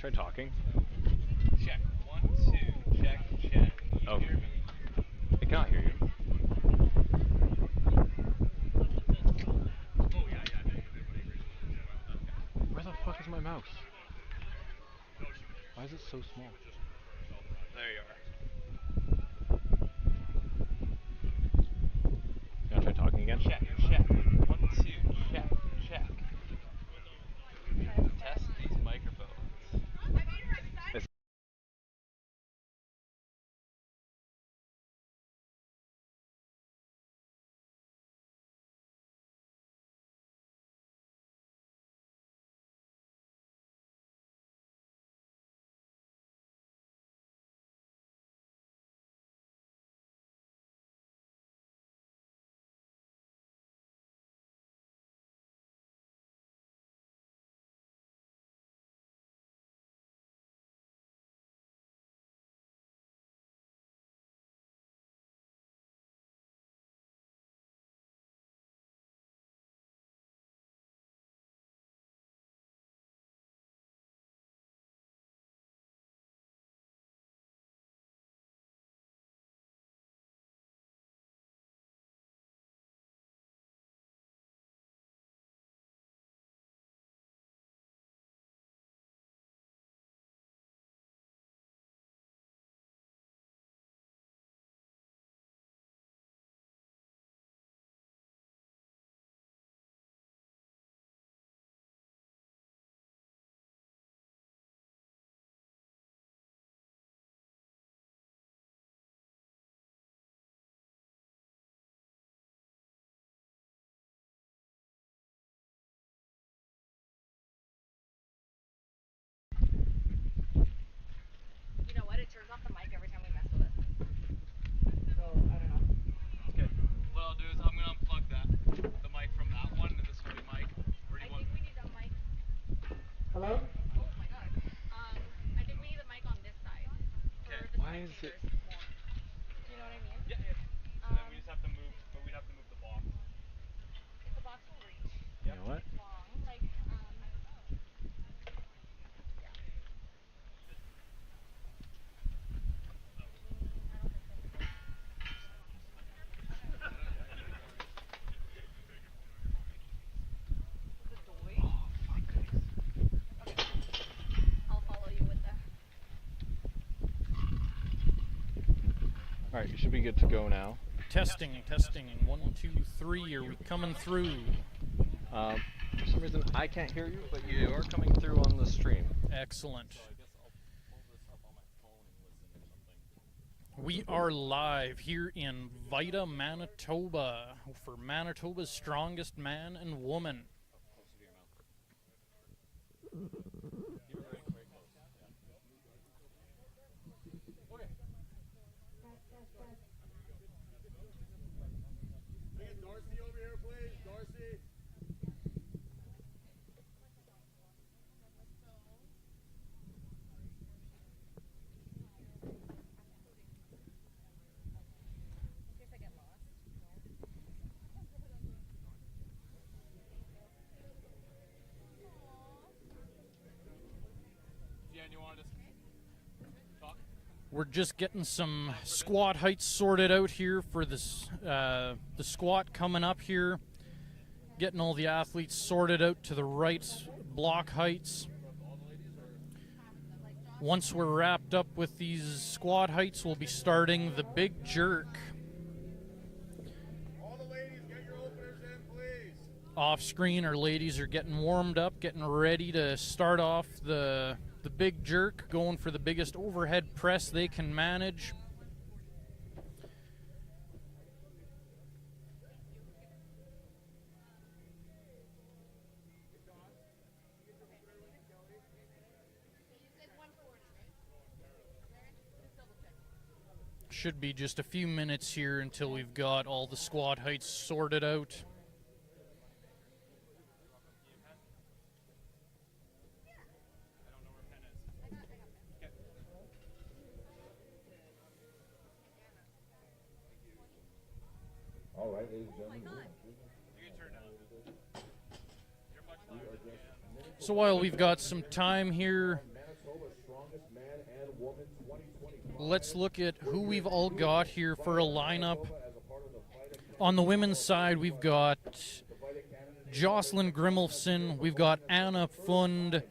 Try talking. Check. 1, 2. Check. Check. Oh, Hear me? I cannot hear you. Oh yeah, yeah. Where the fuck is my mouse? Why is it so small? There you are. You wanna try talking again? Check. Check. 1, 2. Check. Check. Test these microphones. It's You know what? It turns off the mic every time we mess with it. So, I don't know. Okay. What I'll do is I'm gonna unplug the mic from that one and this will be mic. Or do I you want? think we need a mic. Hello? Oh my god. I think we need a mic on this side for Okay. the why is it? spectators more. Do you know what I mean? Yeah, yeah. And then we just have to move, but we'd have to move the box. If the box will reach, You Yep. know what? it's long. Like, yeah. I don't think so. The doy? Okay. I'll follow you with the. All right, you should be good to go now. Testing. 1, 2, 3. Are we coming through? For some reason, I can't hear you, but you are coming through on the stream. Excellent. We are live here in Vita, Manitoba for Manitoba's strongest man and woman. Get Darcy over here, please. Darcy. In case I get lost. Jan, you want to just talk? We're just getting some squat heights sorted out here for this the squat coming up here. Getting all the athletes sorted out to the right block heights. Once we're wrapped up with these squat heights, we'll be starting the big jerk. All the ladies, get your openers in, please. Off screen, our ladies are getting warmed up, getting ready to start off the big jerk, going for the biggest overhead press they can manage. Should be just a few minutes here until we've got all the squat heights sorted out. All right, ladies and gentlemen. You can turn down. You're much louder than So while we've got some time here, let's look at who we've all got here for a lineup. On the women's side, we've got Jocelyn Grimmelson, we've got Anna Fund,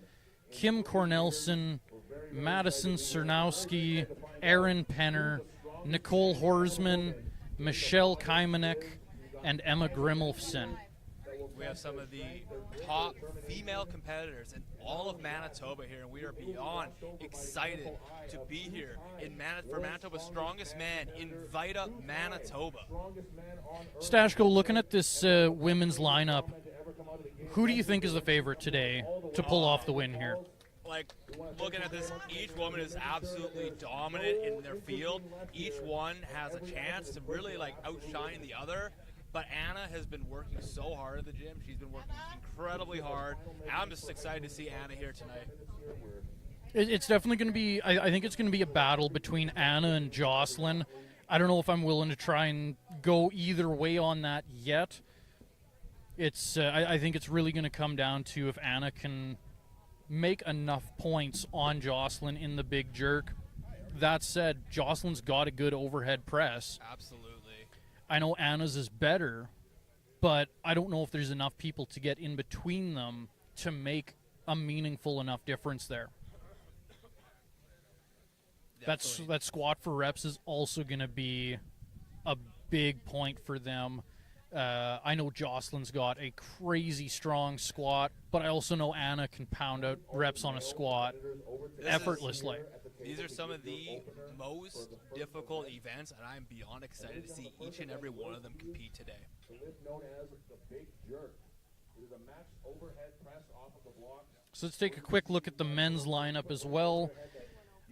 Kim Cornelson, Madison Cernowski, Erin Penner, Nicole Horsman, Michelle Kaimanek, and Emma Grimmelson. We have some of the top female competitors in all of Manitoba here, and we are beyond excited to be here in for Manitoba's Strongest Man in Vita, Manitoba. Stashko, looking at this women's lineup, who do you think is the favorite today to pull off the win here? Like, looking at this, each woman is absolutely dominant in their field. Each one has a chance to really, like, outshine the other. But Anna has been working so hard at the gym. She's been working incredibly hard. I'm just excited to see Anna here tonight. It's definitely going to be, I think it's going to be a battle between Anna and Jocelyn. I don't know if I'm willing to try and go either way on that yet. It's I think it's really going to come down to if Anna can make enough points on Jocelyn in the big jerk. That said, Jocelyn's got a good overhead press. Absolutely. I know Anna's is better, but I don't know if there's enough people to get in between them to make a meaningful enough difference there. That squat for reps is also going to be a big point for them. I know Jocelyn's got a crazy strong squat, but I also know Anna can pound out reps on a squat effortlessly. These are some of the most difficult events, and I'm beyond excited to see each and every one of them compete today. So let's take a quick look at the men's lineup as well.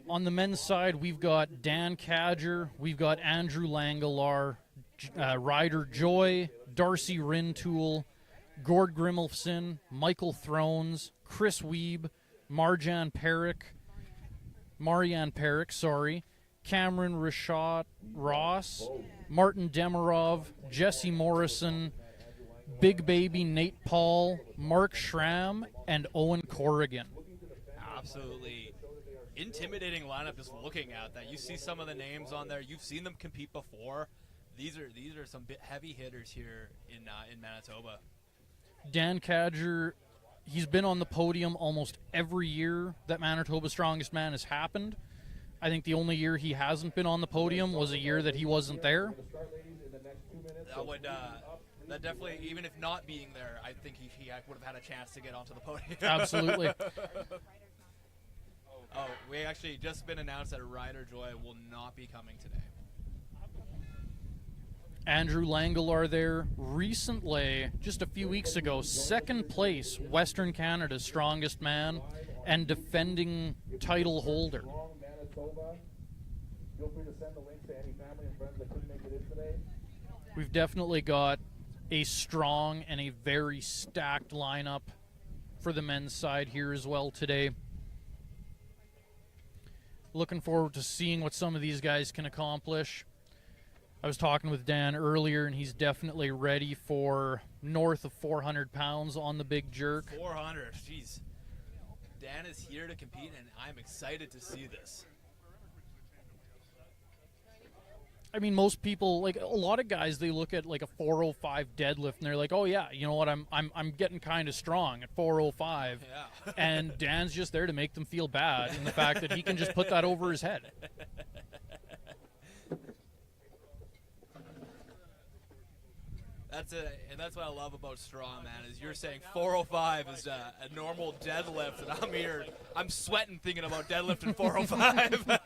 On the men's side, we've got Dan Cadger, we've got Andrew Langelar, Ryder Joy, Darcy Rintoul, Gord Grimmelson, Michael Thrones, Chris Weeb, Marianne Perrick, Cameron Rashad Ross, Martin Demirov, Jesse Morrison, Big Baby Nate Paul, Mark Schramm, and Owen Corrigan. Absolutely intimidating lineup just looking at that. You see some of the names on there. You've seen them compete before. These are some heavy hitters here in Manitoba. Dan Cadger, he's been on the podium almost every year that Manitoba's Strongest Man has happened. I think the only year he hasn't been on the podium was a year that he wasn't there. That definitely, even if not being there, I think he would have had a chance to get onto the podium. Absolutely. Oh, we actually just been announced that Ryder Joy will not be coming today. Andrew Langelar there recently, just a few weeks ago, second place Western Canada's Strongest Man and defending title holder. We've definitely got a strong and a very stacked lineup for the men's side here as well today. Looking forward to seeing what some of these guys can accomplish. I was talking with Dan earlier, and he's definitely ready for north of 400 pounds on the big jerk. 400, jeez. Dan is here to compete, and I'm excited to see this. I mean, most people, like a lot of guys, they look at like a 405 deadlift, and they're like, "Oh yeah, you know what? I'm getting kind of strong at 405." Yeah. And Dan's just there to make them feel bad in the fact that he can just put that over his head. That's it, and that's what I love about strongman is you're saying 405 is a normal deadlift, and I'm here, I'm sweating thinking about deadlifting 405.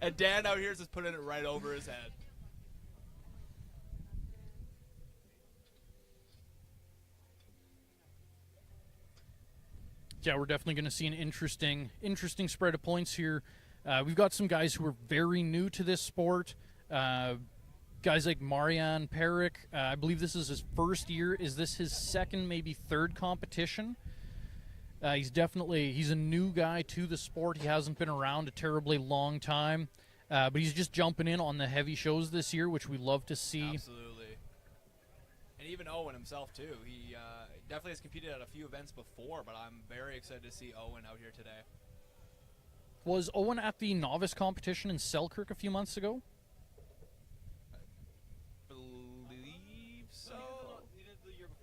And Dan out here is just putting it right over his head. Yeah, we're definitely going to see an interesting spread of points here. We've got some guys who are very new to this sport. Guys like Marianne Perrick, I believe this is his first year. Is this his second, maybe third competition? He's a new guy to the sport. He hasn't been around a terribly long time, but he's just jumping in on the heavy shows this year, which we love to see. Absolutely. And even Owen himself, too. He definitely has competed at a few events before, but I'm very excited to see Owen out here today. Was Owen at the novice competition in Selkirk a few months ago? Believe so.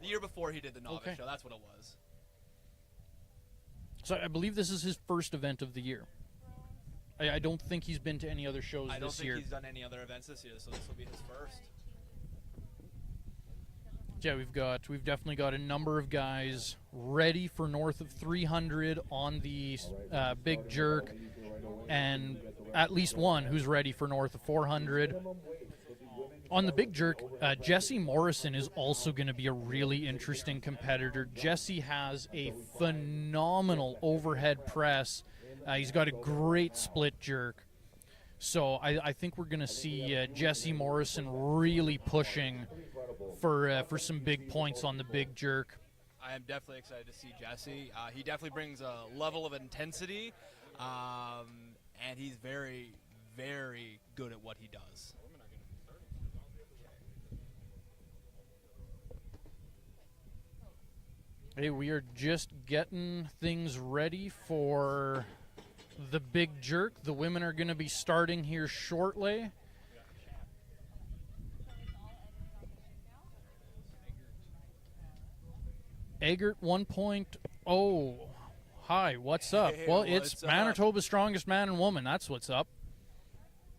The year before he did the novice Okay. show. That's what it was. So I believe this is his first event of the year. I don't think he's been to any other shows I don't this think year. he's done any other events this year, so this will be his first. Yeah, we've definitely got a number of guys ready for north of 300 on the big jerk, and at least one who's ready for north of 400. On the big jerk, Jesse Morrison is also going to be a really interesting competitor. Jesse has a phenomenal overhead press. He's got a great split jerk. So I think we're going to see Jesse Morrison really pushing for some big points on the big jerk. I am definitely excited to see Jesse. He definitely brings a level of intensity, and he's very, very good at what he does. Hey, we are just getting things ready for the big jerk. The women are going to be starting here shortly. Eggert 1.0. Hi, what's up? Hey, Well, what's it's up? Manitoba's strongest man and woman. That's what's up.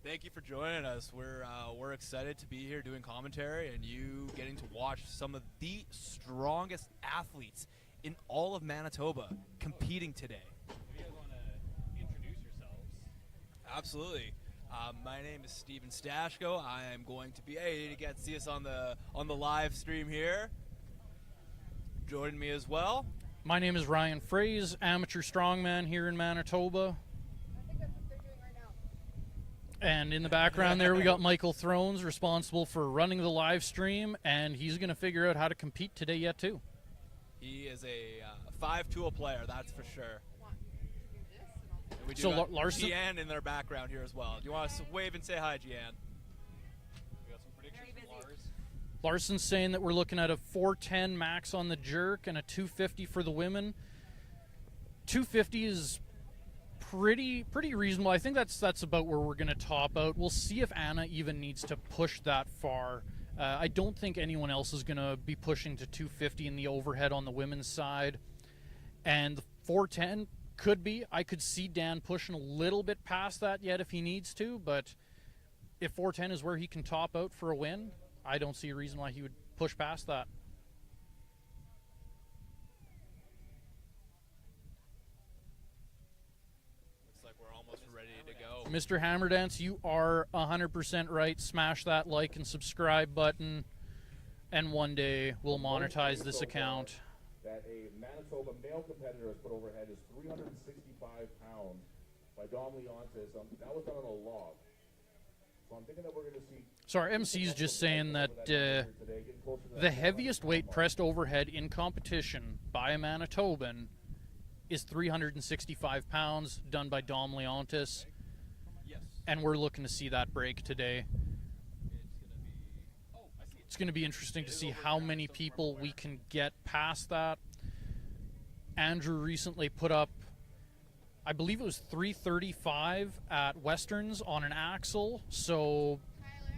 Thank you for joining us. We're excited to be here doing commentary and you getting to watch some of the strongest athletes in all of Manitoba competing today. If you guys want to introduce yourselves. Absolutely. My name is Steven Stashko. I am going to be to get to see us on the live stream here. Joining me as well. My name is Ryan Fraze, amateur strongman here in Manitoba. I think that's what they're doing right now. And in the background there, we got Michael Thrones, responsible for running the live stream, and he's going to figure out how to compete today yet, too. He is a 5-tool player, that's for sure. Want to do this, and I'll do And we do So got Larson- Jeanne in their background here as well. Do you want to wave and say hi, Jeanne? We got some predictions Very from busy. Lars. Larson's saying that we're looking at a 410 max on the jerk and a 250 for the women. 250 is pretty reasonable. I think that's about where we're going to top out. We'll see if Anna even needs to push that far. I don't think anyone else is going to be pushing to 250 in the overhead on the women's side. And the 410 could be. I could see Dan pushing a little bit past that yet if he needs to, but if 410 is where he can top out for a win, I don't see a reason why he would push past that. Looks like we're almost ready to go. Mr. Hammerdance, you are 100% right. Smash that like and subscribe button, and one day we'll monetize this account. That a Manitoba male competitor has put overhead is 365 pounds by Dom Leontis. That was done on a log. So I'm thinking that we're going to see. So our MC's just saying that the heaviest weight pressed overhead in competition by a Manitoban is 365 pounds, done by Dom Leontis, Yes. and we're looking to see that break today. It's going to be interesting to see how many people we can get past that. Andrew recently put up, I believe it was 335 at Westerns on an axle. So,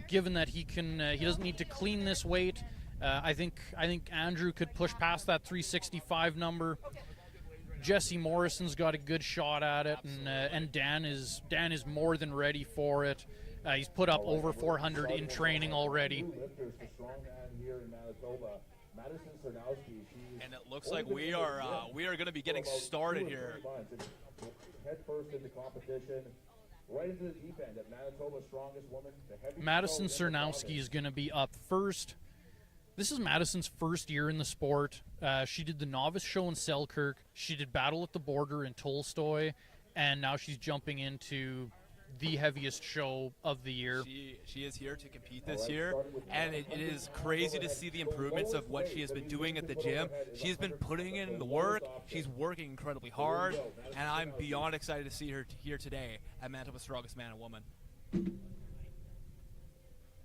given that he doesn't need to clean this weight, I think Andrew could push past that 365 number. Jesse Morrison's got a good shot at it, and Dan is more than ready for it. He's put up over 400 in training already. And it looks like we are going to be getting started here. Head first in the competition, right into the deep end at Manitoba's strongest woman. Madison Cernowski is going to be up first. This is Madison's first year in the sport. She did the novice show in Selkirk. She did Battle at the Border in Tolstoy, and now she's jumping into the heaviest show of the year. She is here to compete this year, and it is crazy to see the improvements of what she has been doing at the gym. She's been putting in the work. She's working incredibly hard, and I'm beyond excited to see her here today at Manitoba's Strongest Man and Woman.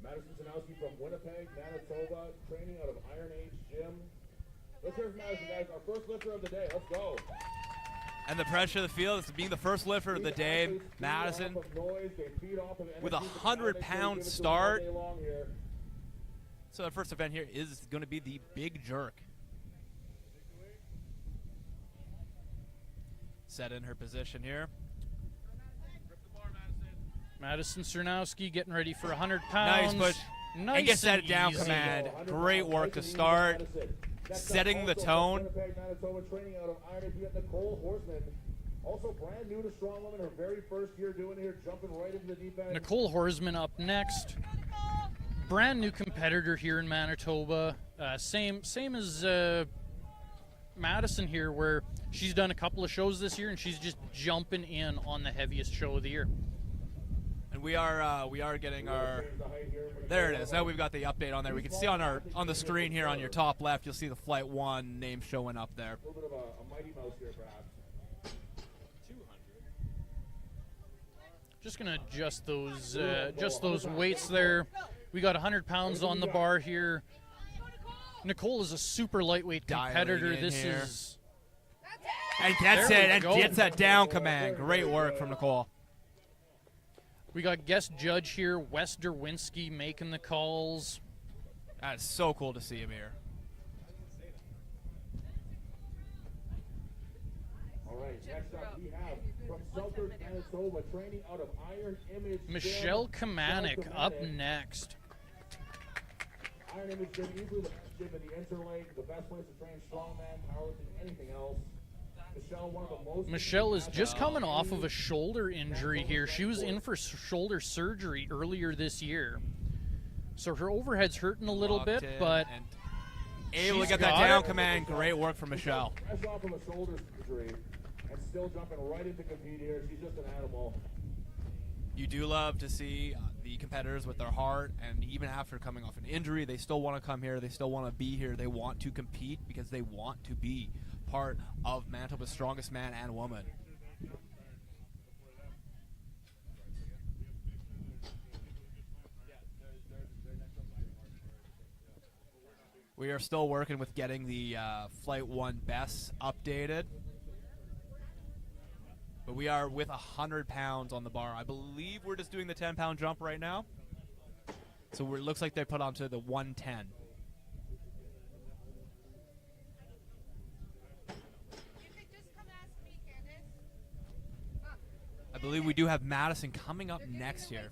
Madison Cernowski from Winnipeg, Manitoba, training out of Iron Age Gym. Let's hear from Madison, guys. Our first lifter of the day. Let's go. And the pressure of the field is being the first lifter of the day. Madison with a 100-pound start. So the first event here is going to be the big jerk. Set in her position here. Madison Cernowski getting ready for 100 pounds. Nice push. Nice and gets that easy. down command. Great work to start. Setting the tone. Also brand new to Strongwoman, her very first year doing it here, jumping right into the deep end. Nicole Horsman up next. Brand new competitor here in Manitoba. Same as Madison here, where she's done a couple of shows this year, and she's just jumping in on the heaviest show of the year. And we are getting our. There it is. Now we've got the update on there. We can see on the screen here on your top left. You'll see the Flight 1 name showing up there. A little bit of a mighty mouse here, perhaps. Just gonna adjust those weights there. We got 100 pounds on the bar here. Nicole is a super lightweight competitor. Dialing in This here. is And gets There it we and go. gets that down command. Great work from Nicole. we got guest judge here, Wes Derwinski, making the calls. That is so cool to see him here. All right, next up we have from Selkirk, Manitoba, training out of Iron Image. Michelle Gym. Kamanik up Kamanik. next. Iron Image Gym, usually the best gym in the Interlake, the best place to train strongman, powerlifting, anything else. Michelle, one of the most. Michelle is just coming off of a shoulder injury here. She was in for shoulder surgery earlier this year. So her overhead's hurting a little bit, Locked in but and able to she's get that got down it. command. Great work from Michelle. Fresh off of a shoulder surgery and still jumping right into compete here. She's just an animal. You do love to see the competitors with their heart, and even after coming off an injury, they still want to come here. They still want to be here. They want to compete because they want to be part of Manitoba's strongest man and woman. We are still working with getting the Flight 1 bests updated. But we are with 100 pounds on the bar. I believe we're just doing the 10-pound jump right now. So it looks like they put onto the 110. I believe we do have Madison coming up next here.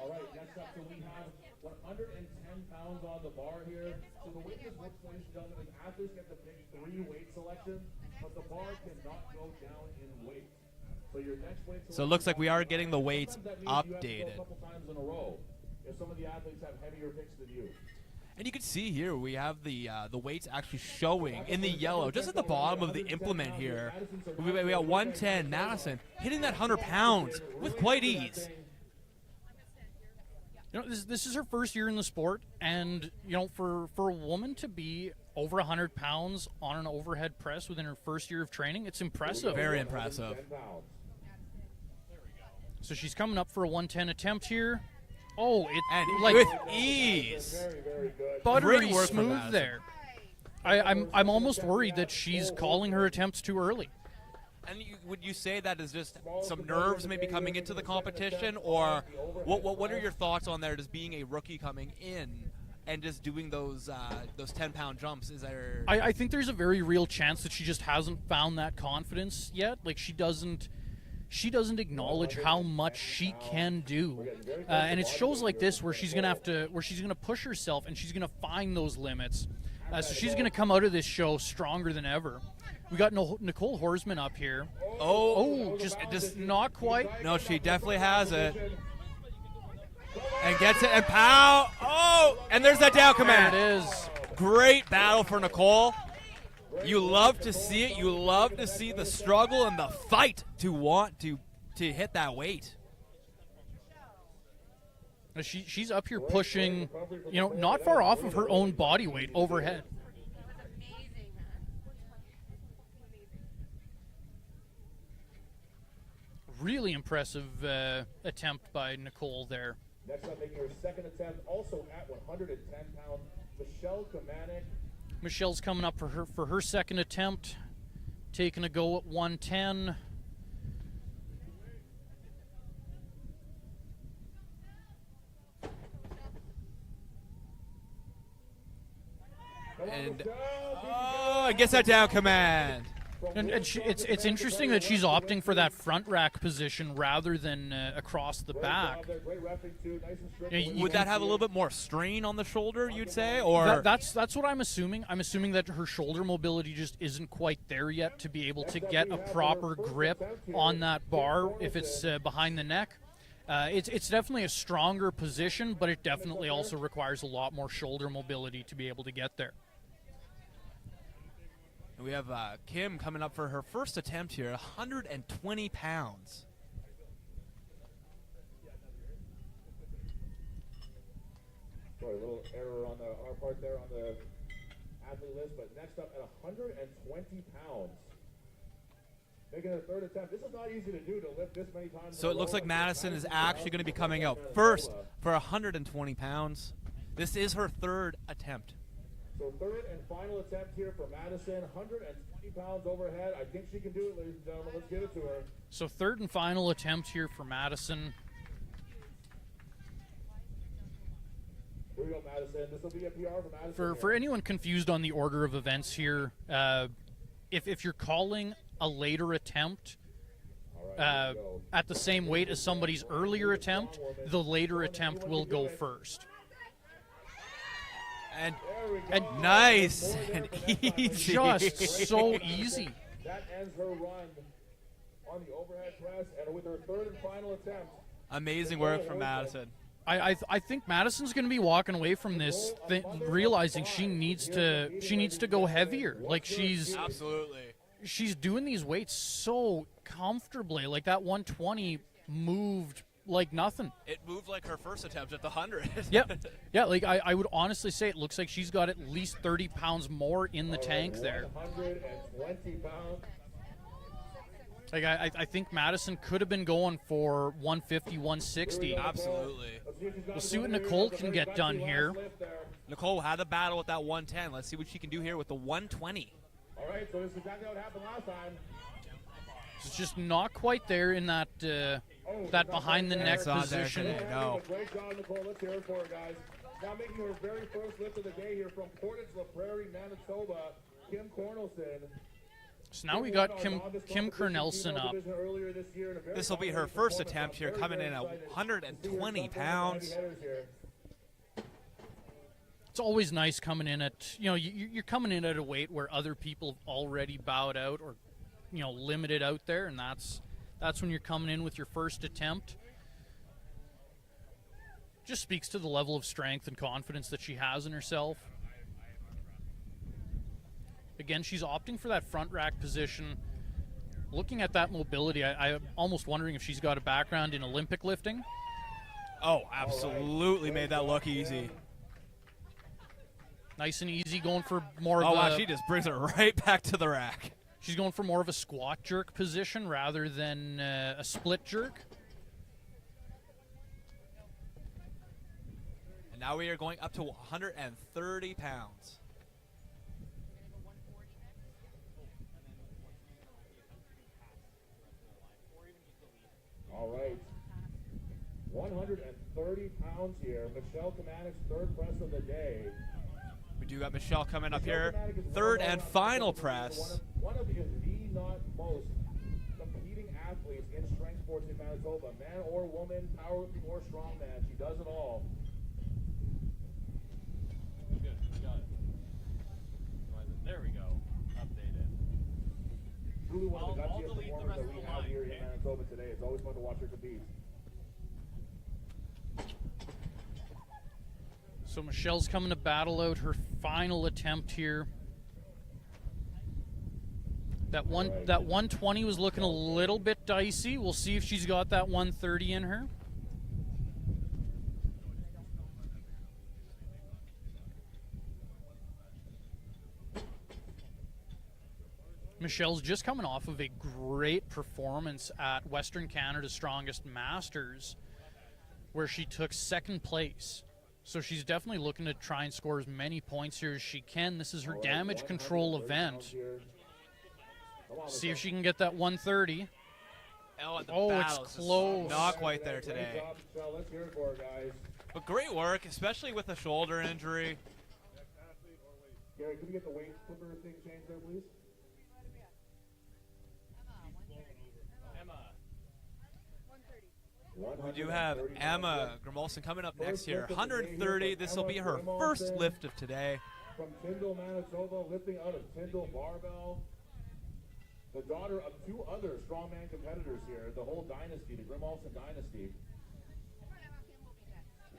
All right, next up, so we have 110 pounds on the bar here. So the way this works, ladies and gentlemen, is athletes get to pick 3 weight selections, but the bar cannot go down in weight. So your next weight So it looks like we are getting the weights sometimes that means you have to go updated. a couple times in a row if some of the athletes have heavier picks than you. And you can see here we have the weights actually showing in the yellow, just at the bottom of the implement here. We got 110, Madison hitting that 100 pounds with quite ease. you know, this is her first year in the sport, and you know, for a woman to be over 100 pounds on an overhead press within her first year of training, it's impressive. Very impressive. 10 pounds. So she's coming up for a 110 attempt here. Oh, it And like with ease. Very, very good. buttery great work from smooth Madison. there. I'm almost worried that she's calling her attempts too early. And would you say that is just some nerves maybe coming into the competition, or what are your thoughts on there? Just being a rookie coming in and just doing those 10-pound jumps? Is there? I think there's a very real chance that she just hasn't found that confidence yet. Like she doesn't acknowledge how much she can do, and it's shows like this where she's gonna push herself and she's gonna find those limits. So she's gonna come out of this show stronger than ever. We got Nicole Horsman up here. Oh, Just not quite. No, she definitely has it. And gets it, and pow! Oh, and there's that down There command. it is. Great battle for Nicole. You love to see it. You love to see the struggle and the fight to want to hit that weight. She's up here pushing, you know, not far off of her own body weight overhead. Amazing, man. Really impressive attempt by Nicole there. Next up, making her second attempt, also at 110 pounds, Michelle Kamanik. Michelle's coming up for her second attempt, taking a go at 110. And oh, gets that down command. And it's interesting that she's opting for that front rack position rather than across the back. Would that have a little bit more strain on the shoulder, you'd say, or that's what I'm assuming. I'm assuming that her shoulder mobility just isn't quite there yet to be able to get a proper grip on that bar if it's behind the neck. It's definitely a stronger position, but it definitely also requires a lot more shoulder mobility to be able to get there. we have Kim coming up for her first attempt here, 120 pounds. Sorry, a little error on our part there on the athlete list, but next up at 120 pounds. Making a third attempt. This is not easy to do, to lift this many times. So it looks like Madison is actually going to be coming out first for 120 pounds. This is her third attempt. So third and final attempt here for Madison, 120 pounds overhead. I think she can do it, ladies and gentlemen. Let's give it to her. So third and final attempt here for Madison. Here we go, Madison. This will be a PR for Madison. For anyone confused on the order of events here, if you're calling a later attempt at the same weight as somebody's earlier attempt, the later attempt will go first. And nice and easy. Just so easy. That ends her run on the overhead press, and with her third and final attempt. Amazing work from Madison. I think Madison's going to be walking away from this realizing she needs to go heavier. Like she's doing these weights so comfortably. Like that 120 moved like nothing. It moved like her first attempt at the 100. Yeah. Like I would honestly say it looks like she's got at least 30 pounds more in the tank there. 120 pounds. Like I think Madison could have been going for 150, 160. Absolutely. We'll see what Nicole can get done here. Nicole had a battle with that 110. Let's see what she can do here with the 120. All right, so this is exactly what happened last time. It's just not quite there in that that behind the neck position. No. Great job, Nicole. Let's hear it for her, guys. Now making her very first lift of the day here from Portage La Prairie, Manitoba, Kim Cornelson. So now we got Kim Cornelson up. This will be her first attempt here, coming in at 120 pounds. It's always nice coming in at, you're coming in at a weight where other people have already bowed out or, limited out there, and that's when you're coming in with your first attempt. Just speaks to the level of strength and confidence that she has in herself. Again, she's opting for that front rack position. Looking at that mobility, I'm almost wondering if she's got a background in Olympic lifting. Oh, absolutely made that look easy. Nice and easy, going for more of a... Oh, wow, she just brings it right back to the rack. She's going for more of a squat jerk position rather than a split jerk. And now we are going up to 130 pounds. All right. 130 pounds here. Michelle Kamanik's third press of the day. We do got Michelle coming up here. Third and final press. One of the not most competing athletes in strength sports in Manitoba. Man or woman, powerlifting or strongman. She does it all. Good. Got it. There we go. Updated. Truly one of the I'll gutsiest delete the performers rest that of we the have line, here in okay? Manitoba today. It's always fun to watch her compete. So Michelle's coming to battle out her final attempt here. That 120 was looking a little bit dicey. We'll see if she's got that 130 in her. Michelle's just coming off of a great performance at Western Canada's Strongest Masters, where she took second place. So she's definitely looking to try and score as many points here as she can. This is her damage control event. See if she can get that 130. Oh, it's close. Not quite there today. Let's hear it for her, guys. But great work, especially with a shoulder injury. Gary, can we get the weight flipper thing changed there, please? We do have Emma Grimolson coming up next here. 130. This will be her first lift of today. From Tyndall, Manitoba, lifting out of Tyndall Barbell. The daughter of two other strongman competitors here, the whole dynasty, the Grimolson dynasty.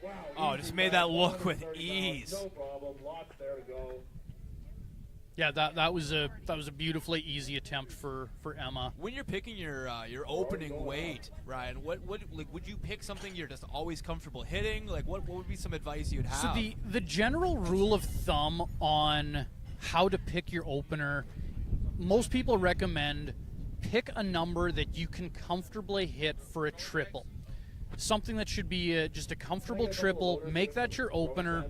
Wow. Oh, just made that look with ease. No problem. Lots there to go. Yeah, that was a beautifully easy attempt for Emma. When you're picking your opening weight, Ryan, what like would you pick something you're just always comfortable hitting? Like what would be some advice you'd have? So the general rule of thumb on how to pick your opener, most people recommend pick a number that you can comfortably hit for a triple. Something that should be just a comfortable triple. Make that your opener,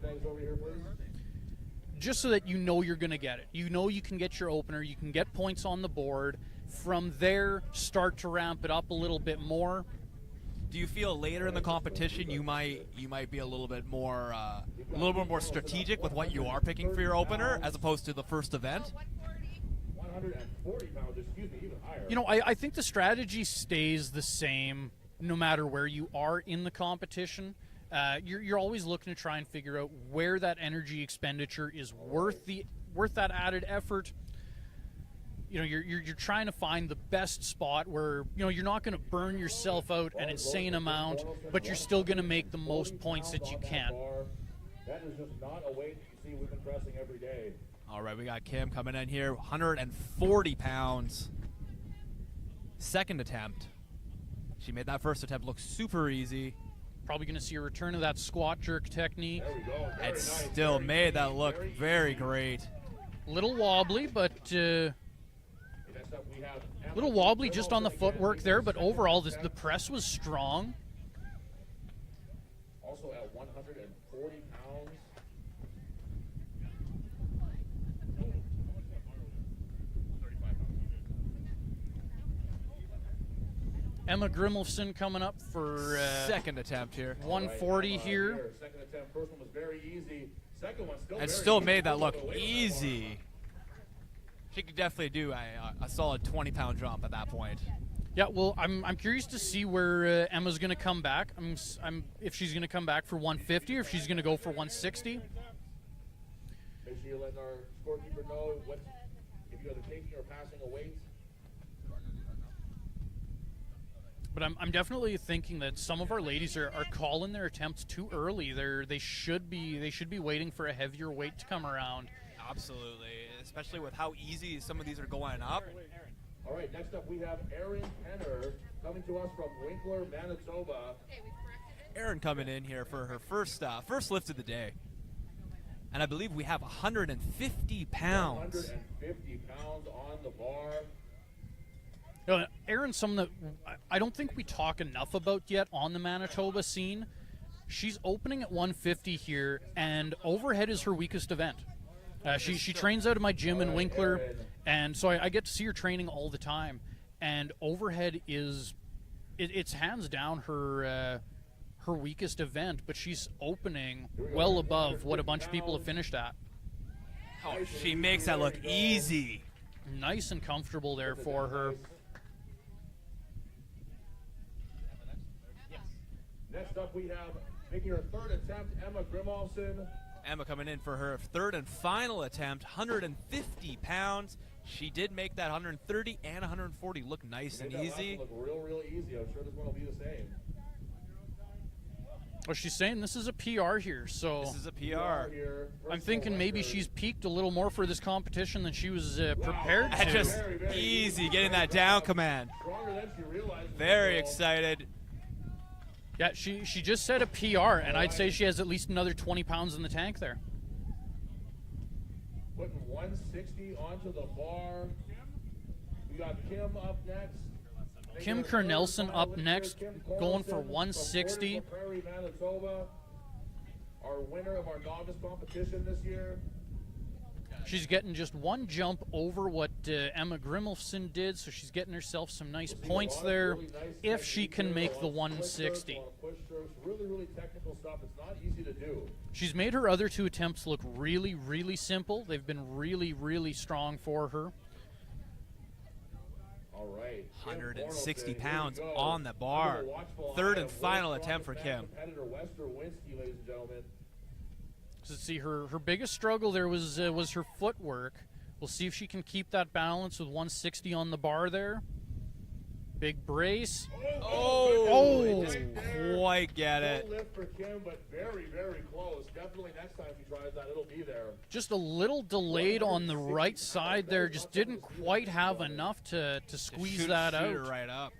just so that you know you're going to get it. You know you can get your opener. You can get points on the board. From there, start to ramp it up a little bit more. Do you feel later in the competition you might be a little bit more strategic with what you are picking for your opener as opposed to the first event? 140 pounds, excuse me, even higher. You know, I think the strategy stays the same no matter where you are in the competition. You're always looking to try and figure out where that energy expenditure is worth that added effort. You know, you're trying to find the best spot where, you know, you're not going to burn yourself out an insane amount, but you're still going to make the most points that you can. That is just not a weight that you see women pressing every day. All right, we got Kim coming in here, 140 pounds. Second attempt. She made that first attempt look super easy. Probably going to see a return of that squat jerk technique. There we go. And still made that look very great. Little wobbly, but little wobbly just on the footwork there, but overall the press was strong. Also at 140 pounds. Emma Grimolson coming up for second attempt here. 140 here. Second attempt. First one was very easy. Second one still. And still made that look easy. She could definitely do a solid 20-pound jump at that point. Yeah, well, I'm curious to see where Emma's going to come back. If she's going to come back for 150 or if she's going to go for 160. Make sure you let our scorekeeper know if you're either taking or passing a weight. But I'm definitely thinking that some of our ladies are calling their attempts too early. They should be waiting for a heavier weight to come around. Absolutely, especially with how easy some of these are going up. All right, next up we have Erin Penner coming to us from Winkler, Manitoba. Erin coming in here for her first lift of the day. And I believe we have 150 pounds. 150 pounds on the bar. Erin's someone that I don't think we talk enough about yet on the Manitoba scene. She's opening at 150 here, and overhead is her weakest event. She trains out of my gym in Winkler, and so I get to see her training all the time. And overhead it's hands down her weakest event, but she's opening well above what a bunch of people have finished at. Oh, she makes that look easy. Nice and comfortable there for her. Next up we have, making her third attempt, Emma Grimolson. Emma coming in for her third and final attempt, 150 pounds. She did make that 130 and 140 look nice and easy. Look real easy. I'm sure this one will be the same. Well, she's saying this is a PR here, so this is a PR. I'm thinking maybe she's peaked a little more for this competition than she was prepared to. Just easy, getting that down command. Very excited. Yeah, she just said a PR, and I'd say she has at least another 20 pounds in the tank there. Putting 160 onto the bar. We got Kim up next. Kim Kernelson up next, going for 160. our winner of our novice competition this year. She's getting just one jump over what Emma Grimmelson did, so she's getting herself some nice points there if she can make the 160. Really, really technical stuff. It's not easy to do. She's made her other 2 attempts look really, really simple. They've been really, really strong for her. All right. 160 pounds on the bar. Third and final attempt for Kim. Competitor Wester Winsky, ladies and gentlemen. So let's see, her biggest struggle there was her footwork. We'll see if she can keep that balance with 160 on the bar there. Big brace. Oh, didn't quite get it. Lift for Kim, but very, very close. Definitely next time she tries that, it'll be there. Just a little delayed on the right side there. Just didn't quite have enough to squeeze that out. Shoot her right up.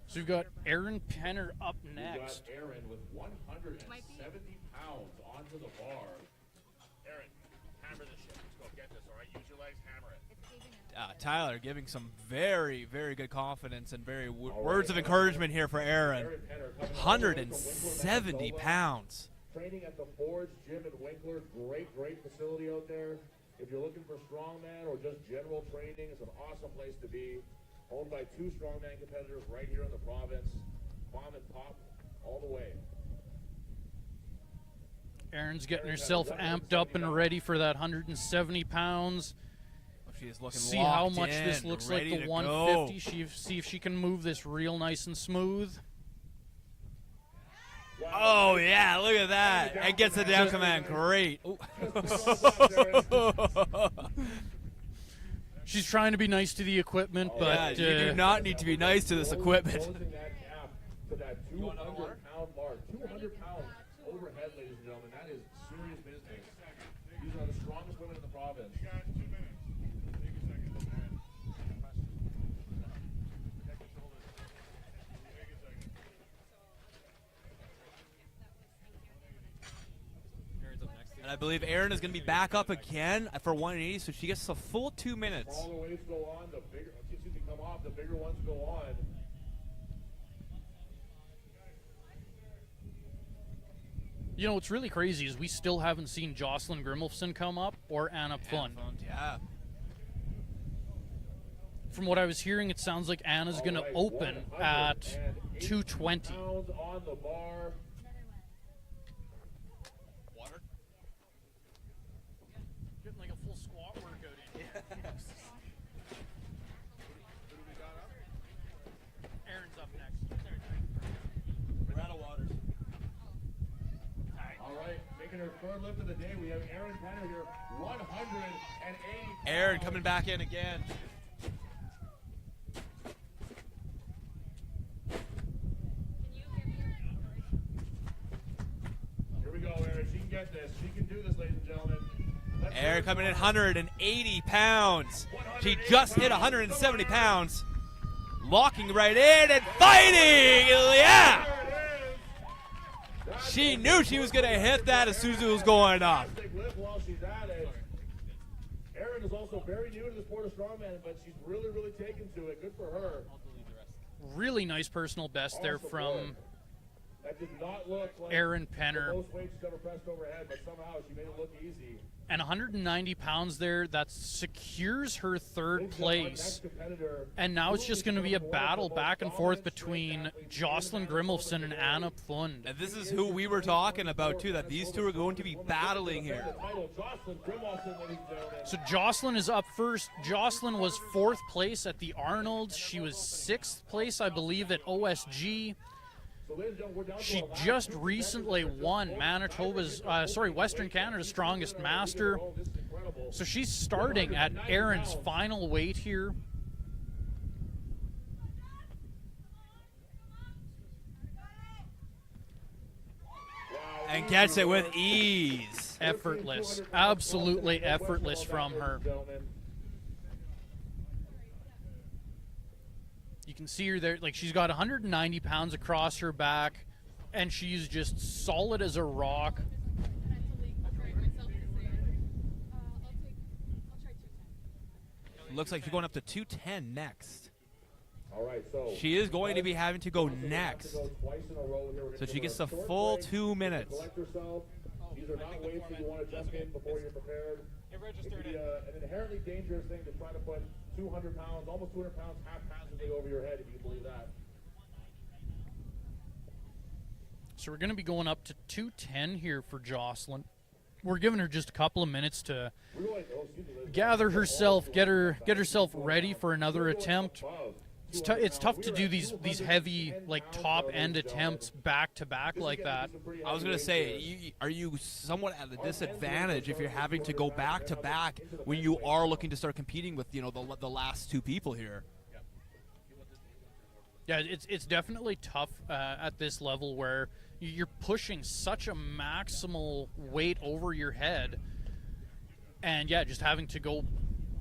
So we've got Erin Penner up next. We got Erin with 170 pounds onto the bar. Aaron, hammer this shit. Let's go get this, all right? Use your legs, hammer it. Tyler giving some very, very good confidence and very words of encouragement here for Erin. 170 pounds. Training at the Forge Gym in Winkler. Great facility out there. If you're looking for strongman or just general training, it's an awesome place to be. Owned by 2 strongman competitors right here in the province. Mom and pop all the way. Erin's getting herself amped up and ready for that 170 pounds. She is looking See how locked much in, this looks like ready the to 150. go. See if she can move this real nice and smooth. Oh, yeah, look at that. And gets the down command. Great. She's trying to be nice to the equipment, but you do not need to be nice to this equipment. Closing that gap to that 200-pound mark. 200 pounds overhead, ladies and gentlemen. That is serious business. These are the strongest women in the province. And I believe Erin is going to be back up again for 180, so she gets a full 2 minutes. All the weights go on, the bigger, excuse me, come off, the bigger ones go on. you know what's really crazy is we still haven't seen Jocelyn Grimmelson come up or Anna Pfund. Yeah. From what I was hearing, it sounds like Anna's going to open at 220. Pounds on the bar. Water? Getting like a full squat workout in here. Aaron's up next. We're out of water. All right, making her third lift of the day, we have Erin Penner here, 180. Erin coming back in again. Here we go, Erin. She can get this. She can do this, ladies and gentlemen. Erin coming in 180 pounds. She just hit 170 pounds. Locking right in and fighting! Yeah! She knew she was going to hit that as soon as it was going up. Lift while she's at it. Erin is also very new to the sport of strongman, but she's really, really taken to it. Good for her. Really nice personal best there from That did not look like Erin the Penner. most weight she's ever pressed overhead, but somehow she made it look easy. And 190 pounds there, that secures her third place. And now it's just going to be a battle back and forth between Jocelyn Grimmelson and Anna Pfund. And this is who we were talking about, too, that these two are going to be battling here. So Jocelyn is up first. Jocelyn was 4th place at the Arnold. She was 6th place, I believe, at OSG. She just recently won Manitoba's, Western Canada's Strongest Master. So she's starting at Erin's final weight here. And gets it with ease. Effortless, absolutely effortless from her. You can see her there, like she's got 190 pounds across her back, and she's just solid as a rock. Looks like you're going up to 210 next. All right, so She is going to be having to go Jocelyn will have to next. go twice in a row here. We're gonna So she give gets her the a short full break. 2 minutes. Collect herself. These are not weights that you want to jump in before you're prepared. It It registered can be it. an inherently dangerous thing to try to put 200 pounds, almost 200 pounds haphazardly over your head, if you can believe that. So we're going to be going up to 210 here for Jocelyn. We're giving her just a couple of minutes to gather herself, get herself ready for another attempt. It's tough to do these heavy, like, top end attempts back to back like that. I was going to say, are you somewhat at a disadvantage if you're having to go back to back when you are looking to start competing with, you know, the last two people here? Yeah, it's definitely tough at this level where you're pushing such a maximal weight over your head, and yeah, just having to go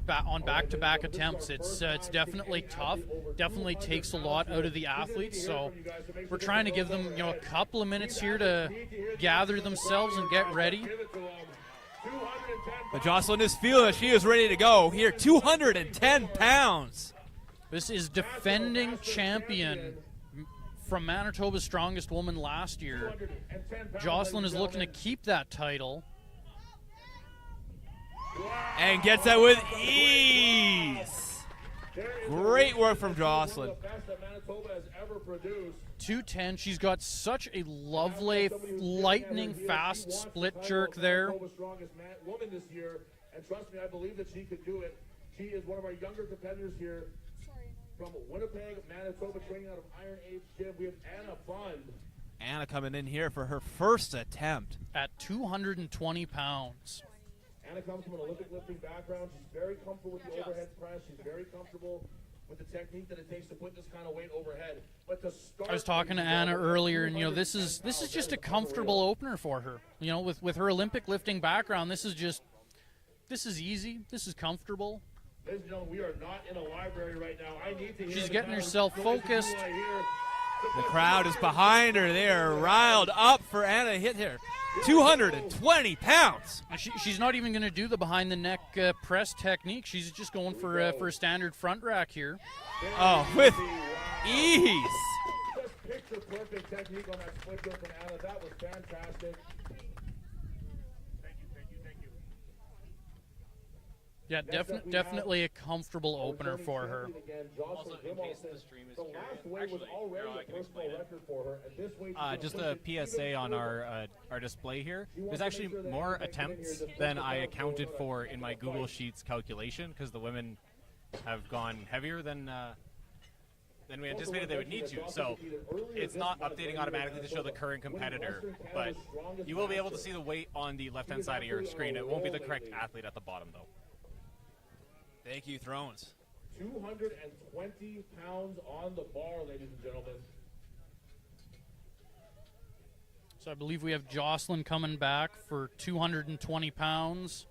on back-to-back attempts. It's definitely tough. Definitely takes a lot out of the athletes. So we're trying to give them, you know, a couple of minutes here to gather themselves and get ready. But Jocelyn is feeling it. She is ready to go here. 210 pounds. This is defending champion from Manitoba's Strongest Woman last year. Jocelyn is looking to keep that title. And gets that with ease. Great work from Jocelyn. 210. She's got such a lovely, lightning fast split jerk there. Woman this year, and trust me, I believe that she could do it. She is one of our younger competitors here from Winnipeg, Manitoba, training out of Iron Age Gym. We have Anna Fund. Anna coming in here for her first attempt. At 220 pounds. Anna comes from an Olympic lifting background. She's very comfortable with the overhead press. She's very comfortable with the technique that it takes to put this kind of weight overhead. But to start, I was talking to Anna earlier, and you know, this is just a comfortable opener for her. You know, with her Olympic lifting background, this is easy. This is comfortable. Ladies and gentlemen, we are not in a library right now. I need to hear She's the getting crowd. herself focused. The crowd is behind her. They are riled up for Anna to hit here. 220 pounds. She's not even going to do the behind the neck press technique. She's just going for a standard front rack here. Oh, with ease. Just picture perfect technique on that split jerk from Anna. That was fantastic. Yeah, definitely a comfortable opener for her. Also, in case the stream is curious, actually, I can explain it. Just a PSA on our display here. There's actually more attempts than I accounted for in my Google Sheets calculation because the women have gone heavier than we anticipated they would need to. So it's not updating automatically to show the current competitor, but you will be able to see the weight on the left-hand side of your screen. It won't be the correct athlete at the bottom, though. Thank you, Thrones. 220 pounds on the bar, ladies and gentlemen. So I believe we have Jocelyn coming back for 220 pounds.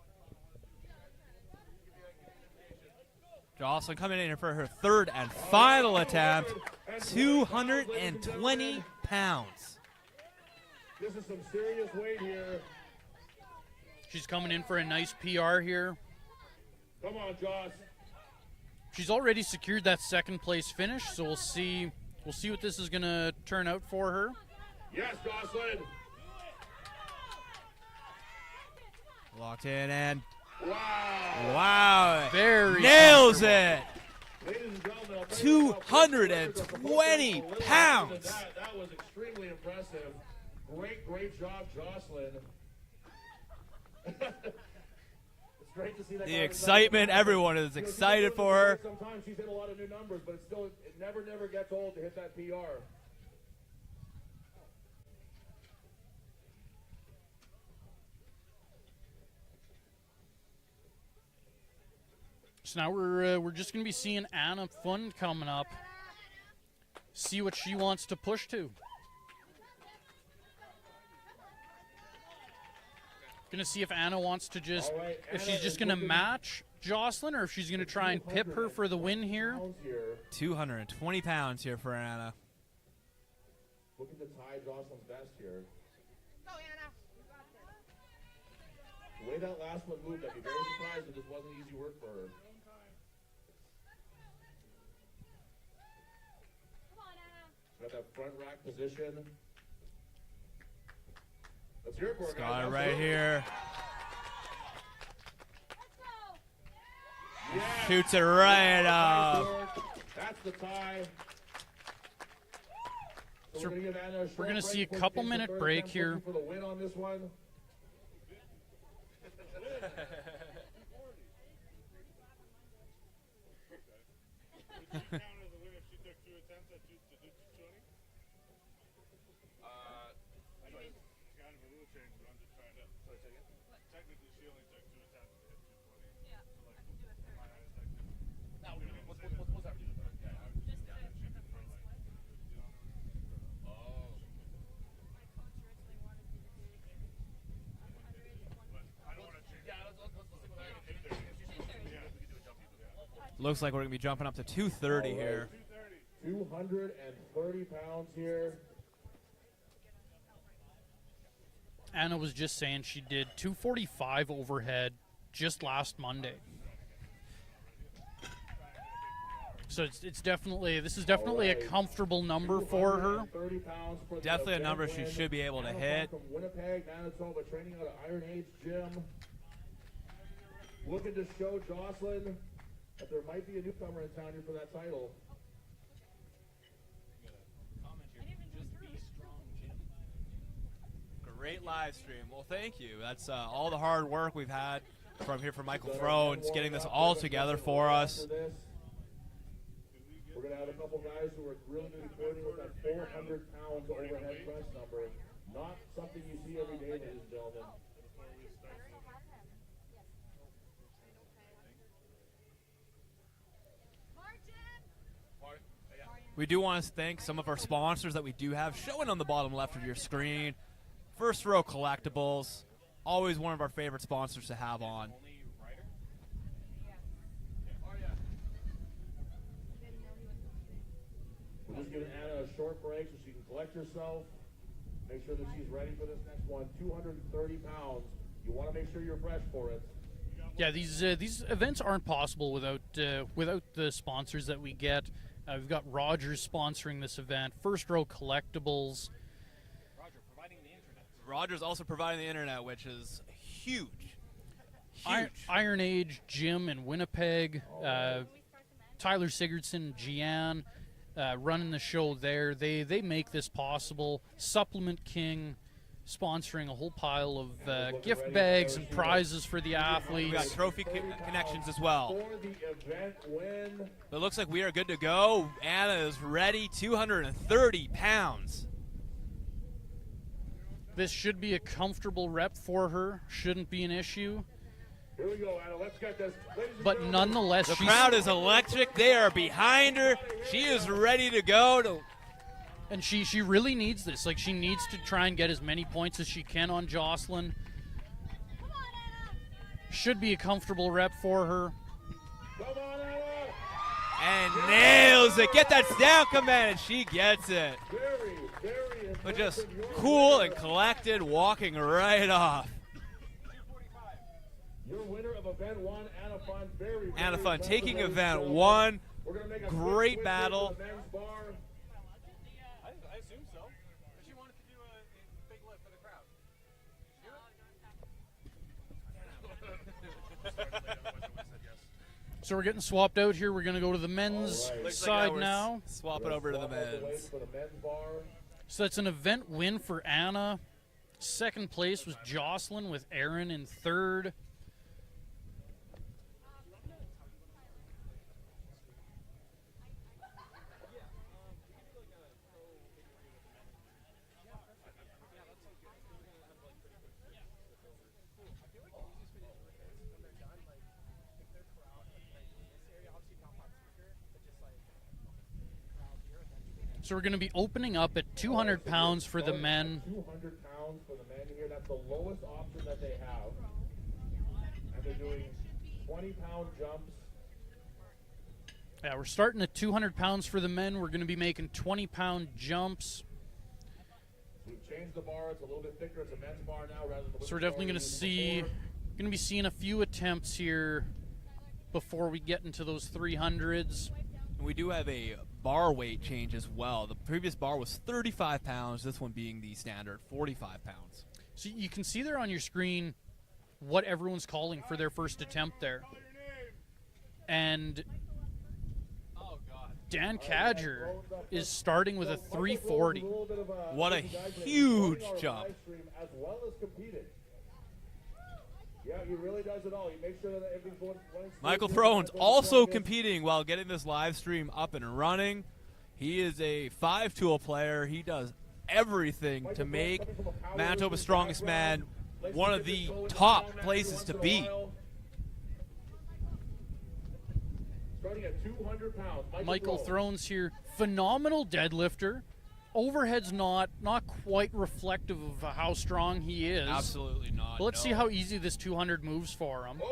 Jocelyn coming in here for her third and final attempt. 220 pounds. This is some serious weight here. She's coming in for a nice PR here. Come on, Joss. She's already secured that second place finish, so we'll see what this is going to turn out for her. Yes, Jocelyn. Locked in and Wow. Very Nails it. Ladies and gentlemen, I'll tell you 220 pounds. That was extremely impressive. Great job, Jocelyn. It's great to see that. The excitement, everyone is excited for her. Sometimes she's hit a lot of new numbers, but it never gets old to hit that PR. So now we're just going to be seeing Anna Fund coming up. See what she wants to push to. Going to see if Anna wants to if she's just going to match Jocelyn or if she's going to try and pip her for the win here. 220 pounds here for Anna. Looking to tie Jocelyn's best here. Go, Anna. The way that last one moved, I'd be very surprised if this wasn't easy work for her. got that front rack position. Let's hear it for her, guys. Got it right here. Yes. Shoots it right up. That's the tie. So we're gonna give Anna a short we're gonna see a break. couple-minute break here. For the win on this one. Looks like we're going to be jumping up to 230 here. 230 pounds here. Anna was just saying she did 245 overhead just last Monday. So it's definitely, this is definitely a comfortable number for her. Definitely a number she should be able to hit. From Winnipeg, Manitoba, training out of Iron Age Gym. Looking to show Jocelyn that there might be a newcomer in town here for that title. Great live stream. Well, thank you. That's all the hard work we've had from here from Michael Frones, getting this all together for us. We're going to have a couple guys who are really going to be quoting with that 400 pounds overhead press number. Not something you see every day, ladies and gentlemen. We do want to thank some of our sponsors that we do have showing on the bottom left of your screen. First Row Collectibles, always one of our favorite sponsors to have on. We're just giving Anna a short break so she can collect herself. Make sure that she's ready for this next one. 230 pounds. You want to make sure you're fresh for it. Yeah, these events aren't possible without the sponsors that we get. We've got Rogers sponsoring this event. First Row Collectibles. Rogers also providing the internet, which is huge. Huge. Iron Age Gym in Winnipeg. Tyler Sigurdsson, Gian, running the show there. They make this possible. Supplement King sponsoring a whole pile of gift bags and prizes for the athletes. We got trophy connections as well. For the event win. But it looks like we are good to go. Anna is ready, 230 pounds. This should be a comfortable rep for her. Shouldn't be an issue. Here we go, Anna. Let's get this. But nonetheless, the crowd is electric. They are behind her. She is ready to go. And she really needs this. Like, she needs to try and get as many points as she can on Jocelyn. Should be a comfortable rep for her. Come on, Anna. And nails it. Get that down command, and she gets it. Very but just cool and collected, walking right off. Your winner of event one, Anna Fun. Very Anna Fun taking event one. Great battle. I assume so. She wanted to do a big lift for the crowd. So we're getting swapped out here. We're going to go to the men's side now. Swap it over to the men's. So that's an event win for Anna. Second place was Jocelyn with Aaron in third. So we're going to be opening up at 200 pounds for the men. 200 pounds for the men here. That's the lowest option that they have. And they're doing 20-pound jumps. Yeah, we're starting at 200 pounds for the men. We're going to be making 20-pound jumps. We've changed the bar. It's a little bit thicker. It's a men's bar now rather than the So we're definitely going to be seeing a few attempts here before we get into those 300s. We do have a bar weight change as well. The previous bar was 35 pounds, this one being the standard 45 pounds. So you can see there on your screen what everyone's calling for their first attempt there. And Dan Cadger is starting with a 340. What a huge jump. Yeah, he really does it all. He makes sure that everything's going Michael Thrones also competing while getting this live stream up and running. He is a 5-tool player. He does everything to make Manitoba's Strongest Man one of the top places to be. Starting at 200 pounds. Michael Thrones here, phenomenal deadlifter. Overhead's not quite reflective of how strong he is. Absolutely not. But let's see how easy this 200 moves for him.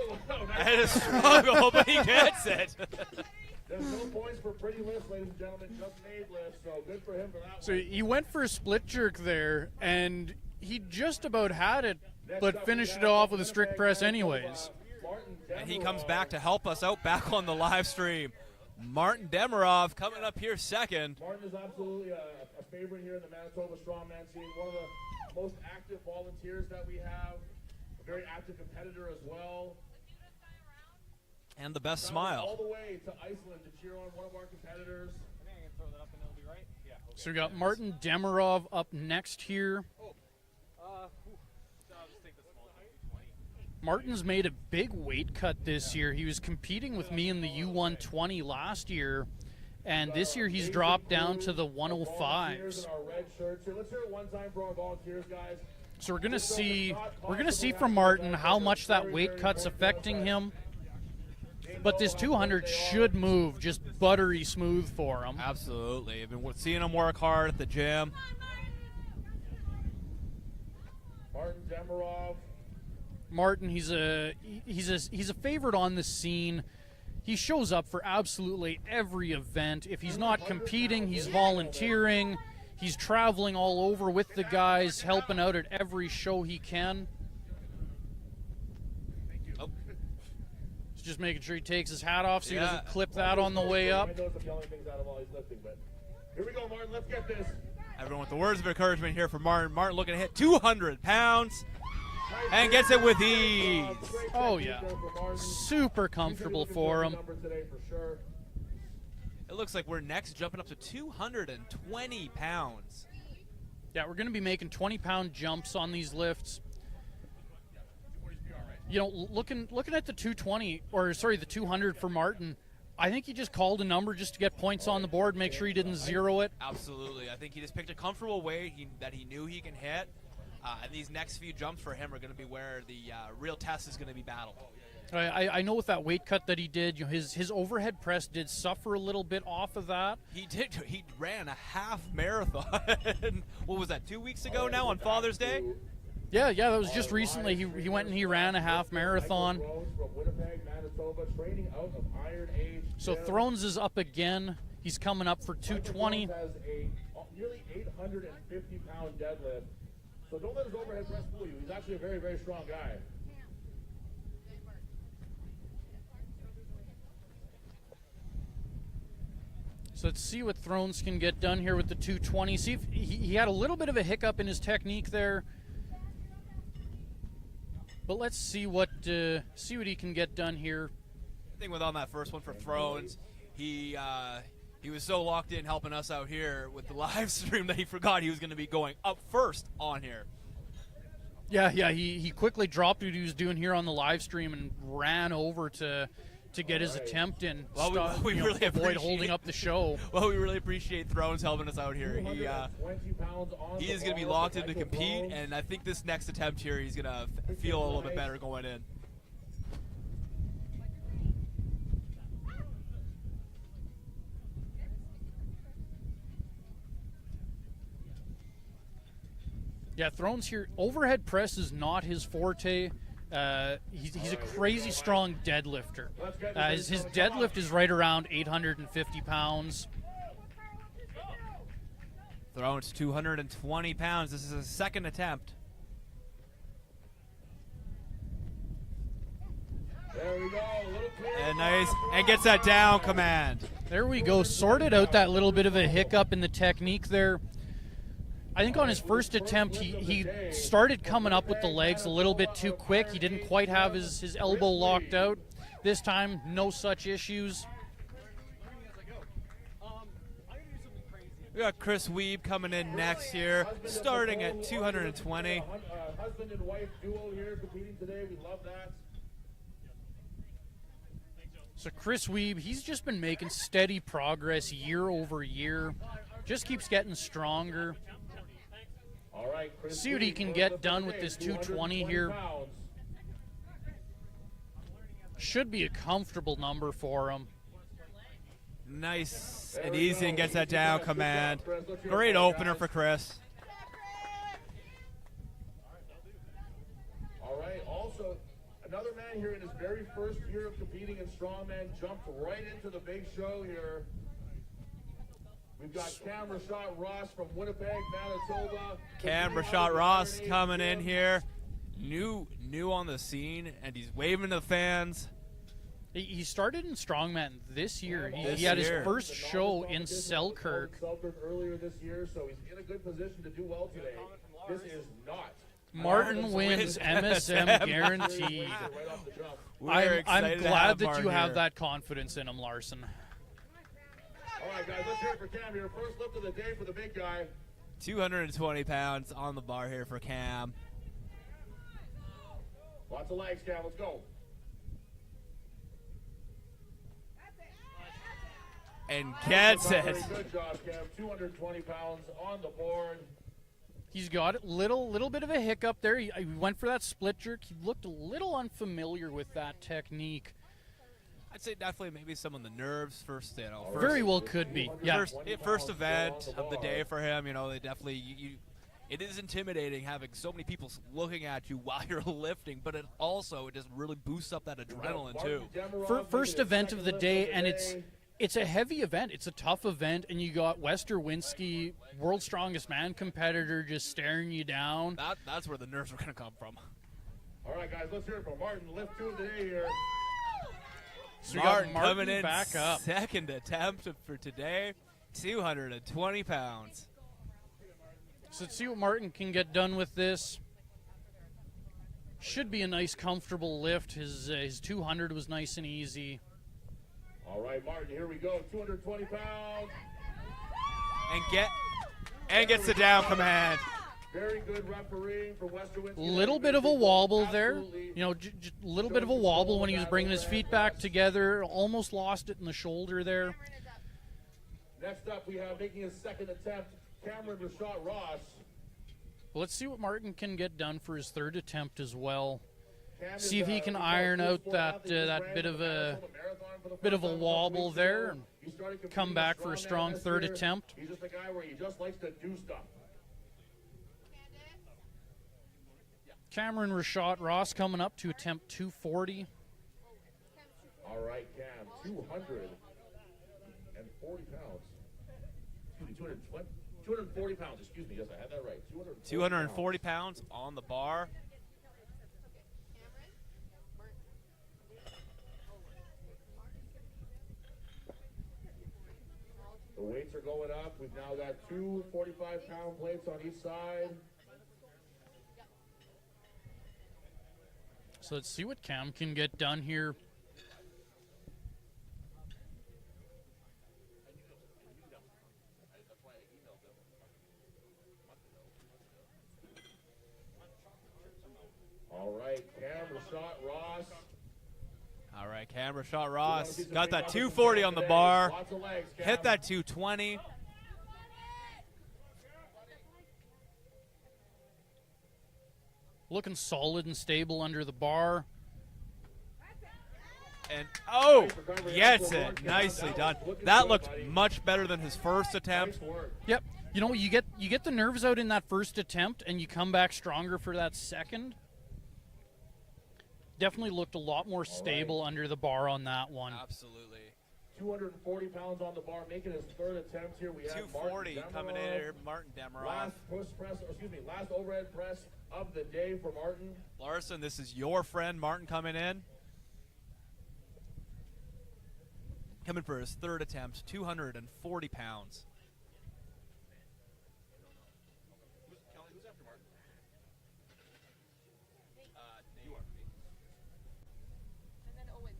That is a struggle, but he gets it. There's no points for pretty lifts, ladies and gentlemen. Just made lifts, so good for him for that. So he went for a split jerk there, and he just about had it, but finished it off with a strict press anyways. And he comes back to help us out back on the live stream. Martin Demirov coming up here second. Martin is absolutely a favorite here in the Manitoba strongman scene. One of the most active volunteers that we have. A very active competitor as well. And the best smile. All the way to Iceland to cheer on one of our competitors. So we got Martin Demirov up next here. Martin's made a big weight cut this year. He was competing with me in the U120 last year, and this year he's dropped down to the 105s. So we're gonna see from Martin how much that weight cut's affecting him. But this 200 should move just buttery smooth for him. Absolutely. I've been seeing him work hard at the gym. Martin Demirov. Martin, he's a favorite on the scene. He shows up for absolutely every event. If he's not competing, he's volunteering. He's traveling all over with the guys, helping out at every show he can. Oh. Just making sure he takes his hat off so he doesn't clip that on the way up. Here we go, Martin. Let's get this. Everyone with the words of encouragement here for Martin. Martin looking to hit 200 pounds. And gets it with ease. Oh, yeah. Super comfortable for him. It looks like we're next jumping up to 220 pounds. Yeah, we're going to be making 20-pound jumps on these lifts. You know, looking at the 220, or sorry, the 200 for Martin, I think he just called a number just to get points on the board, make sure he didn't zero it. Absolutely. I think he just picked a comfortable weight that he knew he can hit. And these next few jumps for him are going to be where the real test is going to be battled. I know with that weight cut that he did, you know, his overhead press did suffer a little bit off of that. He did. He ran a half marathon. What was that, 2 weeks ago now on Father's Day? Yeah, that was just recently. He went and he ran a half marathon. So Thrones is up again. He's coming up for 220. Has a nearly 850-pound deadlift. So don't let his overhead press fool you. He's actually a very, very strong guy. So let's see what Thrones can get done here with the 220. See if he had a little bit of a hiccup in his technique there. But let's see what he can get done here. I think on that first one for Thrones, he was so locked in helping us out here with the live stream that he forgot he was going to be going up first on here. Yeah, he quickly dropped what he was doing here on the live stream and ran over to get his attempt in. Well, we really avoid holding up the show. Well, we really appreciate Thrones helping us out here. He is going to be locked in to compete, and I think this next attempt here, he's going to feel a little bit better going in. Yeah, Thrones here. Overhead press is not his forte. He's a crazy strong deadlifter. His deadlift is right around 850 pounds. Thrones 220 pounds. This is his second attempt. There we go. And nice. And gets that down command. There we go. Sorted out that little bit of a hiccup in the technique there. I think on his first attempt, he started coming up with the legs a little bit too quick. He didn't quite have his elbow locked out. This time, no such issues. We got Chris Weeb coming in next here, starting at 220. Husband and wife duo here competing today. We love that. So Chris Weeb, he's just been making steady progress year over year. Just keeps getting stronger. All right, Chris See what he can get done with this 220 here. Should be a comfortable number for him. Nice and easy, and gets that down command. Great opener for Chris. All right, also, another man here in his very first year of competing in strongman jumped right into the big show here. We've got Cam Rashad Ross from Winnipeg, Manitoba. Cam Rashad Ross coming in here. New on the scene, and he's waving to the fans. He started in strongman this year. He had his first show in Selkirk. Earlier this year, so he's in a good position to do well today. This is not. Martin wins MSM guaranteed. I'm glad that you have that confidence in him, Larson. All right, guys, let's hear it for Cam here. First lift of the day for the big guy. 220 pounds on the bar here for Cam. Lots of legs, Cam. Let's go. And gets it. Good job, Cam. 220 pounds on the board. He's got a little bit of a hiccup there. He went for that split jerk. He looked a little unfamiliar with that technique. I'd say definitely maybe some of the nerves first. Very well could be. Yeah. First event of the day for him. They definitely it is intimidating having so many people looking at you while you're lifting, but it just really boosts up that adrenaline too. First event of the day, and it's a heavy event. It's a tough event, and you got Wester Winsky, world's strongest man competitor, just staring you down. That's where the nerves are going to come from. All right, guys, let's hear it from Martin. Lift 2 of the day here. So Martin Martin coming in back up. Second attempt for today, 220 pounds. So let's see what Martin can get done with this. Should be a nice, comfortable lift. His 200 was nice and easy. All right, Martin, here we go. 220 pounds. And gets the down command. Very good refereeing for Wester Winsky. Little bit of a wobble there. A little bit of a wobble when he was bringing his feet back together. Almost lost it in the shoulder there. Next up, we have making his second attempt, Cameron Rashad Ross. Well, let's see what Martin can get done for his third attempt as well. See if he can iron out that bit of a wobble there and come back for a strong third attempt. He's just a guy where he just likes to do stuff. Cameron Rashad Ross coming up to attempt 240. All right, Cam, 240 pounds. 240 pounds, excuse me. Yes, I had that right. 240 pounds on the bar. The weights are going up. We've now got 2 45-pound plates on each side. So let's see what Cam can get done here. All right, Cam Rashad Ross. All right, Cam Rashad Ross got that 240 on the bar. Hit that 220. Looking solid and stable under the bar. And gets it. Nicely done. That looked much better than his first attempt. Yep. You get the nerves out in that first attempt, and you come back stronger for that second. Definitely looked a lot more stable under the bar on that one. Absolutely. 240 pounds on the bar, making his third attempt here. We have 240 coming in here, Martin Demarov. Last overhead press of the day for Martin. Larson, this is your friend Martin coming in. coming for his third attempt, 240 pounds. Who's after Martin? And then Owen.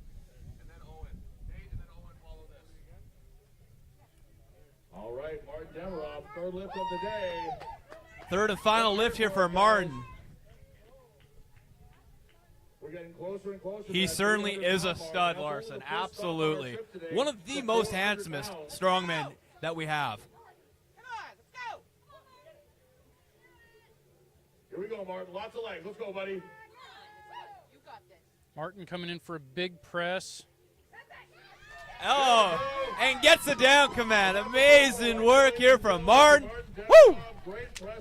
And then Owen. Nate, and then Owen follow this. All right, Martin Demarov, third lift of the day. Third and final lift here for Martin. We're getting closer and closer. He certainly is a stud, Larson. Absolutely. One of the most handsomest strongmen that we have. Here we go, Martin. Lots of legs. Let's go, buddy. You got this. Martin coming in for a big press. Oh, and gets the down command. Amazing work here from Martin. Woo!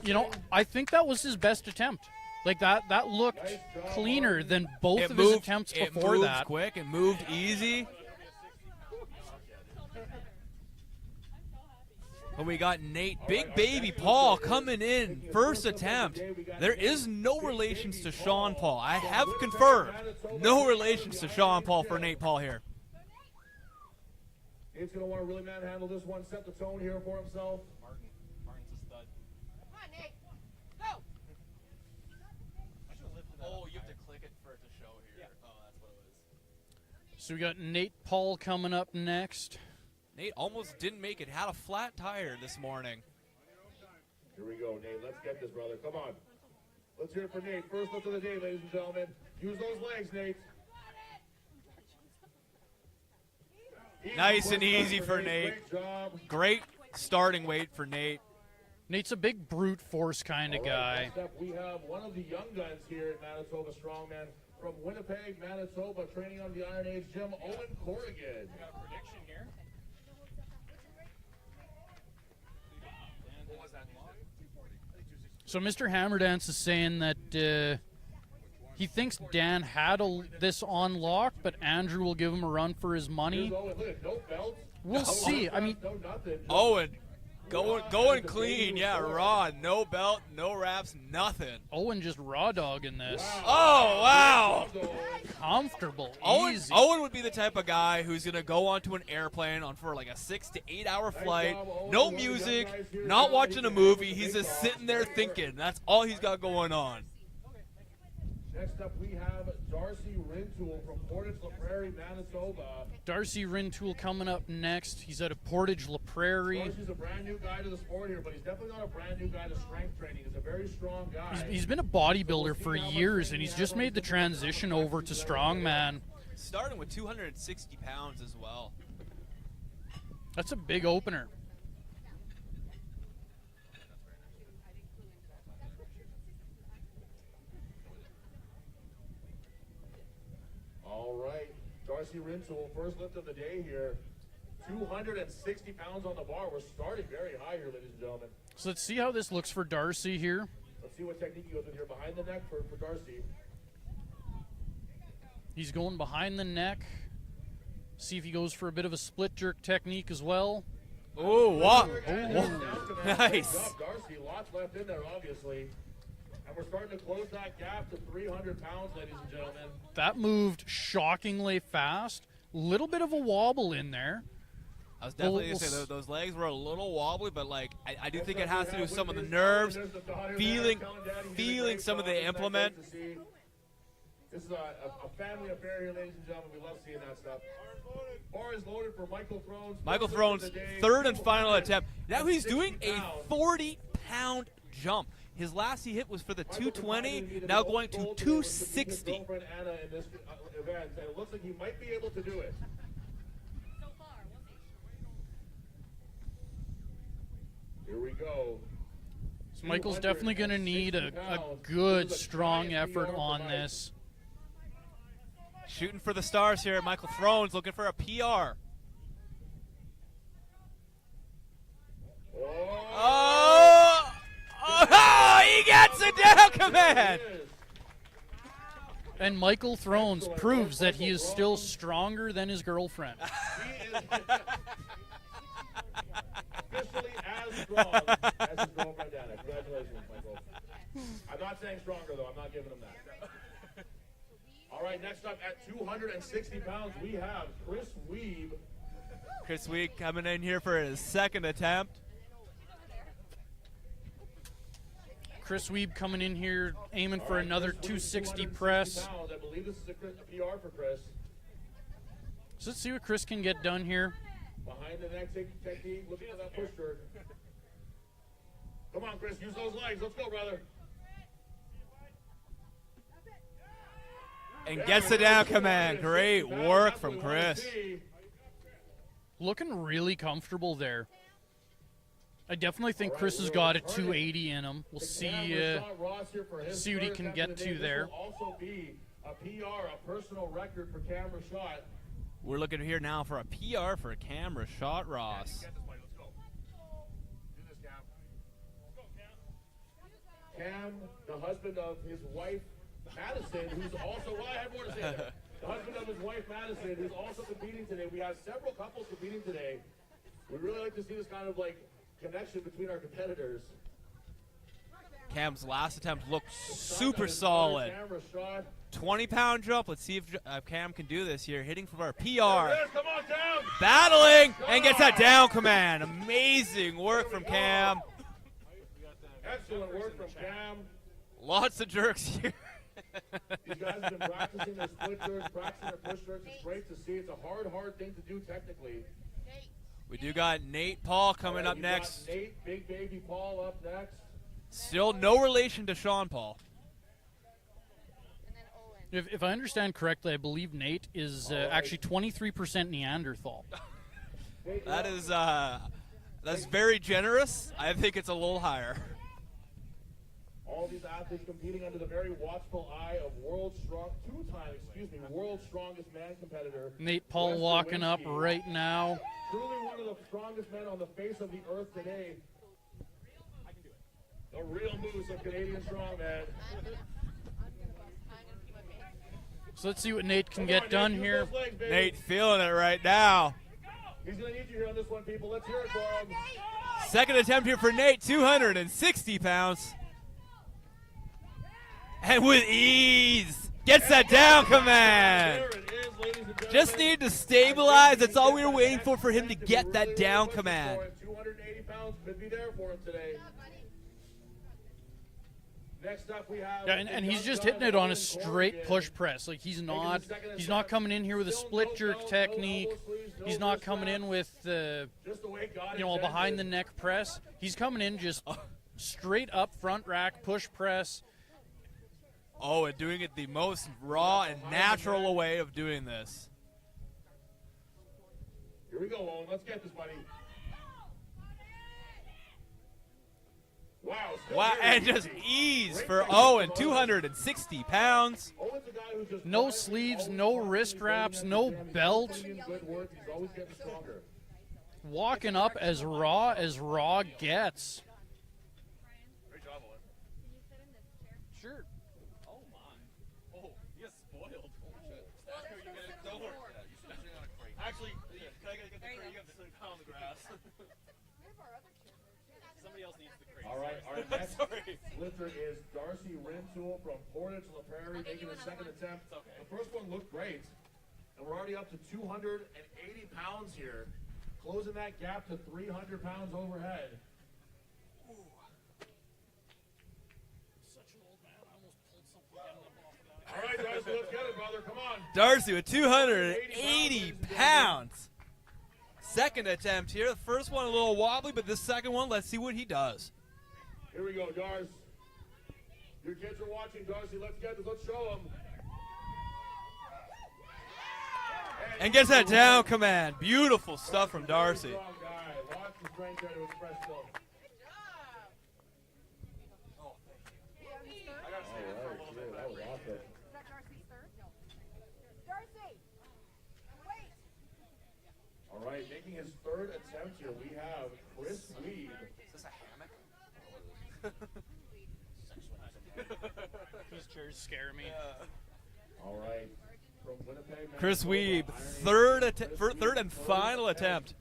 You know, I think that was his best attempt. Like that looked cleaner than both of his attempts before it moved that. Quick, it moved easy. But we got Nate, Big Baby Paul coming in, first attempt. There is no relations to Sean Paul. I have confirmed no relations to Sean Paul for Nate Paul here. Nate's going to want to really manhandle this one, set the tone here for himself. Martin's a stud. Come on, Nate. Go. Oh, you have to click it for it to show here. Oh, that's what it was. So we got Nate Paul coming up next. Nate almost didn't make it. Had a flat tire this morning. Here we go, Nate. Let's get this, brother. Come on. Let's hear it for Nate. First lift of the day, ladies and gentlemen. Use those legs, Nate. Nice and easy for Nate. Great job. Great starting weight for Nate. Nate's a big brute force kind of All right, guy. next up, we have one of the young guns here at Manitoba Strongman from Winnipeg, Manitoba, training on the Iron Age gym, Owen Corrigan. Prediction here. So Mr. Hammerdance is saying that he thinks Dan had this on lock, but Andrew will give him a run for his money. Here's Owen. Look at no belts. We'll see. I mean, no nothing. Owen, going clean. Yeah, raw. No belt, no wraps, nothing. Owen just raw dogging this. Oh, wow. Comfortable, easy. Owen would be the type of guy who's going to go onto an airplane for like a 6 to 8 hour flight, no music, not watching a movie. He's just sitting there thinking. That's all he's got going on. Next up, we have Darcy Rintoul from Portage La Prairie, Manitoba. Darcy Rintoul coming up next. He's out of Portage La Prairie. Darcy's a brand new guy to the sport here, but he's definitely not a brand new guy to strength training. He's a very strong guy. He's been a bodybuilder for years, and he's just made the transition over to strongman. Starting with 260 pounds as well. That's a big opener. All right, Darcy Rintoul, first lift of the day here. 260 pounds on the bar. We're starting very high here, ladies and gentlemen. So let's see how this looks for Darcy here. Let's see what technique he goes with here. Behind the neck for Darcy. He's going behind the neck. See if he goes for a bit of a split jerk technique as well. Oh, wow. Nice. Nice. Darcy, lots left in there, obviously. And we're starting to close that gap to 300 pounds, ladies and gentlemen. That moved shockingly fast. Little bit of a wobble in there. I was definitely going to say those legs were a little wobbly, but like I do think it has to do with some of the nerves, feeling some of the implement. This is a family affair here, ladies and gentlemen. We love seeing that stuff. Bar is loaded for Michael Thrones. Michael Thrones' third and final attempt. Now he's doing a 40-pound jump. His last he hit was for the 220, now going to 260. Anna in this event, and it looks like he might be able to do it. So far, we'll see. Here we go. So Michael's definitely going to need a good, strong effort on this. Shooting for the stars here. Michael Thrones looking for a PR. Oh! Oh, he gets a down command! And Michael Thrones proves that he is still stronger than his girlfriend. Officially as strong as his girlfriend Anna. Congratulations, Michael. I'm not saying stronger, though. I'm not giving him that. All right, next up at 260 pounds, we have Chris Weeb Chris Week coming in here for his second attempt. Chris Weeb coming in here aiming for another 260 press. I believe this is a PR for Chris. So let's see what Chris can get done here. Behind the neck technique, looking at that push jerk. Come on, Chris, use those legs. Let's go, brother. And gets it down command. Great work from Chris. Looking really comfortable there. I definitely think Chris has got a 280 in him. We'll see what he can get to there. Also be a PR, a personal record for camera shot. We're looking here now for a PR for a camera shot, Ross. Cam, the husband of his wife, Madison, who's also, well, I have more to say there. The husband of his wife, Madison, who's also competing today. We have several couples competing today. We really like to see this kind of like connection between our competitors. Cam's last attempt looked super solid. 20-pound jump. Let's see if Cam can do this here. Hitting for our PR. Come on, Cam. Battling and gets that down command. Amazing work from Cam. Excellent work from Cam. Lots of jerks here. These guys have been practicing their split jerks, practicing their push jerks. It's great to see. It's a hard thing to do technically. We do got Nate Paul coming up next. Nate, Big Baby Paul up next. Still no relation to Sean Paul. If I understand correctly, I believe Nate is actually 23% Neanderthal. That is that's very generous. I think it's a little higher. All these athletes competing under the very watchful eye of world's strongest man competitor. Nate Paul walking up right now. Truly one of the strongest men on the face of the earth today. The real moose of Canadian strongman. So let's see what Nate can get done here. Nate feeling it right now. He's going to need you here on this one, people. Let's hear it for him. Second attempt here for Nate, 260 pounds. And with ease, gets that down command. Just need to stabilize. That's all we were waiting for him to get that down command. 280 pounds could be there for him today. Next up we have and he's just hitting it on a straight push press. Like he's not coming in here with a split jerk technique. He's not coming in with a behind the neck press. He's coming in just straight up front rack push press. Oh, and doing it the most raw and natural way of doing this. Here we go, Owen. Let's get this, buddy. Wow, and just ease for Owen, 260 pounds. No sleeves, no wrist wraps, no belt. Walking up as raw gets. Great job, Owen. Sure. Oh, my. Oh, he got spoiled. Actually, can I get the crate? You have to sit down on the grass. Somebody else needs the crate. All right, our next splitter is Darcy Rintoul from Portage La Prairie, making a second attempt. Okay. The first one looked great, and we're already up to 280 pounds here, closing that gap to 300 pounds overhead. Ooh. Such an old man. I almost pulled something off of that. All right, Darcy, let's get it, brother. Come on. Darcy with 280 pounds. Second attempt here. The first one a little wobbly, but the second one, let's see what he does. Here we go, Darcy. Your kids are watching, Darcy. Let's get this. Let's show them. And gets that down command. Beautiful stuff from Darcy. Strong guy. Lots of strength there to express still. That was awesome. All right, making his third attempt here, we have Chris Weed. Is this a hammock? Those chairs scare me. All right. From Winnipeg, Chris Weeb, third and final attempt.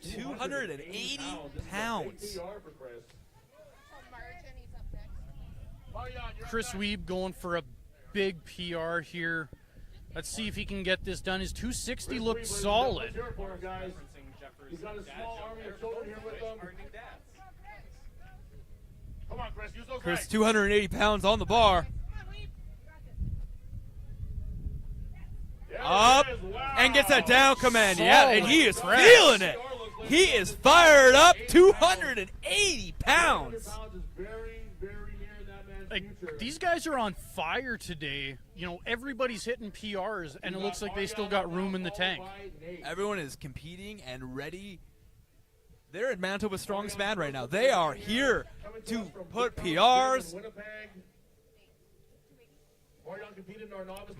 280 pounds. Chris Weeb going for a big PR here. Let's see if he can get this done. His 260 looked solid. He's got a small army of children here with him. Come on, Chris. Use those Chris, legs. 280 pounds on the bar. There Up it is. Wow. and gets that down command. Solid Yeah, and he is press. feeling it. He is fired up. 280 pounds. Is very, very near that man's Like, future. these guys are on fire today. You know, everybody's hitting PRs, and it looks like they still got room in the tank. Everyone is competing and ready. They're at Manitoba's strongest man right now. They are here to put PRs.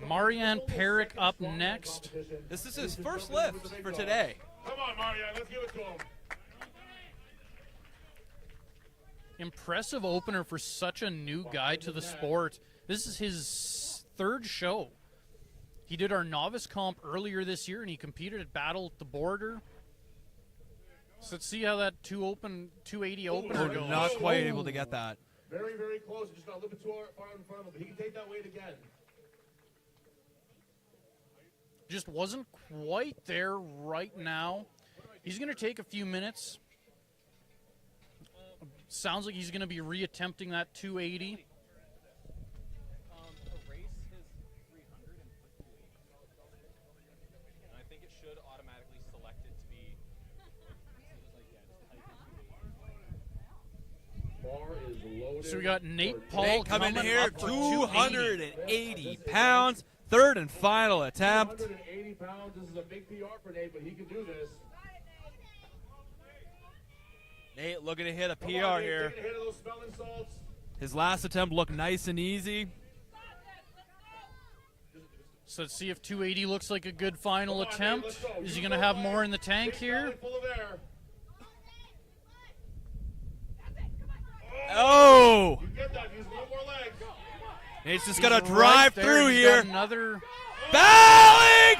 Marianne Perrick up next. This is his first lift for today. Come on, Mario. Let's give it to him. Impressive opener for such a new guy to the sport. This is his third show. He did our novice comp earlier this year, and he competed at Battle at the Border. So let's see how that 280 opener goes. Not quite able to get that. Very, very close. Just got a little bit too far in front of him, but he can take that weight again. Just wasn't quite there right now. He's going to take a few minutes. Sounds like he's going to be reattempting that 280. Erase his 300 and put 280. And I think it should automatically select it to be. Bar is loaded. So we got Nate Paul Nate coming here, up for 280. 280 pounds. Third and final attempt. 280 pounds. This is a big PR for Nate, but he can do this. Nate looking to hit a Come PR on, Nate, here. take a hit of those smelling salts. His last attempt looked nice and easy. So let's see if 280 looks like a good final Come on, Nate, attempt. let's go. Is he Use going to those have legs. more in the tank Big here? belly full of air. Oh! You get that. Use one more leg. Nate's just got to Right drive there, through he's got here. another. Bowling!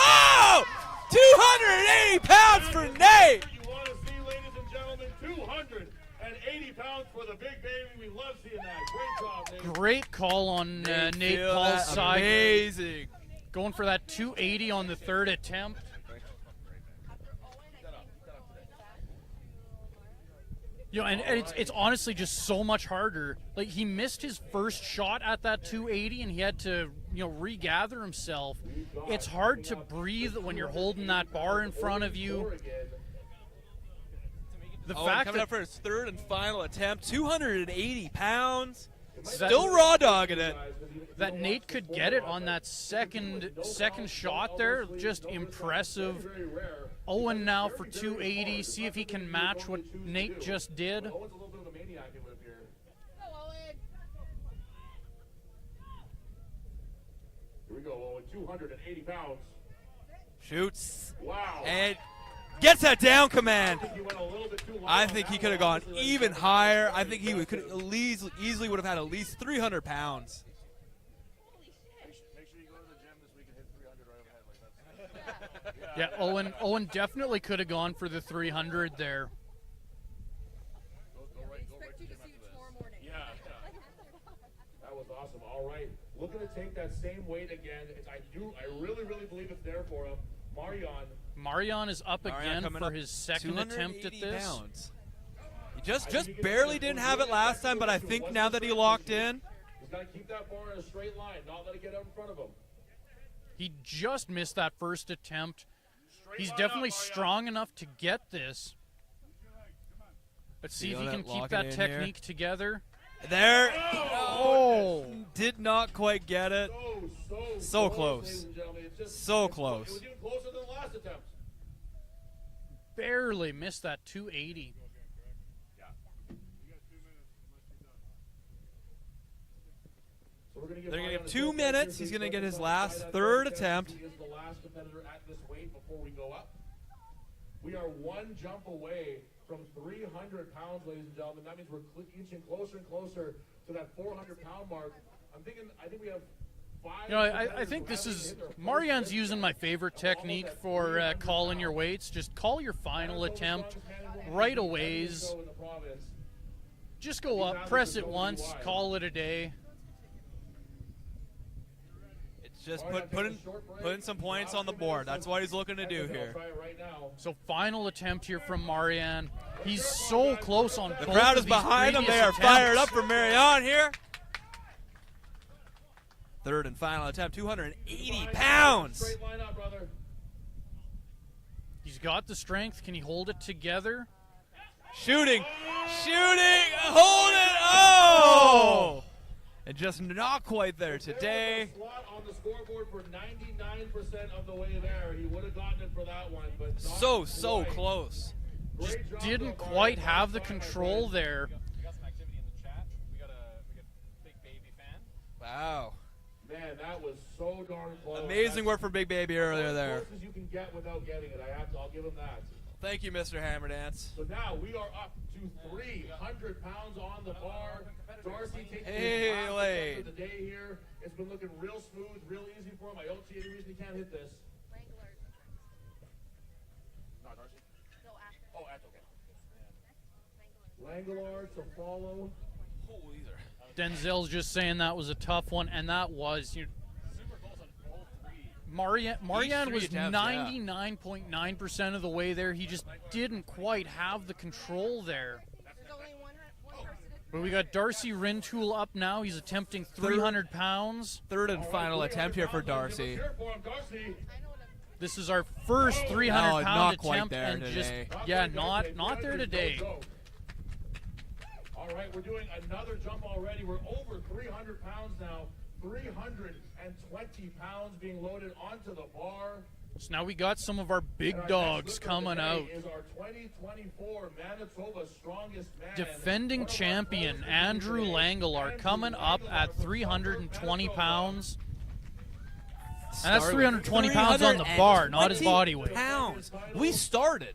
Oh! 280 pounds for Nate! You want to see, ladies and gentlemen, 280 pounds for the big baby. We love seeing that. Great job, Nate. Great call on Nate Feel Paul's that? side. Amazing. Going for that 280 on the third attempt. You know, and it's honestly just so much harder. Like, he missed his first shot at that 280, and he had to, you know, regather himself. It's hard to breathe when you're holding that bar in front of you. The Owen fact coming that up for his third and final attempt. 280 pounds. That- Still raw dogging it. that Nate could get it on that second shot there, just impressive. Very rare. Owen now for 280. See if he can match what Nate just did. Owen's a little bit of a maniac in with here. Here we go, Owen. 280 pounds. Shoots. Wow. And gets that down command. I think he went a little bit too I high on think that he could have one. gone even higher. I think he could easily would have had at least 300 pounds. Make sure you go to the gym this week and hit 300 right overhead like that. Yeah, Owen definitely could have gone for the 300 there. Go right to the gym after this. Yeah. That was awesome. All right. Looking to take that same weight again. I really, really believe it's there for him. Marion is up Marion again coming for up his second attempt at 280 this. pounds. He just barely didn't have it last time, but I think now that he locked in, He's got to keep that bar in a straight line, not let it get out in front of him. He just missed that first attempt. He's line definitely up, Marion. strong enough to get this. Let's see if Feel he can that keep locking that in here. technique together. there, Oh! did not quite get it. So close. ladies and gentlemen. It's just, So It close. was even closer than the last attempt. Barely missed that 280. So we're gonna They're gonna Marion give a 2 short minutes. break He's here, gonna so get his he last that third third attempt. He is the last competitor at this weight before we go up. We are one jump away from 300 pounds, ladies and gentlemen. That means we're inching closer and closer to that 400-pound mark. I think we have 5. You know, I think this is Marian's using my favorite technique for calling your weights. Just call your final attempt right away. Just go up, press it once, call it a day. It's Just putting some points on the board. That's what he's looking to do here. So final attempt here from Marianne. He's so close on The both crowd of is these behind him. previous They are fired up attempts. for Marianne here. Third and final attempt, 280 pounds. Straight line up, brother. He's got the strength. Can he hold it together? Shooting, hold it, oh! And just not quite there today. Slot on the scoreboard for 99% of the way there. He would have gotten it for that one, but not So quite. close. Just Great job didn't so far. quite have the Nice try, my control friend. there. We got some activity in the chat. We got a big baby fan. Wow. Man, that was so darn close. Amazing work from Big Baby earlier there. As close as you can get without getting it. I'll give him that. Thank you, Mr. Hammerdance. So now we are up to 300 pounds on the bar. Darcy taking Hey, his last Lane. attempt of the day here. It's been looking real smooth, real easy for him. I don't see any reason he can't hit this. Wrangler. Not Darcy. No, after. Oh, that's okay. Wrangler. Langalard to follow. Oh, these are. Denzel's just saying that was a tough one, and that was. Super close on all three. Marianne three was attempts, yeah. 99.9% of the way there. He just didn't quite have the control there. There's only one person. But we got Darcy Rintoul up now. He's attempting 300 pounds. Third and final attempt here for Darcy. Cheer for him, Darcy. I know what This is our first 300-pound not quite attempt, there and just today. yeah, quite not there Go, today. go. All right, we're doing another jump already. We're over 300 pounds now. 320 pounds being loaded onto the bar. So now we got some of our big And our dogs next looker coming today out. Is our 2024 Manitoba strongest man. Defending One of our champion players Andrew today, Langelar Andrew coming up Langelar at from 320 Manitoba. pounds. And that's 320 pounds on the bar, not his body weight. Pounds. We started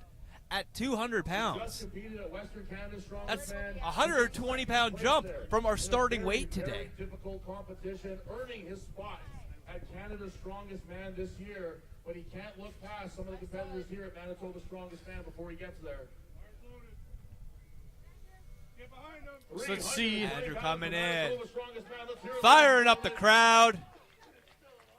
at 200 Just pounds. competed at Western Canada's strongest That's man. a 120-pound jump from our starting Very, weight very today. difficult competition, earning his spot at Canada's strongest man this year, but he can't look past some of the competitors here at Manitoba's strongest man before he gets there. So let's see. Andrew coming in. Manitoba's strongest man. Let's hear it. Firing up the crowd.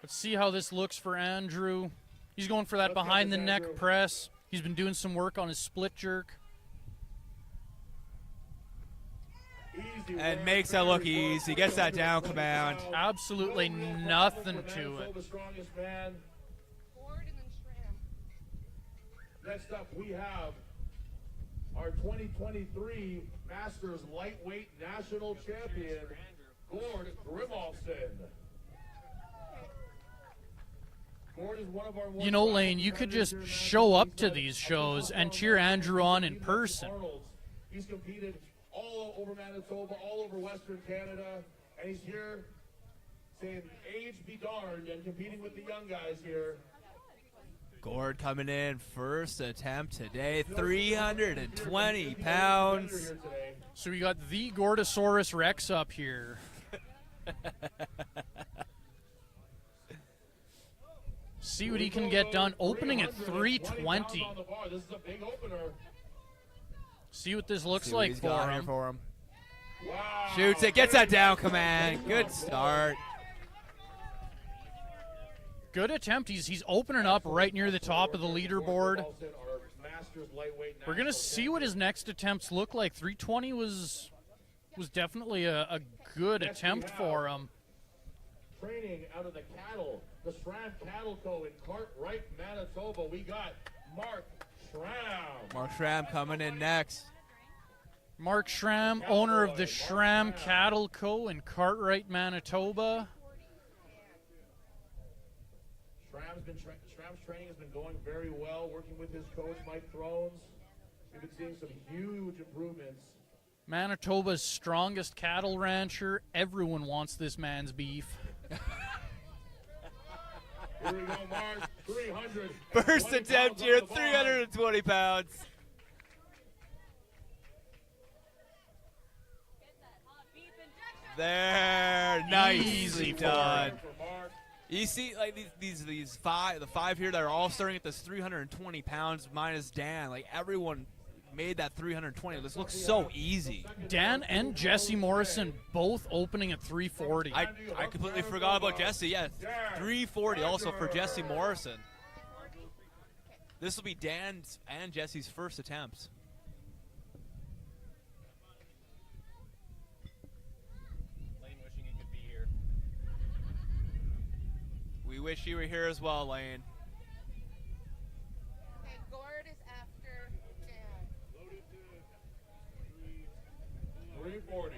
Let's see how this looks for Andrew. He's going for that Let's get behind the this, neck Andrew. press. He's been doing some work on his split jerk. Easy And work, makes that look very easy. good. Gets that down command. Absolutely No real nothing problem for to it. Manitoba's strongest man. Ford and then Schramm. Next up, we have our 2023 Masters Lightweight National Champion, Gord Grimolfsson. Gord is one of our more You know, Lane, you could competitors just here in show Manitoba. up He's to got these a shows and testosterone cheer man. Andrew on in He's person. Arnold's. He's competed all over Manitoba, all over Western Canada, and he's here saying, age be darned, and competing with the young guys here. Gord coming in, first attempt today, 320 pounds. So we got the Gordosaurus Rex up here. See what he can get done. Opening at 320. This is a big opener. See what this looks See what like he's got for here him. for him. Wow. Shoots it, gets that down command. Good start. Good attempt. He's opening up right near the top of the leaderboard. We're going to see what his next attempts look like. 320 was definitely a good attempt for him. Training out of the Schramm Cattle Co. in Cartwright, Manitoba. We got Mark Schramm. Mark Schramm coming in next. Mark Schramm, owner of the Schramm Cattle Co. in Cartwright, Manitoba. Schramm's training has been going very well, working with his coach, Mike Thrones. We've been seeing some huge improvements. Manitoba's strongest cattle rancher. Everyone wants this man's beef. Here we go, Mark. 300. First attempt here, 320 pounds. There, nicely done. You see, like the five here that are all starting at this 320 pounds minus Dan. Like everyone made that 320. This looks so easy. Dan and Jesse Morrison both opening at 340. I completely forgot about Jesse. Yeah, 340 also for Jesse Morrison. This will be Dan's and Jesse's first attempts. Lane wishing he could be here. We wish you were here as well, Lane. Okay, Gord is after Dan. 340.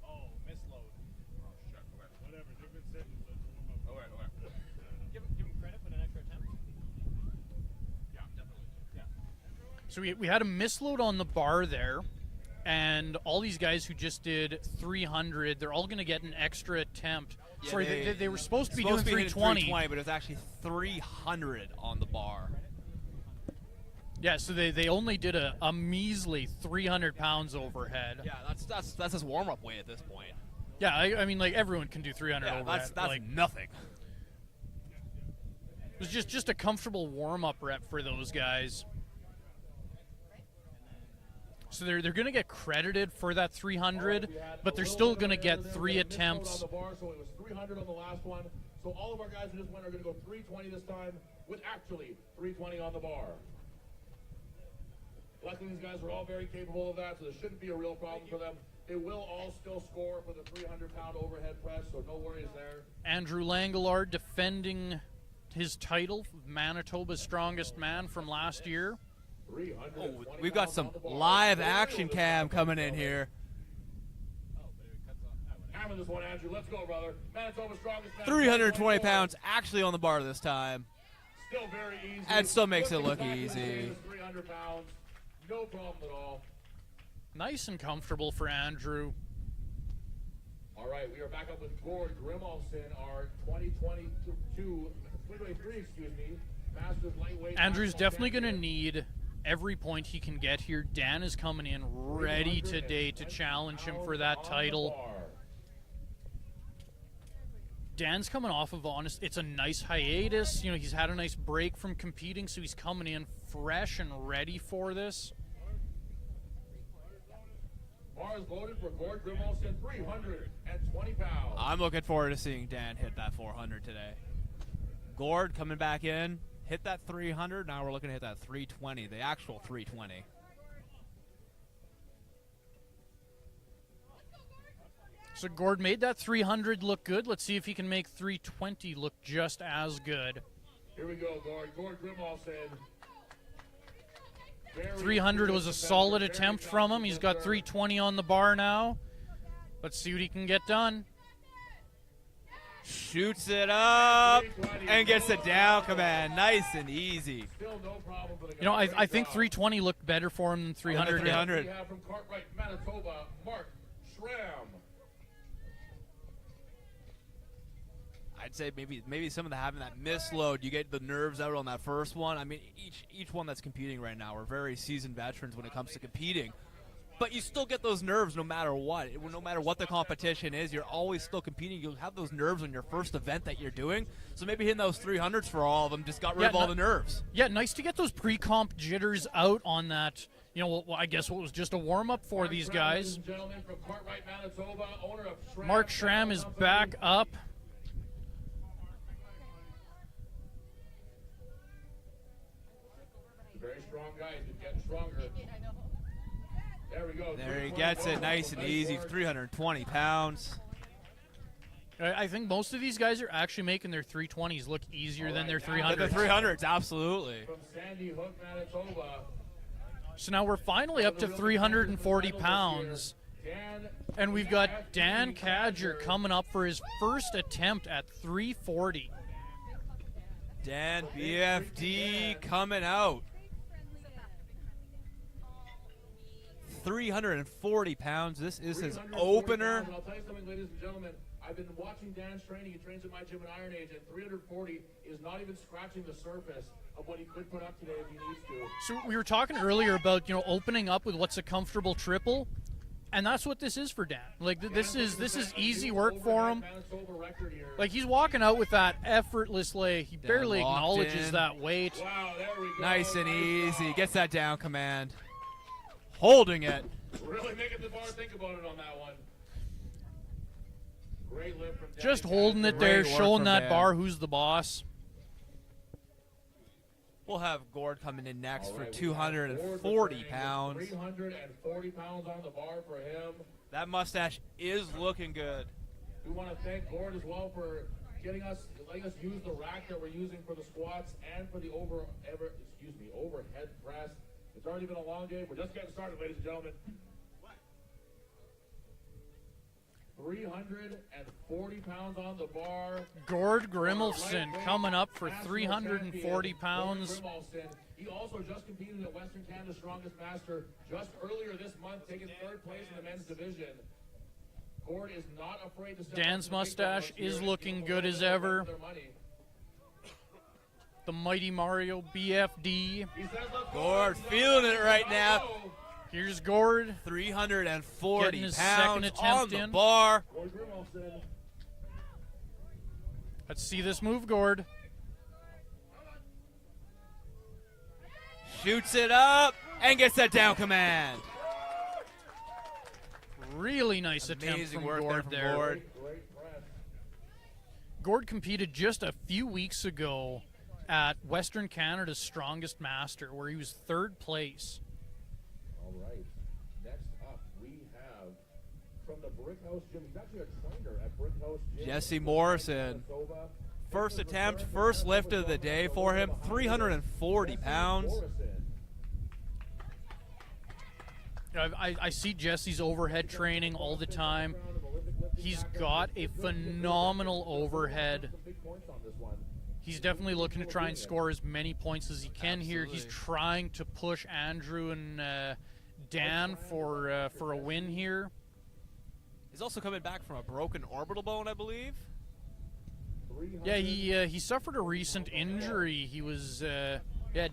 Oh, misload. Whatever, they've been sitting, so it's warm up. Give him credit for an extra attempt. Yeah, definitely. Yeah. So we had a misload on the bar there, and all these guys who just did 300, they're all going to get an extra attempt. Yeah, Sorry, they were supposed to be hitting doing 320. but it's actually 300 on the bar. Yeah, so they only did a measly 300 pounds overhead. Yeah, that's his warm-up weight at this point. Yeah, I mean, like, everyone can do 300 Yeah, overhead. that's like, nothing. it was just a comfortable warm-up rep for those guys. So they're going to get credited for that 300, but they're still going to get 3 attempts. On the bar, so it was 300 on the last one. So all of our guys who just went are going to go 320 this time, with actually 320 on the bar. Luckily, these guys were all very capable of that, so there shouldn't be a real problem for them. They will all still score for the 300-pound overhead press, so no worries there. Andrew Langelard defending his title, Manitoba's strongest man from last year. Oh, we've got some live action cam coming in here. Hammer this one, Andrew. Let's go, brother. Manitoba's strongest man. 320 pounds actually on the bar this time. Still very easy. That still makes it Looking look back at the easy. game is 300 pounds. No problem at all. Nice and comfortable for Andrew. All right, we are back up with Gord Grimolson, our 2023, Masters lightweight. Andrew's national definitely going to champion. need every point he can get here. Dan is coming in ready today to challenge him for that title. Dan's coming off of it's a nice hiatus. You know, he's had a nice break from competing, so he's coming in fresh and ready for this. Bar is loaded for Gord Grimolson, 320 pounds. I'm looking forward to seeing Dan hit that 400 today. Gord coming back in, hit that 300. Now we're looking to hit that 320, the actual 320. So Gord made that 300 look good. Let's see if he can make 320 look just as good. Here we go, Gord. Gord Grimolson. 300 was a solid attempt from him. He's got 320 on the bar now. Let's see what he can get done. Shoots it up and gets it down. Come on, nice and easy. Still no problem for the guy. You know, I think 320 looked better for him than 300. 300. We have from Cartwright, Manitoba, Mark Schramm. I'd say maybe some of the having that misload, you get the nerves out on that first one. I mean, each one that's competing right now are very seasoned veterans when it comes to competing. But you still get those nerves no matter what. No matter what the competition is, you're always still competing. You'll have those nerves on your first event that you're doing. So maybe hitting those 300s for all of them just got rid of all the nerves. Yeah, nice to get those pre-comp jitters out on that. You know, I guess what was just a warm-up for these guys. Mark Schramm is back up. Very strong guy. He's getting stronger. There we go. There he gets it nice and easy, 320 pounds. I think most of these guys are actually making their 320s look easier than their 300s. The 300s, absolutely. From Sandy Hook, Manitoba. So now we're finally up to 340 pounds. And we've got Dan Cadger coming up for his first attempt at 340. Dan BFD coming out. 340 pounds. This is his opener. I'll tell you something, ladies and gentlemen. I've been watching Dan's training. He trains at my gym at Iron Age, and 340 is not even scratching the surface of what he could put up today if he needs to. So we were talking earlier about, you know, opening up with what's a comfortable triple. And that's what this is for Dan. Like this is easy work for him. Manitoba record here. Like he's walking out with that effortless lay. He barely locked acknowledges in. that weight. Wow, there we go. Nice and easy. Gets that down command. Holding it. Really making the bar think about it on that one. Great lift from Just Danny holding it Castro. there, Great work showing from that Dan. bar who's the boss. We'll have Gord coming in next All for right, we have 240 Gord returning pounds. with 340 pounds on the bar for him. That mustache is looking good. We want to thank Gord as well for letting us use the rack that we're using for the squats and for the overhead press. It's already been a long day. We're just getting started, ladies and gentlemen. 340 pounds on the bar. Gord Grimmelson coming up for 340 pounds. He also just competed at Western Canada's Strongest Master just earlier this month, taking third place in the men's division. Gord is not afraid to step Dan's up to the big mustache dogs here is and looking give good them as a run ever. for their money. The Mighty Mario BFD. He says, "Let's go." Gord feeling it right now. Here's Gord. 340 Getting his pounds second on attempt the in. bar. Gord Grimmelson. Let's see this move, Gord. Shoots it up and gets that down command. Really nice attempt Amazing from work Gord there from Gord. Great press. Gord competed just a few weeks ago at Western Canada's Strongest Master, where he was third place. All right. Next up, we have from the Brick House Gym. He's actually a trainer at Brick House Gym. Jesse Morrison. Manitoba. First attempt, first lift of the day for him. 340 pounds. I see Jesse's overhead training all the time. He's got a phenomenal overhead. He's definitely looking to try and score as many points as he can here. He's trying to push Andrew and Dan for a win here. He's also coming back from a broken orbital bone, I believe. Yeah, he suffered a recent injury. He was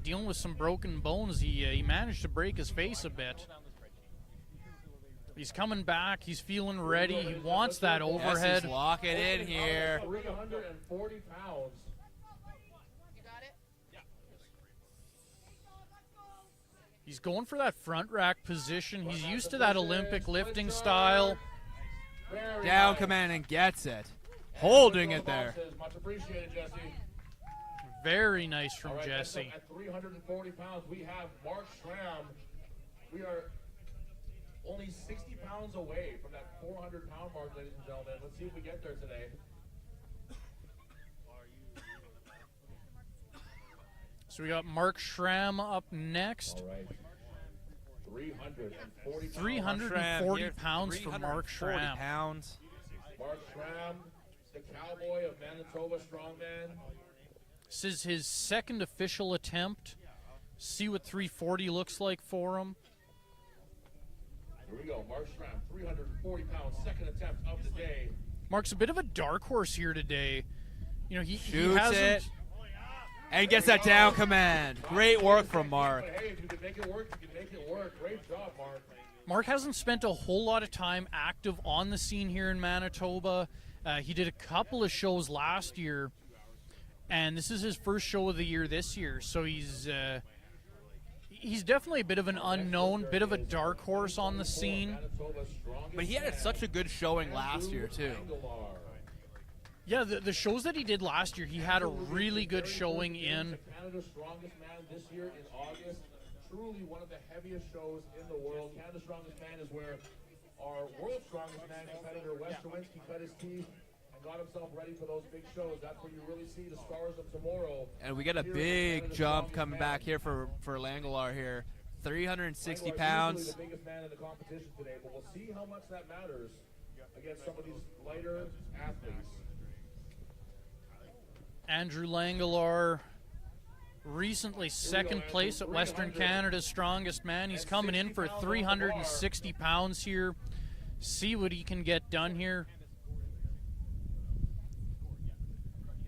dealing with some broken bones. He managed to break his face a bit. He's coming back. He's feeling ready. He wants that overhead. Jesse's locking in here. 340 pounds. You got it? He's going for that front rack position. He's used to that Olympic lifting style. Very Down nice. command and gets it. Holding it there. Much appreciated, Jesse. Very nice from All right, next Jesse. up at 340 pounds, we have Mark Schramm. We are only 60 pounds away from that 400-pound mark, ladies and gentlemen. Let's see if we get there today. So we got Mark Schramm up next. All right. 340 pounds. 340 here, pounds for Mark 340 Schramm. pounds. Mark Schramm, the cowboy of Manitoba strongman. This is his second official attempt. See what 340 looks like for him. Here we go, Mark Schramm, 340 pounds, second attempt of the day. Mark's a bit of a dark horse here today. You know, he Shoots hasn't. it. And gets that down command. Great work from Mark. But hey, if you can make it work, you can make it work. Great job, Mark. Mark hasn't spent a whole lot of time active on the scene here in Manitoba. He did a couple of shows last year, and this is his first show of the year this year. So he's definitely a bit of an unknown, bit of a dark horse on the scene. But he had such a good showing last year, too. Yeah, the shows that he did last year, he had a really good showing in. Canada's Strongest Man this year in August. Truly one of the heaviest shows in the world. Canada's Strongest Man is where our world's strongest man competitor, Wes Derwinski, cut his teeth and got himself ready for those big shows. That's where you really see the stars of tomorrow. And we get a big jump coming back here for Langelar here. 360 pounds. Easily the biggest man in the competition today, but we'll see how much that matters against some of these lighter athletes. Andrew Langelar, recently second place at Western Canada's Strongest Man. He's coming in for 360 pounds here. See what he can get done here.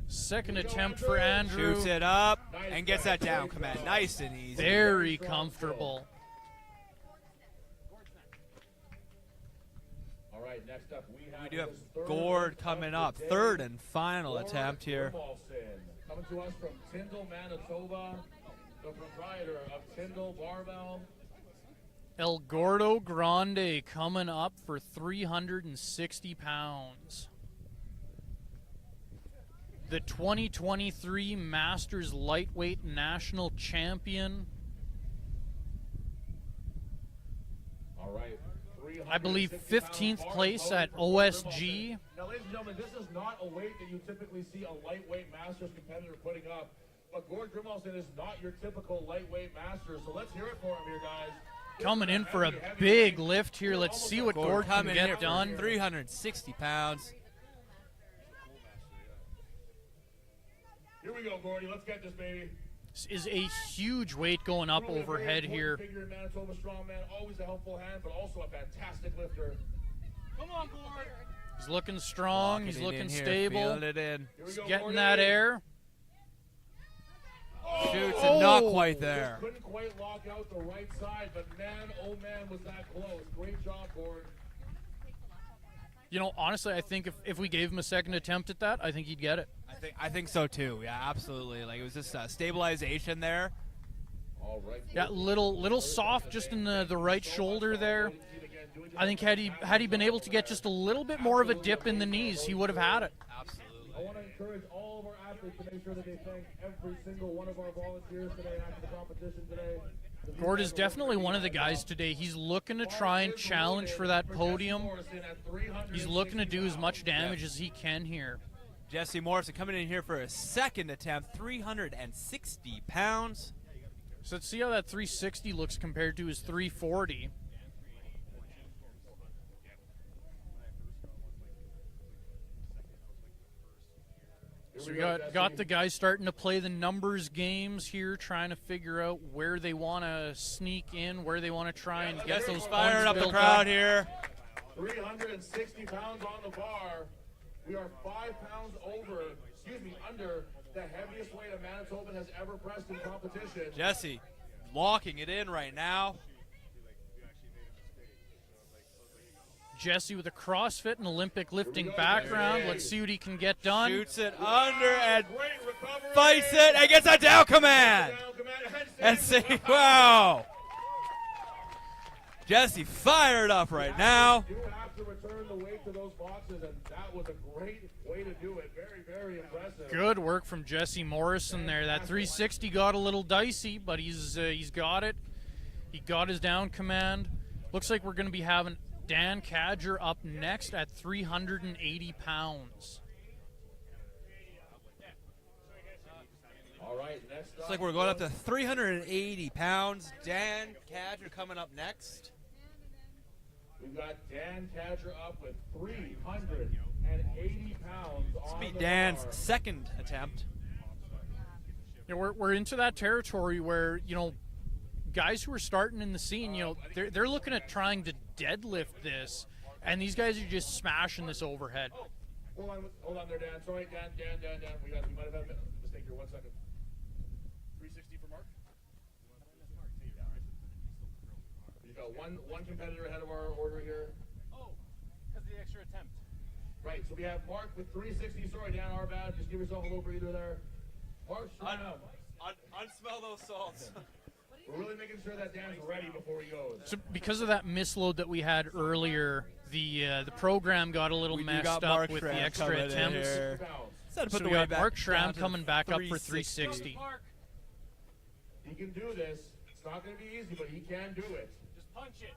Second attempt for Andrew. Shoots it up and gets that down command. Nice and easy. Very comfortable. right, next up we We do have this third Gord event of coming the up. day. Third and final Gord attempt here. Grimolson, coming to us from Tyndall, Manitoba, the proprietor of Tyndall Barbell. El Gordo Grande coming up for 360 pounds. The 2023 Masters Lightweight National Champion. All right. I believe 360 15th pounds, place bar at for Gord OSG. Grimolson. Now, ladies and gentlemen, this is not a weight that you typically see a lightweight Masters competitor putting up. But Gord Grimolson is not your typical lightweight Master, so let's hear it for him here, guys. Coming in for a big lift here. Let's see what Gord can coming in here get for done. 360 pounds. Here we go, Gordy. Let's get this, baby. This is a huge weight going up Truly a very overhead important here. Figure in Manitoba strongman, always a helpful hand, but also a fantastic lifter. Come on, Gord. He's looking strong. Locking He's it looking in here, stable. feeling it in. Here we He's go, getting Gordy. that air. Shoots and not Oh! quite there. Just couldn't quite lock out the right side, but man, oh man, was that close. Great job, Gord. You know, honestly, I think if we gave him a second attempt at that, I think he'd get it. I think so too. Yeah, absolutely. Like it was just stabilization there. All right. Yeah, little soft just in the right shoulder there. I think had he been able to get just a little bit more of a dip in the knees, he would have had it. Absolutely. I want to encourage all of our athletes to make sure that they thank every single one of our volunteers today after the competition today. Gord is definitely one of the guys today. He's looking to try and challenge for that podium. He's looking to do as much damage as he can here. Jesse Morrison coming in here for a second attempt, 360 pounds. So let's see how that 360 looks compared to his 340. So we got the guys starting to play the numbers games here, trying to figure out where they want to sneak in, where they want to try and get those Firing points up the built crowd up. here. 360 pounds on the bar. We are 5 pounds under the heaviest weight a Manitoban has ever pressed in competition. Jesse locking it in right now. Jesse with a CrossFit and Olympic lifting background. Let's see what he can get done. Shoots it under and Great recovery. fights it and gets a down command. Down command. And see, wow. Jesse fired up right now. You have to return the weight to those boxes, and that was a great way to do it. Very, very impressive. Good work from Jesse Morrison there. That 360 got a little dicey, but he's got it. He got his down command. Looks like we're going to be having Dan Cadger up next at 380 pounds. All right, next up. Looks like we're going up to 380 pounds. Dan Cadger coming up next. We've got Dan Cadger up with 380 pounds This will on be the Dan's bar. second attempt. You know, we're into that territory where, you know, guys who are starting in the scene, you know, they're looking at trying to deadlift this, and these guys are just smashing this overhead. Hold on there, Dan. Sorry, Dan. We might have had a mistake here. 1 second. 360 for Mark. We've got one competitor ahead of our order here. Oh, because the extra attempt. Right, so we have Mark with 360. Sorry, Dan, our bad. Just give yourself a little breather there. Mark, Unsmell those salts. we're really making sure that Dan's ready before he goes. So because of that misload that we had earlier, the program got a little We do messed got up Mark with Schramm the extra coming in attempts. here. Pounds. So we got Mark Schramm coming back up for 360. He can do this. It's not going to be easy, but he can do it. Just punch it.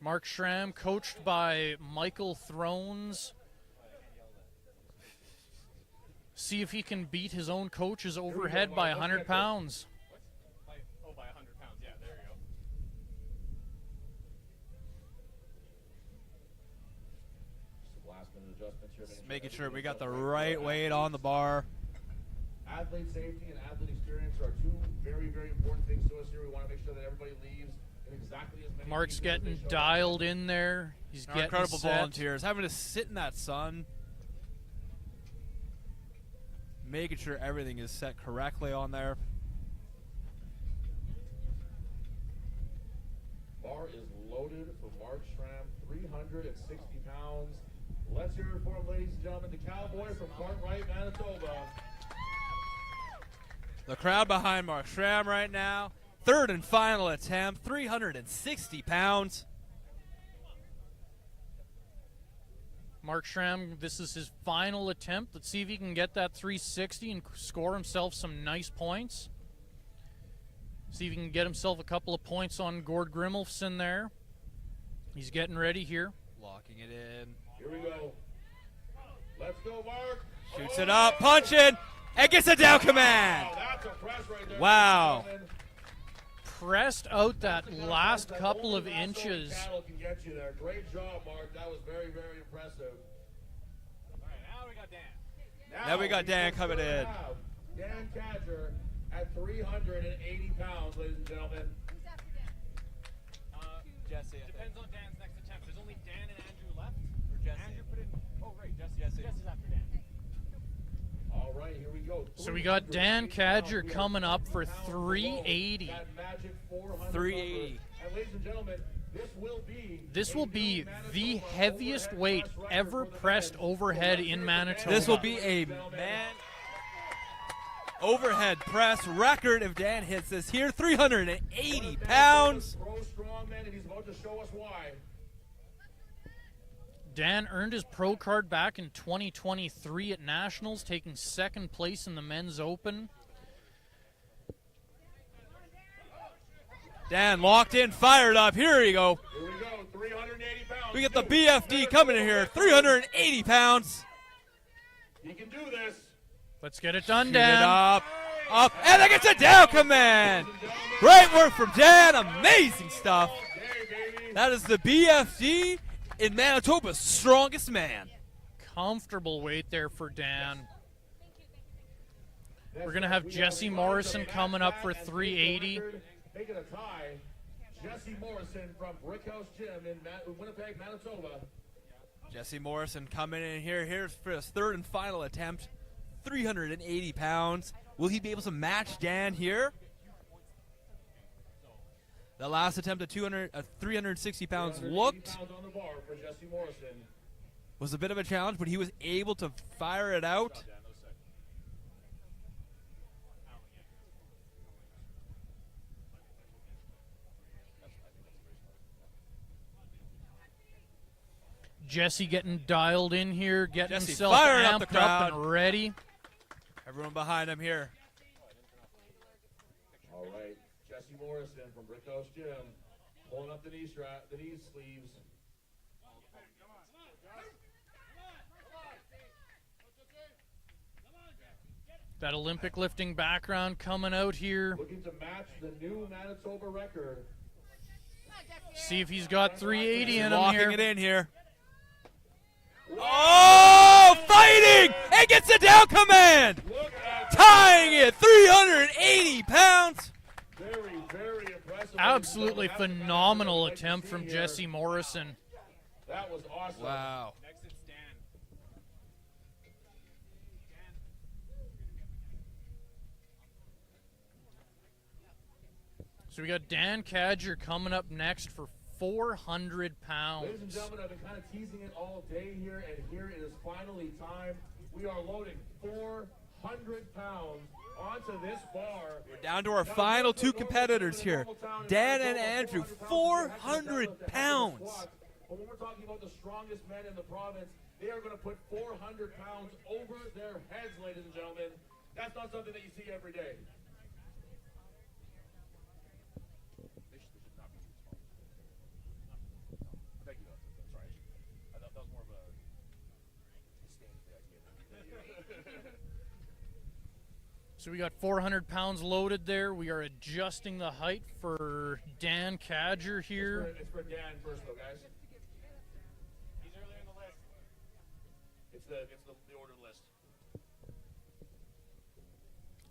Mark Schramm, coached by Michael Thrones. See if he can beat his own coach's overhead by 100 pounds. By 100 pounds. Yeah, there you go. Just last minute adjustments here. Making sure we got the right weight on the bar. Athlete safety and athlete experience are two very, very important things to us here. We want to make sure that everybody leaves in exactly as many Mark's pieces as they getting showed up. dialed in there. He's Our getting incredible set. volunteers having to sit in that sun, making sure everything is set correctly on there. Bar is loaded for Mark 360 pounds. Let's hear it for him, ladies and gentlemen, the cowboy from Cartwright, Manitoba. The crowd behind Mark Schramm right now. Third and final attempt, 360 pounds. Mark Schramm, this is his final attempt. Let's see if he can get that 360 and score himself some nice points. See if he can get himself a couple of points on Gord Grimmelson there. He's getting ready here. Locking it in. Here we go. Let's go, Mark. Shoots it up, punching, and gets a down command. Wow, that's a press right there. Wow. Pressed out that last couple of inches. Cattle can get you there. Great job, Mark. That was very, very impressive. All right, now we got Dan. Now we got Dan coming in. Dan Cadger at 380 pounds, ladies and gentlemen. Jesse. Depends on Dan's next attempt. There's only Dan and Andrew left. Or Jesse. Andrew put in. Oh, right. Jesse's after Dan. All right, here we go. So we got Dan Cadger coming up for 380. That magic 400 380. And ladies and gentlemen, This will be the heaviest weight ever pressed overhead in Manitoba. This will be a man overhead press record if Dan hits this here. 380 pounds. Pro strongman, and he's about to show us why. Dan earned his pro card back in 2023 at Nationals, taking second place in the men's open. Dan locked in, fired up. Here we go. Here we go, 380 pounds. We get the BFD coming in here. 380 pounds. He can do this. Let's get it done, Shoot Dan. it up, and that gets a down command. Great work from Dan. Amazing stuff. That is the BFD in Manitoba's strongest man. Comfortable weight there for Dan. We're going to have Jesse Morrison coming up for 380. Making a tie, Jesse Morrison from Brickhouse Gym in Winnipeg, Manitoba. Jesse Morrison coming in here. Here's for his third and final attempt. 380 pounds. Will he be able to match Dan here? The last attempt at 360 pounds looked was a bit of a challenge, but he was able to fire it out. Jesse getting dialed in here, getting Jesse himself firing up the amped crowd. up and ready. Everyone behind him here. All right, Jesse Morrison from Brickhouse Gym, pulling up the knee sleeves. That Olympic lifting background coming out here. Looking to match the new Manitoba record. See if he's got 380 in him Locking here. it in here. Oh, fighting! And gets a down command! Tying it, 380 pounds. Very, very impressive. Absolutely phenomenal attempt from Jesse Morrison. That was awesome. Wow. Next it's Dan. So we got Dan Cadger coming up next for 400 pounds. Ladies and gentlemen, I've been kind of teasing it all day here, and here it is finally time. We are loading 400 pounds onto this bar. We're down to our final two competitors here. Dan and Andrew, 400 pounds. But when we're talking about the strongest men in the province, they are going to put 400 pounds over their heads, ladies and gentlemen. That's not something that you see every day. Thank you. I'm sorry. I thought that was more of a disdain for the idea. So we got 400 pounds loaded there. We are adjusting the height for Dan Cadger here. It's for Dan first, though, guys. He's earlier in the list. It's the ordered list.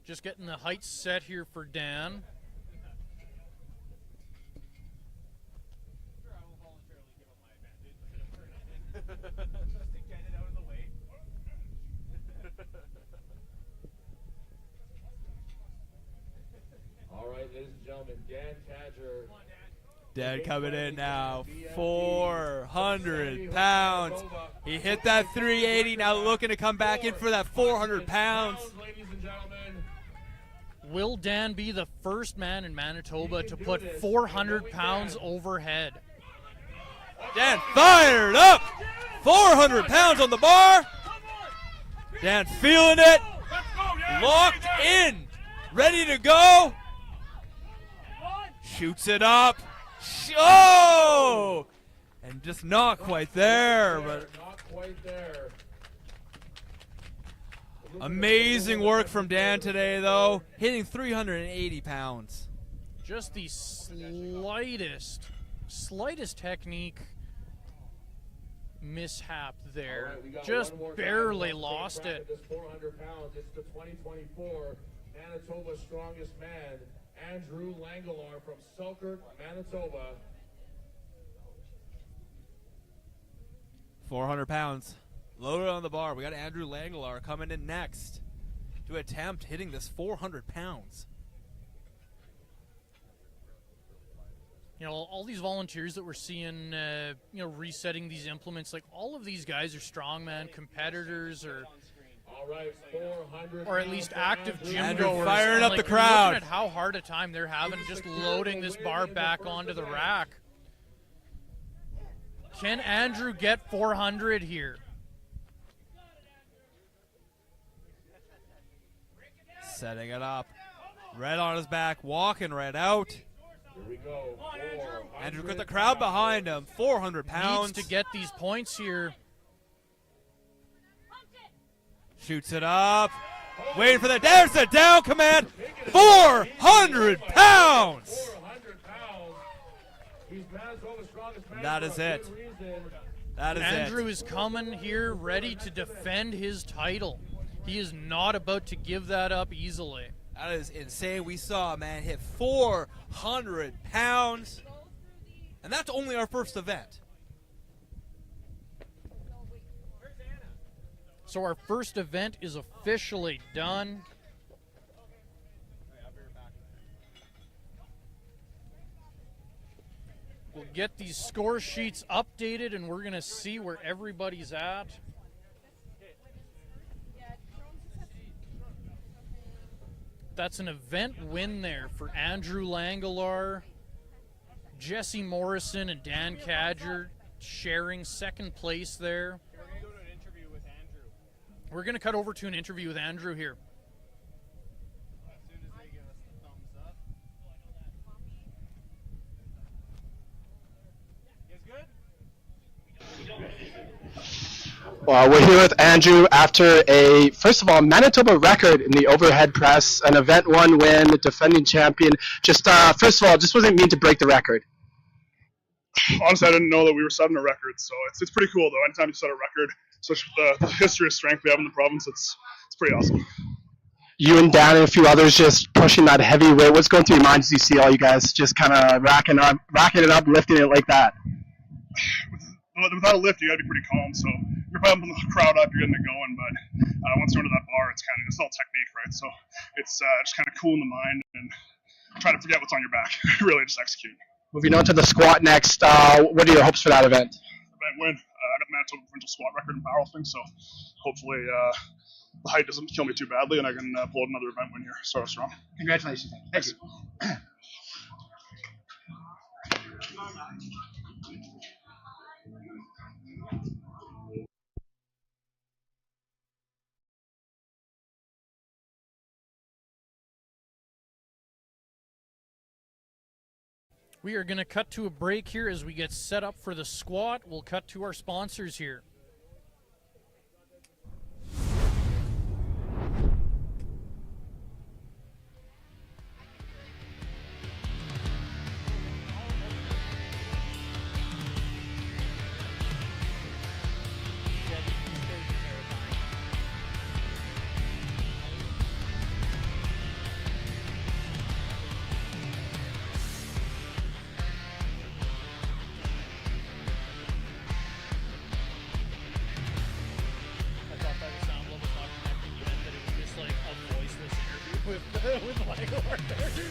Just getting the height set here for Dan. Sure, I will voluntarily give up my advantage. Just to get it out of the way. All right, ladies and gentlemen, Dan Cadger Dan coming in now, 400 pounds. He hit that 380, now looking to come back in for that 400 pounds. Ladies and gentlemen. Will Dan be the first man in Manitoba to put 400 pounds overhead? Dan fired up, 400 pounds on the bar. Dan feeling it, locked in, ready to go. Shoots it up. Oh! And just not quite there, but Not quite there. amazing work from Dan today, though. Hitting 380 pounds. Just the slightest technique mishap there. All right, we got Just one more time. barely Let's lost take it. This 400 pounds. It's the 2024 Manitoba's strongest man, Andrew Langelar from Selkirk, Manitoba. 400 pounds. Loaded on the bar. We got Andrew Langelar coming in next to attempt hitting this 400 pounds. You know, all these volunteers that we're seeing, resetting these implements, like all of these guys are strongman competitors All right, 400 or at least active gym Andrew goers. firing And, up like, the you're crowd. looking at how hard a time they're having just loading this bar back onto the rack. Can Andrew get 400 here? Setting it up. Right on his back, walking right out. Here we go. Andrew got the crowd behind him. 400 pounds. Needs to get these points here. Shoots it up. Waiting for the there's the down command. 400 pounds. 400 pounds. He's Manitoba's strongest man. That for is a it. good reason. That is Andrew it. is coming here ready to defend his title. He is not about to give that up easily. That is insane. We saw a man hit 400 pounds. And that's only our first event. So our first event is officially done. We'll get these score sheets updated and we're going to see where everybody's at. That's an event win there for Andrew Langelar, Jesse Morrison, and Dan Cadger sharing second place there. We're going to cut over to an interview with Andrew here. We're here with Andrew after first of all, Manitoba record in the overhead press, an event one win, defending champion. Just first of all, just wasn't mean to break the record. Honestly, I didn't know that we were setting a record, so it's pretty cool though. Anytime you set a record, especially with the history of strength we have in the province, it's pretty awesome. You and Dan and a few others just pushing that heavy weight. What's going through your minds as you see all you guys just kind of racking it up, lifting it like that? Without a lift, you got to be pretty calm. So you're pumping the crowd up, you're getting it going. But once you're under that bar, it's all technique, right? So it's just kind of cooling the mind and try to forget what's on your back. Really, just execute. Moving on to the squat next. What are your hopes for that event? Event win. I got the Manitoba provincial squat record in powerlifting, so hopefully the height doesn't kill me too badly, and I can pull out another event win here. Start off strong. Congratulations. Thanks. We are going to cut to a break here as we get set up for the squat. We'll cut to our sponsors here. with Michael Arthur.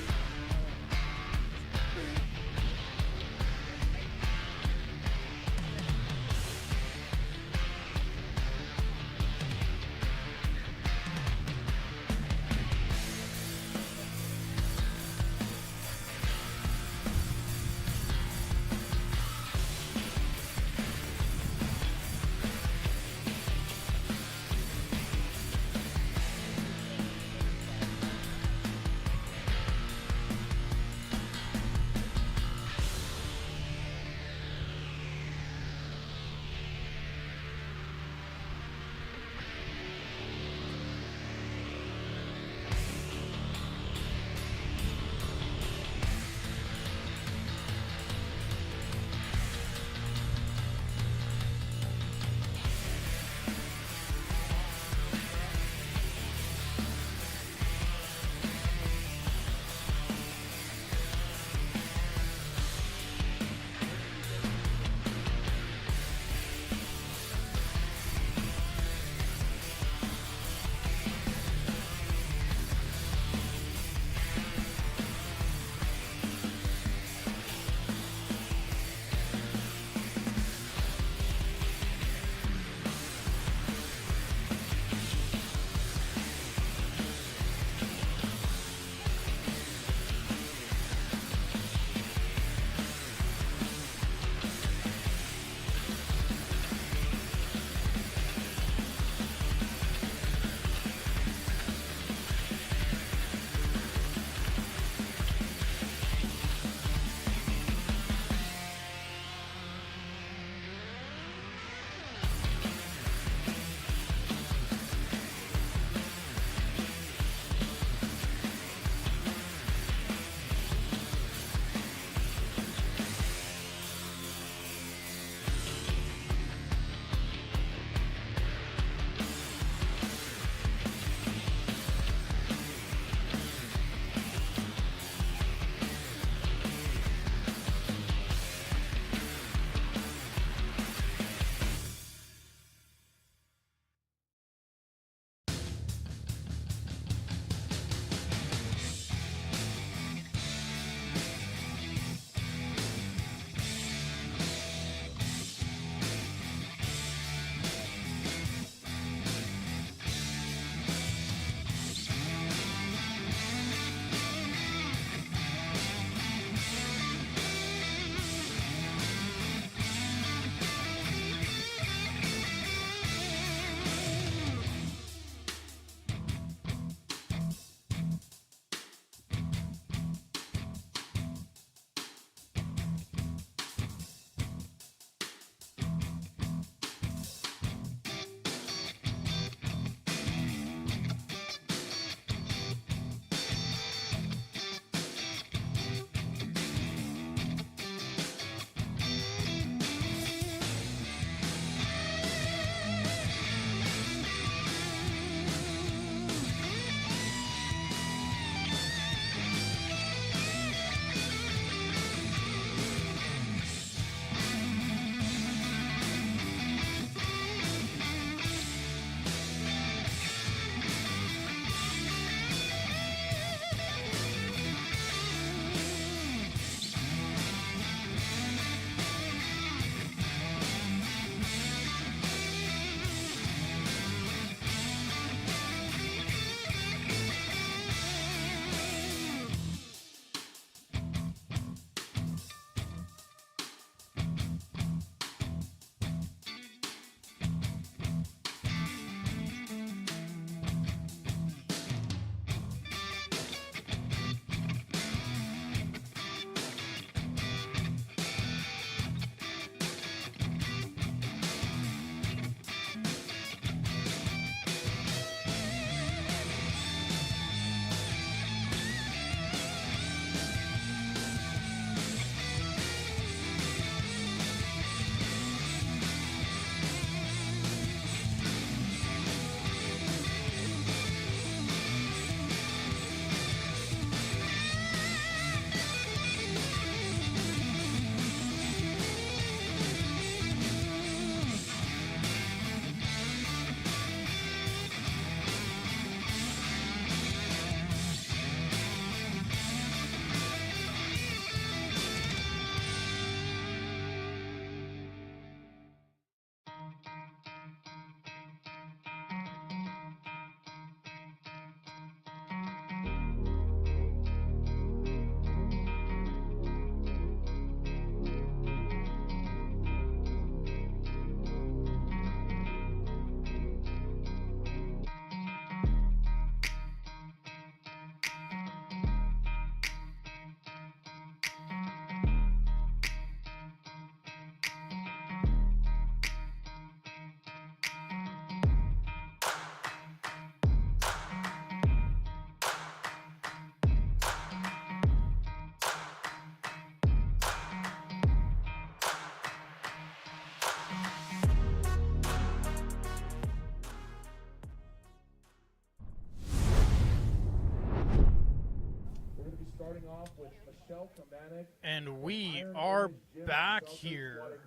off with Michelle Kamanek. And we are back here.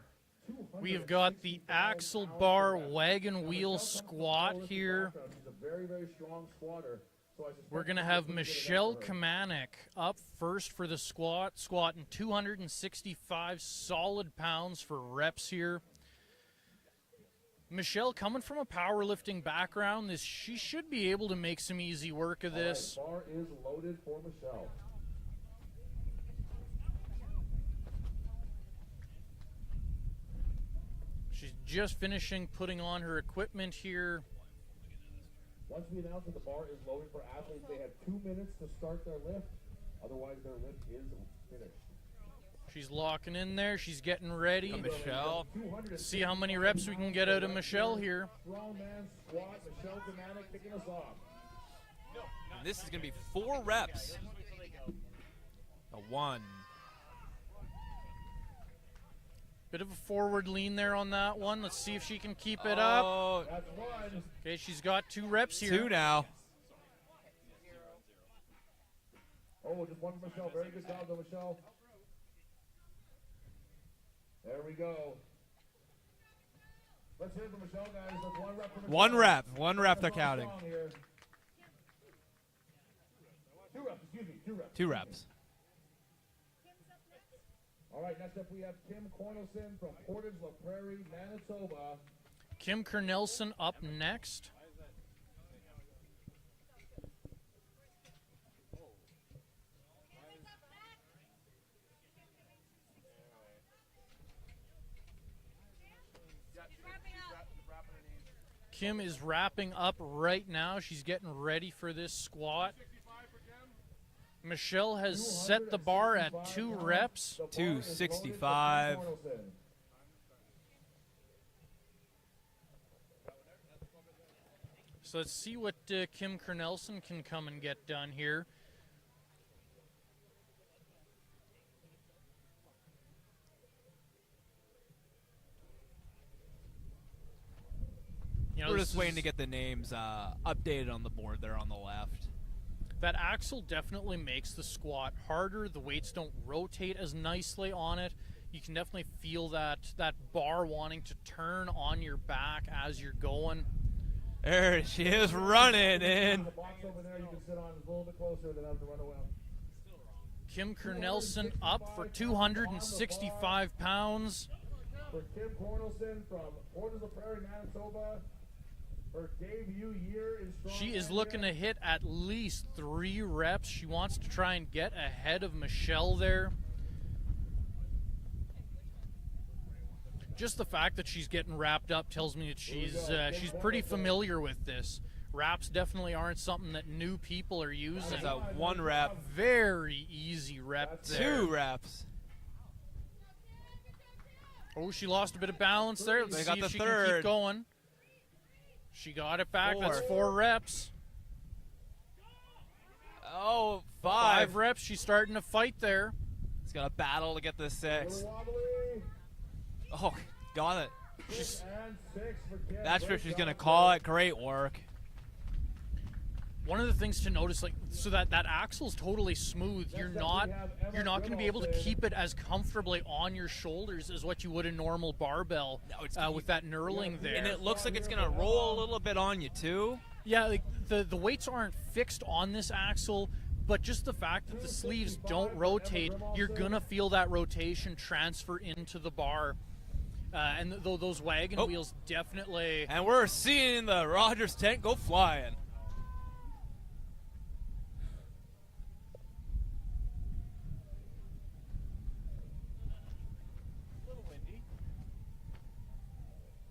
We have got the axle bar wagon wheel squat here. She's a very, very strong squatter. We're going to have Michelle Kamanek up first for the squat, squatting 265 solid pounds for reps here. Michelle, coming from a powerlifting background, she should be able to make some easy work of this. Bar is loaded for Michelle. She's just finishing putting on her equipment here. Once we announce that the bar is loaded for athletes, they have 2 minutes to start their lift. Otherwise, their lift is finished. She's locking in there. She's getting ready. Michelle. See how many reps we can get out of Michelle here. Strongman squat. Michelle Kamanek kicking us off. And this is going to be 4 reps. A 1. Bit of a forward lean there on that one. Let's see if she can keep it up. Oh, That's one. Okay, she's got 2 reps here. 2 now. Oh, just one for Michelle. Very good job, though, Michelle. There we go. Let's hear it for Michelle, guys. That's 1 rep for Michelle. 1 rep. 1 rep they're Strong counting. here. 2 reps, excuse me, 2 reps. 2 reps. All right, next up we have Kim Cornelson from Portage La Prairie, Manitoba. Kim Kernelson up next. Kim is wrapping up right now. She's getting ready for this squat. Michelle has set the bar at 2 reps. 265. So let's see what Kim Kernelson can come and get done here. You know, We're just waiting to get the names updated on the board there on the left. That axle definitely makes the squat harder. The weights don't rotate as nicely on it. You can definitely feel that bar wanting to turn on your back as you're going. There she is running in. The box over there you can sit on is a little bit closer than have to run away. Kim Kernelson up for 265 pounds. For Kim Cornelson from Portage La Prairie, Manitoba. Her debut year in strong. She is looking to hit at least 3 reps. She wants to try and get ahead of Michelle there. Just the fact that she's getting wrapped up tells me that she's pretty familiar with this. Wraps definitely aren't something that new people are using. There's a 1 rep. Very easy rep there. 2 reps. Oh, she lost a bit of balance there. Let's They see got if the she can third. keep going. She got it back. 4. That's 4 reps. Oh, 5 reps. She's starting to fight there. It's got a battle to get the 6. Wobbly. Oh, got it. And 6 for Kim. That's Great what she's job going to there. call it. Great work. One of the things to notice, like, so that axle's totally smooth. You're not going to be able to keep it as comfortably on your shoulders as what you would a normal barbell with that knurling there. And it looks like it's going to roll a little bit on you, too. Yeah, like the weights aren't fixed on this axle, but just the fact that the sleeves don't rotate, you're going to feel that rotation transfer into the bar. And those wagon wheels definitely... And we're seeing the Rogers tent go flying.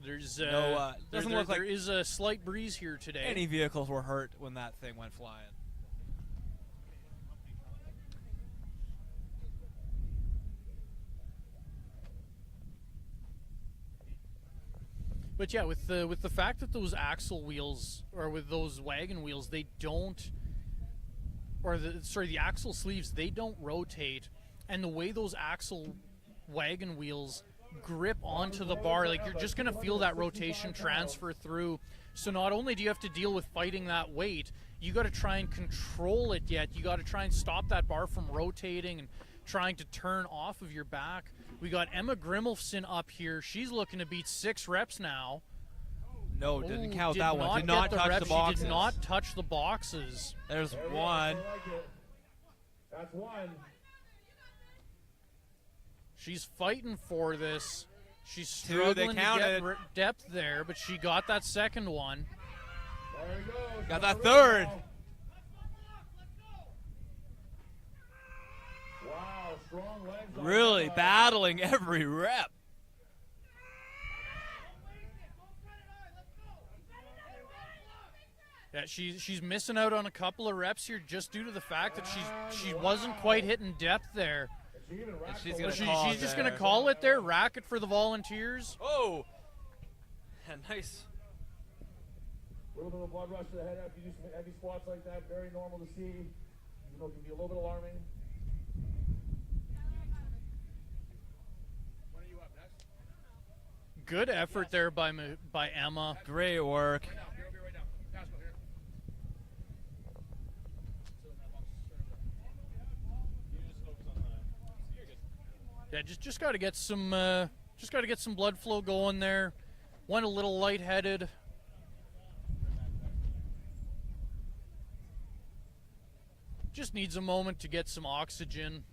There's doesn't look like there is a slight breeze here today. any vehicles were hurt when that thing went flying. But yeah, with the fact that those axle wheels, or with those wagon wheels, they don't, or the axle sleeves, they don't rotate, and the way those axle wagon wheels grip onto the bar, like, you're just gonna feel that rotation transfer through. So not only do you have to deal with fighting that weight, you got to try and control it yet. You got to try and stop that bar from rotating and trying to turn off of your back. We got Emma Grimmelson up here. She's looking to beat 6 reps now. No, didn't count did that one. not Did not get touch reps. the boxes. She did not touch the boxes. There's There we go. one. I like it. That's one. She's fighting for this. She's Two, they struggling to counted. get depth there, but she got that second one. There he goes. Got that Another third. now. Wow, strong legs. on Really that. battling every rep. Yeah, she's missing out on a couple of reps here just due to the fact that she wasn't quite hitting depth there. She even racked she's the gonna legs. call She's just there. going to call it there, rack it for the Volunteers. Oh, nice. A little bit of a blood rush to the head after you do some heavy squats like that. Very normal to see, even though it can be a little bit alarming. When are you up next? Good effort there by Emma. Great work. Right now. Here, right now. Pascal, here. Sit in that box. Yeah, just got to get some blood flow going there. Went a little lightheaded. Just needs a moment to get some oxygen.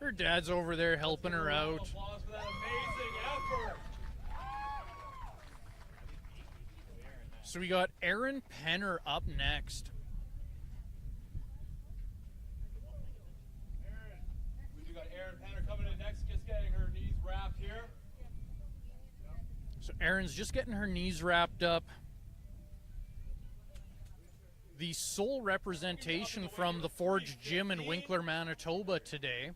Her dad's over there helping her out. Applause for that amazing effort. So we got Erin Penner up next. We got Erin Penner coming in next, just getting her knees wrapped here. So Erin's just getting her knees wrapped up. The sole representation from the Forge Gym in Winkler, Manitoba today.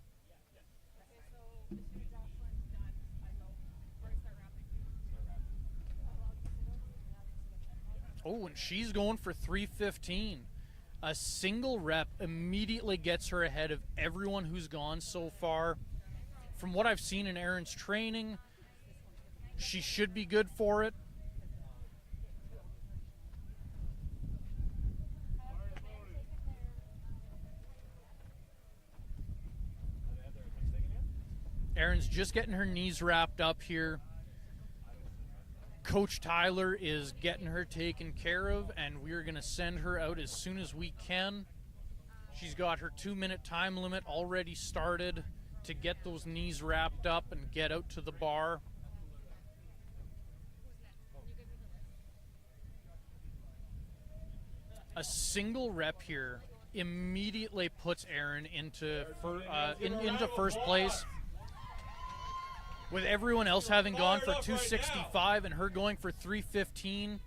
Oh, and she's going for 315. A single rep immediately gets her ahead of everyone who's gone so far. From what I've seen in Erin's training, she should be good for it. Erin's just getting her knees wrapped up here. Coach Tyler is getting her taken care of, and we're going to send her out as soon as we can. She's got her 2-minute time limit already started to get those knees wrapped up and get out to the bar. A single rep here immediately puts Erin into first place. With everyone else having gone for 265 and her going for 315,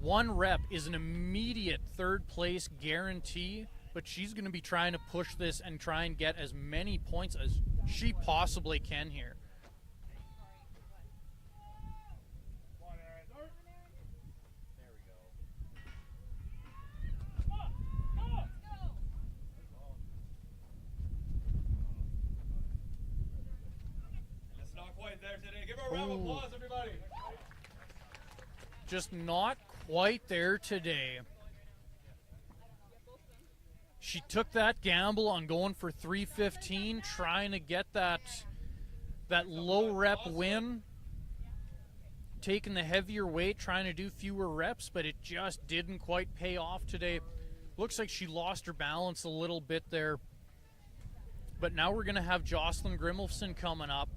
one rep is an immediate third place guarantee, but she's going to be trying to push this and try and get as many points as she possibly can here. It's not quite there today. Give her a round of applause, everybody. Just not quite there today. She took that gamble on going for 315, trying to get that low rep win, taking the heavier weight, trying to do fewer reps, but it just didn't quite pay off today. Looks like she lost her balance a little bit there. But now we're going to have Jocelyn Grimmelson coming up.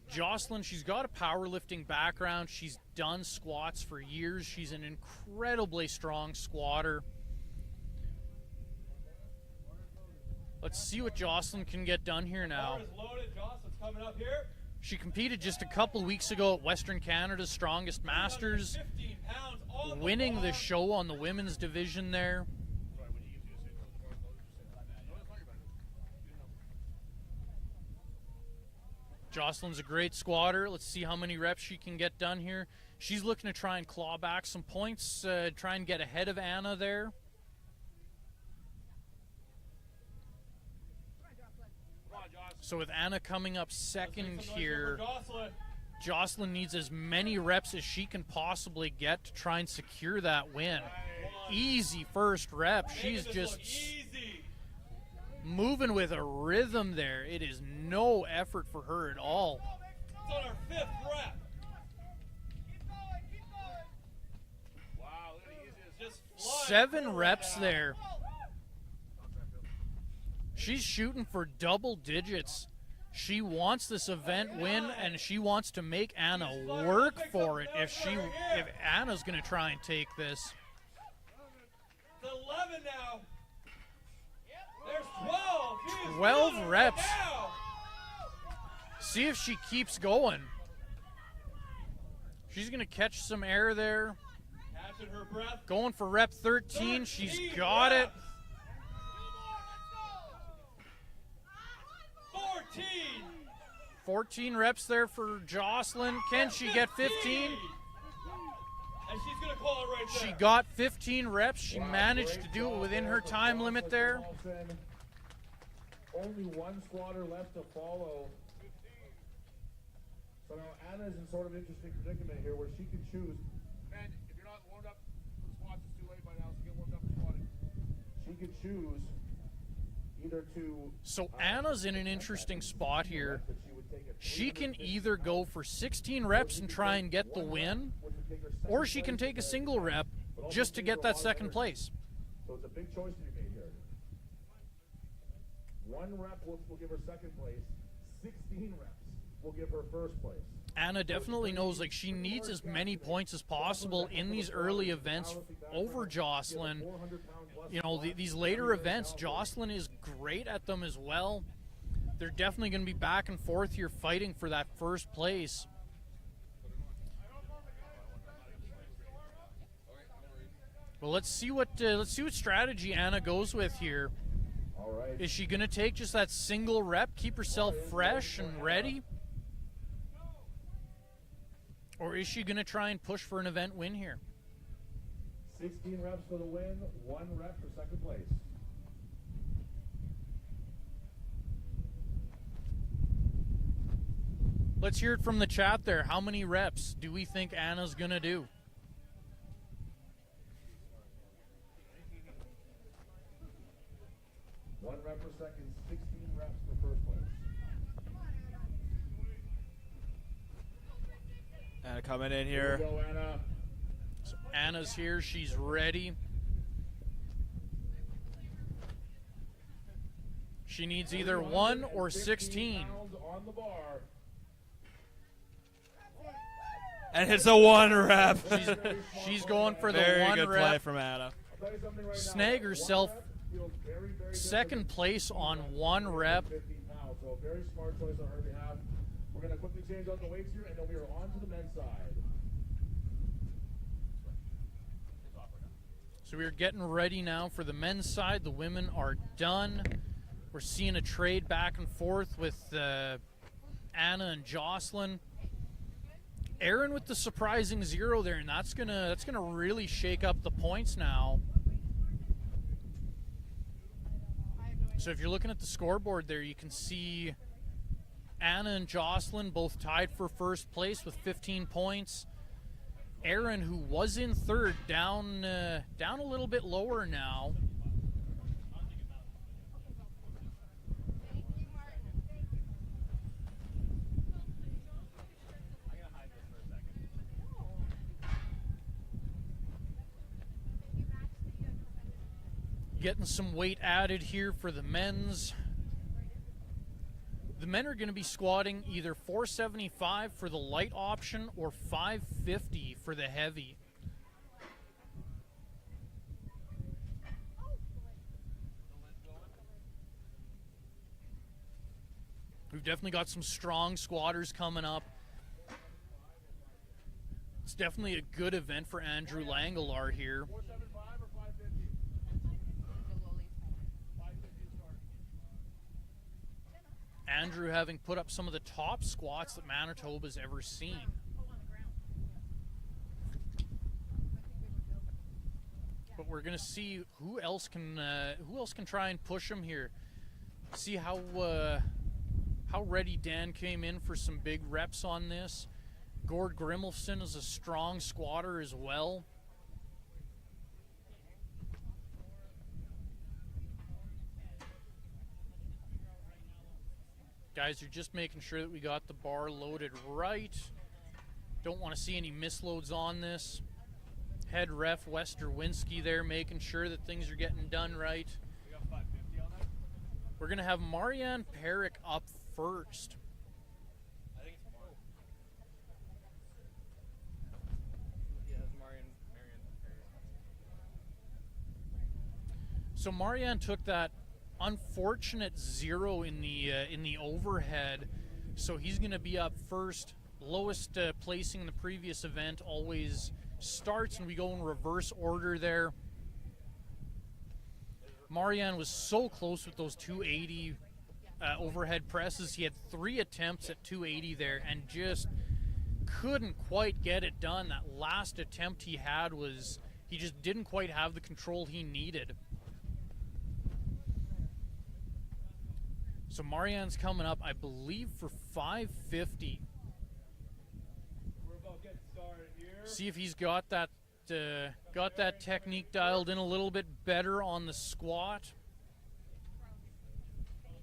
Jocelyn, she's got a powerlifting background. She's done squats for years. She's an incredibly strong squatter. Let's see what Jocelyn can get done here now. Bar is loaded. Jocelyn's coming up here. She competed just a couple weeks ago at Western Canada's Strongest Masters, 15 pounds on winning the show on the women's division there. Jocelyn's a great squatter. Let's see how many reps she can get done here. She's looking to try and claw back some points, try and get ahead of Anna there. So with Anna coming up second here, Jocelyn needs as many reps as she can possibly get to try and secure that win. Easy first rep. She's just moving with a rhythm there. It is no effort for her at all. It's on our 5th rep. Wow, look at the easiest. Just 7 reps there. She's shooting for double digits. She wants this event win, and she wants to make Anna work for it if Anna's going to try and take this. It's 11 now. There's 12. She's 12 doing it reps. now. See if she keeps going. She's going to catch some air there. Catching her breath. Going for rep 13. She's got it. 14. 14 reps there for Jocelyn. Can she get 15? And she's going to call it right there. She got 15 reps. She managed to do it within her time limit there. Only one squatter left to follow. So now Anna's in sort of an interesting predicament here where she can choose. Man, if you're not warmed up for the squats, it's too late by now, so get warmed up for squatting. She could choose either to. So Anna's in an interesting spot here. She can either go for 16 reps and try and get the win, or she can take a single rep just to get that second place. So it's a big choice to be made here. One rep will give her second place. 16 reps will give her first place. Anna definitely knows like she needs as many points as possible in these early events over Jocelyn. You know, these later events, Jocelyn is great at them as well. They're definitely going to be back and forth here fighting for that first place. Well, let's see what strategy Anna goes with here. All right. Is she going to take just that single rep, keep herself fresh and ready? Or is she going to try and push for an event win here? 16 reps for the win, 1 rep for second place. Let's hear it from the chat there. How many reps do we think Anna's going to do? One rep per second, 16 reps for first place. Anna coming in Here here. we go, Anna. So Anna's here. She's ready. She needs either 1 or 16. Pounds on the bar. And it's a 1 rep. She's going for the Very 1 good rep. play from Anna. I'll tell you something right now. Snag herself Feels very, very good. second place on 1 rep. 15 pounds, so a very smart choice on her behalf. We're going to quickly change out the weights here, and then we are on to the men's side. So we're getting ready now for the men's side. The women are done. We're seeing a trade back and forth with Anna and Jocelyn. Aaron with the surprising 0 there, and that's gonna really shake up the points now. So if you're looking at the scoreboard there, you can see Anna and Jocelyn both tied for first place with 15 points. Aaron, who was in third, down a little bit lower now. Getting some weight added here for the men's. The men are going to be squatting either 475 for the light option or 550 for the heavy. We've definitely got some strong squatters coming up. It's definitely a good event for Andrew Langelar here. 475 or 550? 550 start. Andrew having put up some of the top squats that Manitoba's ever seen. But we're gonna see who else can try and push him here. See how how ready Dan came in for some big reps on this. Gord Grimmelson is a strong squatter as well. Guys are just making sure that we got the bar loaded right. Don't want to see any misloads on this. Head ref Westerwinski there making sure that things are getting done right. We got 550 on that? We're going to have Marianne Perrick up first. I think it's more. Yeah, it's Marianne. So Marianne took that unfortunate 0 in the overhead, so he's going to be up first. Lowest placing in the previous event always starts, and we go in reverse order there. Marianne was so close with those 280 overhead presses. He had 3 attempts at 280 there and just couldn't quite get it done. That last attempt he had was, he just didn't quite have the control he needed. So Marianne's coming up, I believe, for 550. We're about getting started here. See if he's got that technique dialed in a little bit better on the squat. And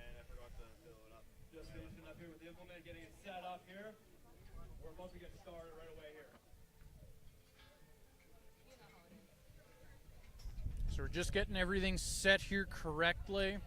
I forgot to fill it up. Just finishing up here with the implement, getting it set up here. We're about to get started right away here. So we're just getting everything set here correctly.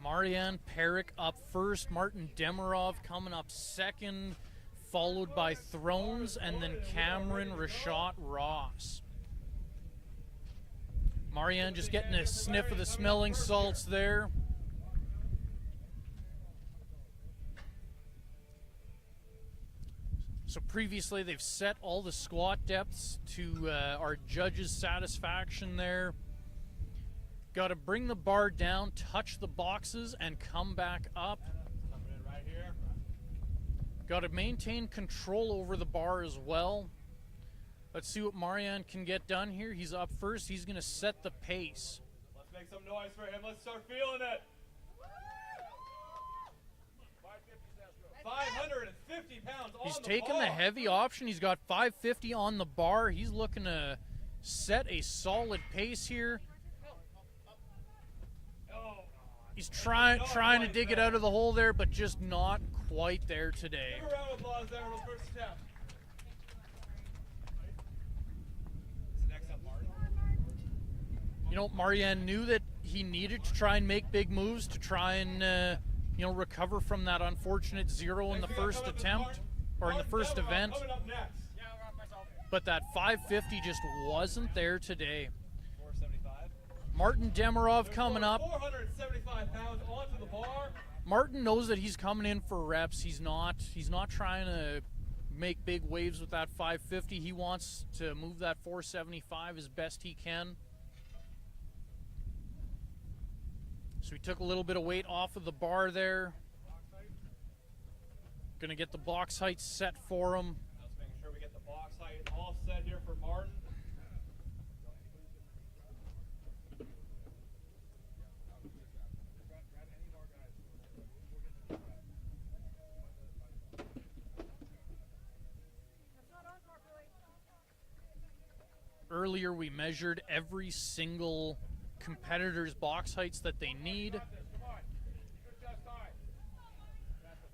Marianne Perrick up first, Martin Demirov coming up second, followed by Thrones, and then Cameron Rashad Ross. Marianne just getting a sniff of the smelling salts there. So previously they've set all the squat depths to our judges' satisfaction there. Got to bring the bar down, touch the boxes, and come back up. Coming in right here. Got to maintain control over the bar as well. Let's see what Marianne can get done here. He's up first. He's going to set the pace. Let's make some noise for him. Let's start feeling it. 550 pounds on He's the taking bar. the heavy option. He's got 550 on the bar. He's looking to set a solid pace here. He's trying to dig it out of the hole there, but just not quite there today. Give a round of applause there on the first step. Next up, Martin. You know, Marianne knew that he needed to try and make big moves to try and, recover from that unfortunate 0 in the first attempt, or in the first event. But that 550 just wasn't there today. 475. Martin Demirov coming up. 475 pounds onto the bar. Martin knows that he's coming in for reps. He's not trying to make big waves with that 550. He wants to move that 475 as best he can. So he took a little bit of weight off of the bar there. Gonna get the box height set for him. Just making sure we get the box height all set here for Martin. Earlier we measured every single competitor's box heights that they need.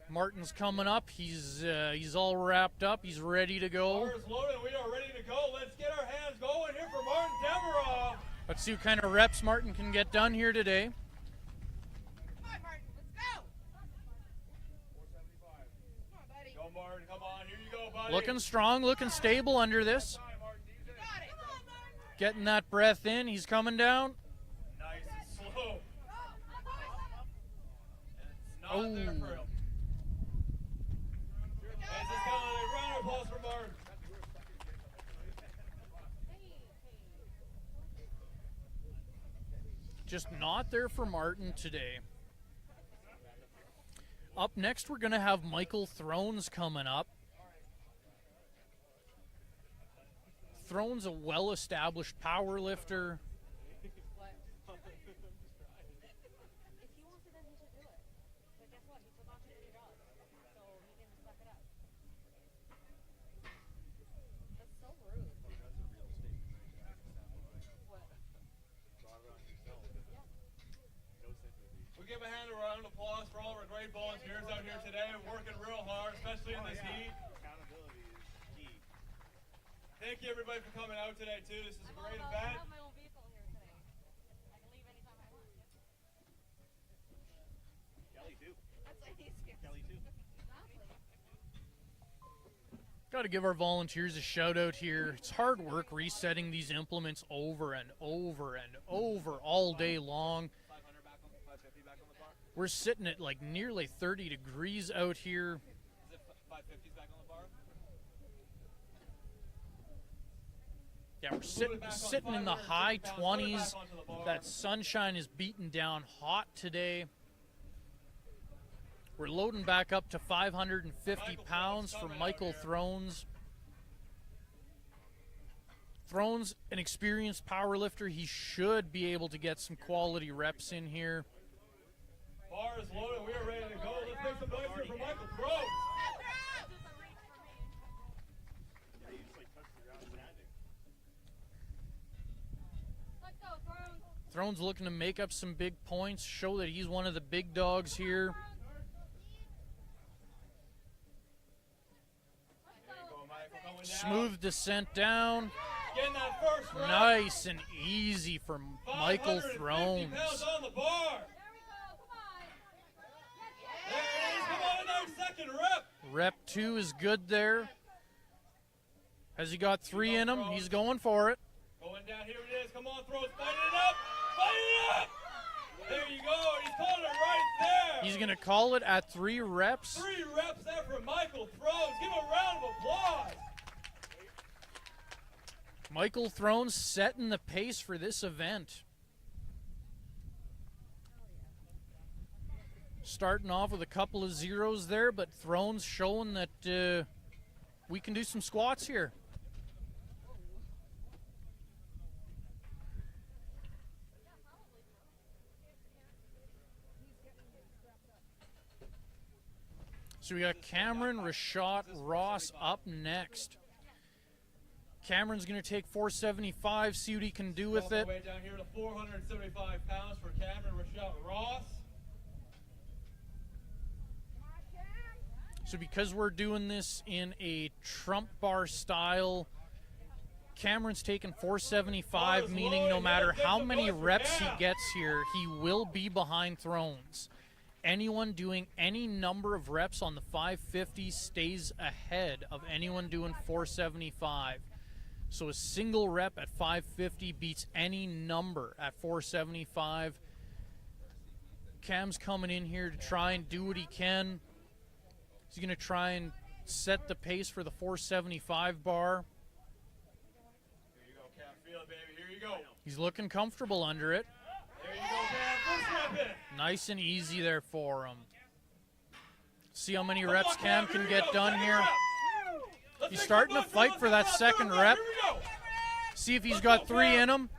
Martin's coming up. He's all wrapped up. He's ready to go. Bar is loaded. We are ready to go. Let's get our hands going here for Martin Demirov. Let's see what kind of reps Martin can get done here today. Come on, Martin, let's go. 475. Come on, buddy. Go, Martin. Come on. Here you go, buddy. Looking strong, looking stable under this. You got it. Come on, Martin. Getting that breath in. He's coming down. Nice and slow. And it's not Oh. there for him. As it's coming, a round of applause for Martin. Just not there for Martin today. Up next, we're going to have Michael Thrones coming up. Thrones, a well-established power lifter. If he wants it, then he should do it. But guess what? He took on too many drugs, so he can suck it up. That's so rude. What? We give a round of applause for all of our great volunteers out here today, working real hard, especially in this heat. Accountability is key. Thank you everybody for coming out today too. This is a great I event. have my own vehicle here today. I can leave anytime I want. Kelly too. That's like easier. Kelly too. Exactly. Got to give our volunteers a shout out here. It's hard work resetting these implements over and over and over all day long. 500 back on, 550 back on the bar. We're sitting at like nearly 30 degrees out here. Is it 550s back on the bar? Yeah, we're sitting in the high 20s. That sunshine is beating down hot today. We're loading back up to 550 pounds for Michael Thrones. Thrones, an experienced power lifter. He should be able to get some quality reps in here. Bar is loaded. We are ready to go. Let's make some noise here for Michael Thrones. Yeah, you just like touched the ground standing. Let's go, Thrones. Thrones looking to make up some big points, show that he's one of the big dogs here. There you go, Michael. Going down. Smooth descent down. Getting that first rep. Nice and easy for Michael 550 Thrones. pounds on the bar. There it is. Come on, another second rep. Rep 2 is good there. Has he got 3 in him? He's going for it. Going down. Here it is. Come on, Thrones. Fight it up. Fight it up. There you go. He's calling it right there. He's going to call it at 3 reps. 3 reps there for Michael Thrones. Give him a round of applause. Michael Thrones setting the pace for this event. Starting off with a couple of zeros there, but Thrones showing that we can do some squats here. So we got Cameron, Rashad, Ross up next. Cameron's going to take 475, see what he can do with it. Way down here to 475 pounds for Cameron Rashad Ross. So because we're doing this in a trump bar style, Cameron's taking 475, meaning no matter how many reps he gets here, he will be behind Thrones. Anyone doing any number of reps on the 550 stays ahead of anyone doing 475. So a single rep at 550 beats any number at 475. Cam's coming in here to try and do what he can. He's going to try and set the pace for the 475 bar. Here you go, Cam. Feel it, baby. Here you go. He's looking comfortable under it. There you go, Cam. First rep in. Nice and easy there for him. See how many reps Cam can get done here. He's starting to fight for that second rep. See if he's got 3 in him.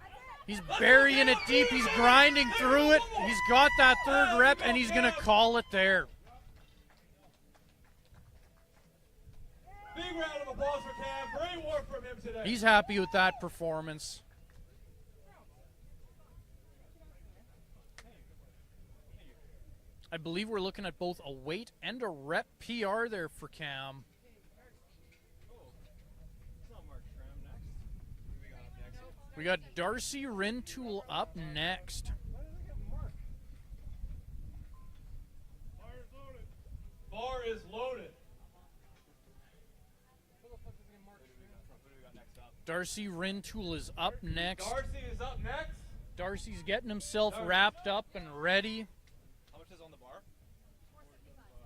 He's burying it deep. He's grinding through it. He's got that 3rd rep, and he's going to call it there. Big round of applause for Cam. Great work from him today. He's happy with that performance. I believe we're looking at both a weight and a rep PR there for Cam. We got Darcy Rintoul up next. Bar is loaded. Darcy Rintoul is up next. Darcy is up next. Darcy's getting himself wrapped up and ready. How much is on the bar?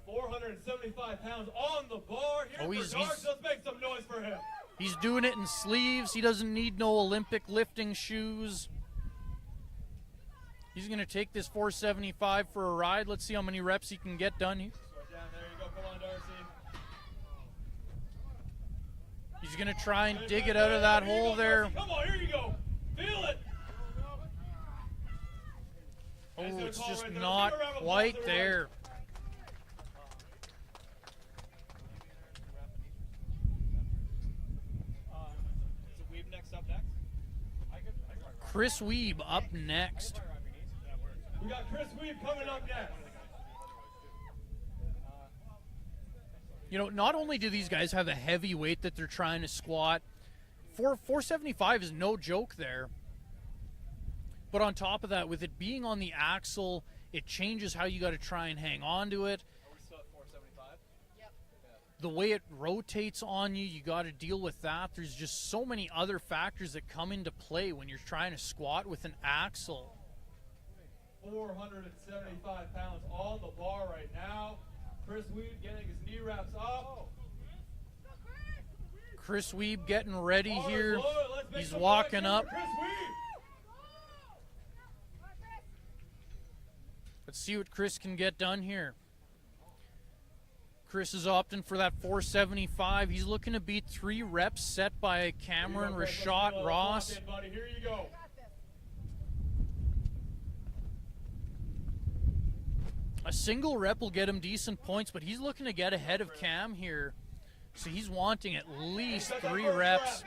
475 pounds on the bar. Here Oh, for he's- Darcy. Let's make some noise for him. He's doing it in sleeves. He doesn't need no Olympic lifting shoes. He's going to take this 475 for a ride. Let's see how many reps he can get done. Right down, there you go. Come on, Darcy. He's going to try and dig it out of that Here you hole go, there. Darcy. Come on, here you go. Feel it. Oh, He's gonna it's call just right there. not Give a round of applause, quite everyone. there. Is it Weeb next up next? Chris Weeb up next. We got Chris Weeb coming up next. You know, not only do these guys have a heavy weight that they're trying to squat, 475 is no joke there. But on top of that, with it being on the axle, it changes how you got to try and hang on to it. Are we still at 475? The way it rotates on you, you got to deal with that. There's just so many other factors that come into play when you're trying to squat with an axle. 475 pounds on the bar right now. Chris Weed getting his knee wraps up. Chris Weeb getting ready Bar is here. low. Let's make He's some walking noise up. for Chris Weed. Let's see what Chris can get done here. Chris is opting for that 475. He's looking to beat 3 reps set by Cameron Here you go, Chris. Let's Rashad feel it. Ross. Lock in, buddy. Here you go. A single rep will get him decent points, but he's looking to get ahead of Cam here. So he's wanting at least 3 reps.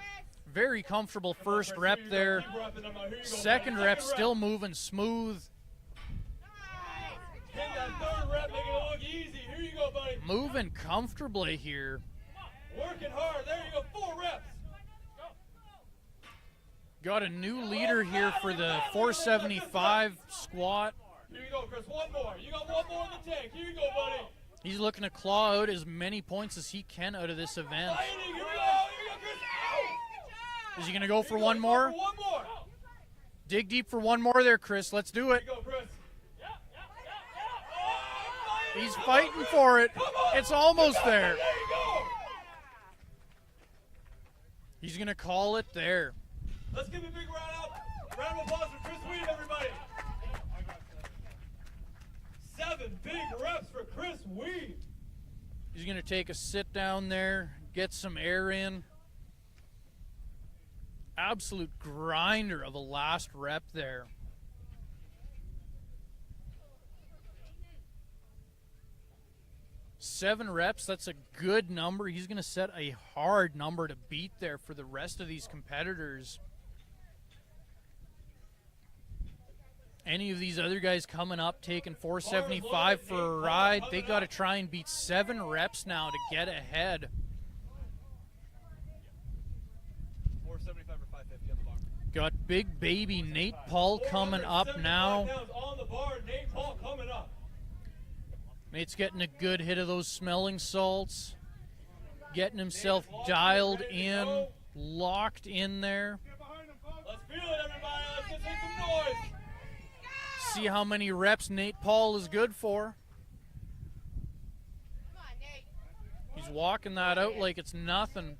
Very comfortable first rep there. Keep repping them out. Here you go, Second buddy. rep still moving smooth. Hit that third rep, making it look easy. Here you go, buddy. Moving comfortably here. Working hard. There you go. 4 reps. Got a new leader here for the 475 squat. Here you go, Chris. One more. You got one more in the tank. Here you go, buddy. He's looking to claw out as many points as he can out of this event. Fighting. Here we go. Here you go, Chris. Ow! Is he going to go for Here you one go, more? For one more. Dig deep for one more there, Chris. Let's do it. Here you go, Chris. He's fighting for it. It's almost there. There you go. He's going to call it there. Let's give him a big round of applause for Chris Weed, everybody. 7 big reps for Chris Weed. He's going to take a sit down there, get some air in. Absolute grinder of a last rep there. Seven reps, that's a good number. He's going to set a hard number to beat there for the rest of these competitors. Any of these other guys coming up taking 475 for a ride, they got to try and beat 7 reps now to get ahead. 475 or 550 on the bar. Got big baby Nate Paul coming up 475 now. pounds on the bar. Nate Paul coming up. Nate's getting a good hit of those smelling salts. Getting himself dialed in, locked in there. Let's feel it, everybody. Let's get some noise. See how many reps Nate Paul is good for. He's walking that out like it's nothing.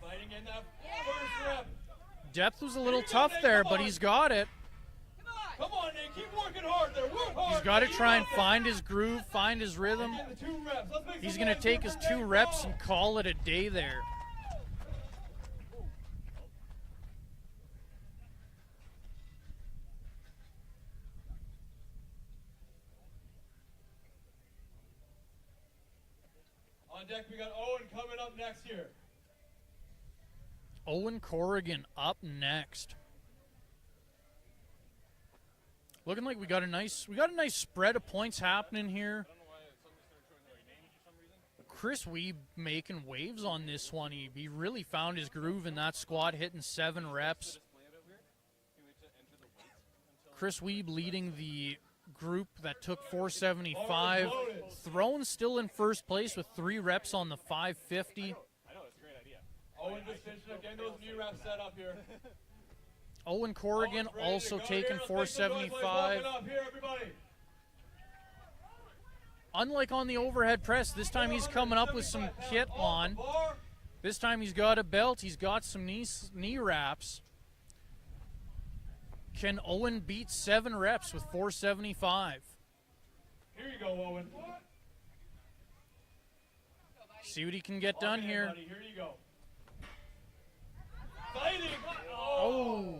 Fighting in that first rep. Depth was a little tough there, but he's got it. Come on, Nate. Keep working hard there. Work hard. He's got to Nate. try and You got find his groove, find his rhythm. that. Get the 2 reps. Let's make He's some going to noise take here his for 2 Nate reps Paul. and call it a day there. On deck, we got Owen coming up next here. Owen Corrigan up next. Looking like we got a nice spread of points happening here. Chris Weeb making waves on this one. He really found his groove in that squat, hitting 7 reps. Chris Weeb leading the group that took 475. Throne still in first place with 3 reps on the 550. Owen just finishing up, getting those knee wraps set up here. Owen Corrigan also taking 475. Unlike on the overhead press, this time he's coming up with some kit on. This time he's got a belt, he's got some knee wraps. Can Owen beat 7 reps with 475? Here you go, Owen. See what he can get done here. Buddy, here you go. Fighting! Oh.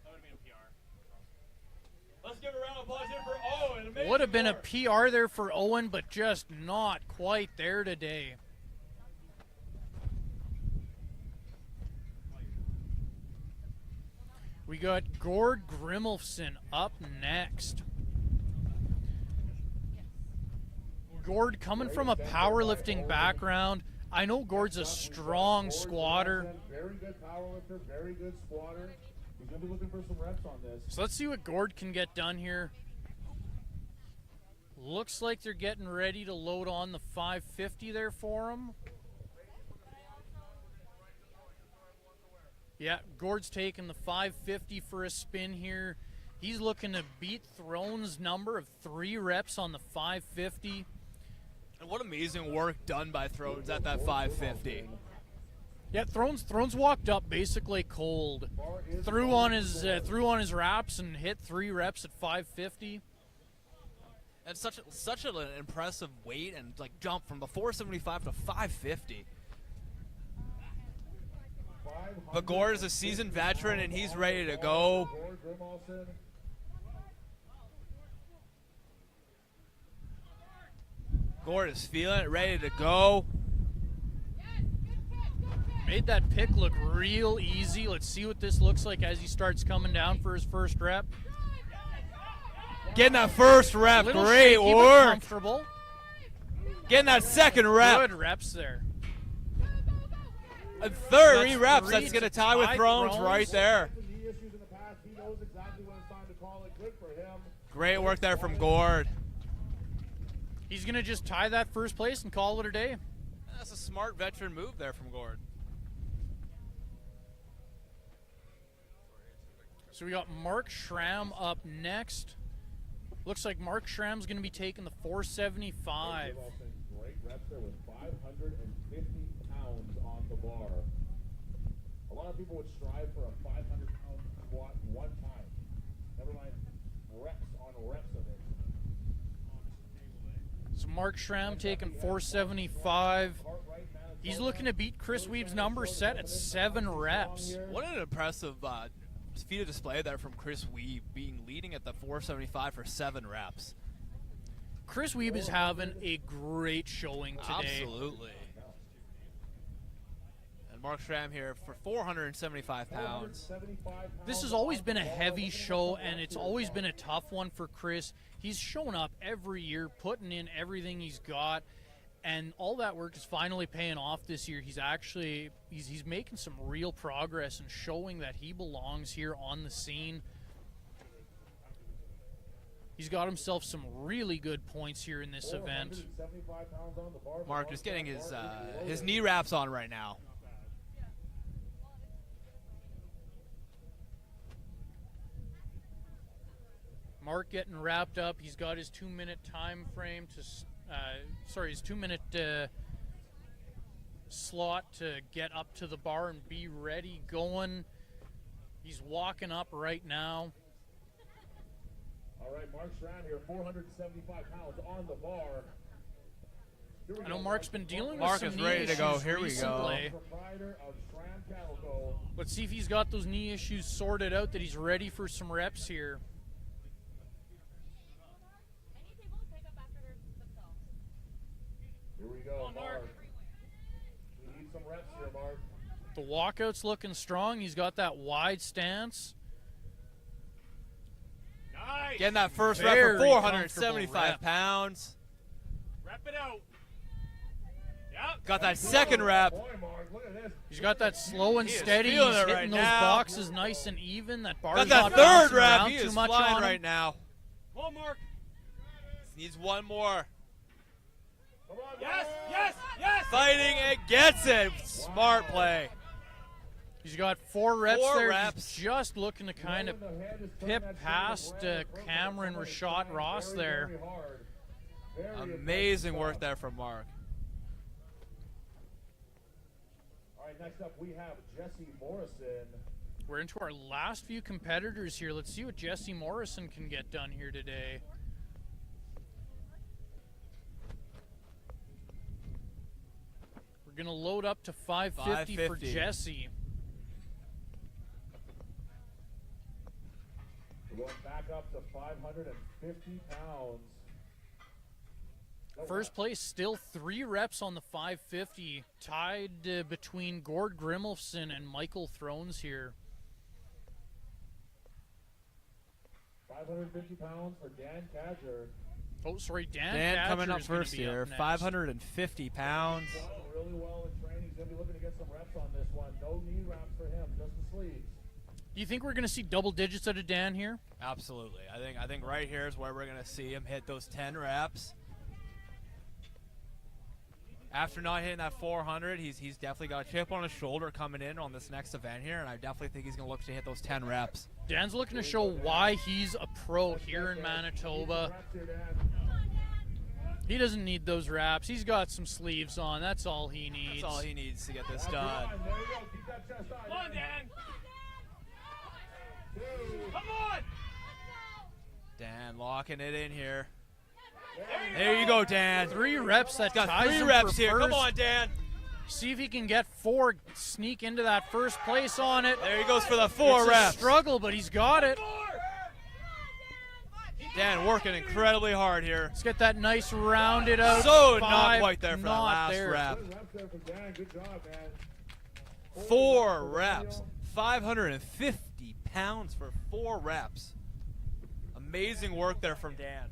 That would have been a PR. Let's give a round of applause here for Owen. Amazing Would have been a work. PR there for Owen, but just not quite there today. We got Gord Grimmelson up next. Gord coming from a powerlifting background. I know Gord's a strong squatter. Very good powerlifter, very good squatter. He's going to be looking for some reps on this. So let's see what Gord can get done here. Looks like they're getting ready to load on the 550 there for him. Yeah, Gord's taking the 550 for a spin here. He's looking to beat Throne's number of 3 reps on the 550. And what amazing work done by Thrones at that 550. Yeah, Thrones walked up basically cold. Threw on his wraps and hit 3 reps at 550. And such an impressive weight and like jump from the 475 to 550. But Gord is a seasoned veteran and he's ready to go. Gord is feeling it, ready to go. Made that pick look real easy. Let's see what this looks like as he starts coming down for his first rep. Getting that first rep, Little great shaky, but work. comfortable. Getting that second rep. Good reps there. And 3 That's reps, 3 that's going to to tie with tie Thrones Thrones. right there. Great work there from Gord. He's going to just tie that first place and call it a day. That's a smart veteran move there from Gord. So we got Mark Schramm up next. Looks like Mark Schramm's going to be taking the 475. Great reps there with 550 pounds on the bar. A lot of people would strive for a 500-pound squat one time. Never mind reps on reps of it. So Mark Schramm taking 475. He's looking to beat Chris Weeb's number set at 7 reps. What an impressive feat of display there from Chris Weeb, being leading at the 475 for 7 reps. Chris Weeb is having a great showing today. Absolutely. And Mark Schramm here for 475 pounds. This has always been a heavy show, and it's always been a tough one for Chris. He's shown up every year, putting in everything he's got, and all that work is finally paying off this year. He's actually he's making some real progress and showing that he belongs here on the scene. He's got himself some really good points here in this event. Mark is getting his knee wraps on right now. Mark getting wrapped up. He's got his 2-minute time frame to, his 2-minute slot to get up to the bar and be ready, going. He's walking up right now. All right, Mark Schramm here, 475 pounds on the bar. I know Mark's been dealing with Mark some is knee ready to go. issues Here we recently. go. Let's see if he's got those knee issues sorted out, that he's ready for some reps here. Here we go, Mark. We need some reps here, Mark. The walkout's looking strong. He's got that wide stance. Nice. Getting that first Very rep for 475 comfortable rep. pounds. Rep it out. Yep. Got that second rep. Boy, Mark, look at this. He's got that slow and He is steady. He's feeling it hitting right those now. boxes nice and even. That bar's Got that not third bouncing rep. around He too is much flying on him. right now. Come on, Mark. Needs one more. Yes, yes, yes. Fighting and gets it. Smart play. He's got 4 reps Four there. reps. He's just looking to kind of pip past Cameron Rashad Ross there. Amazing work there from Mark. All right, next up we have Jesse Morrison. We're into our last few competitors here. Let's see what Jesse Morrison can get done here today. We're going to load up to 550 for 550. Jesse. We're going back up to 550 pounds. First place, still 3 reps on the 550, tied between Gord Grimmelson and Michael Thrones here. 550 pounds for Dan Cadger. Oh, sorry, Dan Dan coming Cadger up is gonna first be up here, next. 550 pounds. Really well in training. He's going to be looking to get some reps on this one. No knee wraps for him, just the sleeves. Do you think we're going to see double digits out of Dan here? Absolutely. I think right here is where we're going to see him hit those 10 reps. After not hitting that 400, he's definitely got a chip on his shoulder coming in on this next event here, and I definitely think he's going to look to hit those 10 reps. Dan's looking to show why he's a pro here in Manitoba. He doesn't need those wraps. He's got some sleeves on. That's all he needs. That's all he needs to get this done. Come on, Dan. Come on! Dan locking it in here. There you go, Dan. 3 reps. That Got ties 3 him reps for here. first. Come on, Dan. See if he can get 4, sneak into that first place on it. There he goes for the 4 It's reps. a struggle, but he's got it. Dan working incredibly hard here. Let's get that nice rounded out. So 5, not quite there for that not last there. rep. Good reps there from Dan. Good job, man. 4 reps. 550 pounds for 4 reps. Amazing work there from Dan.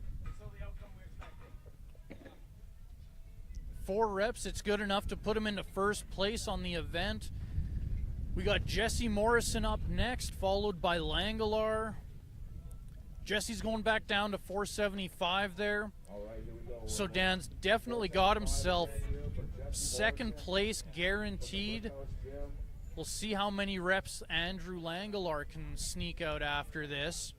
4 reps, it's good enough to put him into first place on the event. We got Jesse Morrison up next, followed by Langelar. Jesse's going back down to 475 there. All right, here we go. So Dan's definitely got himself second place guaranteed. We'll see how many reps Andrew Langelar can sneak out after this.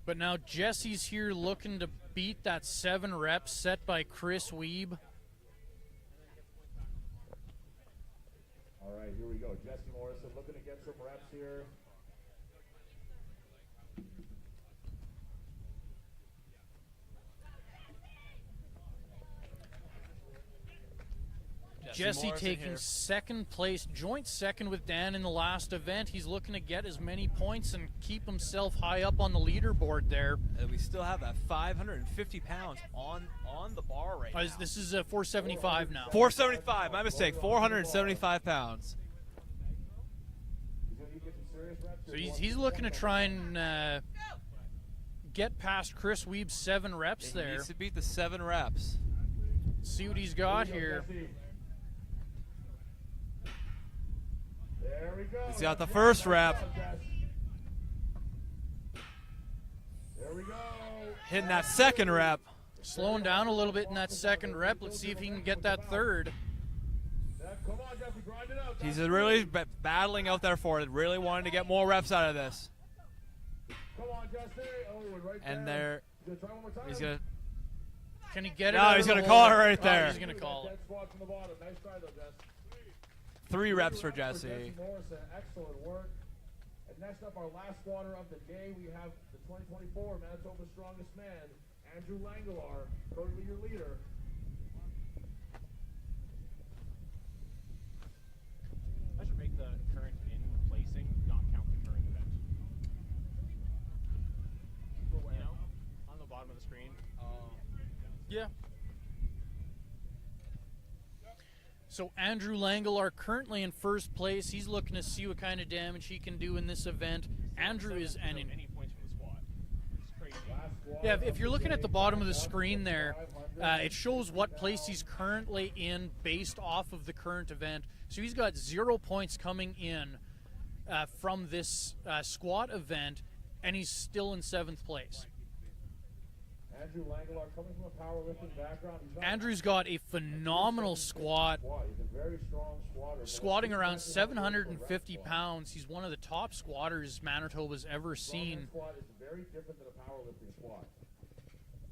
But now Jesse's here looking to beat that 7 reps set by Chris Wiebe. All right, here we go. Jesse Morrison looking to get some reps here. Jesse Morrison taking here. second place, joint second with Dan in the last event. He's looking to get as many points and keep himself high up on the leaderboard there. And we still have that 550 pounds on the bar right now. This is 475 now. 475, my mistake, 475 pounds. He's going to get some serious reps. So he's looking to try and get past Chris Wiebe's 7 reps He there. needs to beat the 7 reps. See what he's got here. There we go. He's got the first rep. There we go. Hitting that 2nd rep. Slowing down a little bit in that 2nd rep. Let's see if he can get that 3rd. Come on, Jesse, grind it out. He's really battling out there for it, really wanting to get more reps out of this. Come on, Jesse. Oh, right And there. there, He's gonna try one more time. he's going to, Can he get it No, out he's of the gonna hole? call it right Oh, there. he's going to call it. Dead squat from the bottom. Nice try, though, Jess. 3 reps for Jesse Jesse. Morrison, excellent work. And next up, our last squatter of the day, we have the 2024 Manitoba Strongest Man, Andrew Langelar, currently your leader. I should make the current in placing not count the current event. You know, on the bottom of the screen. Yeah. So Andrew Langelar currently in first place. He's looking to see what kind of damage he can do in this event. Andrew is an any points from the squad. It's crazy. Yeah, if you're looking at the bottom of the screen there, it shows what place he's currently in based off of the current event. So he's got 0 points coming in from this squat event, and he's still in 7th place. Andrew Langelar coming from a powerlifting background. Andrew's got a phenomenal squat, He's a very strong squatter. squatting around 750 pounds. He's one of the top squatters Manitoba's ever seen. Squat is very different than a powerlifting squat.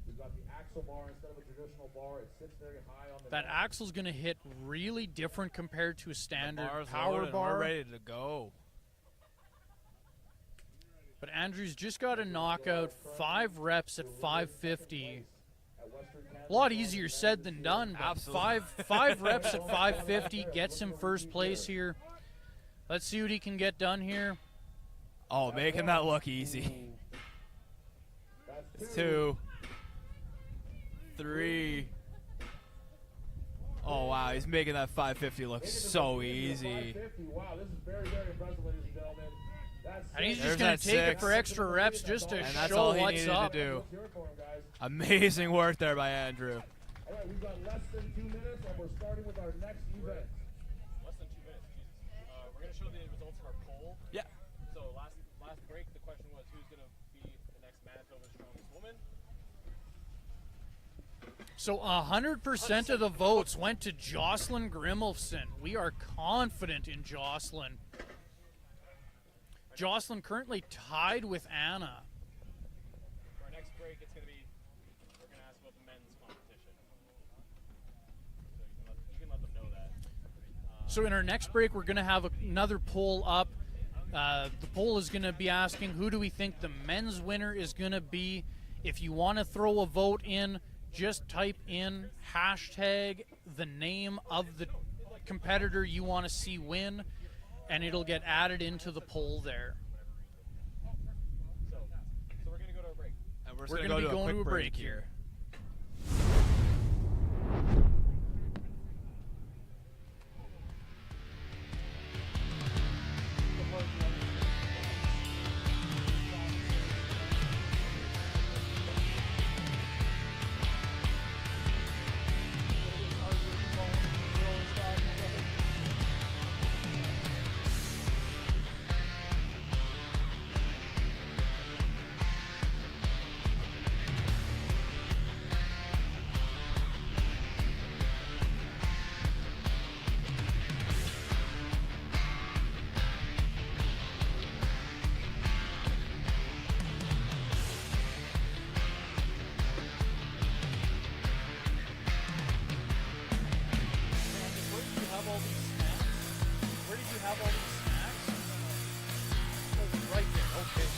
We've got the axle bar instead of a traditional bar. It sits very high on the That mat. axle's going to hit really different compared to a standard Bar's power loaded and bar. We're ready to go. But Andrew's just got to knock out 5 reps at 550. A lot easier said than done, but Absolutely. five reps at 550 gets him first place here. Let's see what he can get done here. Oh, making that look easy. That's 2, 3. Oh, wow. He's making that 550 look so easy. 550. Wow, this is very, very impressive, ladies and gentlemen. That's And he's There's just going that to take it 6. for extra reps just to And that's show all he what's needed up. to do. Let's hear it for him, guys. Amazing work there by Andrew. All right, we've got less than 2 minutes, and we're starting with our next event. Less than 2 minutes. Jesus. We're going to show the results of our poll. Yeah. So last break, the question was who's going to be the next Manitoba strongest woman. So 100% of the votes went to Jocelyn Grimmelson. We are confident in Jocelyn. Jocelyn currently tied with Anna. For our next break, it's going to be, we're going to ask about the men's competition. So you can let them know that. So in our next break, we're going to have another poll up. The poll is going to be asking who do we think the men's winner is going to be. If you want to throw a vote in, just type in hashtag the name of the competitor you want to see win, and it'll get added into the poll there. So we're going to go to a break. And we're We're going gonna to be go to a going quick to a break break here. Where did you have all these snacks? Where did you have all these snacks? Oh, right there. Okay.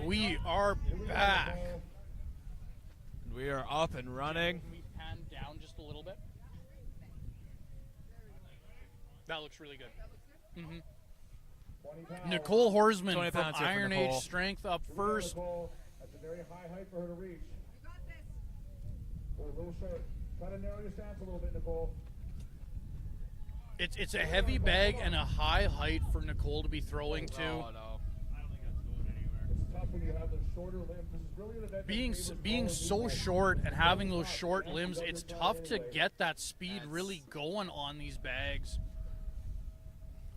We are back. We are up and running. Can we pan down just a little bit? That looks really good. Nicole Horsman 20 from pounds here for Iron Nicole. Age Strength up first. That's a very high height for her to reach. Oh, a little short. Try to narrow your stance a little bit, Nicole. It's a heavy bag and a high height for Nicole to be throwing to. Oh, no. It's tough when you have those shorter limbs. This is really an event that favors Being all so movement. short and having those short limbs, it's tough to get that speed really going on these bags.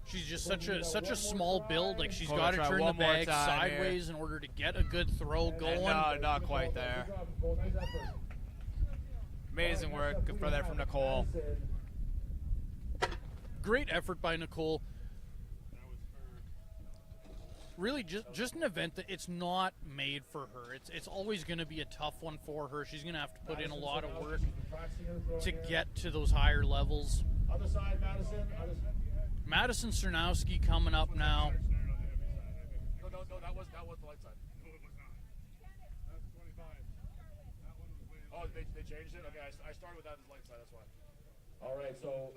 She's just such a small build. Like she's We're got to gonna try turn the one more bag time here. sideways in order to get a good throw going. No, not quite there. Good job, Nicole. Nice effort. Amazing work for there from Nicole. Great effort by Nicole. Really, just an event that it's not made for her. It's always going to be a tough one for her. She's going to have to put in a lot of work to get to those higher levels. Other side, Madison. Madison Cernowski coming up now. No, that was the light side. Oh, they changed it? Okay, I started with that as light side, that's why. All right, so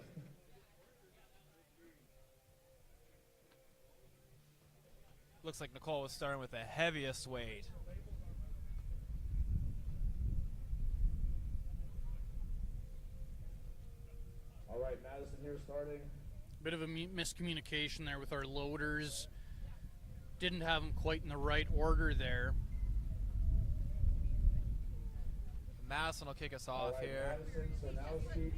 Looks like Nicole was starting with the heaviest weight. all right, Madison here starting. Bit of a miscommunication there with our loaders. Didn't have them quite in the right order there. Madison will kick us All off right, here. Madison Cernowski.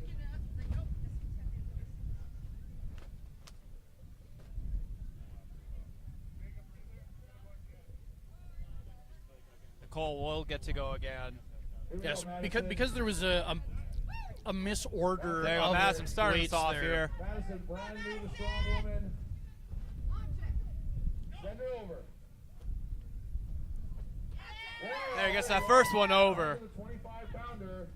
Nicole will get to go again. Here we go, Yes, Madison. because there was a misorder There you go, of Madison starting weights us off there. here. Madison, brand new, the strong woman. Send her over. There, gets that first one over. The 25-pounder.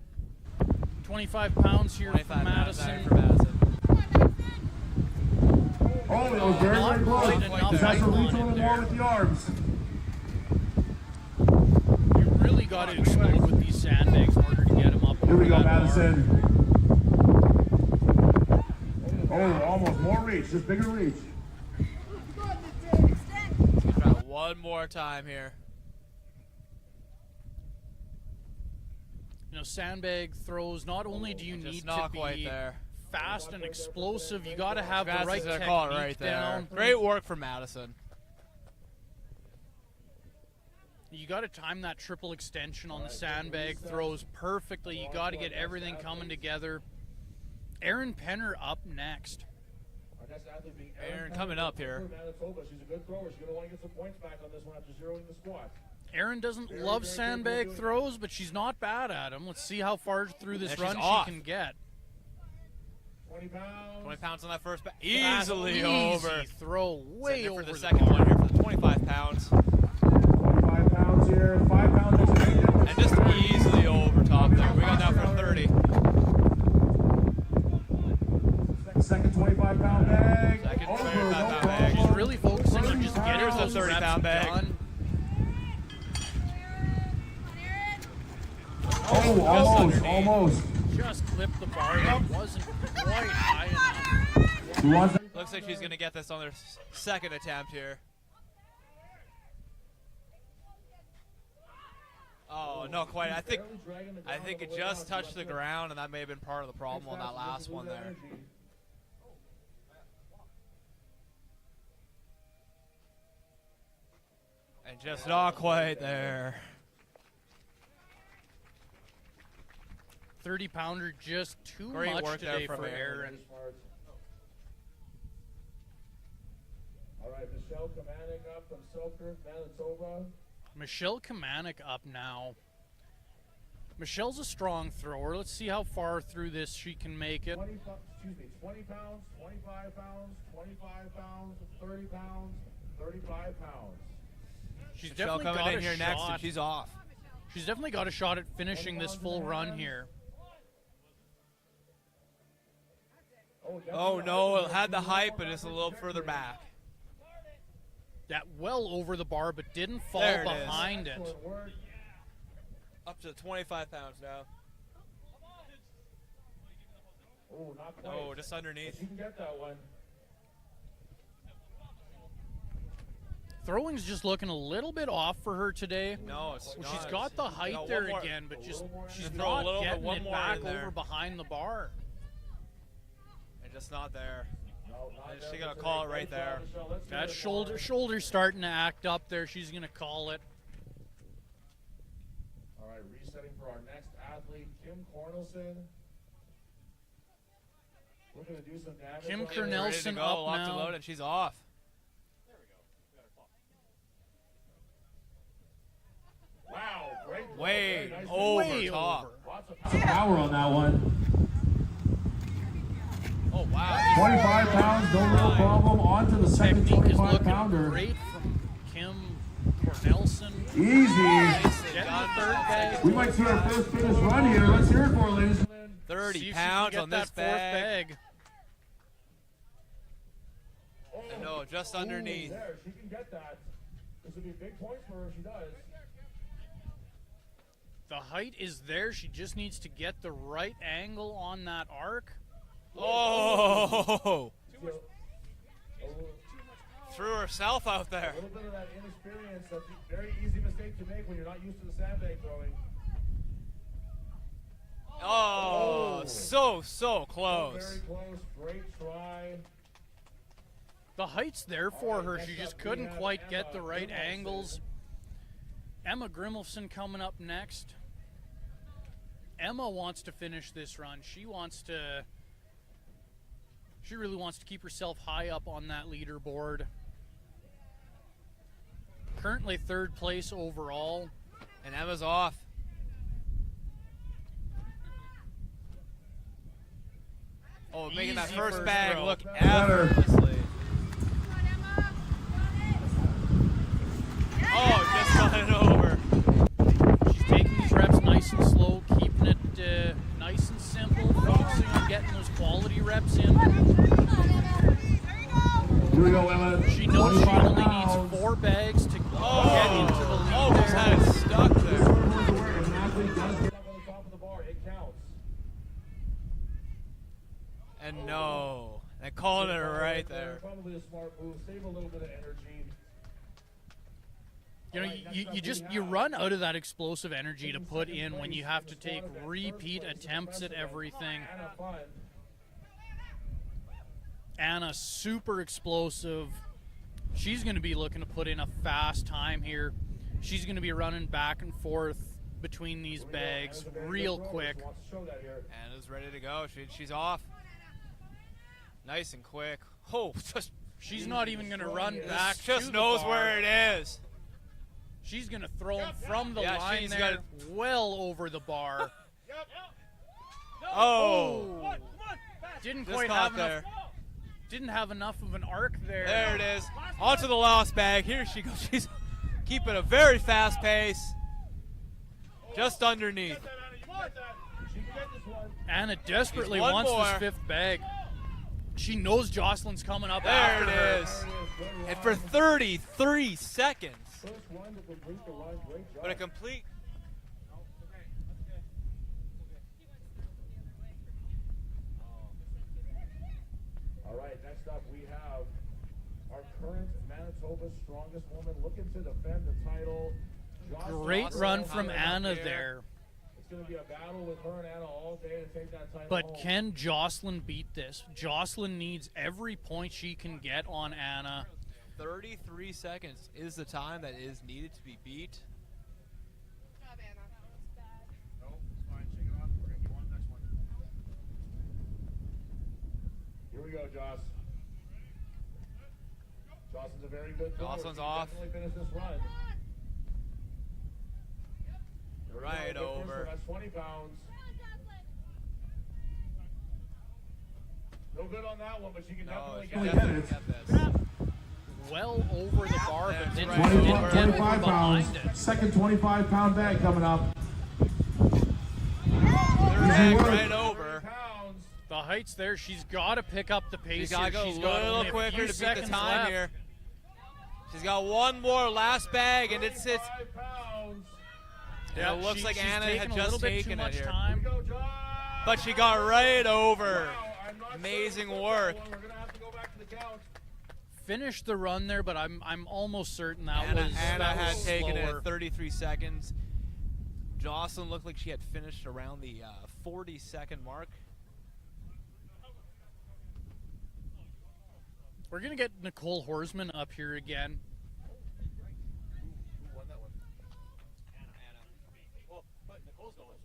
25 pounds here 25 for pounds Madison. there for Madison. Oh, that was very, Not very quite close. enough Just has to height reach on a it little there. more with the arms. You really got to explode with these sandbags in order to get them up. Here we over go, that bar. Madison. Oh, almost more reach, just bigger reach. Let's try it one more time here. You know, sandbag throws, not only do you Just need to not quite be there. fast and explosive, you got to have the right Madison's gonna technique call it right down. there. Great work from Madison. You got to time that triple extension on the sandbag throws perfectly. You got to get everything coming together. Erin Penner up next. Our next athlete being Aaron coming up here. Manitoba. She's a good thrower. She's going to want to get some points back on this one after zeroing the squat. Erin doesn't love sandbag throws, but she's not bad at them. Let's see how far through this And she's run off. she can get. 20 pounds. 20 pounds on that first That's easily easy over. throw way Setting it over for the the second bar. one here for the 25 pounds. 25 pounds here. 5 pounds makes a big difference. And just easily over top there. We got that for 30. Second 25-pound bag. Second Over, 25-pound no bag. She's problem. really focusing on just getting Here's the those 30-pound reps bag. done. Oh, almost. Just clipped the bar. That wasn't quite high enough. Who wants that? Looks like she's going to get this on their second attempt here. Oh, not quite. I think it just touched the ground, and that may have been part of the problem on that last one there. And just not quite there. 30-pounder just too Great much work there today from for Erin. Erin. All right, Michelle Kamanik up from Selkirk, Manitoba. Michelle Kamanik up now. Michelle's a strong thrower. Let's see how far through this she can make it. 20 pounds, 25 pounds, 25 pounds, 30 pounds, 35 pounds. She's Michelle definitely coming got in a here shot. next, and she's off. She's definitely got a shot at finishing this full run here. Oh no, it had the height, but it's a little further back. That well over the bar, but didn't fall There it is. behind it. Excellent work. Up to 25 pounds now. Oh, not quite. Oh, just underneath. But she can get that one. Throwing's just looking a little bit off for her today. No, it's Well, not. she's got the height No, there one more. again, but just she's Throw a not little bit, getting one it more back in there. over behind the bar. And just not there. No, not And there she for gonna today. call it right Great job, there. Michelle. Let's That give it a bar. shoulder's starting to act up there. She's gonna call it. All right, resetting for our next athlete, Kim Cornelson. Looking to do some damage. Kim on Ready her. to Nelson go, up locked now. and loaded, and she's off. Wow, great. throw. Way Very nice. over Way top. over. Lots of power on that one. Oh, wow. 25 pounds, no real problem. On to the second Technique is 25 looking pounder. great from Kim Cornelson. Easy. Getting the third bag. We might see our first finish run here. Let's hear it for her, ladies and gentlemen. 30 See if she pounds can get on this that fourth bag. bag. And no, just underneath. There, she can get that. This would be big points for her if she does. The height is there. She just needs to get the right angle on that arc. Oh! Still, a little, Threw herself out there. a little bit of that inexperience. That's a very easy mistake to make when you're not used to the sandbag throwing. Oh, so Very close. close. Great try. The height's there for All right, her. next She up just we couldn't have quite get Emma the right Grimmelson. angles. Emma Grimmelson coming up next. Emma wants to finish this run. She really wants to keep herself high up on that leaderboard. Currently third place overall. And Emma's off. Oh, making that Easy first first bag throw. look Better. effortlessly. Oh, just got it over. She's taking these reps nice and slow, keeping it nice and simple, focusing on getting those quality reps in. Here we go, Emma. She knows she 25 only pounds. needs 4 bags to get into the Oh, lead almost there. had it stuck there. If an athlete does get up on the top of the bar, it counts. And no. They're calling it right there. Probably a smart move. Save a little bit of energy. You know, you run out of that explosive energy to put in when you have to take repeat attempts at everything. Anna Fun. Anna, super explosive. She's going to be looking to put in a fast time here. She's going to be running back and forth between these bags real quick. Wants to show that here. Anna's ready to go. She's off. Nice and quick. Oh, just She's not even going to run back. to just the knows bar. where it is. She's going to throw him from the Yeah, line she's there, got well over the bar. Oh, Didn't just quite caught have there. enough. Didn't have enough of an arc there. There it is. Onto the lost bag. Here she goes. She's keeping a very fast pace. Just underneath. She can get this one. Anna desperately Needs one wants more. this 5th bag. She knows Jocelyn's coming up There after it her. is. And for 33 seconds. First one to complete the run. Great job. But a complete. All right, next up we have our current Manitoba's strongest woman looking to defend the title. Great Jocelyn run coming from up Anna here. there. It's going to be a battle with her and Anna all day to take that title But home. can Jocelyn beat this? Jocelyn needs every point she can get on Anna. 33 seconds is the time that is needed to be beat. Here we go, Joss. Jocelyn's a very good thrower. Jocelyn's She can off. Definitely finish this run. Here we go, Right good first over. one. That's 20 pounds. No good on that one, but she can No, definitely she get it. definitely get this. Well over the bar, but That's didn't, right. didn't get over 25 behind pounds. it. Second 25-pound bag coming up. Third bag right over. Pounds. The height's there. She's got to pick up the pace She's got to here. go She's a got little only a quicker few to beat the seconds time left. here. She's got one more last bag, and it's 35 pounds. Yeah, it looks like she's Anna had taken a just little bit taken too it much here. time. Here we go, John. But she got right over. Wow, I'm not Amazing sure work. We're gonna have to go back to the count. Finished the run there, but I'm almost certain that Anna was had that was taken it slower. at 33 seconds. Jocelyn looked like she had finished around the 40-second mark. We're gonna get Nicole Horsman up here again. Who won that one? Anna. Well, but Nicole's going.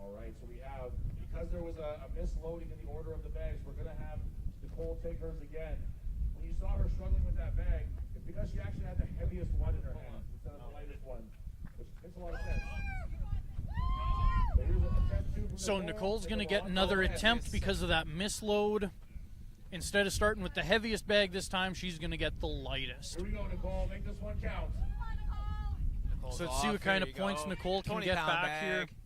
All right, so we have, because there was a misloading in the order of the bags, we're going to have Nicole take hers again. When you saw her struggling with that bag, it's because she actually had the heaviest one in her hand instead of the lightest one, which makes a lot of sense. So here's attempt 2 from So Nicole. Nicole's Take gonna a get long another roll. attempt because of that misload. Instead of starting with the heaviest bag this time, she's gonna get the lightest. Here we go, Nicole. Make this one count. Nicole's So let's see off. what kind Here of you points go. Nicole can 20 get pound back bag. here.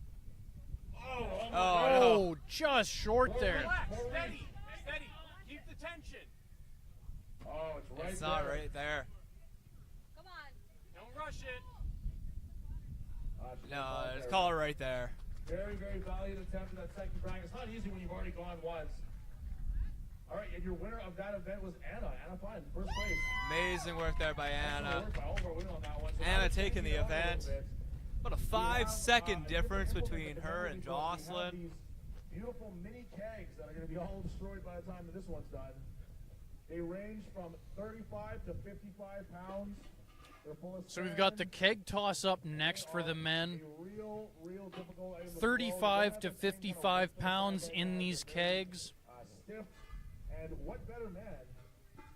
Oh, Oh, Just short there. Relax, steady, steady. Keep the tension. Oh, it's right It's there. not right there. Come on. Don't rush it. She No, got it's there. call it right there. Very, very valiant attempt at that second bag. It's not easy when you've already gone once. All right, and your winner of that event was Anna. Anna Fine, first place. Amazing work there by Anna. Excellent work by all of our women on that one. So Anna now taking the changing it up a little event. bit. About a We have, 5-second a difference different between implement her at and the moment because we have Jocelyn. these beautiful mini kegs that are going to be all destroyed by the time that this one's done. They range from 35 to 55 pounds. They're full of So we've got the sand. keg toss up next for the men. A real difficult item to 35 throw. to They don't have that same kind of 55 lightness pounds on in them. these kegs. Stiff, and what better man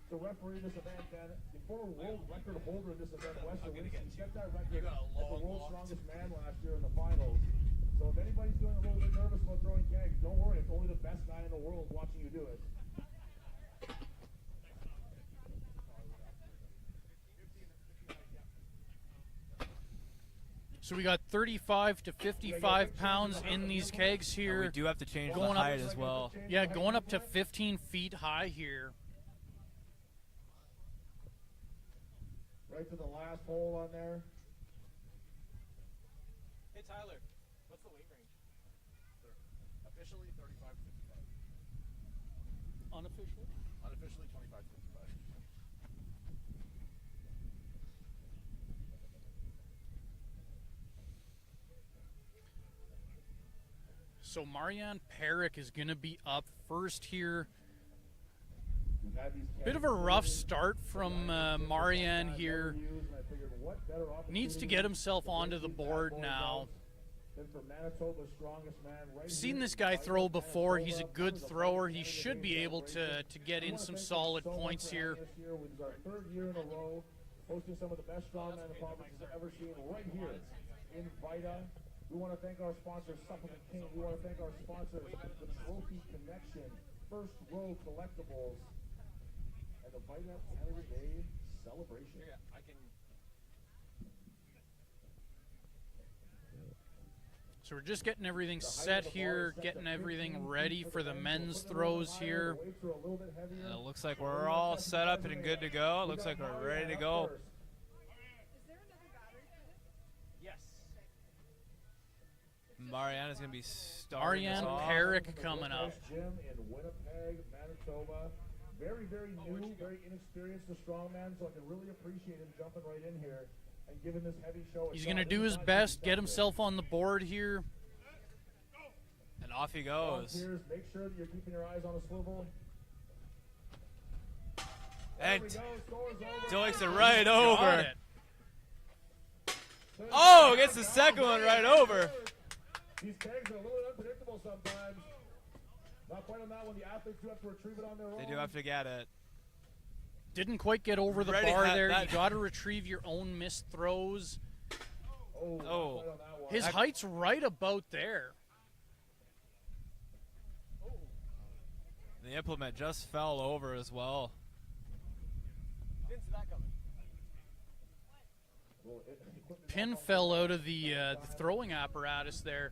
to referee this event than the former world record holder in this event, Western Winston. He set that record as the world's strongest man last year in the finals. So if anybody's feeling a little bit nervous about throwing kegs, don't worry, it's only the best guy in the world watching you do it. So we got 35 to 55 pounds in these kegs And we here. do have to change the Going up- height as well. Yeah, going up to 15 feet high here. Right to the last hole on there. Hey, Tyler. What's the weight range? Officially 35 to 55. Unofficial. Unofficially 25 to 55. So Marianne Perrick is going to be up first here. We've had these Bit of a rough start from Marianne here. Needs to get himself onto the board now. Seen this guy throw before. He's a good thrower. He should be able to get in some solid points here. This year was our third year in a row, hosting some of the best strongman the province has ever seen right here in Vita. We want to thank our sponsor, Supplement King. We want to thank our sponsors, the Trophy Connection, First Row Collectibles, and the Vita Canada Day celebration. Yeah, I can. So we're just getting everything set here, getting everything ready for the men's throws here. And it looks like we're all set up and good to go. It looks like we're ready to go. Is there another battery for this? Yes. Mariana's going to be starting us Marianne off. Perrick coming up. Gym in Winnipeg, Manitoba. Very, very new, very inexperienced to strongman, so I can really appreciate him jumping right in here and giving this heavy show a He's shot. going to This do is his not best, easy get stuff himself on the board here. And off he here. goes. Volunteers, make sure that you're keeping your eyes on a swivel. And There we go, scores over. doinks it right Got over. it. Oh, gets the second one right over. These kegs are a little unpredictable sometimes. Not quite on that one. The athletes do have to retrieve it on their own. They do have to get it. Didn't quite get over the Ready bar had there. that. You got to retrieve your own missed throws. Oh, not Oh. quite on that one. His height's right about there. The implement just fell over as well. Didn't see that coming. Well, equipment Pin fell out of the throwing apparatus there.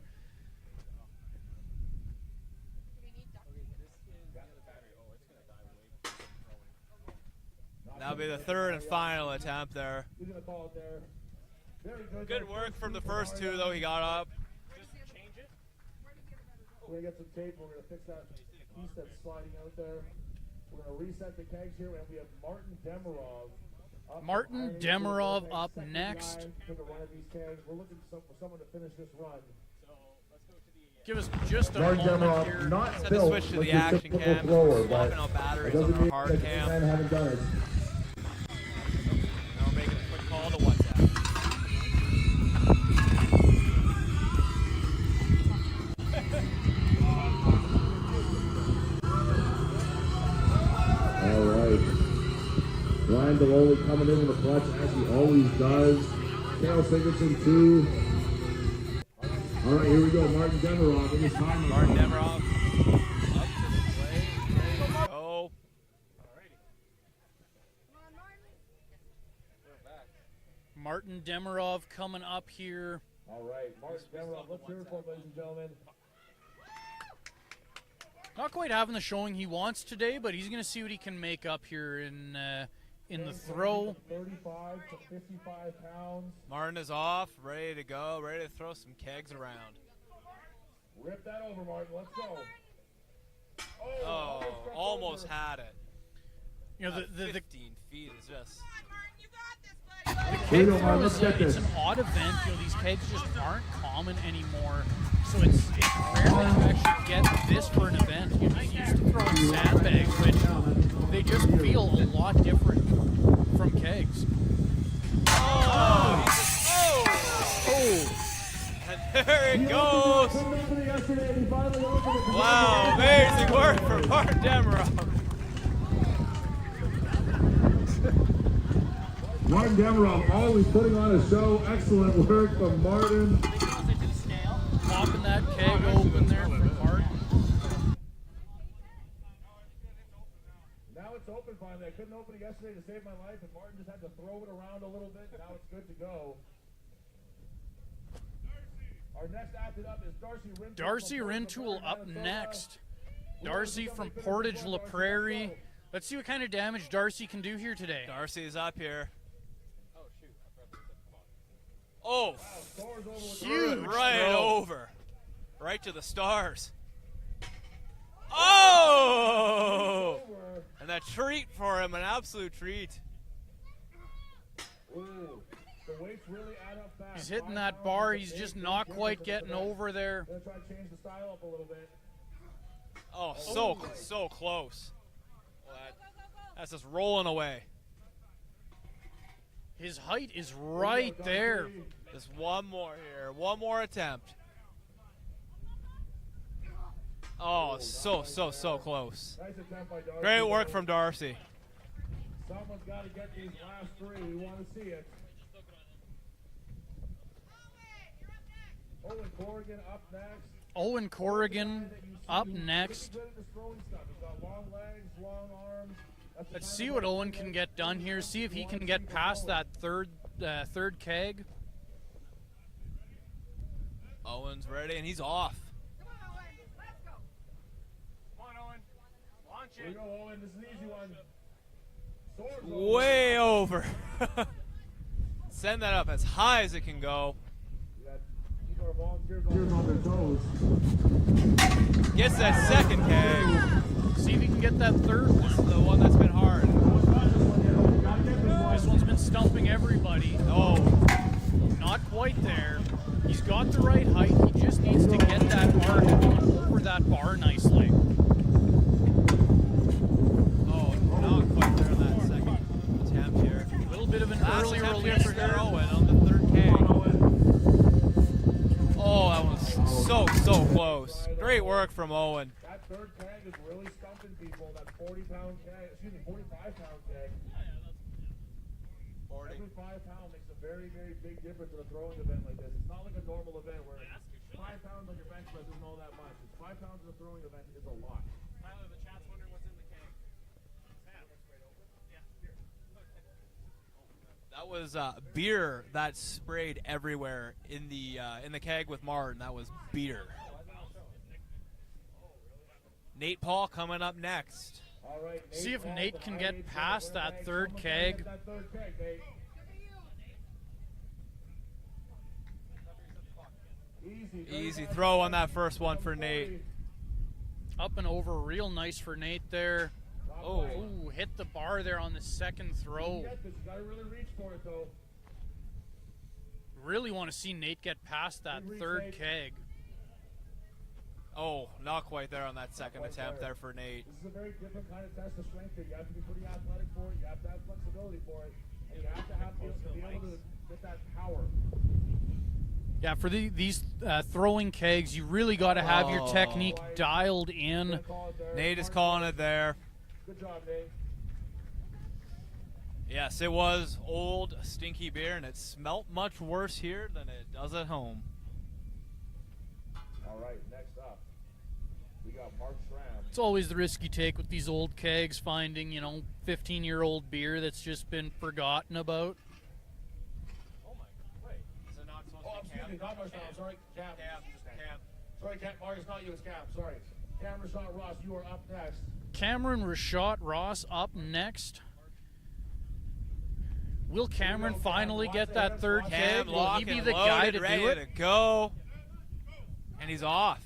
Do we need duct tape? Now be the third and final attempt there. He's going to call it there. Very good. Good work from the first two, though. He got up. We're going to get some tape. We're going to fix that piece that's sliding out there. We're going to reset the kegs here, and we have Martin Demirov. Martin Demirov up next. Took a run of these kegs. We're looking for someone to finish this run. Give us just a Martin moment Demirov, here. not Just had to built switch to like the your action typical cam. thrower, Swapping but out it batteries doesn't on our mean hard that cam. men haven't done it. Now we're making a quick call to WhatsApp. All right. Ryan DeLoli coming in the clutch as he always does. Carol Sigurdsson, 2. All right, here we go. Martin Demirov in his time. Martin Demirov up to the plate. Ready to go. Martin Demirov coming up here. All right, Martin Demirov. Let's hear it for him, ladies and gentlemen. Not quite having the showing he wants today, but he's going to see what he can make up here in the throw. 35 to 55 pounds. Martin is off, ready to go, ready to throw some kegs around. Rip that over, Martin. Let's go. Oh, almost had it. You know, the 15 feet is just... keg throw is it's an odd event. You know, these kegs just aren't common anymore. So it's rare that you actually get this for an event. You know, you used to throw in sandbags, which they just feel a lot different from kegs. Oh! And there it goes! Wow, amazing work for Martin Demirov. Martin Demirov always putting on a show. Excellent work from Martin. Popping that keg open there for Martin. Now it's open finally. I couldn't open it yesterday to save my life, and Martin just had to throw it around a little bit. Now it's good to go. Our next athlete up is Darcy Rintoul. Darcy Rintoul up next. Darcy from Portage La Prairie. Let's see what kind of damage Darcy can do here today. Darcy is up here. Oh, huge right throw. over. Right to the stars. Oh! And that treat for him, an absolute treat. Ooh, the weights really add up fast. He's hitting that bar. He's just not quite getting over there. Gonna try to change the style up a little bit. Oh, so close. Well, that's just rolling away. His height is right there. Just one more here. One more attempt. Oh, so close. Nice attempt by Darcy. Great work from Darcy. Someone's got to get these last 3. We want to see it. Owen Corrigan up next. Owen Corrigan up next. He's good at this throwing stuff. He's got long legs, long arms. Let's see what Owen can get done here. See if he can get past that third keg. Owen's ready, and he's off. Come on, Owen. Launch Here we it. go, Owen. This is an easy one. Swords Way over. Send that up as high as it can go. Keep our volunteers on their toes. Gets that second keg. See if he can get that third one. This is the one that's been hard. This one's been stumping everybody. Oh, Not quite there. He's got the right height. He just needs to get that bar going over that bar nicely. oh, not quite there on that second attempt here. A little bit of an Last early attempt release here for there. Owen on the third keg. Oh, that was so close. Great work from Owen. That third keg is really stumping people. That 40-pound keg, excuse me, 45-pound keg. 40. Every 5 pound makes a very, very big difference in a throwing event like this. It's not like a normal event where 5 pounds on your bench press isn't all that much. It's 5 pounds in a throwing event is a lot. Tyler, the chat's wondering what's in the keg. That was beer that sprayed everywhere in the keg with Martin. That was beer. Nate Paul coming up next. All right, See if Nate can get past that third keg. Easy throw on that first one for Nate. Up and over, real nice for Nate there. Oh, Ooh, hit the bar there on the second throw. Really want to see Nate get past that third keg. oh, not quite there on that second attempt there for Nate. This is a very different kind of test of strength that you have to be pretty athletic for it. You have to have flexibility for it. And you have to be able to get that power. Yeah, for these throwing kegs, you really got to have your technique dialed in. Nate is calling it there. Good job, Nate. Yes, it was old, stinky beer, and it smelt much worse here than it does at home. All right, next up, we got Mark Schramm. It's always the risk you take with these old kegs, finding, 15-year-old beer that's just been forgotten about. Oh my, wait, is it not supposed Oh, excuse me, not Marshall, sorry, Cam. Sorry, Cam, Mark, it's not you, it's Cam, sorry. Cam Rashad Ross, you are up next. Cameron Rashad Ross up next. Will Cameron finally get that third keg? Will he be the guy to ready do it? to go. And he's off.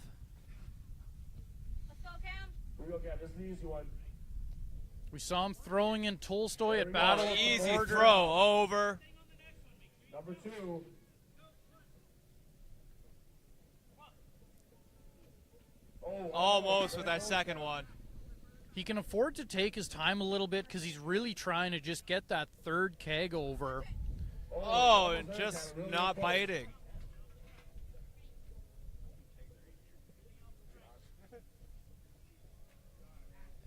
Let's go, Cam. Here we go, Cam, this is the easy one. We saw him throwing in Tolstoy at Battle at the Easy Border. throw over. Number 2. Oh, Almost with that second one. He can afford to take his time a little bit because he's really trying to just get that third keg over. Oh, and just not biting.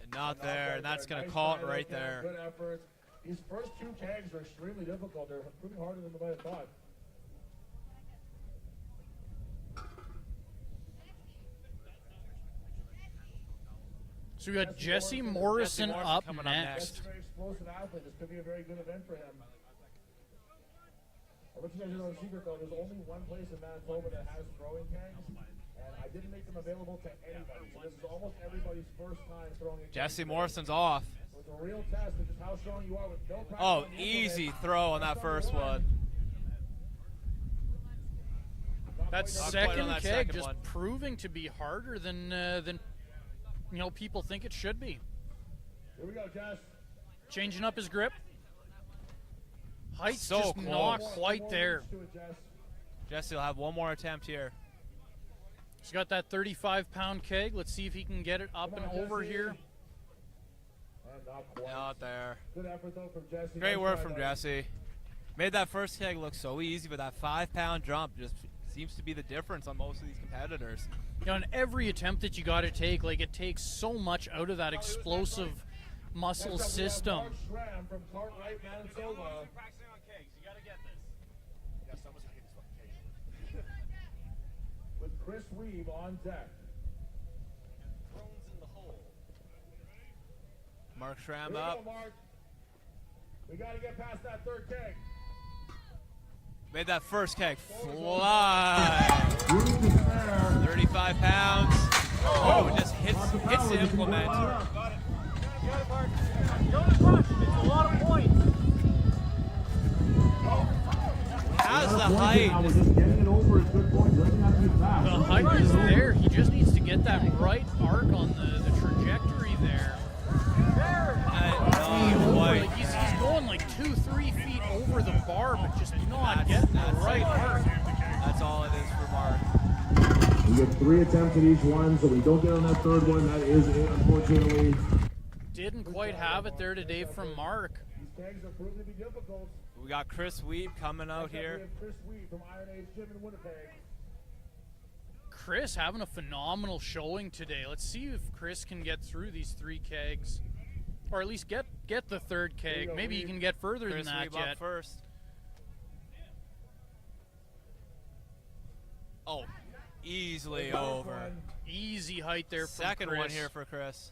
And not there, and that's going to call it right there. Good effort. These first 2 kegs are extremely difficult. They're pretty harder than I thought. So we got Jesse Morrison up coming up next. He's a very explosive athlete. This could be a very good event for him. I'll let you guys know the secret, though. There's only one place in Manitoba that has throwing kegs, and I didn't make them available to anybody. So this is almost everybody's first time throwing a keg. Jesse Morrison's off. So it's a real test of just how strong you are with no practice Oh, on the easy implement. throw on that first one. That Not quite on second that keg second just one. proving to be harder than people think it should be. Here we go, Jess. Changing up his grip. Height's So just close. not quite there. To it, Jess. Jesse will have one more attempt here. He's got that 35-pound keg. Let's see if he can get it up Come and on, over Jesse. here. And not quite. Not there. Good effort, though, from Jesse. Great Nice work try, from buddy. Jesse. Made that first keg look so easy, but that 5-pound jump just seems to be the difference on most of these competitors. In every attempt that you got to take, it takes so much out of that explosive muscle Next up, we have system. Mark Schramm from Cartwright, Manitoba. Practicing on kegs. You gotta get this. Yes, someone's gonna get this fucking cake. With Chris Weave on deck. Thrones in the hole. Mark Here Schramm we up. go, Mark. We gotta get past that third keg. Made that first keg fly. 35 pounds. Oh, it just hits the implement. Got it. Got it, Mark. Don't rush. It's a lot of points. Has the height. just getting it over is good point. Doesn't have to be fast. The height is there. He just needs to get that right arc on the trajectory there. Quite. He's going 2-3 feet over the bar, but just not getting the right arc. That's all it is for Mark. We get 3 attempts at each one, so we don't get on that third one. That is it, unfortunately. Didn't quite have it there today from Mark. These kegs are proving to be difficult. We got Chris Weeb coming out We here. have Chris Weave from Iron Age Gym in Winnipeg. Chris having a phenomenal showing today. Let's see if Chris can get through these 3 kegs. Or at least get the third keg. Maybe he can get further Chris than that Weeb up yet. first. Oh, easily over. Easy height there from Second Chris. one here for Chris.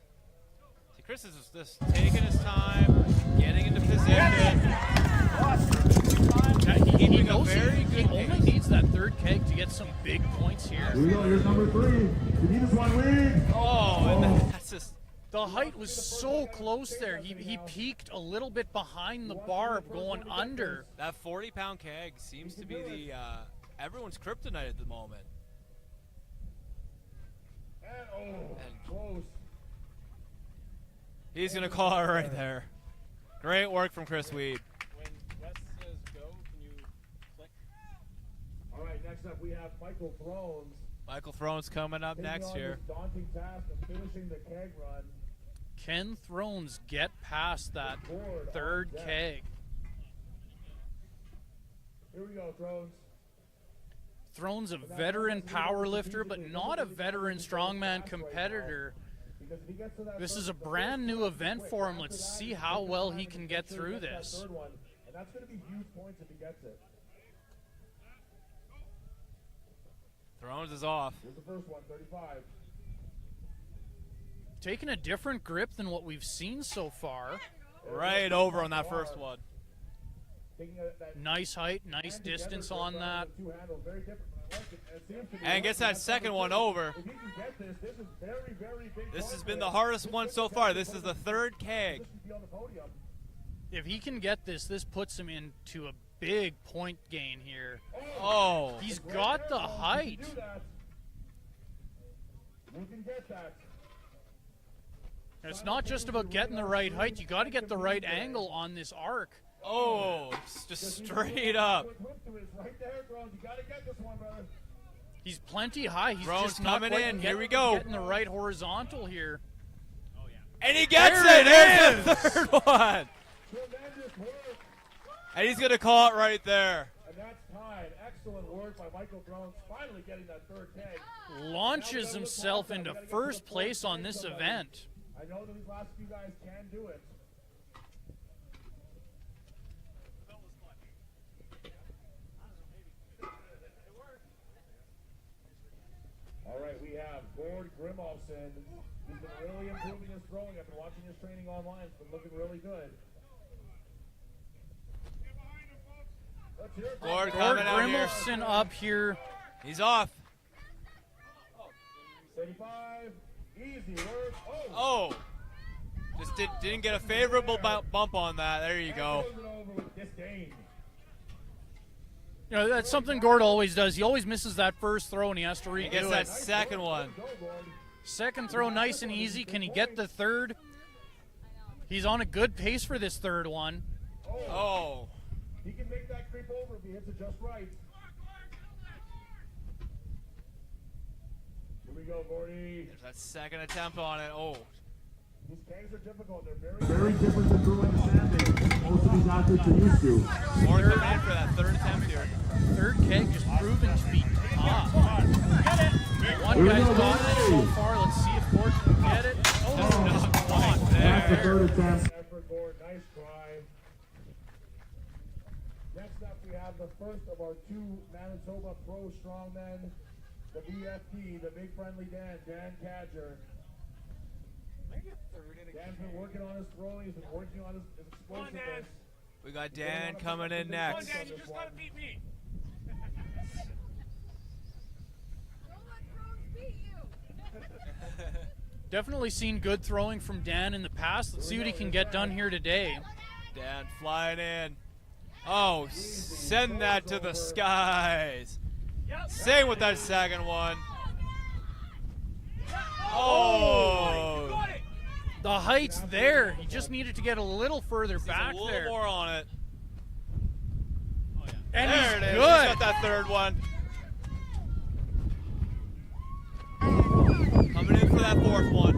See, Chris is just taking his time, getting into position. He knows he only needs that third keg to get some big points here. Here we go, here's number 3. You need this one, Weave. Oh, and that's just The height was so close there. He peaked a little bit behind the barb going under. That 40-pound keg seems to be the everyone's kryptonite at the moment. And close. He's going to call it right there. Great work from Chris Weed. When Wes says go, can you click? All right, next up we have Michael Thrones. Michael Thrones coming up taking next on here. this daunting task of finishing the keg run. Can Thrones get past that third keg? Here we go, Thrones. Thrones a veteran power lifter, but not a veteran strongman competitor. This is a brand new event for him. Let's see how well he can get through this. And that's going to be huge points if he gets it. Thrones is off. Here's the first one, 35. Taking a different grip than what we've seen so far. Right over on that first one. Nice height, nice distance on that. And gets that second one over. This has been the hardest one so far. This is the third keg. If he can get this, this puts him into a big point gain here. Oh. He's got the height. You can get that. And it's not just about getting the right height. You got to get the right angle on this arc. Oh, just straight up. Right there, Thrones. You got to get this one, brother. He's plenty high. He's Thrones just not coming quite in. Here we go. Getting the right horizontal here. And he gets There it. it There's the third one. Tremendous work. And he's going to call it right there. And that's tied. Excellent work by Michael Thrones. Finally getting that third keg. Launches himself into first place on this event. I know that these last few guys can do it. All right, we have Gord Grimolfsson. He's been really improving his throwing. I've been watching his training online. It's been looking really good. Let's hear it. Gord Gord coming out here. Grimolfsson up here. He's off. 35. Easy work. Oh. Just didn't get a favorable bump on that. There you go. You know, that's something Gord always does. He always misses that first throw and he has to redo He gets that second one. Second throw nice and easy. Can he get the third? He's on a good pace for this third one. Oh. He can make that creep over if he hits it just right. Here we go, Gordy. There's that second attempt on it. Oh. These kegs are difficult. They're very different than throwing a sandbag. Most of these athletes are used to. Gord coming in for that third attempt here. Third keg just proven to be tough. One guy's gotten it so far. Let's see if Gord can get it. Oh, not quite That's the there. third attempt. Effort, Gord. Nice try. Next up, we have the first of our two Manitoba Pro Strongmen, the BFD, the Big Friendly Dan Cadger. Dan's been working on his throwing. He's been working on his explosiveness. We got Dan coming in next. Dan, you just gotta beat me. Definitely seen good throwing from Dan in the past. Let's see what he can get done here today. Dan flying in. Oh, send that to the skies. Same with that second one. Oh. The height's there. He just needed to get a little further back A little there. more on it. And there he's it is. good. He's got that third one. Coming in for that fourth one.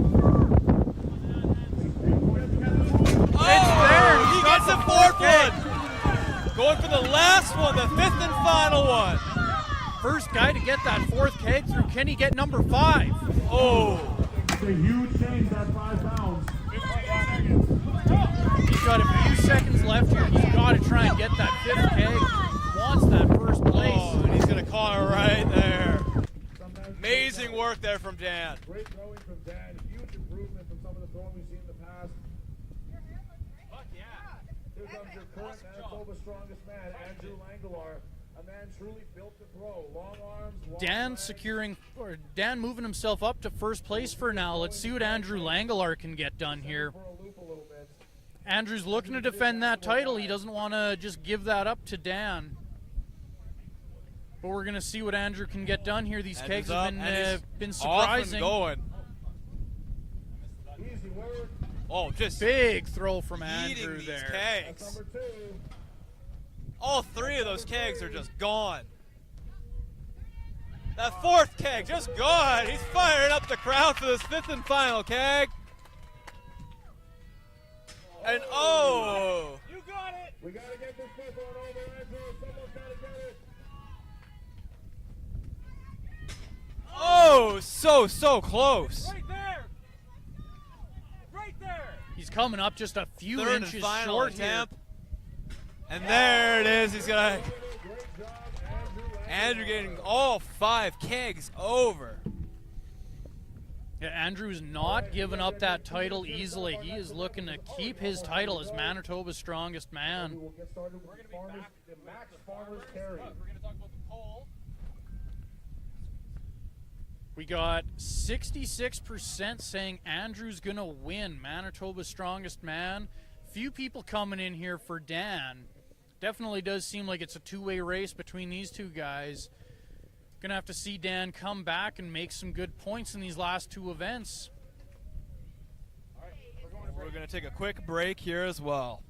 It's there. He gets the fourth one. Going for the last one, the fifth and final one. First guy to get that fourth keg through. Can he get number 5? Oh. It's a huge change, that 5 pounds. He's got a few seconds left here. He's got to try and get that 5th keg. He wants that first place. Oh, and he's going to call it right there. Amazing work there from Dan. Great throwing from Dan. Huge improvement from some of the throwing we've seen in the past. Here comes your current Manitoba strongest man, Andrew Langelar. A man truly built to throw. Long arms, long Dan legs. securing, or Dan moving himself up to first place for now. Let's see what Andrew Langelar can get done here. For a loop a little bit. Andrew's looking to defend that title. He doesn't want to just give that up to Dan. But we're going to see what Andrew can get done here. These kegs have been surprising. Off and going. Easy work. Oh, just Big throw from eating Andrew these there. kegs. Number 2. All 3 of those kegs are just gone. That 4th keg just gone. He's firing up the crowd for this 5th and final keg. And oh! You got it. We got to get this fifth one over, Andrew. Someone's got to get it. Oh, so close. Right there. Right there. He's coming up just a few 3rd and inches final short here. attempt. And there it is. He's gonna. Great job, Andrew. Andrew getting all 5 kegs over. Yeah, Andrew's not giving up that title easily. He is looking to keep his title as Manitoba's strongest man. We will get started with the Max Farmers Carry. We're going to talk about the poll. We got 66% saying Andrew's going to win Manitoba's strongest man. Few people coming in here for Dan. Definitely does seem like it's a two-way race between these two guys. Gonna have to see Dan come back and make some good points in these last 2 events. We're gonna take a quick break here as well.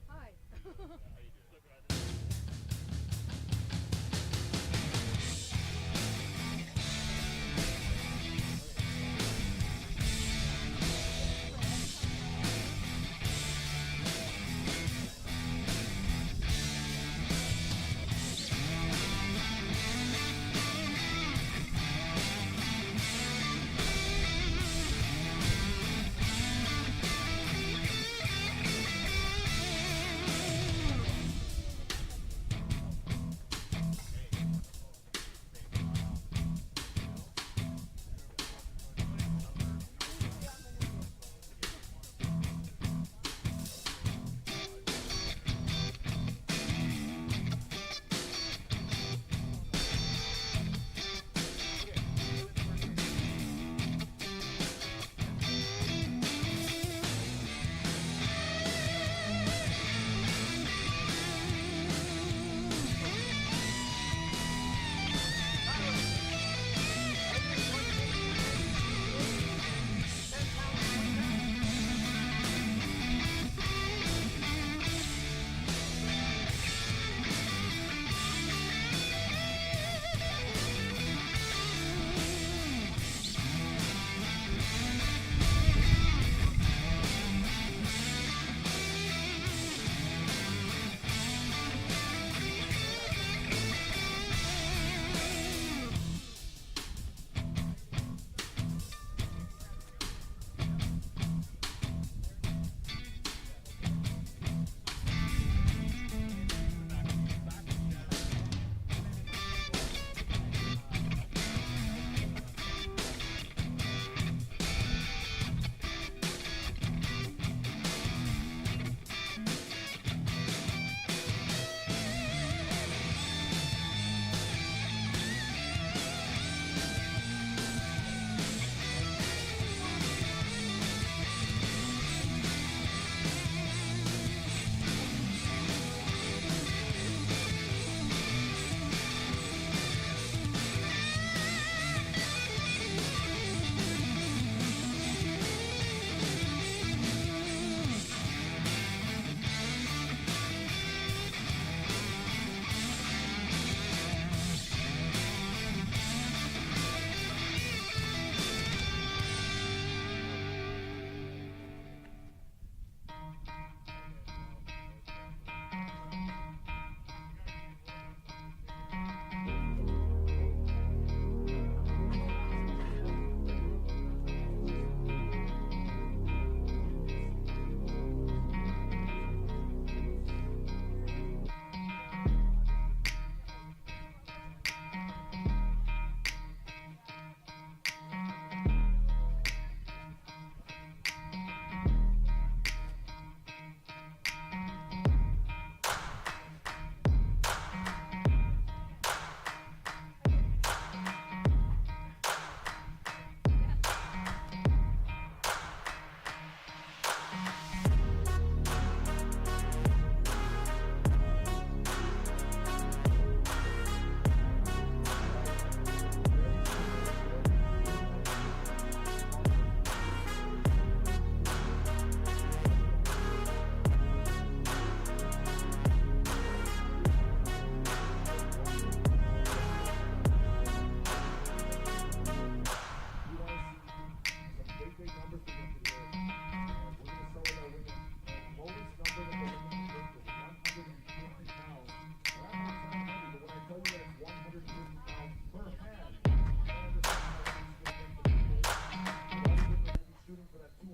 Hi.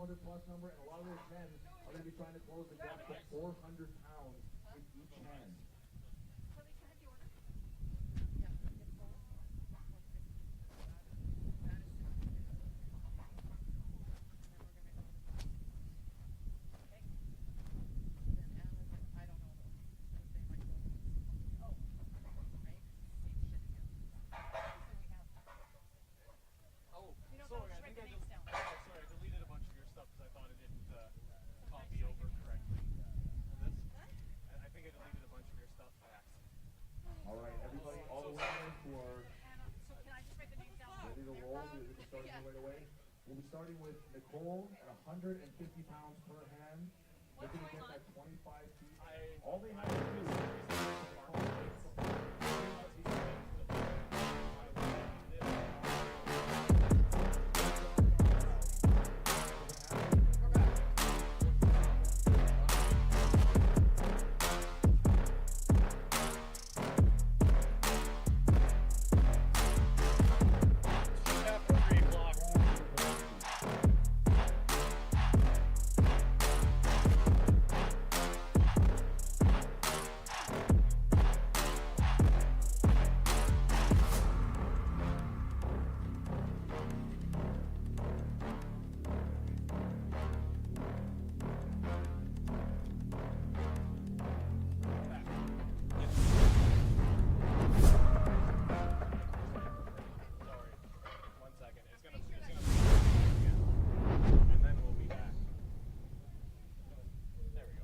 200 plus number, and a lot of those men are going to be trying to close the gap to 400 pounds in each hand. Sorry, I deleted a bunch of your stuff because I thought it didn't copy over correctly. I think I deleted a bunch of your stuff by accident. All right, everybody, all the women who are ready to roll, we'll be starting right away. We'll be starting with Nicole at 150 pounds per hand. They're going to get that 25 feet. All they have to do is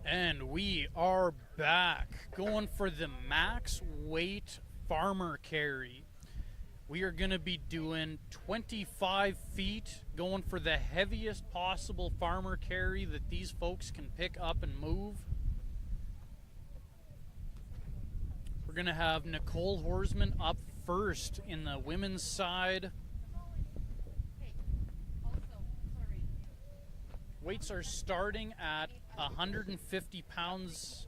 And we are back, going for the max weight farmer carry. We are going to be doing 25 feet, going for the heaviest possible farmer carry that these folks can pick up and move. We're going to have Nicole Horsman up first in the women's side. Weights are starting at 150 pounds.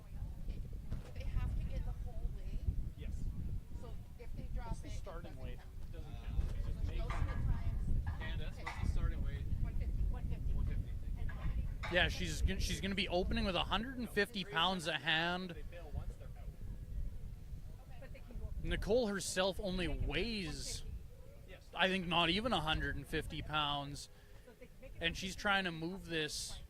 They have to get the whole weight. Yes. So if they drop What's the starting weight? Doesn't count. It's just There's make no split times. Candace, what's the starting weight? 150. 150. Yeah, she's going to be opening with 150 pounds a hand. They bail once they're out. Nicole herself only weighs, I think, not even 150 pounds. And she's trying to move this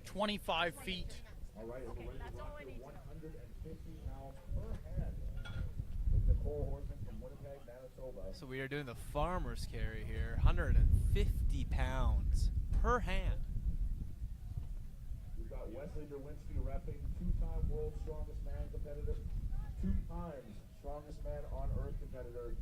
25 feet. all right, and we're ready to rock to 150 pounds per hand with Nicole Horsman from Winnipeg, Manitoba. So we are doing the farmer's carry here, 150 pounds per hand. We've got Wesley Derwinski repping two-time world's strongest man competitor, 2 times strongest man on earth competitor.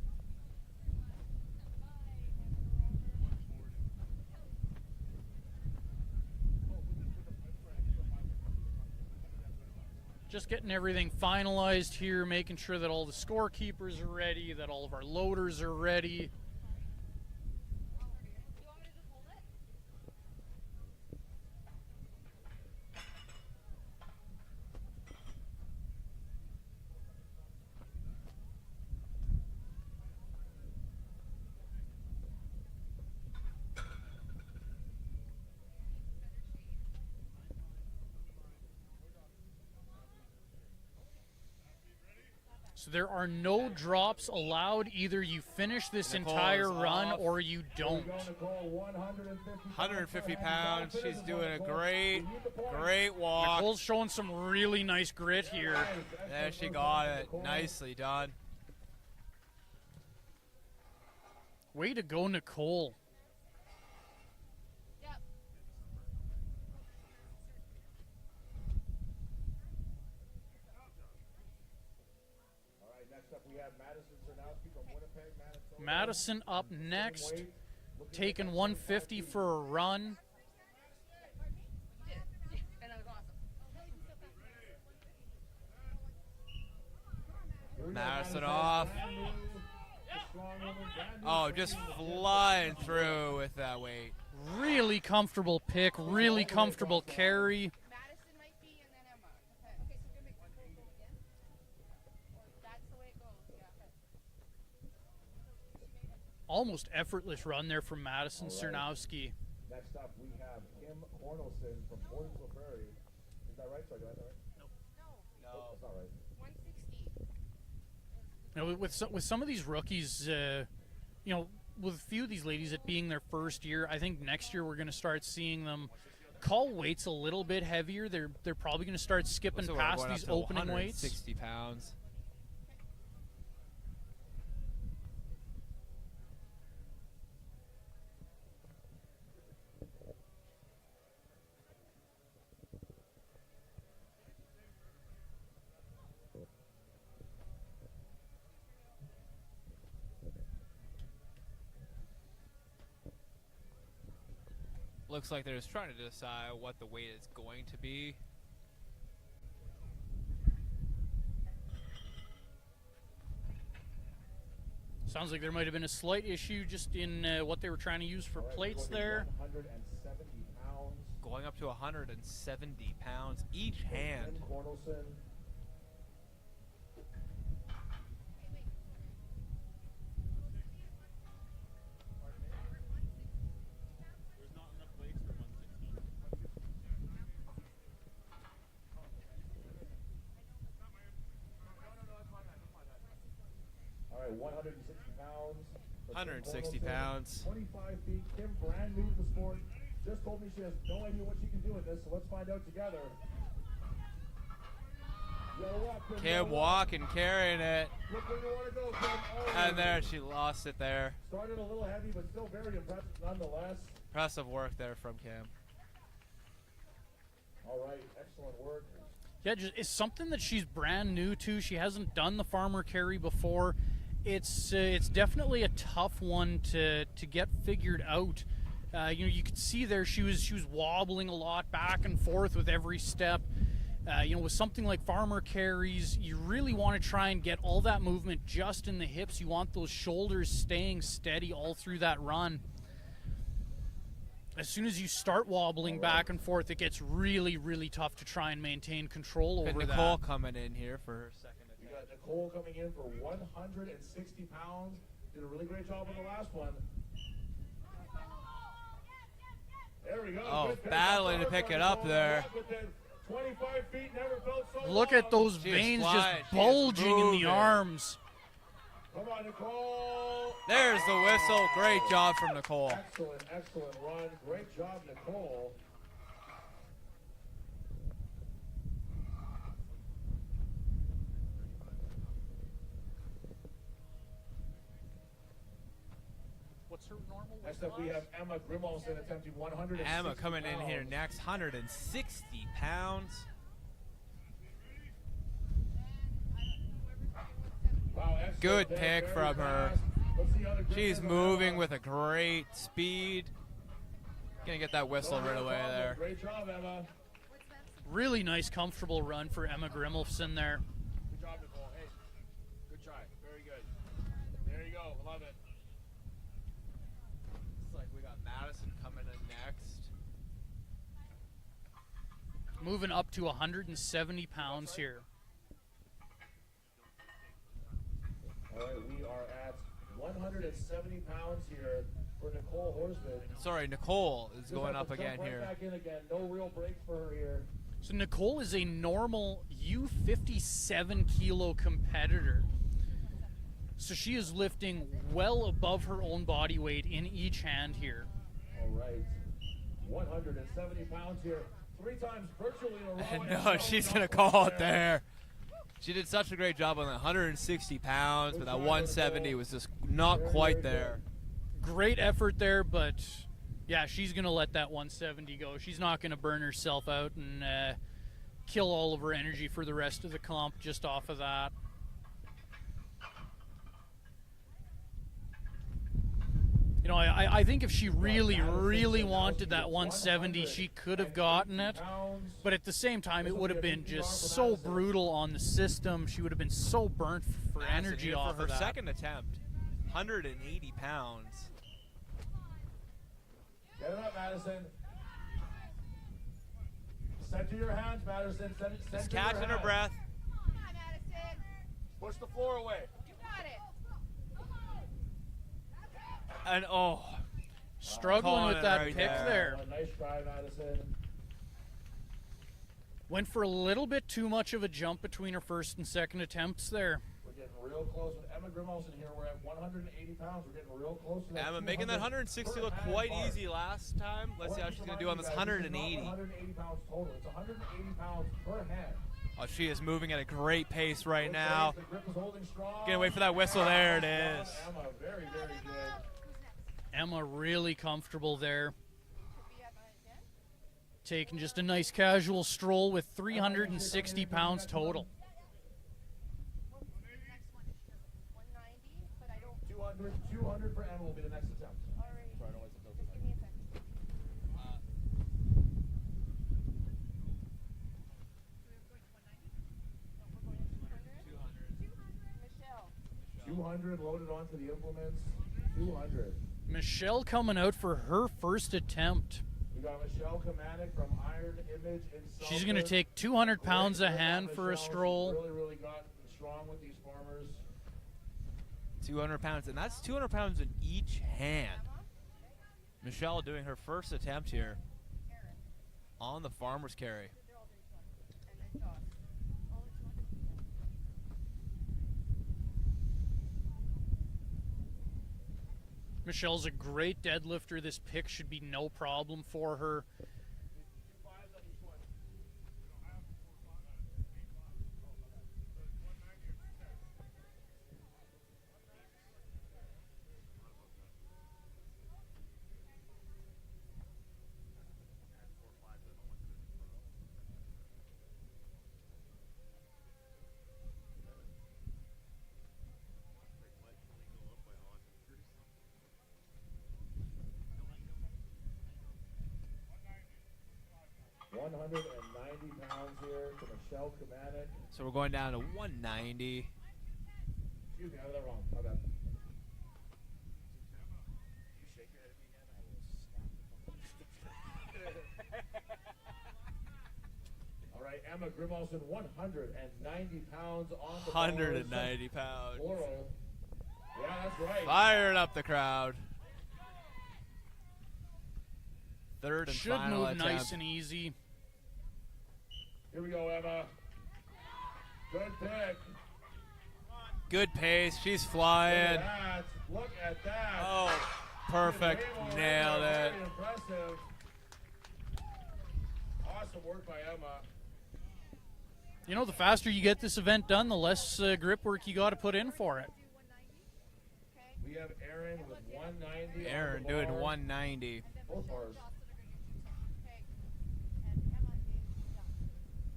Just getting everything finalized here, making sure that all the scorekeepers are ready, that all of our loaders are ready. So there are no drops allowed. Either you finish this Nicole entire is run off. or you don't. 150 pounds. She's doing a great walk. Nicole's showing some really nice grit here. There she got it. Nicely done. Way to go, Nicole. Madison up next, taking 150 for a run. And that was awesome. Madison off. Oh, just flying through with that weight. Really comfortable pick, really comfortable carry. Madison might be, and then Emma. Okay, so you're gonna make Nicole go again? Or that's the way it goes, yeah. Almost effortless run there from Madison Cernowski. Next up, we have Kim Cornelson from Morningsville Prairie. Is that right? Sorry, did I have that right? No. Oh, that's not right. 160. You know, with some of these rookies, you know, with a few of these ladies, it being their first year, I think next year we're going to start seeing them call weights a little bit heavier. They're probably going to start skipping So we're past going up these to opening weights. 160 pounds. Looks like they're just trying to decide what the weight is going to be. Sounds like there might have been a slight issue just in what they were trying to use for plates there. 170 pounds. Going up to 170 pounds each hand. Kim Cornelson. All right, 160 pounds. for Kim 160 Cornelson. pounds. 25 feet. Kim, brand new to the sport. Just told me she has no idea what she can do with this, so let's find out together. Yellow up, Kim, Kim yellow up. walking, carrying it. Look where you want to go, Kim. Oh, And there, she lost it there. started a little heavy, but still very impressive nonetheless. Impressive work there from Kim. All right, excellent work. Yeah, just, it's something that she's brand new to. She hasn't done the farmer carry before. It's definitely a tough one to get figured out. You know, you could see there she was wobbling a lot back and forth with every step. You know, with something like farmer carries, you really want to try and get all that movement just in the hips. You want those shoulders staying steady all through that run. As soon as you start wobbling back and forth, it gets really, really tough to try and maintain control Got over Nicole that. coming in here for her second We attempt. got Nicole coming in for 160 pounds. Did a really great job on the last one. There we go. Oh, Good pick. battling to pick it up Nicole there. up with it. 25 feet, never felt so Look long. at those She is veins flying. just She is bulging in the moving. arms. Come on, Nicole. There's the whistle. Great job from Nicole. Excellent, excellent run. Great job, Nicole. What's her normal Next up, we have Emma Grimolson attempting 160 Emma coming in here pounds. next, 160 pounds. Wow, excellent Good pick, pick very from her. fast. Let's see how the grip She's is on moving Emma. with a great speed. Gonna get that whistle right away there. Great job, Emma. Really nice, comfortable run for Emma Grimolfsson there. Good job, Nicole. Hey, good try. Very good. There you go. Love it. Looks like we got Madison coming in next. Moving up to 170 pounds here. All right, we are at 170 pounds here for Nicole Horsman. Sorry, Nicole is Just going have up to jump again right here. Back in again. No real break for her here. So Nicole is a normal U57 kilo competitor. So she is lifting well above her own body weight in each hand here. All right, 170 pounds here. 3 times virtually in a row. No, she's gonna call it there. She did such a great job on that 160 pounds, but that 170 was just not quite there. Great effort there, but yeah, she's going to let that 170 go. She's not going to burn herself out and kill all of her energy for the rest of the comp just off of that. You know, I think if she really, really wanted that 170, she could have gotten it. But at the same time, it would have been just so brutal on the system. She would have been so burnt for Madison energy here off for of her that. second attempt, 180 pounds. Get it up, Madison. Center your hands, Madison. Center Just your catching her hands. breath. Come on, Madison. Push the floor away. You got it. And oh, Struggling Calling with it that right pick there. Nice try, Madison. Went for a little bit too much of a jump between her first and second attempts there. We're getting real close with Emma Grimolson here. We're at 180 pounds. We're getting real close to that. Emma making that 160 look quite easy last time. Let's see how she's going to do on this 180. 180 pounds total. It's 180 pounds per hand. Oh, she is moving at a great pace right now. The grip is holding strong. Gonna wait for that whistle. There it is. Emma, very, very good. Emma really comfortable there. Taking just a nice casual stroll with 360 pounds total. 200 for Emma will be the next attempt. Sorry, I don't like to build Give me a second. Michelle. 200 loaded onto the implements. 200. Michelle coming out for her first attempt. We got Michelle Kamanik from Iron Image in She's going to take 200 pounds a hand for a stroll. Really, really gotten strong with these farmers. 200 pounds, and that's 200 pounds in each hand. Michelle doing her first attempt here on the farmer's carry. Michelle's a great deadlifter. This pick should be no problem for her. £190 here to Michelle Kamanik. So we're going down to 190. Excuse me, I got that wrong. My bad. All right, Emma Grimolson, 190 pounds on the 190 pounds. Laurel. Yeah, that's right. Firing up the crowd. Third and Should final move attempt. nice and easy. Here we go, Emma. Good pick. Good pace. She's Look flying. at that. Look at that. Oh, perfect. Nailed it. Very impressive. Awesome work by Emma. You know, the faster you get this event done, the less grip work you got to put in for it. We have Aaron with 190. Aaron on the doing bar. 190. Both bars.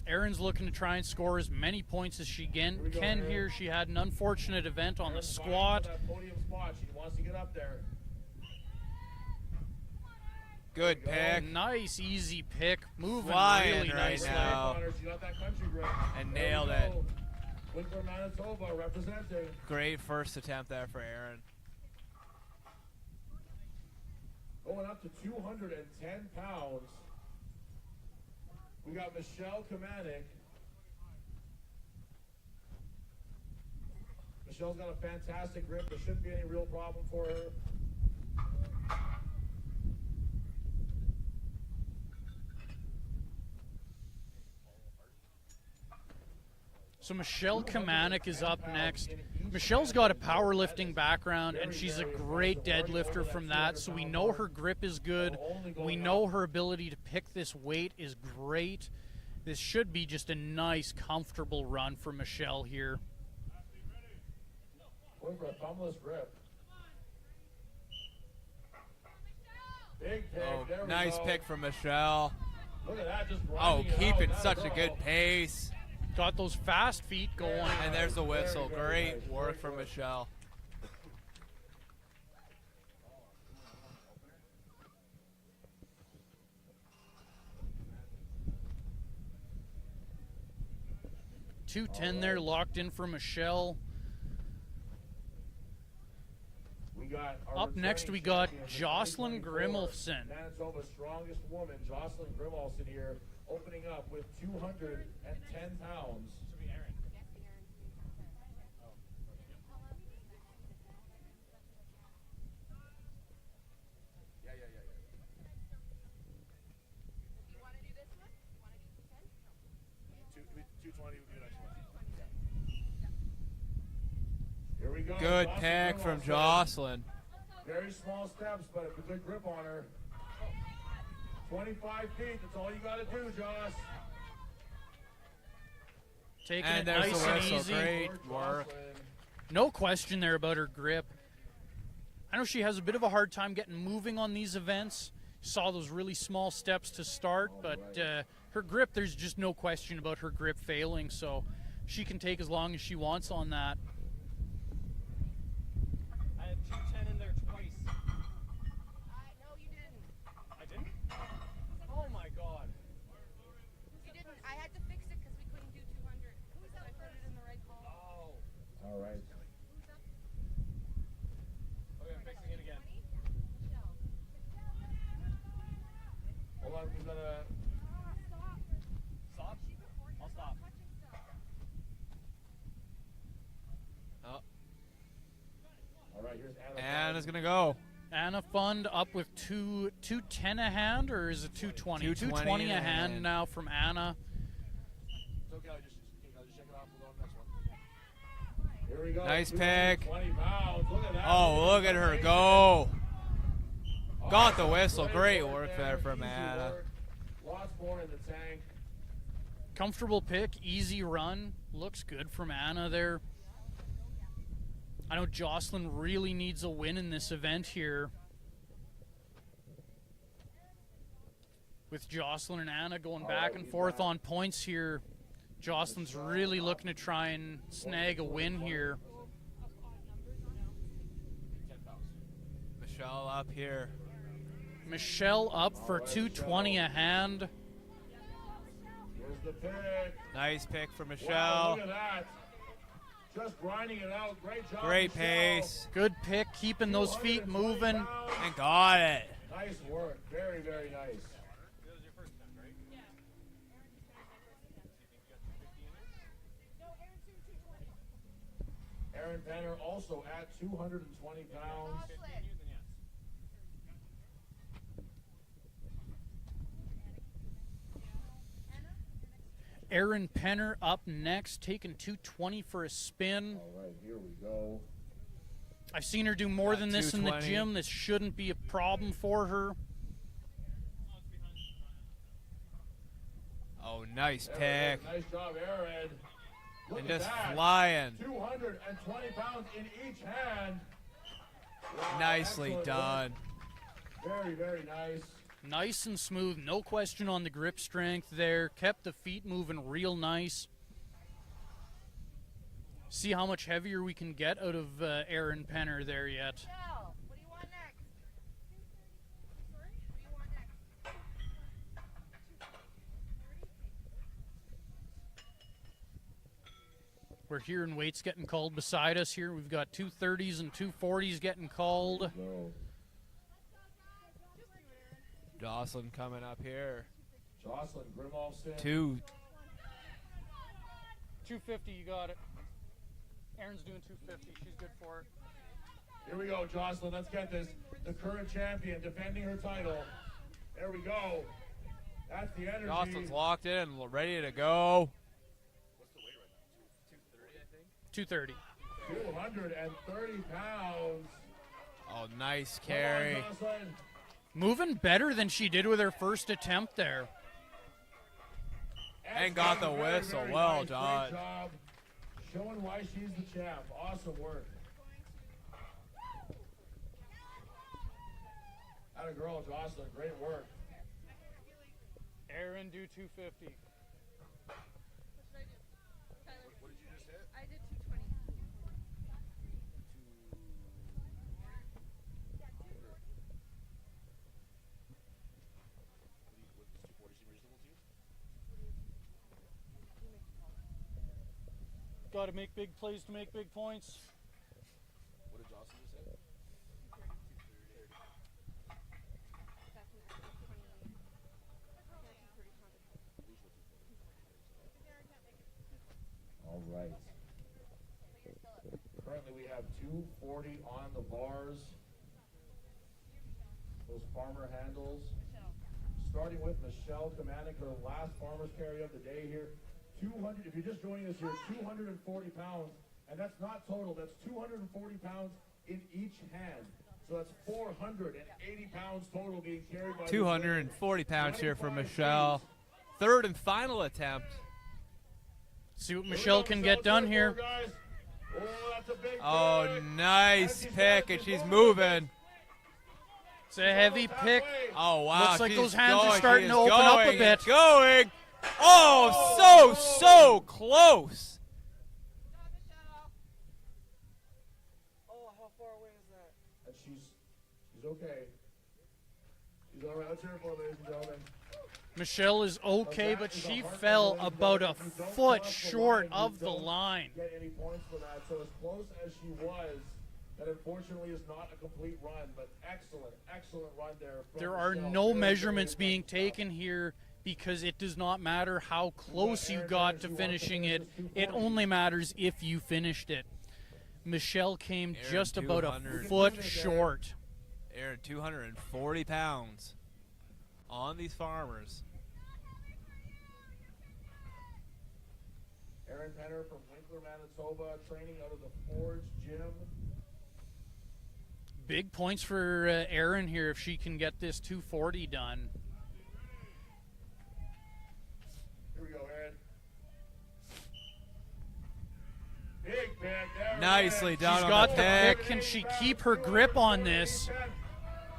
Erin's looking to try and score as many points as she can here. She had an unfortunate event on the squat. That podium spot. She wants to get up there. Good pick. Nice, easy pick. Moving Flying really right nicely. now. She got that country grip. And There we nailed it. go. Winkler, Manitoba representing. Great first attempt there for Aaron. Going up to 210 pounds. We got Michelle Kamanik. Michelle's got a fantastic grip. There shouldn't be any real problem for her. So Michelle Kamanik is up next. Michelle's got a powerlifting background, and she's a great deadlifter from that, so we know her grip is good. We know her ability to pick this weight is great. This should be just a nice, comfortable run for Michelle here. Going for a thumbless grip. Big pick. Oh, There we nice go. pick from Michelle. Look at that. Just Oh, grinding it keeping out. such a That's good all. pace. Got those fast feet going. And there's the Very, whistle. very Great nice. work Very from good. Michelle. .210 there, locked in for Michelle. We got our Up next, returning we got champion for Jocelyn 2024, Grimolson. Manitoba's strongest woman, Jocelyn Grimolson here, opening up with 210 pounds. Yeah. 220 would be an excellent. Here we go. Good Jocelyn pick Grimall from says, Jocelyn. Very small steps, but a good grip on her. 25 feet, that's all you got to do, Joss. Taking And it there's nice the and whistle. easy. Great work. No question there about her grip. I know she has a bit of a hard time getting moving on these events. Saw those really small steps to start, but her grip, there's just no question about her grip failing, so she can take as long as she wants on that. I had 210 in there twice. No, you didn't. I didn't? Oh my god. You didn't. I had to fix it because we couldn't do 200. Because I put it in the right column. Oh. All right. Okay, I'm fixing it again. Hold on, we've got a... Stop? I'll stop. Oh, All right, here's Anna. Anna's going to go. Anna Fund up with 210 a hand, or is it 220? 220 220 a hand now from Anna. It's okay, I'll just check it off. We'll go on the next one. Here we go. Nice pick. 20 pounds. Look at that. Oh, look at her go. Got the whistle. Great work there from Anna. Lots more in the tank. Comfortable pick, easy run. Looks good from Anna there. I know Jocelyn really needs a win in this event here. With Jocelyn and Anna going back and forth on points here, Jocelyn's really looking to try and snag a win here. Michelle up here. Michelle up for 220 a hand. Here's the pick. Nice pick for Wow, Michelle. look at that. Just grinding it out. Great job, Great Michelle. pace. Good pick, keeping those feet 220 moving. pounds. And got it. Nice work. Very, very nice. Aaron Penner also at 220 pounds. Aaron Penner up next, taking 220 for a spin. All right, here we go. I've seen her do more than this in the 220. gym. This shouldn't be a problem for her. Oh, nice There it pick. is. Nice job, Aaron. Look And at just that. flying. 220 pounds in each hand. Wow, Nicely excellent done. work. Very, very nice. Nice and smooth, no question on the grip strength there. Kept the feet moving real nice. See how much heavier we can get out of Aaron Penner there yet. Michelle, what do you want next? Sorry? What do you want next? We're hearing weights getting called beside us here. We've got 230s and 240s getting called. So, Jocelyn coming up here. Jocelyn Grimolson. 250, you got it. Aaron's doing 250. She's good for it. Here we go, Jocelyn. Let's get this. The current champion defending her title. There we go. That's the energy. Jocelyn's locked in, ready to go. 230. 230 pounds. Oh, nice Come on, carry. Jocelyn. Moving better than she did with her first attempt there. And got the Very, whistle. very Well nice. done. Great job. Showing why she's the champ. Awesome work. Atta girl, Jocelyn. Great work. Aaron do 250. What should I do? Tyler. What did you just hit? I did 220. Got to make big plays to make big points. What did Jocelyn just say? That's an extra 20. All right. Currently, we have 240 on the bars. Those farmer handles. Starting with Michelle commanding her last farmer's carry of the day here. 200, if you're just joining us here, 240 pounds, and that's not total, that's 240 pounds in each hand. So that's 480 pounds total being carried by 240 pounds here for Michelle. Third and final attempt. See what Michelle can get done here. Oh, that's a big Oh, pick. nice pick, and she's moving. It's a heavy pick. Oh, wow. Looks like she's those hands going. are starting She to is open up a going bit. and going. Oh, so close. And she's okay. She's all right. Let's hear it for her, ladies and gentlemen. Michelle is okay, but she fell about a foot short of the line. Get any points for that? So as close as she was, that unfortunately is not a complete run, but excellent run there. From There are Michelle. no Very, measurements very being impressive stuff. taken here because it does not matter how close you got to finishing it. It only matters if you finished it. Michelle came Aaron, just about a 200. foot short. Aaron, 240 pounds on these farmers. Aaron Penner from Winkler, Manitoba, training out of the Forge Gym. Big points for Erin here if she can get this 240 done. Here we go, Aaron. Big pick. There it Nicely is. done She's on got the the pick. pick. Can she keep her grip on this?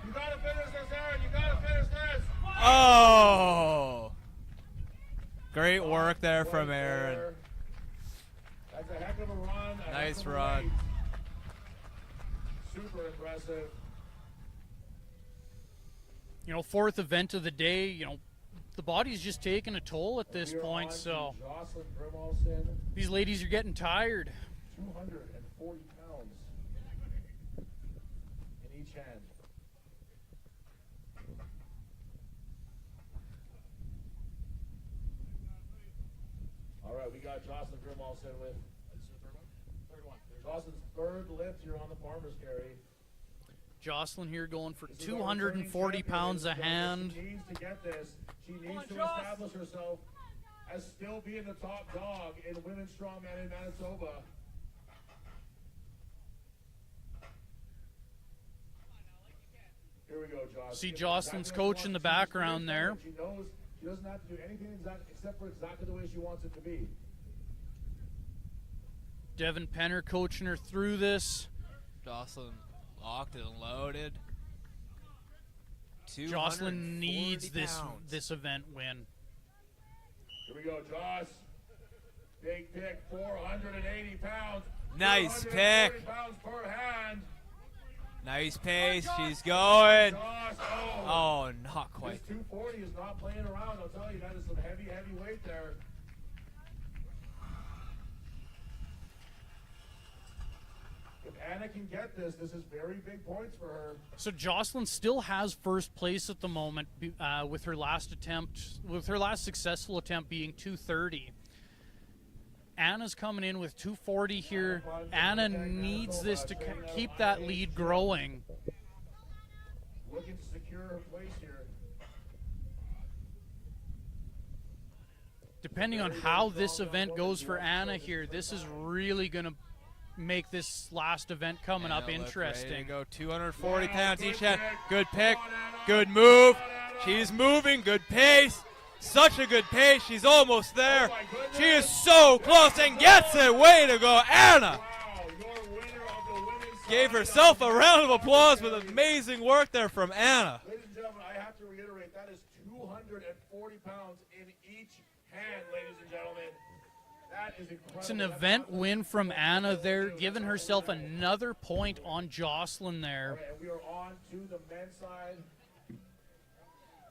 You gotta finish this, Aaron. You gotta finish this. Oh! Great work there from Aaron. That's a heck of a run. A Nice heck of a run. weight. Super impressive. You know, fourth event of the day, you know, the body's just taking a toll at this We are point, on so to Jocelyn Grimalson, these ladies are getting tired. 240 pounds in each hand. All right, we got Jocelyn Grimalson with Jocelyn's third lift here on the farmer's carry. Jocelyn here going for This is our 240 returning pounds a champion, hand. She needs to get this. She needs to establish herself as still being the top dog in women's strongman in Manitoba. Here we go, Jocelyn. See Jocelyn's coach in the background there. She knows she doesn't have to do anything except for exactly the way she wants it to be. Devin Penner coaching her through this. Jocelyn locked and loaded. Jocelyn needs 240 this pounds. this event win. Here we go, Joss. Big pick, 480 pounds. Nice 440 pick. pounds per hand. Nice pace. She's going. Joss, Oh, not quite. This 240 is not playing around. I'll tell you, that is some heavy weight there. If Anna can get this, this is very big points for her. So Jocelyn still has first place at the moment with her last successful attempt being 230. Anna's coming in with 240 here. Anna needs this to keep that lead growing. Looking to secure her place here. Depending on how this event goes for Anna here, this is really going to make this last event coming up Anna looked interesting. ready to go 240 pounds each hand. Good pick. Good move. She's moving. Good pace. Such a good pace. She's almost there. She is so close and gets it. Way to go, Anna. Gave herself a round of applause with amazing work there from Anna. Ladies and gentlemen, I have to reiterate, that is 240 pounds in each hand, ladies and gentlemen. That is incredible. It's an event win from Anna there, giving herself another point on Jocelyn there. Okay, and we are on to the men's side.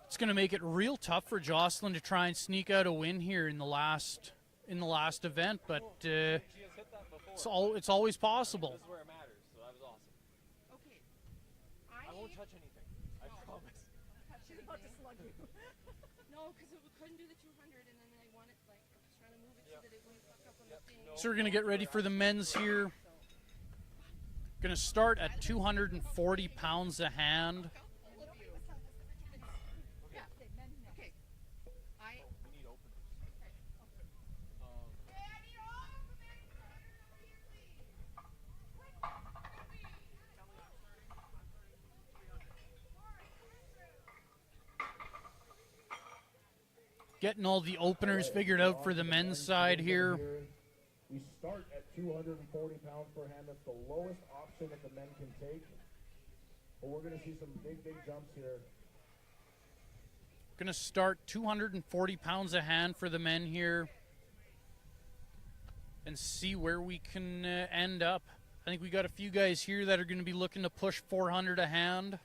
It's going to make it real tough for Jocelyn to try and sneak out a win here in the last event, but it's always possible. This is where it matters, so that was awesome. Okay. I won't touch anything. I promise. She's about to slug you. No, because we couldn't do the 200, and then I wanted, like, I was trying to move it so that it wouldn't fuck up on the thing. So we're going to get ready for the men's here. Going to start at 240 pounds a hand. Yeah. Okay. I. We need openers. Getting all the openers figured out for the men's side here. We start at 240 pounds per hand. That's the lowest option that the men can take. But we're going to see some big, big jumps here. Going to start 240 pounds a hand for the men here. And see where we can end up. I think we got a few guys here that are going to be looking to push 400 a hand.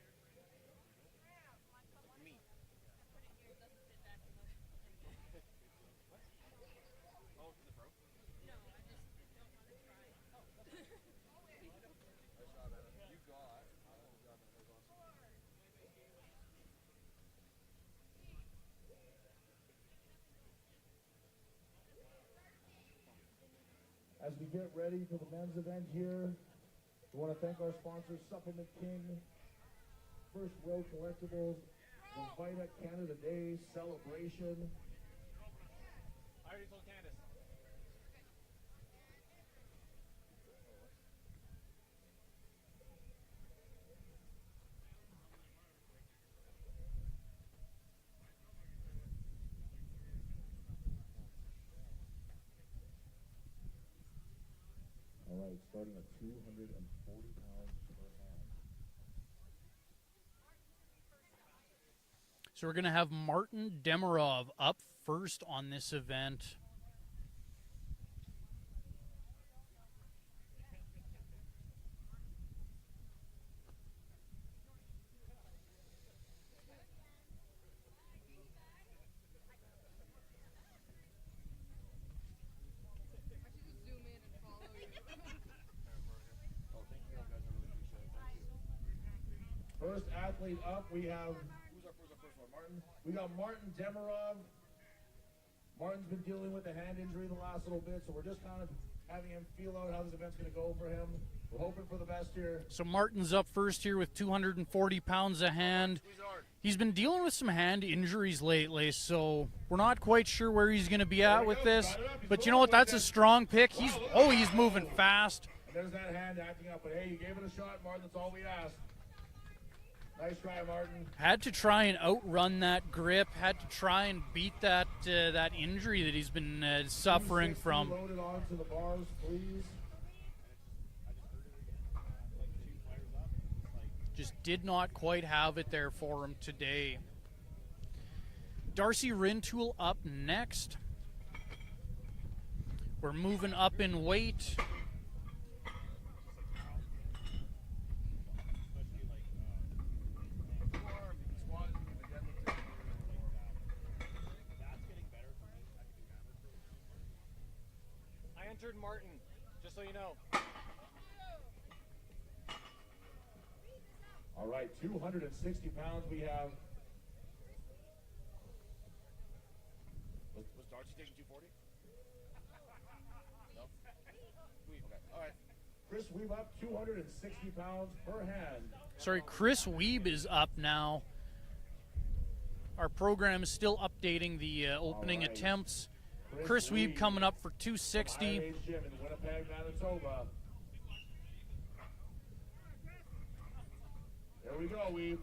As we get ready for the men's event here, we want to thank our sponsors, Supplement King, First Row Collectibles, the Vita Canada Day celebration. I already told Candace. All right, starting at 240 pounds per hand. So we're going to have Martin Demirov up first on this event. First athlete up, we have, who's our first one, Martin? We got Martin Demirov. Martin's been dealing with a hand injury the last little bit, so we're just kind of having him feel out how this event's going to go for him. We're hoping for the best here. So Martin's up first here with 240 pounds a hand. He's been dealing with some hand injuries lately, so we're not quite sure where he's going to be at with this. But you know what? That's a strong pick. He's moving fast. And there's that hand acting up, but hey, you gave it a shot, Martin. That's all we asked. Nice try, Martin. Had to try and outrun that grip. Had to try and beat that that injury that he's been suffering from. Loaded onto the bars, please. Just did not quite have it there for him today. Darcy Rintoul up next. We're moving up in weight. Martin, just so you know. All right, 260 pounds we have. Was Darcy taking 240? No? Okay, all right. Chris Weeb up 260 pounds per hand. Sorry, Chris Weeb is up now. Our program is still updating the opening attempts. Chris Weeb coming up for 260. Gym in Winnipeg, Manitoba. There we go, Weeb.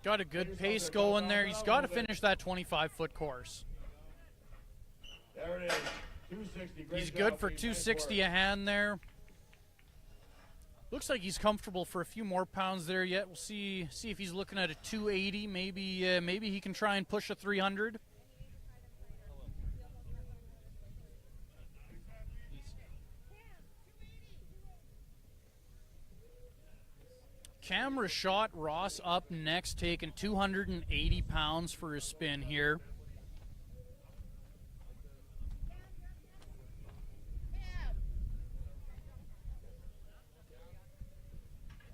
Got a good pace going there. He's got to finish that 25-foot course. There it is, 260. He's good for 260 a hand there. Looks like he's comfortable for a few more pounds there yet. We'll see if he's looking at a 280. Maybe he can try and push a 300. Camera shot Ross up next, taking 280 pounds for his spin here.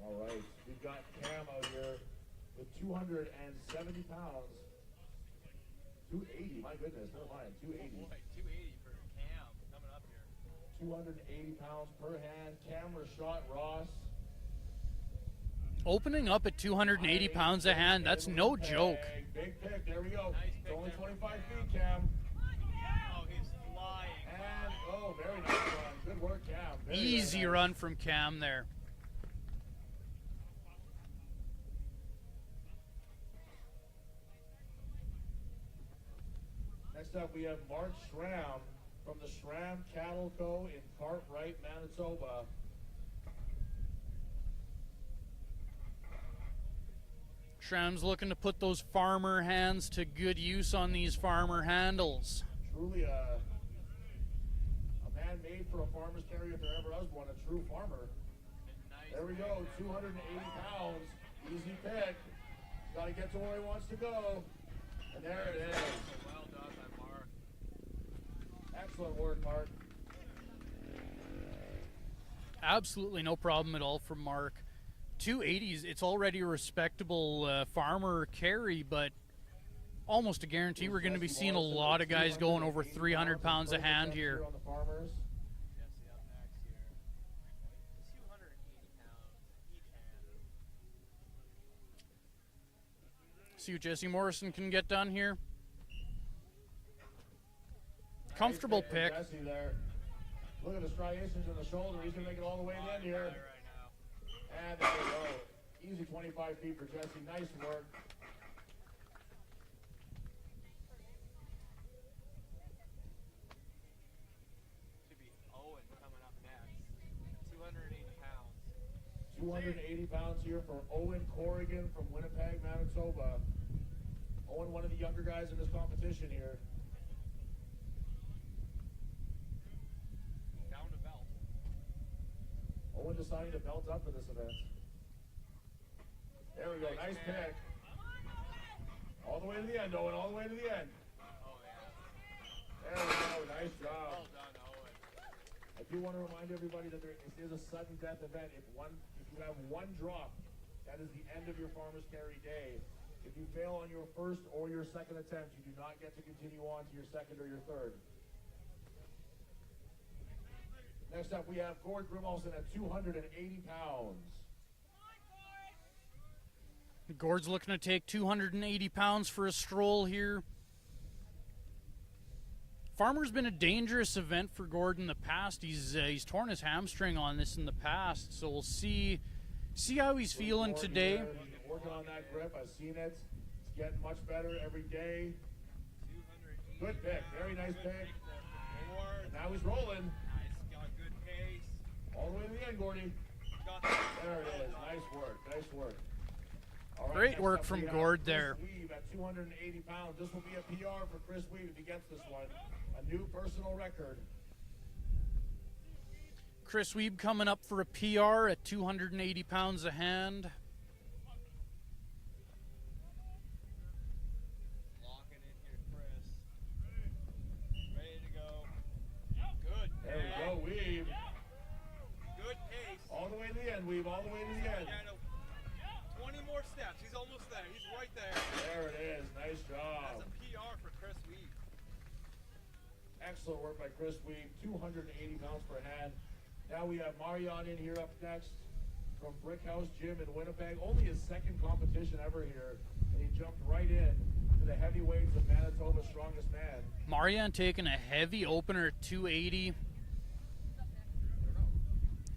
All right, we've got Cam out here with 270 pounds. 280, my goodness, never mind, 280. 280 for Cam coming up here. 280 pounds per hand, camera shot Ross. Opening up at 280 pounds a hand, that's no joke. Big pick, there we go. Nice It's pick only there. 25 feet, Cam. Oh, he's flying. And, very nice run. Good work, Cam. Very, Easy very nice. run from Cam there. Next up, we have Mark Schramm from the Schramm Cattle Co. in Cartwright, Manitoba. Schramm's looking to put those farmer hands to good use on these farmer handles. Truly a man made for a farmer's carry if there ever was one, a true farmer. There we go, 280 pounds, easy pick. Got to get to where he wants to go. And there it is. Well done by Mark. Excellent work, Mark. Absolutely no problem at all from Mark. 280s, it's already a respectable farmer carry, but almost a guarantee we're going to be seeing a lot of guys going over 300 pounds a hand here. Jesse up next here. 280 pounds each hand. See what Jesse Morrison can get done here. Comfortable pick. Jesse there. Look at the striations in the shoulder. He's going to make it all the way in here. And there we go. Easy 25 feet for Jesse. Nice work. Should be Owen coming up next. 280 pounds. 280 pounds here for Owen Corrigan from Winnipeg, Manitoba. Owen, one of the younger guys in this competition here. Down to belt. Owen deciding to belt up for this event. There we go, nice pick. All the way to the end, Owen, all the way to the end. Oh, yeah. There we go, nice job. Well done, Owen. I do want to remind everybody that this is a sudden death event. If you have one drop, that is the end of your farmer's carry day. If you fail on your first or your second attempt, you do not get to continue on to your second or your third. Next up, we have Gord Grimolson at 280 pounds. Gord's looking to take 280 pounds for a stroll here. Farmer's been a dangerous event for Gord in the past. He's torn his hamstring on this in the past, so we'll see how he's feeling today. Working on that grip, I've seen it. It's getting much better every day. Good pick, very nice pick. And now he's rolling. Nice, got good pace. All the way to the end, Gordy. There it is. Nice work. Nice work. All right, Great work from Gord there. Chris Weave at 280 pounds. This will be a PR for Chris Weave if he gets this one. A new personal record. Chris Weeb coming up for a PR at 280 pounds a hand. Locking in here, Chris. Ready to go. Good. There we go, Weave. Good pace. All the way to the end, Weave. All the way to the end. Yeah, no, 20 more steps. He's almost there. He's right there. There it is. Nice job. That's a PR for Chris Weave. Excellent work by Chris Weave. 280 pounds per hand. Now we have Marion in here up next from Brickhouse Gym in Winnipeg. Only his second competition ever here. And he jumped right in to the heavyweights of Manitoba's strongest man. Marion taking a heavy opener at 280.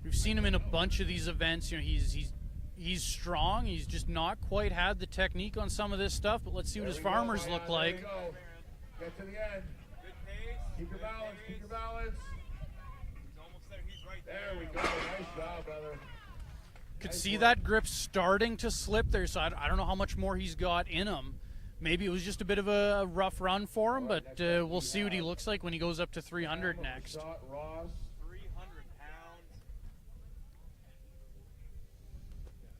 We've seen him in a bunch of these events. You know, he's strong. He's just not quite had the technique on some of this stuff. But let's see what his farmers look like. There you go. Get to the end. Good pace. Keep your balance. Keep your balance. He's almost there. He's right there. There we go. Nice job, brother. Could Nice see work. that grip starting to slip there, so I don't know how much more he's got in him. Maybe it was just a bit of a rough run for him, but we'll see what he looks like when he goes up to 300 next. Shot Ross. 300 pounds.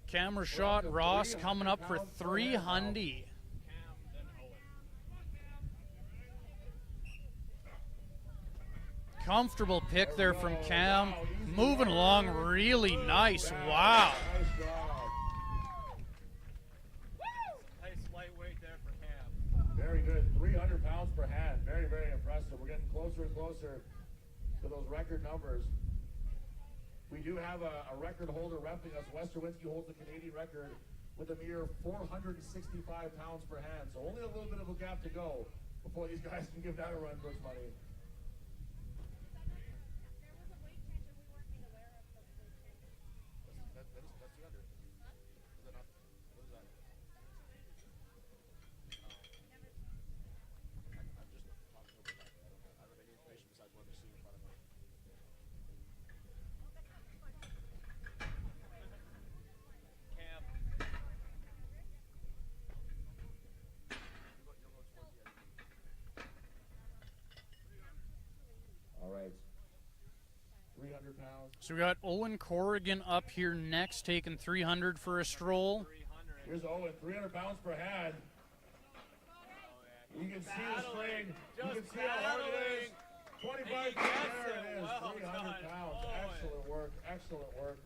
Camera shot Ross coming up for 300. Comfortable pick there from Cam. Moving along really nice. Wow. Nice job. Nice lightweight there for Cam. Very good. 300 pounds per hand. Very, very impressive. We're getting closer and closer to those record numbers. We do have a record holder repping us. Wes Derwinski holds the Canadian record with a mere 465 pounds per hand. So only a little bit of a gap to go before these guys can give that a run for its money. That's the under. Is that not? What is that? I'm just 300 pounds. So we got Owen Corrigan up here next, taking 300 for a stroll. Here's Owen, 300 pounds per hand. You can see the string. You can see how hard it is. 25 pounds. There it is. 300 pounds. Excellent work. Excellent work.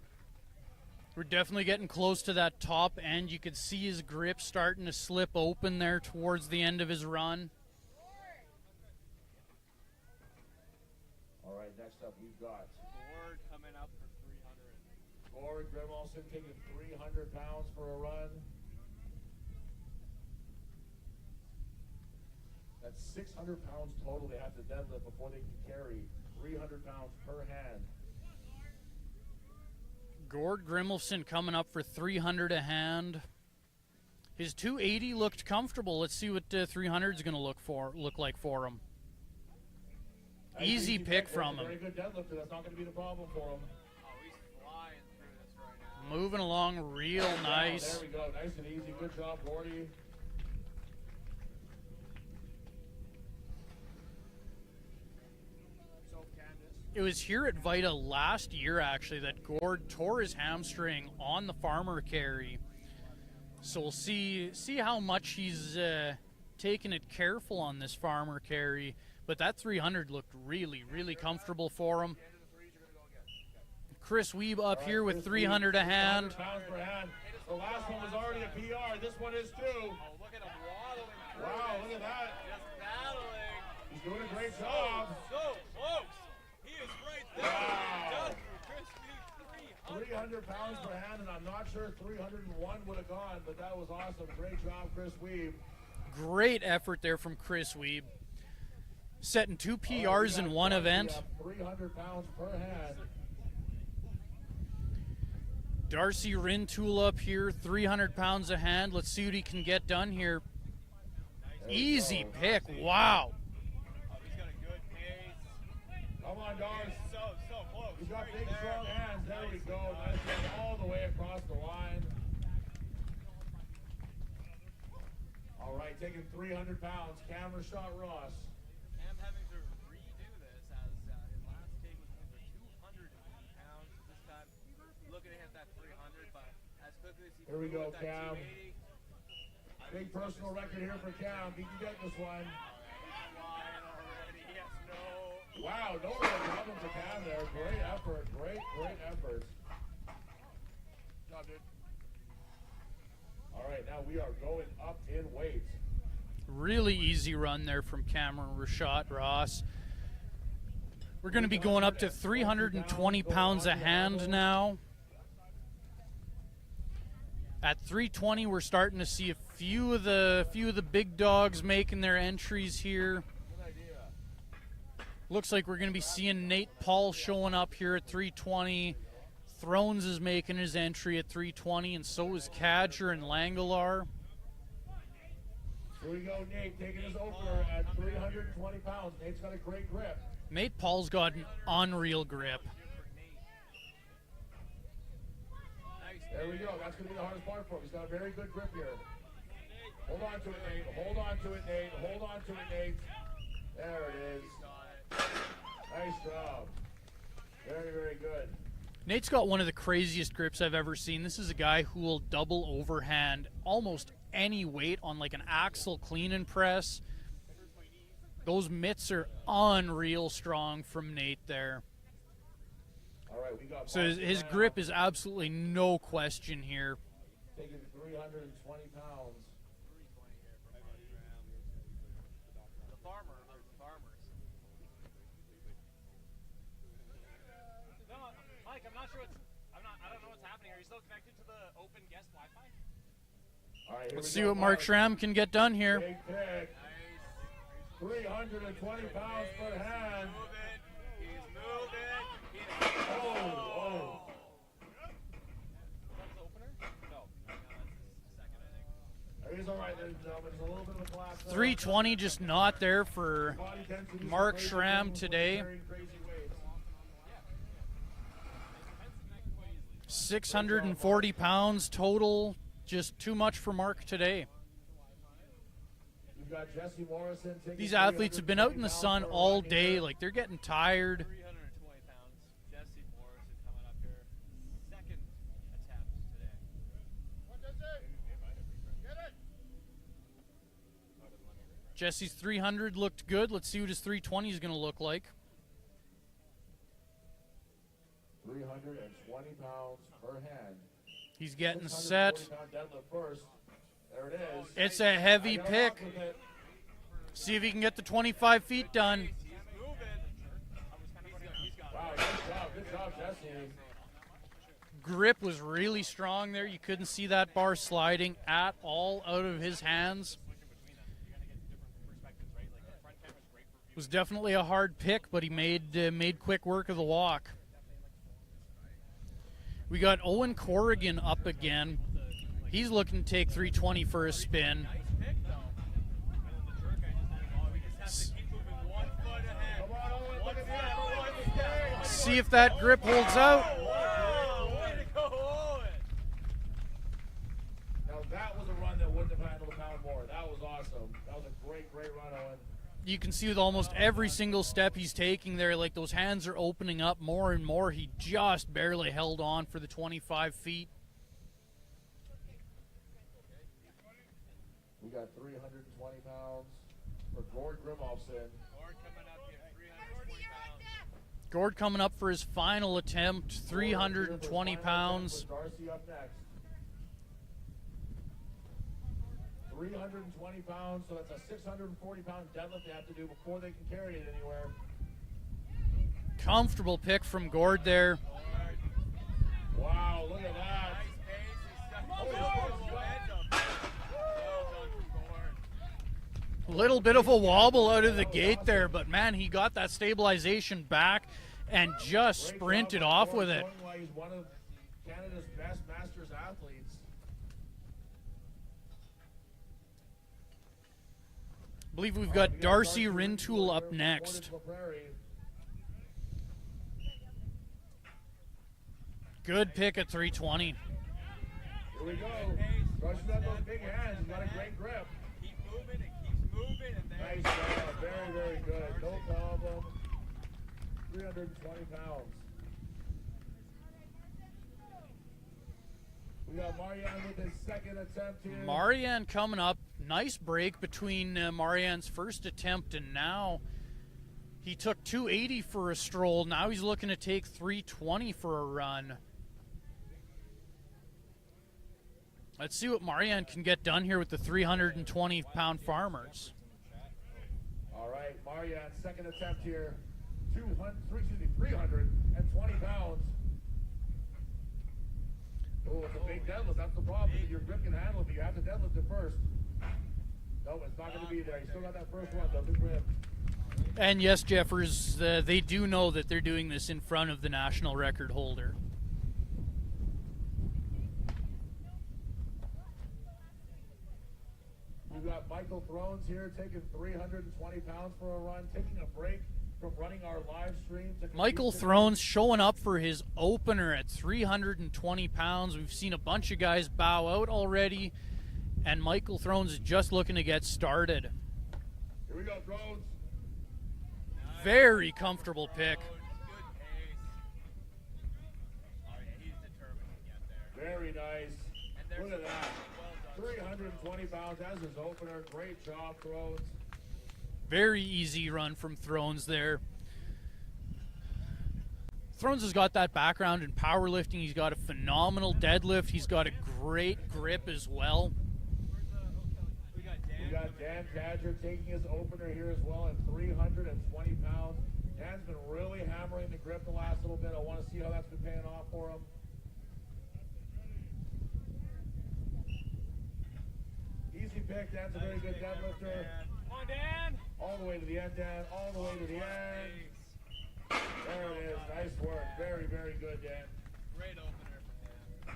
We're definitely getting close to that top end. You could see his grip starting to slip open there towards the end of his run. All right, next up we've got Gord coming up for 300. Gord Grimolson taking 300 pounds for a run. That's 600 pounds total they have to deadlift before they can carry 300 pounds per hand. Gord Grimolson coming up for 300 a hand. His 280 looked comfortable. Let's see what 300 is going to look like for him. Easy pick from him. Very good deadlifter. That's not going to be the problem for him. Oh, he's flying through this right now. Moving along real nice. There we go. Nice and easy. Good job, Gordy. It was here at Vita last year, actually, that Gord tore his hamstring on the farmer carry. So we'll see how much he's taking it careful on this farmer carry. But that 300 looked really, really comfortable for him. Chris Weeb up here with 300 a hand. 300 pounds per hand. The last one was already a PR. This one is too. Oh, look at him waddling. Wow, look at that. Just battling. He's doing a great job. So close. He is right there. Wow. Just for Chris Weeb, 300 pounds per hand, and I'm not sure 301 would have gone, but that was awesome. Great job, Chris Weeb. Great effort there from Chris Weeb. Setting 2 PRs in one event. 300 pounds per hand. Darcy Rintoul up here, 300 pounds a hand. Let's see what he can get done here. Easy pick. Wow. Oh, he's got a good pace. Come on, Darcy. So close. He's got Right big, there. strong hands. There we go. Nice one all the way across the line. All right, taking 300 pounds, Cameron Shot Ross. Cam having to redo this as his last take was under 280 pounds. This time, looking to hit that 300, but as quickly as he Here we can go, with that Cam. 280, Big personal record here for Cam. He can get this one. he's flying already. He has no. Wow, no real problem for Cam there. Great effort. Great effort. Job, dude. All right, now we are going up in weight. Really easy run there from Cameron Rashad Ross. We're going to be going up to 320 pounds a hand now. At 320, we're starting to see a few of the big dogs making their entries here. Looks like we're going to be seeing Nate Paul showing up here at 320. Thrones is making his entry at 320, and so is Cadger and Langelar. Here we go, Nate taking his opener at 320 pounds. Nate's got a great grip. Nate Paul's got an unreal grip. There we go. That's going to be the hardest part for him. He's got a very good grip here. Hold on to it, Nate. Hold on to it, Nate. Hold on to it, Nate. There it is. Nice job. Very, very good. Nate's got one of the craziest grips I've ever seen. This is a guy who will double overhand almost any weight on like an axle clean and press. Those mitts are unreal strong from Nate there. All right, we got So his grip is absolutely no question here. taking 320 pounds. The farmers. No, Mike, I'm not sure I don't know what's happening. Are you still connected to the open guest Wi-Fi? All right, here Let's we see go, what Mark Schramm can get done here. Big pick. 320 pounds per hand. He's moving. Oh. That's the opener? No, that's his second, I think. He's all right, ladies and gentlemen. There's a little bit of a class there. 320 just not there for Body density, Mark crazy Schramm movements, today. carrying crazy weights. 640 pounds total. Just too much for Mark today. You've got Jesse Morrison taking These athletes have been out in the 320 sun pounds for a all run day. here. Like, they're getting tired. 320 pounds. Jesse Jesse's 300 looked good. Let's see what his 320 is going to look like. 320 pounds per hand. He's getting set. 640-pound deadlift first. There it is. It's a heavy Got pick. off with it. See if he can get the 25 feet done. Wow, good job, Jesse. Grip was really strong there. You couldn't see that bar sliding at all out of his hands. It was definitely a hard pick, but he made quick work of the walk. We got Owen Corrigan up again. He's looking to take 320 for a spin. See if that grip holds out. Now that was a run that wouldn't have handled a pound more. That was awesome. That was a great run, Owen. You can see with almost every single step he's taking there, like those hands are opening up more and more. He just barely held on for the 25 feet. We got 320 pounds for Gord Grimolfson. Gord coming up for his final attempt, 320 pounds. Darcy up next. 320 pounds, so that's a 640-pound deadlift they have to do before they can carry it anywhere. Comfortable pick from Gord there. Wow, look at that. A little bit of a wobble out of the gate there, but man, he got that stabilization back and just sprinted off with it. He's one of Canada's best Masters athletes. I believe we've got Darcy Rintoul up next. Good pick at 320. Here we go. Brushing up those big hands. He's got a great grip. Keep moving, it keeps moving, and there Nice job. Very, very good. No problem. 320 pounds. We got Marianne with his second attempt here. Marianne coming up. Nice break between Marianne's first attempt and now. He took 280 for a stroll. Now he's looking to take 320 for a run. Let's see what Marianne can get done here with the 320-pound farmers. All right, Marianne, second attempt here. 320 pounds. Oh, it's a big deadlift. That's the problem. Your grip can handle it, but you have to deadlift it first. No, it's not going to be there. You still got that first one, though. Good grip. And yes, Jeffers, they do know that they're doing this in front of the national record holder. We've got Michael Thrones here taking 320 pounds for a run, taking a break from running our live stream. Michael Thrones showing up for his opener at 320 pounds. We've seen a bunch of guys bow out already, and Michael Thrones is just looking to get started. Here we go, Thrones. Very comfortable pick. Very nice. Look at that. 320 pounds as his opener. Great job, Thrones. Very easy run from Thrones there. Thrones has got that background in powerlifting. He's got a phenomenal deadlift. He's got a great grip as well. We got Dan Cadger taking his opener here as well at 320 pounds. Dan's been really hammering the grip the last little bit. I want to see how that's been paying off for him. Easy pick. Dan's a very good deadlifter. Come on, Dan. All the way to the end, Dan. All the way to the end. There it is. Nice work. Very, very good, Dan. Great opener from Dan.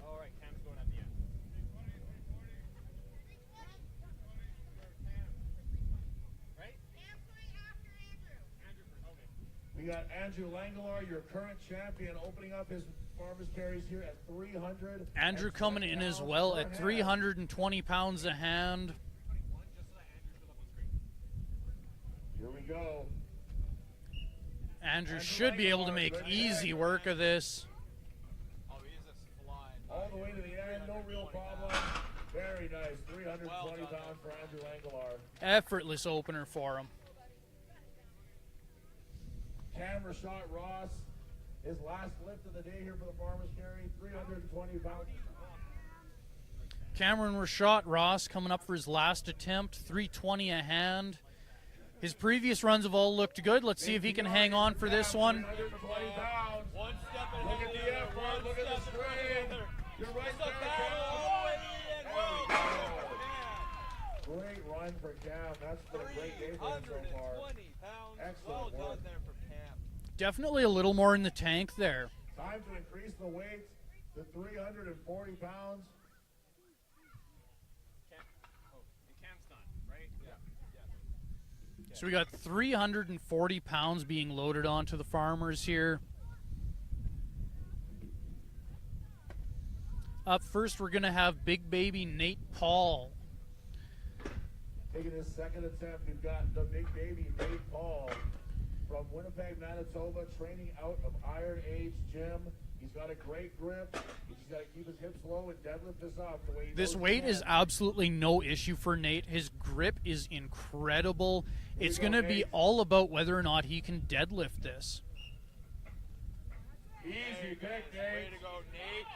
All right, Cam's going at the end. Right? We got Andrew Langelar, your current champion, opening up his farmer's carries here at 300. Andrew coming in as well at 320 pounds a hand. Here we go. Andrew should be able to make easy work of this. All the way to the end, no real problem. Very nice, 320 pounds for Andrew Langelar. Effortless opener for him. Cameron Shot Ross, his last lift of the day here for the Farmers Carry, 320 pounds. Cameron Rashad Ross coming up for his last attempt, 320 a hand. His previous runs have all looked good. Let's see if he can hang on for this one. 320 pounds. One step ahead. Look at the effort, look at the strain. You're right there, Cam. Great run for Cam. That's been a great day for him so far. 320 pounds. Excellent Well done work. there for Cam. Definitely a little more in the tank there. Time to increase the weight to 340 pounds. Cam's done, right? Yeah. So we got 340 pounds being loaded onto the Farmers here. Up first, we're going to have big baby Nate Paul. Taking his second attempt, we've got the big baby Nate Paul from Winnipeg, Manitoba, training out of Iron Age Gym. He's got a great grip. He's just got to keep his hips low and deadlift this up the way he This knows weight he is can. absolutely no issue for Nate. His grip is incredible. Here It's we go, going to be Nate. all about whether or not he can deadlift this. Easy pick, Way Nate. to go, Nate.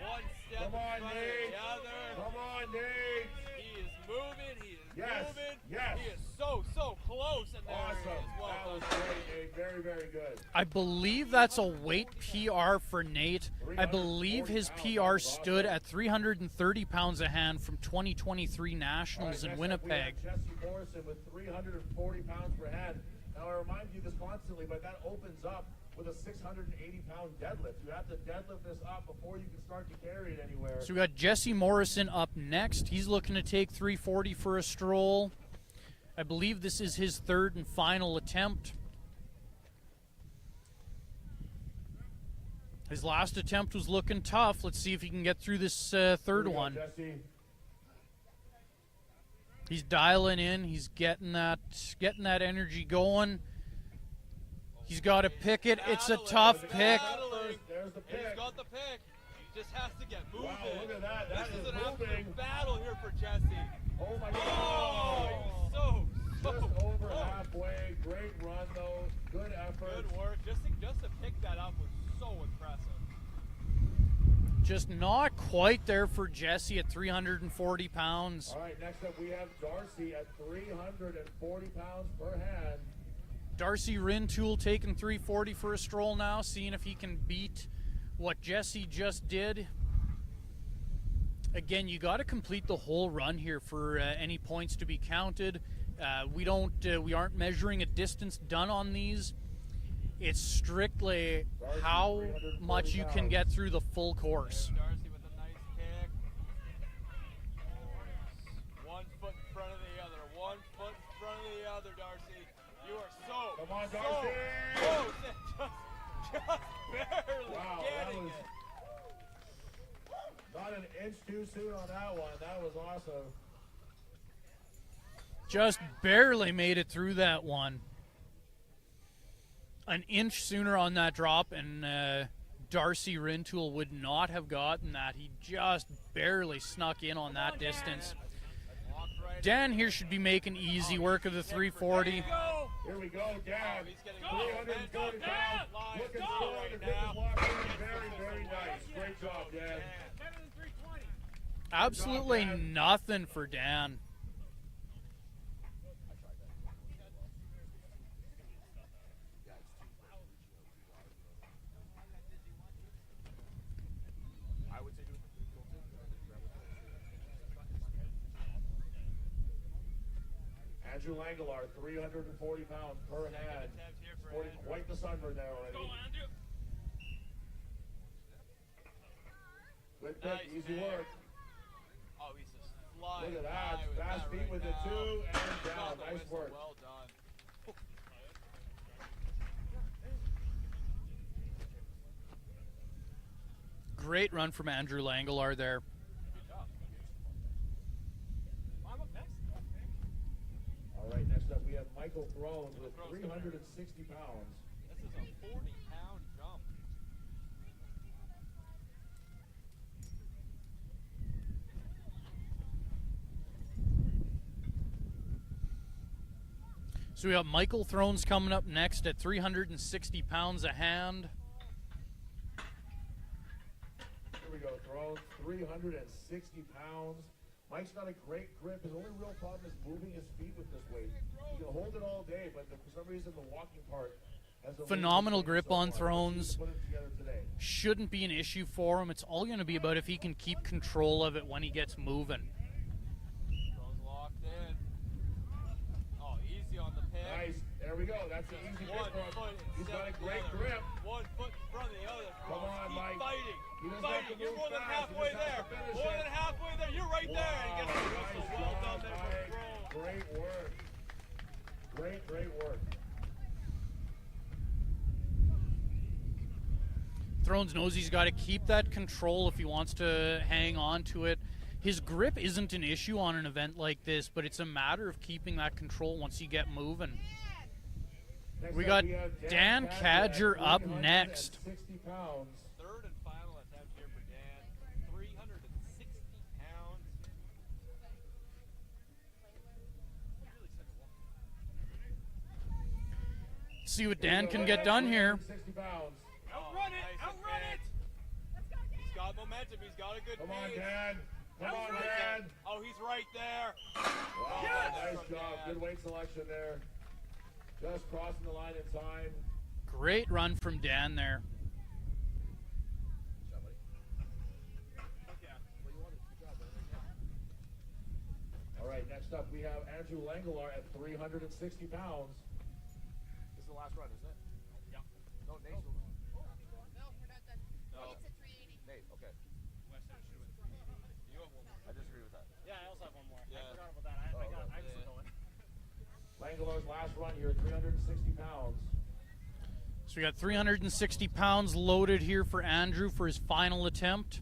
One step Come on, in front Nate. of the other. Come on, Nate. He is moving. He is Yes, moving. yes. He is so close. And there Awesome. he is. Well That done. was great, Nate. Very, very good. I believe that's a weight PR for Nate. I believe his PR stood at 330 pounds a hand from 2023 Nationals in Next up, Winnipeg. we have Jesse Morrison with 340 pounds per head. Now, I remind you this constantly, but that opens up with a 680-pound deadlift. You have to deadlift this up before you can start to carry it anywhere. So we got Jesse Morrison up next. He's looking to take 340 for a stroll. I believe this is his third and final attempt. His last attempt was looking tough. Let's see if he can get through this third Here we go, one. Jesse. He's dialing in. He's getting that energy going. He's got to pick it. It's a tough pick. There's the And he's pick. got the pick. He just has to get moving. Wow, look at that. That This is is an moving. absolute battle here for Jesse. Oh, my Oh, God. so Just over close. halfway. Great run, though. Good effort. Good work. Just to pick that up was so impressive. Just not quite there for Jesse at 340 pounds. All right, next up we have Darcy at 340 pounds per hand. Darcy Rintoul taking 340 for a stroll now, seeing if he can beat what Jesse just did. Again, you got to complete the whole run here for any points to be counted. We aren't measuring a distance done on these. It's strictly how much you can get through the full course. Darcy with a nice kick. One foot in front of the other. One foot in front of the other, Darcy. You are so Come on, so Darcy. close and just barely Wow, that getting was it. not an inch too soon on that one. That was awesome. Just barely made it through that one. An inch sooner on that drop, and Darcy Rintoul would not have gotten that. He just barely snuck in on that distance. Walked right Dan here should be making easy work of the 340. in. Go. Here we go, Dan. He's getting 340 pounds. Line. Looking Go strong right and now. locked in. Very, very nice. Great job, Dan. Absolutely nothing for Dan. Andrew Langelar, 340 pounds per hand. Sporting quite the sunburn there already. Good pick, Nice easy man. work. Oh, he's just flying. Look at high that. with Fast that feet right with it now. too, and Got down. the Nice whistle. work. Well done. Great run from Andrew Langelar there. All right, next up we have Michael Throne with 360 pounds. This is a 40-pound jump. So we got Michael Thrones coming up next at 360 pounds a hand. Here we go, Thrones, 360 pounds. Mike's got a great grip. His only real problem is moving his feet with this weight. He can hold it all day, but for some reason the walking part has a Phenomenal grip on Thrones. Put it together today. Shouldn't be an issue for him. It's all going to be about if he can keep control of it when he gets moving. Thrones locked in. Oh, easy on the pin. Nice. There we go. That's an easy One pick for him. foot He's got a instead of the great other. grip. 1 foot in front of the other. Come on, Keep Mike. fighting. He doesn't have to Fighting. You're move more than fast. He halfway just has there. to finish More it. than halfway there. You're right there. And he gets the Nice whistle. Well job, done there Mike. from Thrones. Great work. Great work. Thrones knows he's got to keep that control if he wants to hang on to it. His grip isn't an issue on an event like this, but it's a matter of keeping that control once you get moving. We got Dan Cadger up next. 60 pounds. Third and final attempt here for Dan. 360 pounds. See what Dan can get done here. 60 pounds. Outrun it! Outrun it! He's got momentum. He's got a good Come on, pace. Dan. Come on, Outrun Dan. it. Oh, he's right there. Wow, Yes! nice job. Good weight selection there. Just crossing the line in time. Great run from Dan there. All right, next up we have Andrew Langelar at 360 pounds. This is the last run, isn't it? Yeah. No, Nate's No, we're not done. No. It's at 380. Nate, okay. You have one more. I disagree with that. Yeah, I also have one more. Yeah. I forgot about that. I'm still going. Langelar's last run here, 360 pounds. So we got 360 pounds loaded here for Andrew for his final attempt.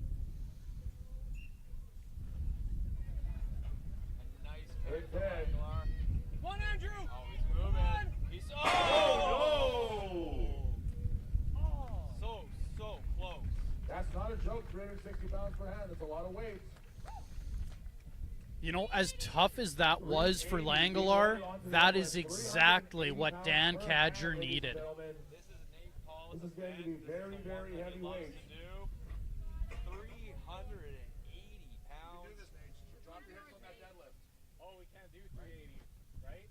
Nice Good pick from pick. Langelar. Come on, Andrew! Oh, he's moving. He's so close. That's not a joke, 360 pounds per hand. That's a lot of weight. You know, as tough as that was for Langelar, that is exactly what Dan Cadger needed. This is Nate Paul. This is going to be very, very heavy weight. 380 pounds. Drop your hips on that deadlift. Oh, we can't do 380, right?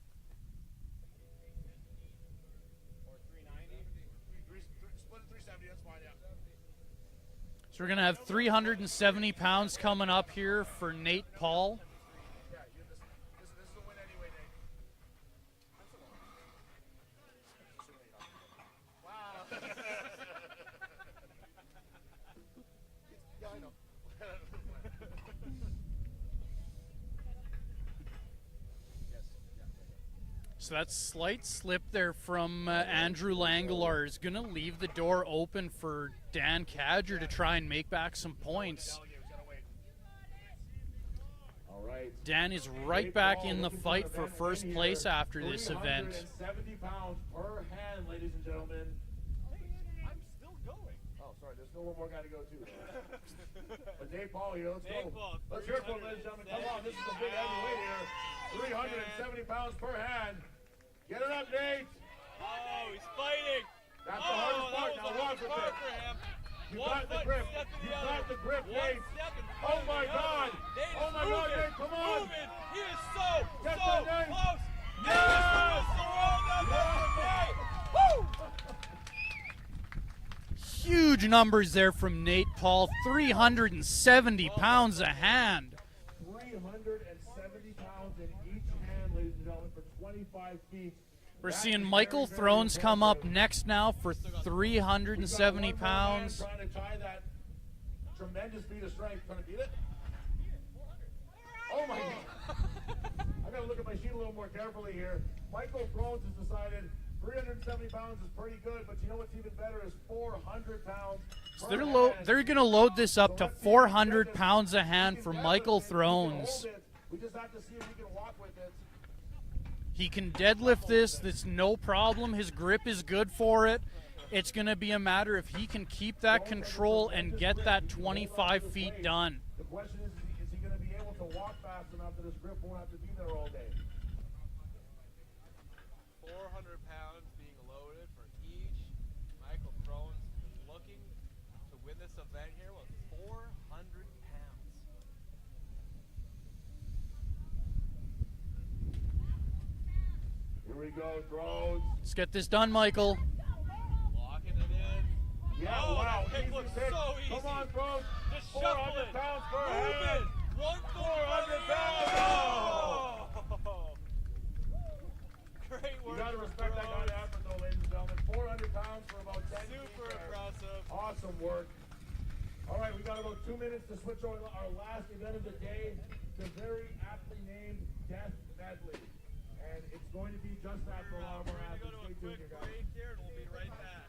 Or 390? Split at 370, that's fine, yeah. So we're going to have 370 pounds coming up here for Nate Paul. Yeah, this is a win anyway, Nate. Wow. Yeah, I know. So that slight slip there from Andrew Langelar is going to leave the door open for Dan Cadger to try and make back some points. All right. Dan is right back in the fight for first place after this event. 370 pounds per hand, ladies and gentlemen. I'm still going. Oh, sorry, there's still one more guy to go too. But Dave Paul here, let's Dave go. Paul, Let's hear it for him, ladies and gentlemen. Come on, this is a big heavyweight here. 370 pounds per hand. Get it up, Nate. Oh, he's fighting. That's the hardest part. That was Now the watch hardest with part it. for him. You One got the foot grip. step in You the got other. the grip, One Nate. step in Oh front of my the other. God. Nate Oh is my God, moving, Nate, come on. Moving. He is so Get that, Nate. close. Yes. Nate is the world number Nate. Woo! Huge numbers there from Nate Paul. 370 pounds a hand. 370 pounds in each hand, ladies and gentlemen, for 25 feet. We're seeing Michael Thrones come up next now for 370 pounds. Trying to tie that tremendous feat of strength. Trying to beat it. Oh my God. I gotta look at my sheet a little more carefully here. Michael Thrones has decided 370 pounds is pretty good, but you know what's even better is 400 pounds. So they're going to load this up to 400 pounds a hand for Michael Thrones. We just have to see if we can walk with it. He can deadlift this. That's no problem. His grip is good for it. It's going to be a matter if he can keep that control and get that 25 feet done. The question is he going to be able to walk fast enough that his grip won't have to be there all day? 400 pounds being loaded for each. Michael Thrones looking to win this event here with 400 pounds. Here we go, Thrones. Let's get this done, Michael. Locking it in. Yeah, oh, wow, that kick easy looks pick. so easy. Come on, Thrones. Just 400 shuffle it. pounds per Move hand. it. 400 pounds. Oh. Great You work. gotta from respect that kind Thrones. of effort, though, ladies and gentlemen. 400 pounds for about 10 Super feet there. impressive. Awesome work. All right, we got about 2 minutes to switch over to our last event of the day, the very aptly named Death Medley. And it's going to be just that for a lot of our We're athletes. going to Stay go to a tuned, quick you guys. break here, and we'll be right back.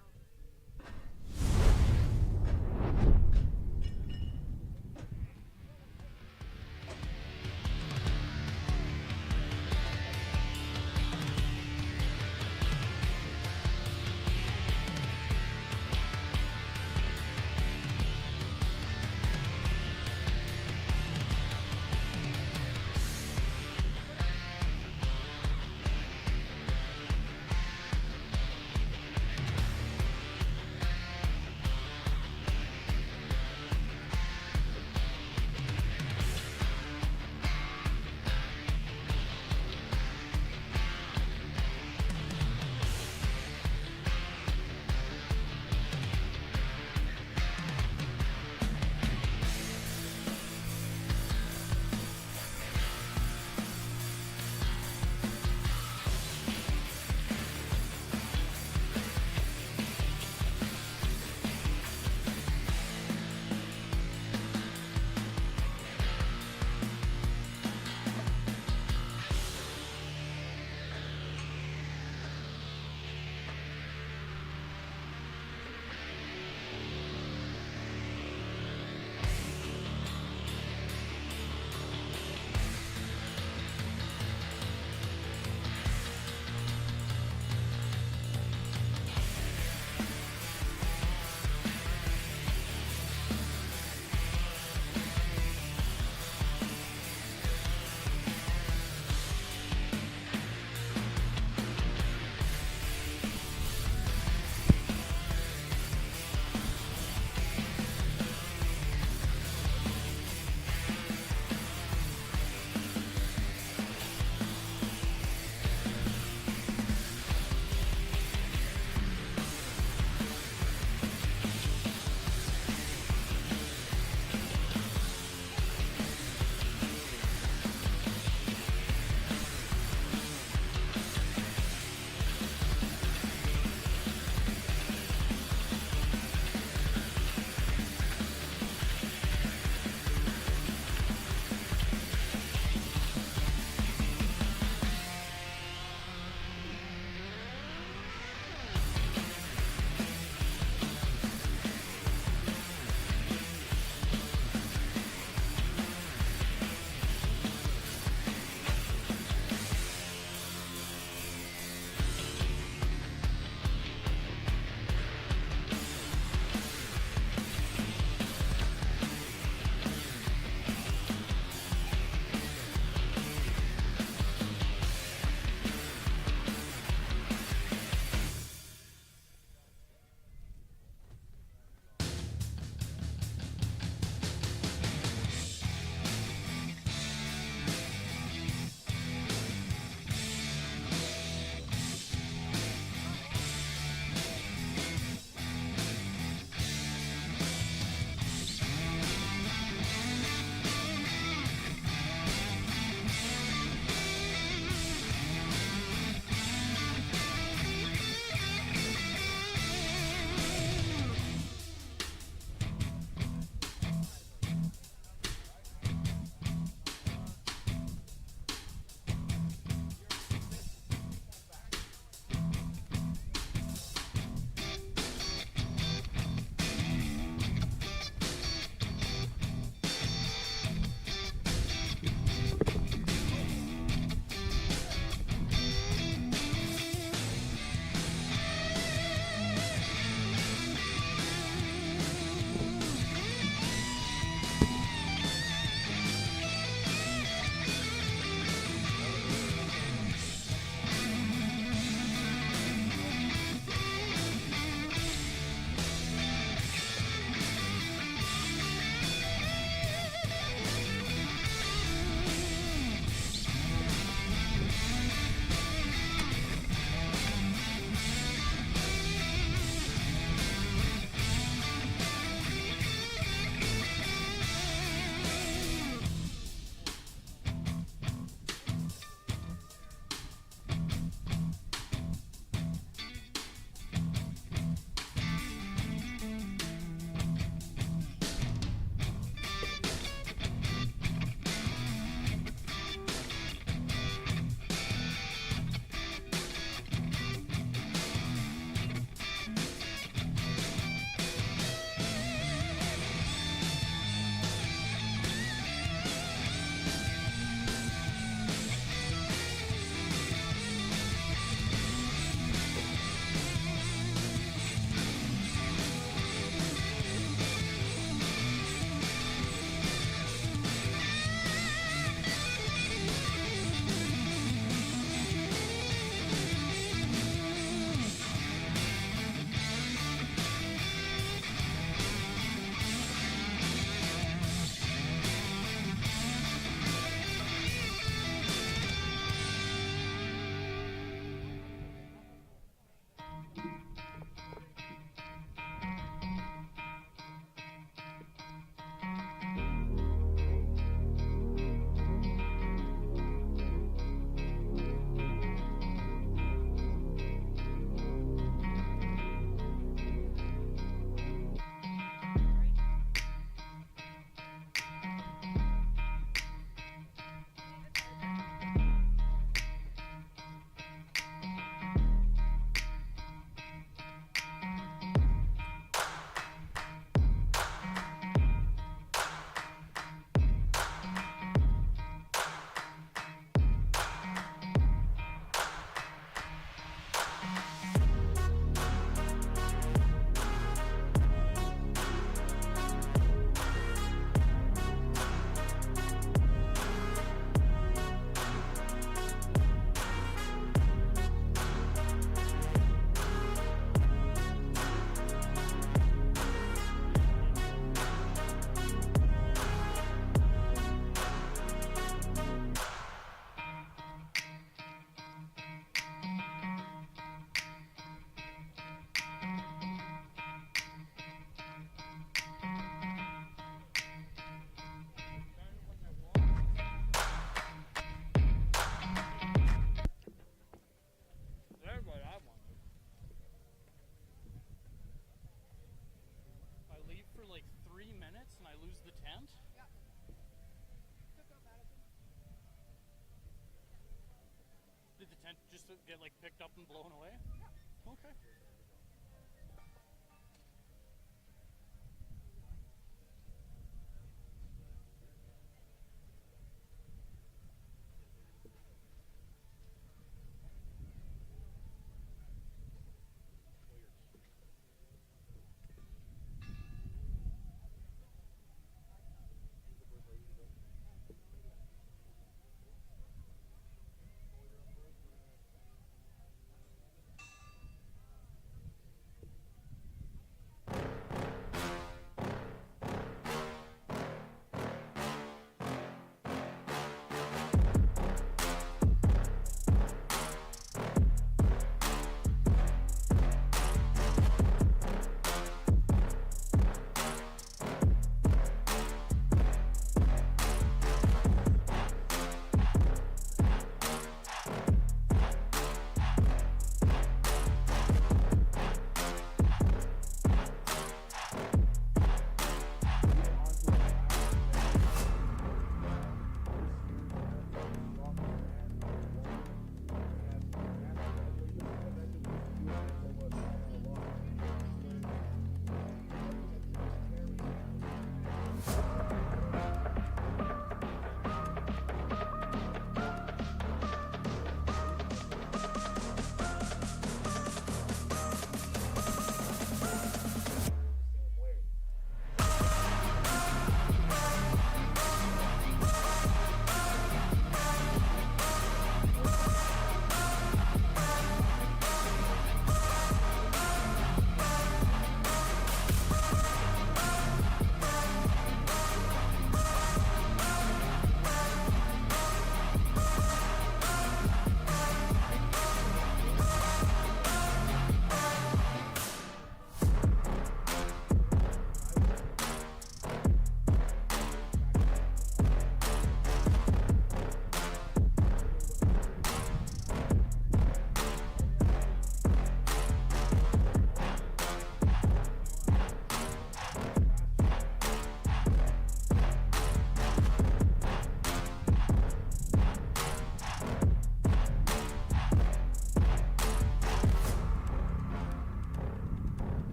like picked up and blown away? Yeah. Okay.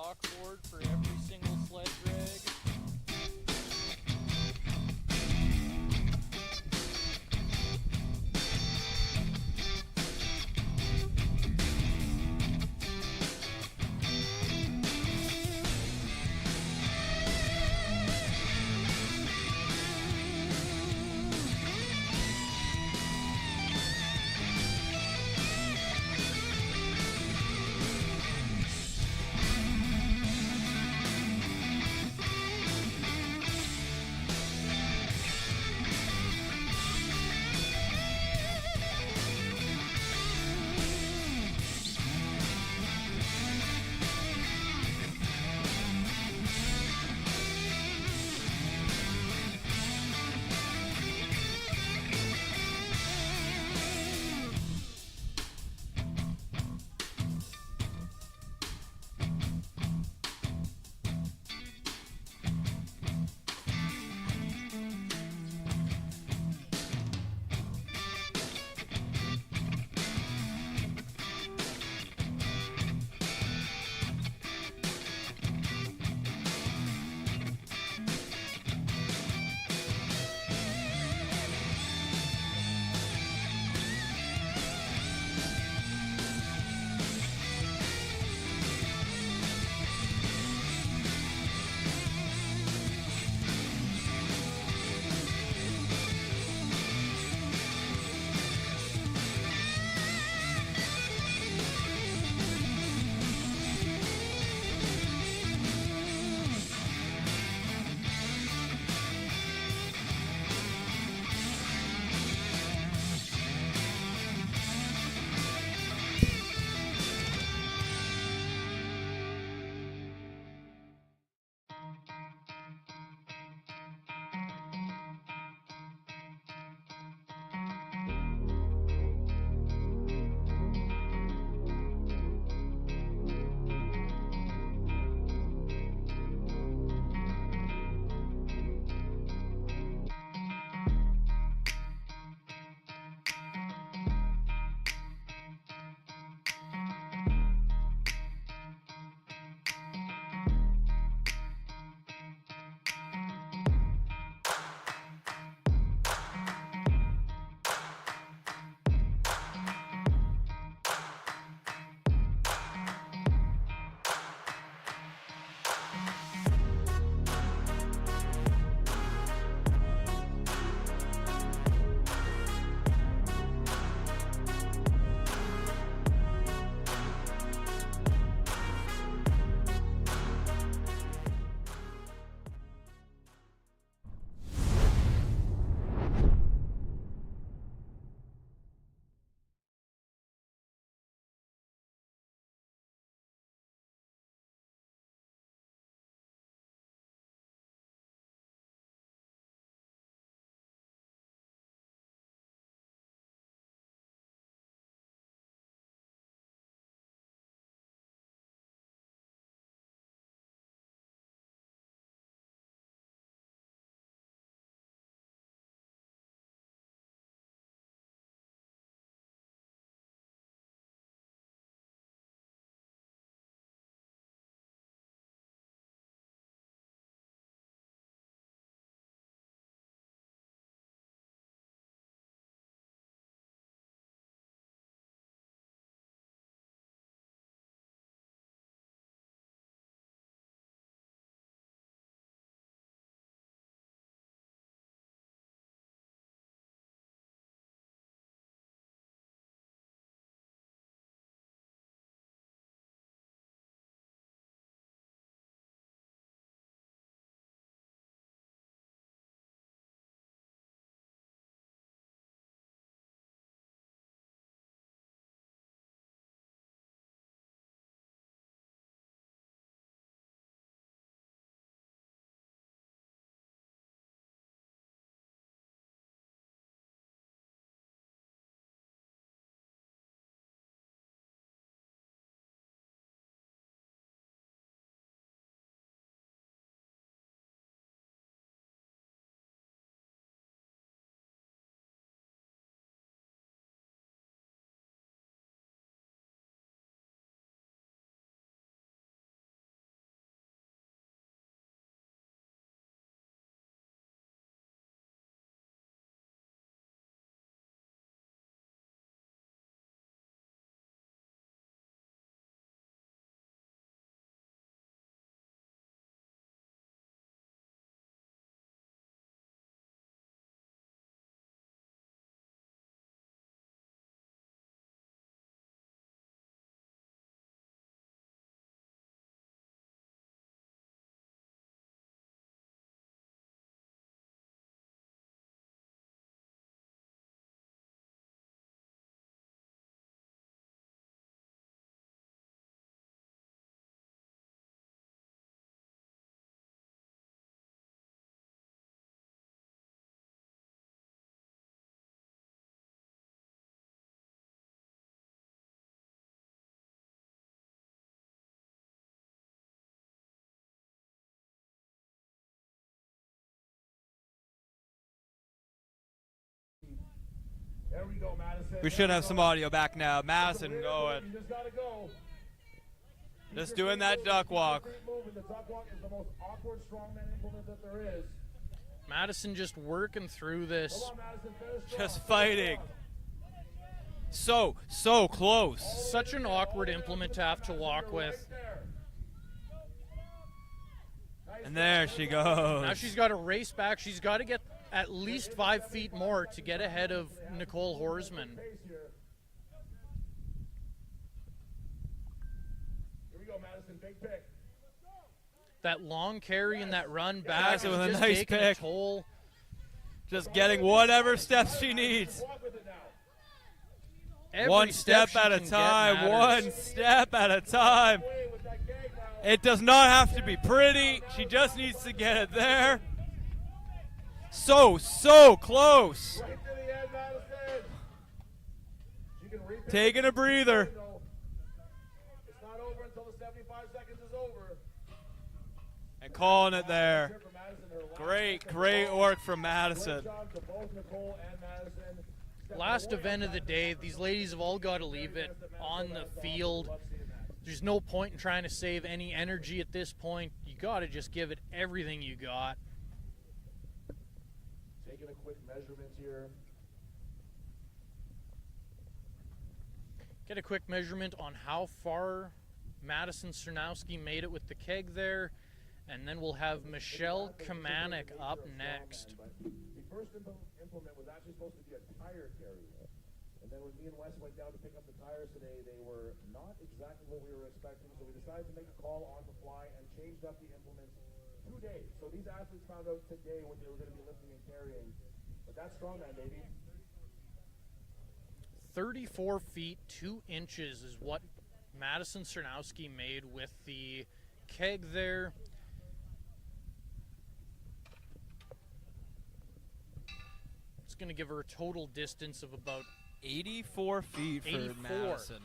shock board for every single sled drag. We should have some audio back now. Madison going. You just gotta go. Just doing that duck walk. The duck walk is the most awkward strongman implement that there is. Madison just working through this. Come on, Madison, finish strong. Just fighting. So close. Such an awkward implement to have to walk with. And there she goes. Now she's got to race back. She's got to get at least 5 feet more to get ahead of Nicole Horsman. Here we go, Madison, big pick. That long carry and that run back Madison is with a just nice taking pick. a toll. Just getting whatever steps she needs. Walk with it now. Every One step she at a can get time. matters. One step at a time. Away with that gag now. It does not have to be pretty. She just needs to get it there. So close. Right to the end, Madison. She can repick. Taking a breather. It's not over until the 75 seconds is over. And calling it there. Here for Madison, her last Great work from Madison. Great job to both Nicole and Madison. Last event of the day, these ladies have all got to leave it on the field. There's no point in trying to save any energy at this point. You got to just give it everything you got. Taking a quick measurement here. Get a quick measurement on how far Madison Cernowski made it with the keg there. And then we'll have Michelle Kamanik up next. The first implement was actually supposed to be a tire carrier. And then when me and Wes went down to pick up the tires today, they were not exactly what we were expecting. So we decided to make a call on the fly and changed up the implements 2 days. So these athletes found out today what they were going to be lifting and carrying. But that's strongman, baby. 34 feet 2 inches is what Madison Cernowski made with the keg there. It's going to give her a total distance of about 84 feet for 84. Madison.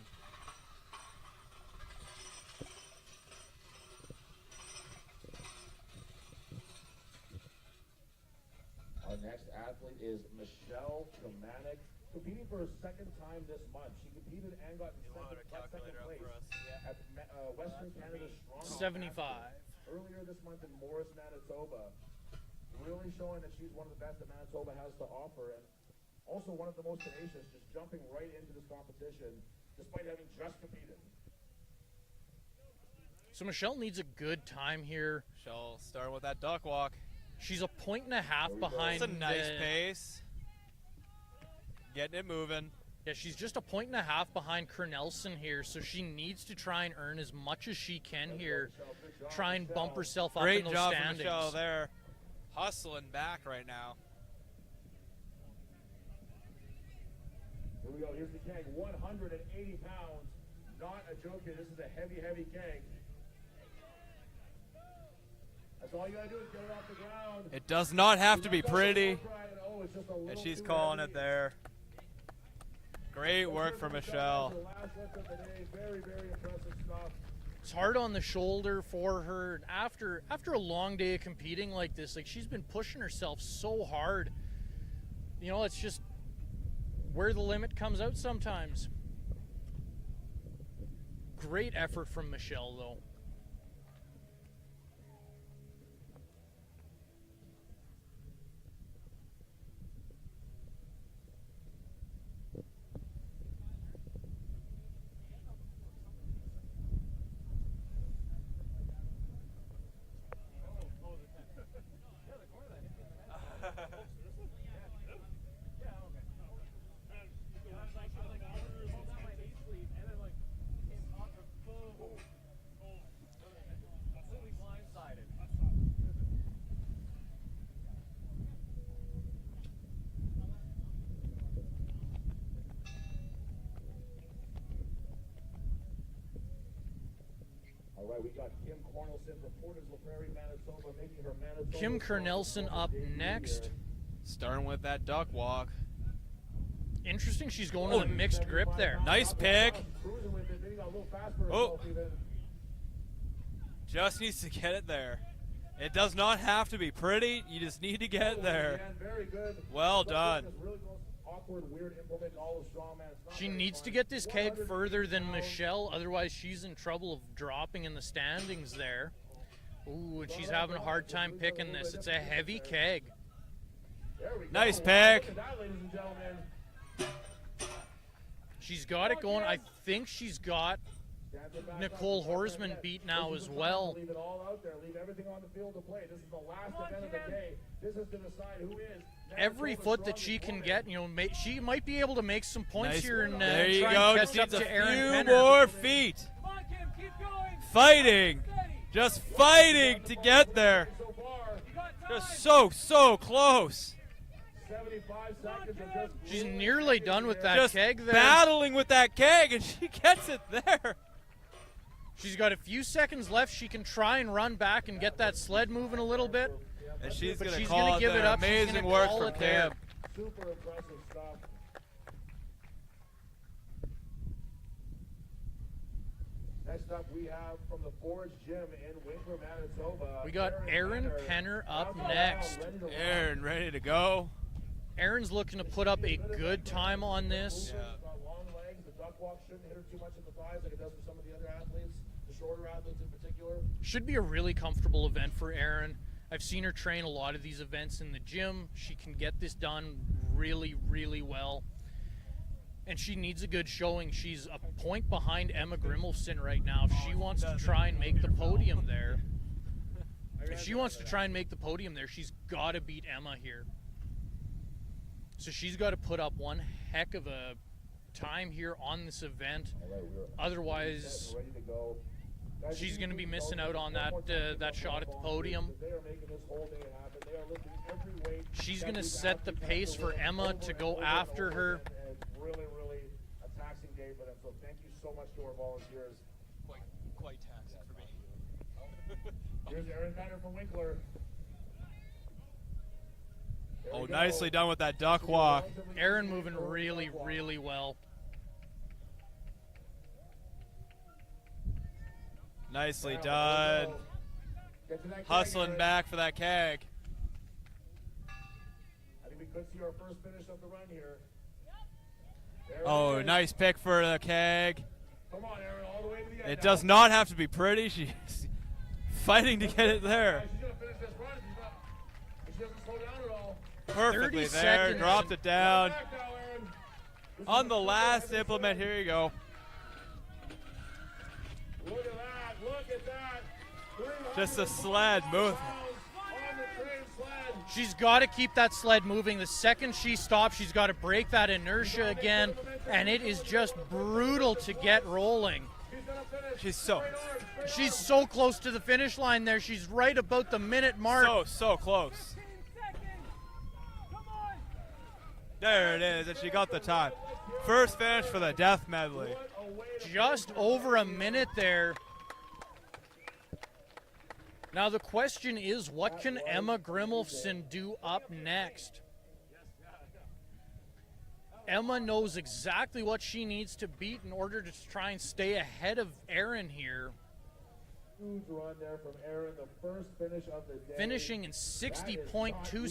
Our next athlete is Michelle Kamanik, competing for her second time this month. She competed and got second place at Western Canada's Strongest 75. earlier this month in Morris, Manitoba. Really showing that she's one of the best that Manitoba has to offer, and also one of the most tenacious, just jumping right into this competition despite having just competed. So Michelle needs a good time here. She'll start with that duck walk. She's a point and a half behind. That's a nice pace. Getting it moving. Yeah, she's just a point and a half behind Kernelson here, so she needs to try and earn as much as she can here. Try and bump herself up in Great those job standings. from Michelle there. Hustling back right now. Here we go. Here's the keg. 180 pounds. Not a joke here. This is a heavy, heavy keg. That's all you gotta do is get it off the ground. It does not have to be pretty. Oh, it's just a little And she's too calling heavy. it there. Great work for Michelle. The last lift of the day. Very, very impressive stuff. It's hard on the shoulder for her. After a long day of competing like this, like she's been pushing herself so hard. You know, it's just where the limit comes out sometimes. Great effort from Michelle, though. All right, we got Kim Cornelson from Portage La Prairie, Manitoba, making her Manitoba. Kim Kernelson up next. Starting with that duck walk. Interesting, she's going to the mixed grip there. Nice pick. Cruising with it, then he got a little fast for Oh. herself even. Just needs to get it there. It does not have to be pretty. You just need to get there. Again, very good. Well But done. this really goes awkward, weird implement in all of strongman. It's not She very needs fun. to get this keg 150 further than pounds. Michelle, otherwise she's in trouble of dropping in the standings there. Ooh, and she's having a hard time picking this. It's a heavy keg. There we go. Nice Wow, pick. look at that, ladies and gentlemen. She's got it going. I think she's got Nicole Horsman beat now as well. Leave it all out there. Leave everything on the field to play. This is the last event of the day. This is to decide who is. Every Manitoba's foot that strongest she can woman. get, you know, she might be able to make some points Nice. here and There you try go. and Just catch up needs a to Erin few Penner. more feet. Fighting. Just fighting to get there. So far, Just so close. 75 seconds of just She's nearly done with that Just keg there. battling with that keg, and she gets it there. She's got a few seconds left. She can try and run back and get that sled moving a little bit. And she's But going to she's call gonna it give it there. up. She's Amazing gonna work call from it there. Cam. super impressive stuff. Next up, we have from the Forge Gym in Winkler, Manitoba. We got Erin Penner up next. Aaron ready to go. Erin's looking to put up a good time on this. Got long legs. The duck walk shouldn't hit her too much in the thighs like it does for some of the other athletes, the shorter athletes in particular. Should be a really comfortable event for Erin. I've seen her train a lot of these events in the gym. She can get this done really, really well. And she needs a good showing. She's a point behind Emma Grimmelson right now. If she wants to try and make the podium there, she's got to beat Emma here. So she's got to put up one heck of a time here on this event. Otherwise, Ready to go. she's going to be missing out on that shot at the podium. They are making this whole day happen. They are lifting every weight. She's going to set the pace for Emma to go after her. And it's really, really a taxing day for them. So thank you so much to our volunteers. Quite taxing for me. Here's Erin Penner from Winkler. There Oh, we go. nicely done with that duck walk. Erin moving really, really well. Nicely done. Get to that keg, Hustling Erin. back for that keg. I think we could see our first finish of the run here. There Oh, it is. nice pick for the keg. Come on, Erin, all the way to the end. It now. does not have to be pretty. She's fighting to get it there. She's gonna finish this run. She doesn't slow down at all. Perfectly 30 there. seconds. Dropped it down. Back now, Erin. This is On the super last heavy implement, sled. here you go. Look at that. Look at that. Just a sled moving. On the train sled. She's got to keep that sled moving. The second she stops, she's got to break that inertia again, and it is just brutal to get rolling. She's gonna finish. She's so, She's so close to the finish line there. She's right about the minute mark. so close. There it is, and she got the time. First finish for the death medley. Just over a minute there. Now the question is, what can Emma Grimmelson do up next? Emma knows exactly what she needs to beat in order to try and stay ahead of Erin here. Huge run there from Erin, the first finish of the day. Finishing in That is not 60.2 easy to do, ladies and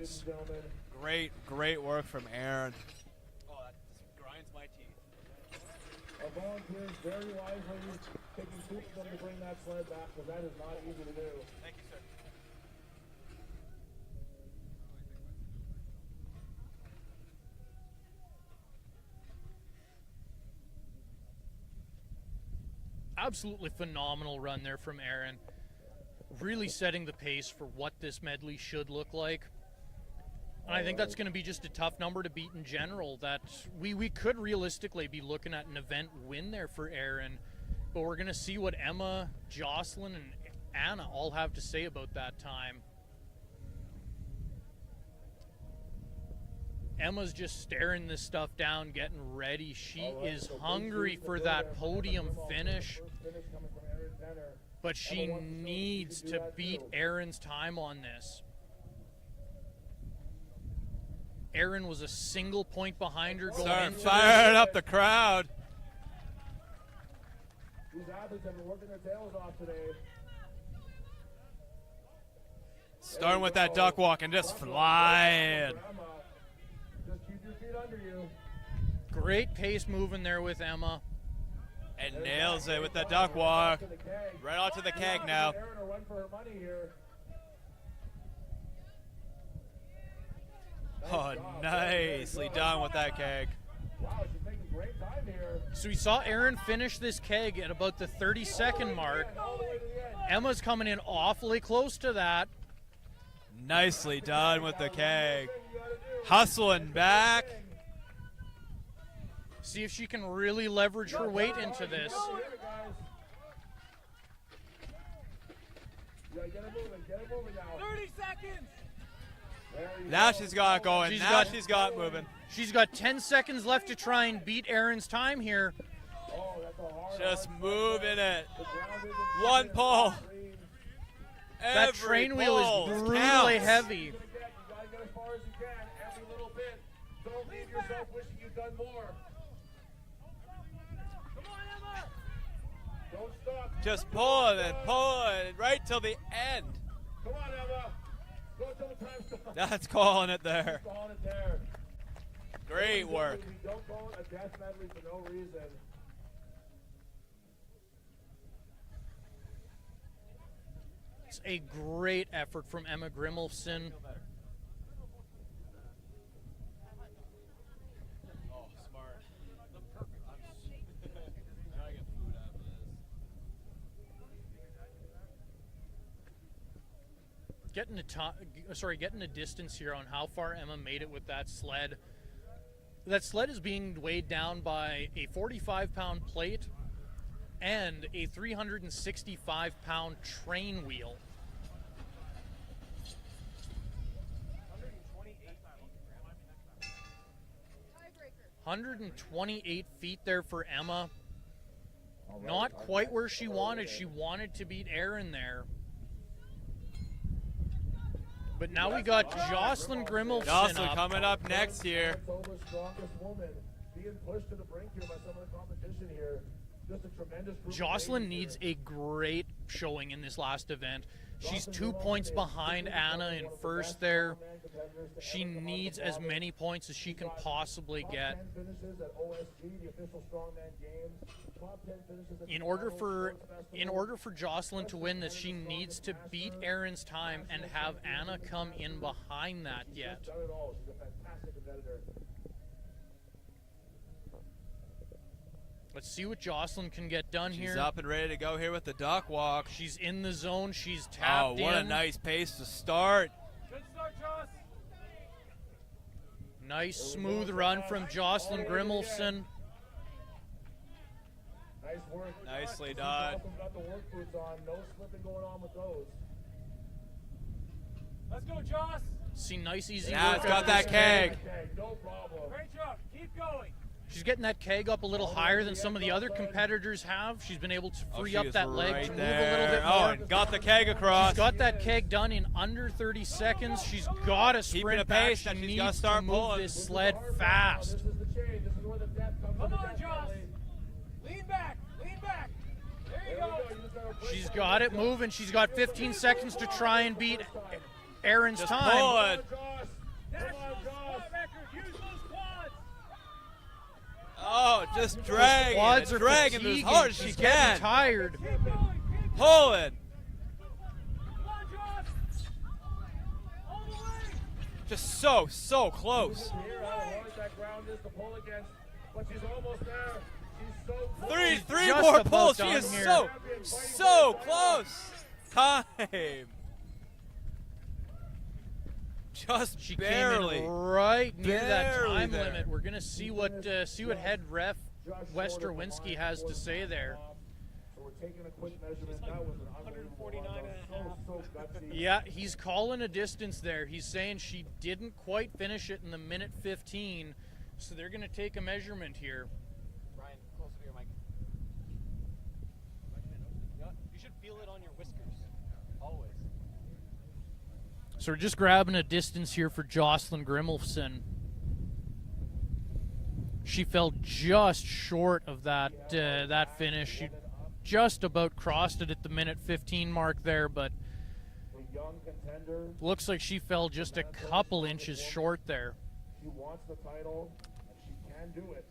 seconds. gentlemen. Great work from Aaron. Oh, that grinds my teeth. Our volunteers very wisely taking two of them to bring that sled back because that is not easy to do. Thank you, sir. Absolutely phenomenal run there from Erin. Really setting the pace for what this medley should look like. And I think that's going to be just a tough number to beat in general. That we could realistically be looking at an event win there for Erin, but we're going to see what Emma, Jocelyn, and Anna all have to say about that time. Emma's just staring this stuff down, getting ready. She is hungry for that podium finish, First finish coming from Erin Penner. but she needs to beat Erin's time on this. Erin was a single point behind her going Start into firing this. up the crowd. These athletes have been working their tails off today. Starting with that duck walk and just flying. Just keep your your feet under you. Great pace moving there with Emma. And nails it with the duck walk. Right onto the keg now. Aaron will run for her money here. Oh, nicely done with that keg. Wow, she's making great time here. So we saw Aaron finish this keg at about the 30-second mark. All the way to the end. Emma's coming in awfully close to that. Nicely done with the keg. Hustling back. See if she can really leverage her weight into this. Yeah, get it moving now. 30 seconds. Now she's got it going. Now she's got it moving. She's got 10 seconds left to try and beat Aaron's time here. Oh, that's a hard Just moving it. One pull. That Every train wheel pull is brutally counts. heavy. You gotta get as far as you can, every little bit. Don't leave yourself wishing you'd done more. Come on, Emma. Don't stop. Just pulling it right till the end. Come on, Emma. Go till the time stops. That's calling it there. Calling it there. Great work. We don't call it a death medley for no reason. It's a great effort from Emma Grimmelson. Oh, smart. Getting a distance here on how far Emma made it with that sled. That sled is being weighed down by a 45-pound plate and a 365-pound train wheel. 128 feet there for Emma. Not quite where she wanted. She wanted to beat Aaron there. But now we got Jocelyn Grimmelson Jocelyn up. coming up next here. Manitoba's strongest woman being pushed to the brink here by some of the competition here. Just a tremendous group of Jocelyn ladies needs here. a great showing in this last event. She's 2 points behind Anna in first there. She needs as many points as she can possibly get. Top 10 finishes at OSG, the official strongman games. Top 10 finishes at In order for Jocelyn to win this, she needs to beat Aaron's time and have Anna come in behind that yet. done it all. She's a fantastic competitor. Let's see what Jocelyn can get done here. She's up and ready to go here with the duck walk. She's in the zone. She's tapped in. Oh, what a nice pace to start. Good start, Joss. Nice smooth run from Jocelyn Grimmelson. Nice work. Nicely done. Joscelyn's got the work boots on. No slipping going on with those. Let's go, Joss. See, nice easy Now work. it's got out that this keg. Okay, no problem. Great job. Keep going. She's getting that keg up a little higher than some of the other competitors have. She's been able to free up that leg to move a little bit Oh, more. and got the keg across. She's got that keg done in under 30 seconds. She's got to Keeping sprint a back. pace, She and she's needs gotta to start move pulling. this sled fast. This is the chain. This is where the death comes Come in the on, death Joss. medley. Lean back. Lean back. There you There we go. go. You just gotta break She's it. got it moving. She's got 15 seconds to try and beat Aaron's Just time. pull it. Joss. Come National on, Joss. squad record. Use those quads. Oh, just Quads dragging are it, dragging it as fatiguing. hard as she She's getting can. tired. Keep going. Keep Pulling. Come on, Joss. All the way. Just so close. Here, how hard that ground is to pull against, but she's almost there. She's so close. Three just more about pulls. She done is here. so close. Time. Just She barely. came in right near that barely time there. limit. We're gonna see what head ref Westerwinski has to say there. So we're taking a quick measurement. That was an 149 and a half. so gutsy. Yeah, he's calling a distance there. He's saying she didn't quite finish it in the minute 15, so they're gonna take a measurement here. Ryan, closer to your mic. You should feel it on your whiskers. Always. So we're just grabbing a distance here for Jocelyn Grimmelson. She fell just short of that finish. She just about crossed it at the minute 15 mark there, but A young contender. looks like she fell just a couple inches short there. She wants the title, and she can do it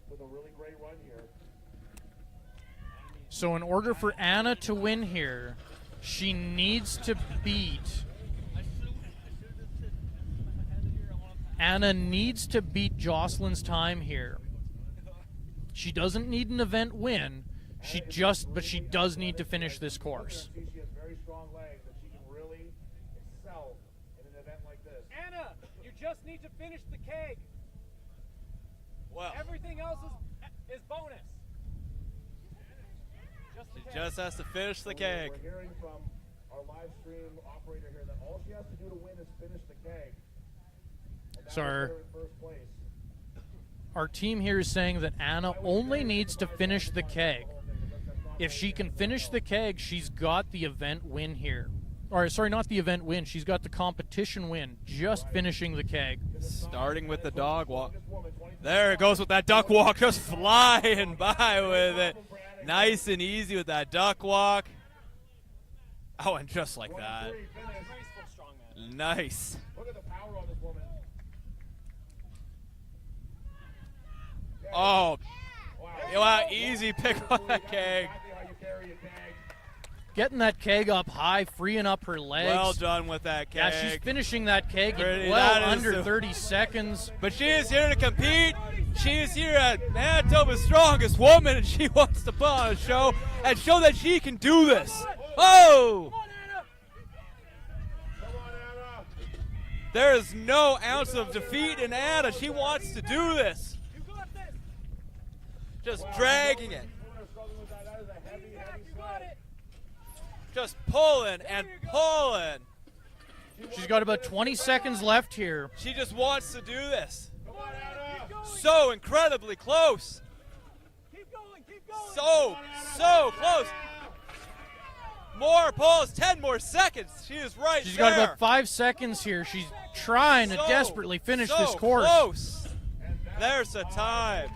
with a really great run here. So in order for Anna to win here, she needs to beat... Anna needs to beat Jocelyn's time here. She doesn't need an event win. But she does need to finish this course. She has very strong legs, and she can really excel in an event like this. Anna, you just need to finish the keg. Well, Everything else is bonus. she just has to finish the keg. We're hearing from our live stream operator here that all she has to do to win is finish the keg. And that So was her in first place. Our team here is saying that Anna only needs to finish the keg. If she can finish the keg, she's got the event win here. Or, sorry, not the event win. She's got the competition win, just finishing the keg. Starting with the dog walk. There it goes with that duck walk, just flying by with it. Nice and easy with that duck walk. Oh, and just like that. Nice. Look at the power on this woman. Oh, wow, easy pick on that keg. Getting that keg up high, freeing up her legs. Well done with that keg. Yeah, she's finishing that keg Pretty, in well that is under the- 30 seconds. But she is here to compete. She is here at Manitoba's strongest woman, and she wants to put on a show and show that she can do this. Oh! There is no ounce of defeat in Anna. She wants to do this. Just dragging it. Just pulling and pulling. She's got about 20 seconds left here. She just wants to do this. So incredibly close. So close. More pulls, 10 more seconds. She is right She's there. got about 5 seconds here. She's trying to desperately finish this course. Close. There's the time.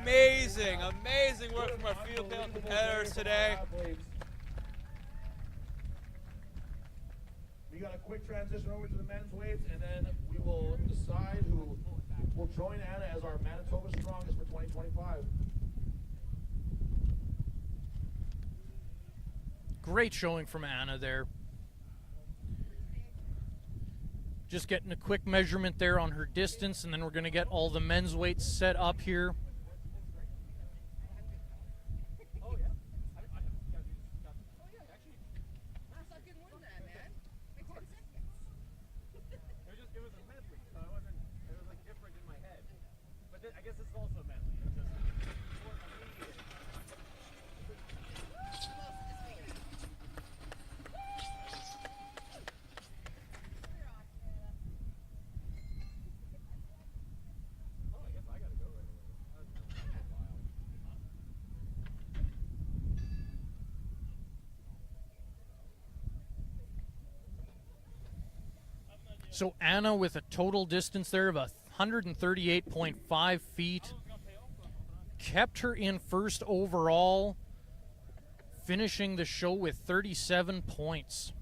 Amazing, amazing work from our field competitors today. We got a quick transition over to the men's weights, and then we will decide who will join Anna as our Manitoba strongest for 2025. Great showing from Anna there. Just getting a quick measurement there on her distance, and then we're going to get all the men's weights set up here. It was a medley, so it was like different in my head. But I guess it's also a medley. It's just So Anna with a total distance there of 138.5 feet. Kept her in first overall, finishing the show with 37 points.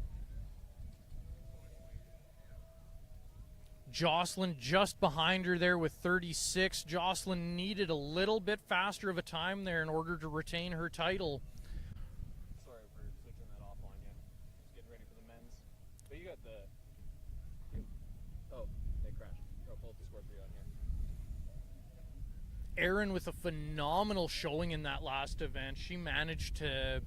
Jocelyn just behind her there with 36. Jocelyn needed a little bit faster of a time there in order to retain her title. Sorry for switching that off on you. Just getting ready for the men's. But you got the... Oh, they crashed. I'll pull up the score for you on here. Erin with a phenomenal showing in that last event. She managed to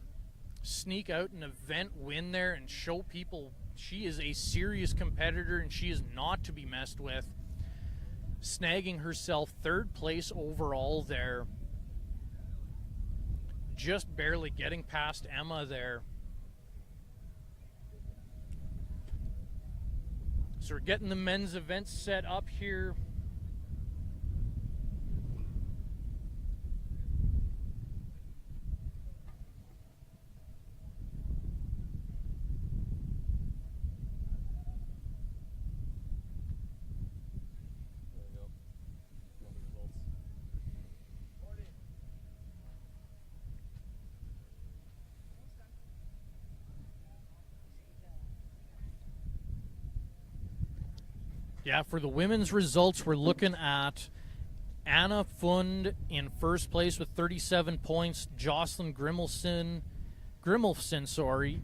sneak out an event win there and show people she is a serious competitor and she is not to be messed with. Snagging herself third place overall there. Just barely getting past Emma there. So we're getting the men's event set up here. Yeah, for the women's results, we're looking at Anna Fund in first place with 37 points. Jocelyn Grimmelson,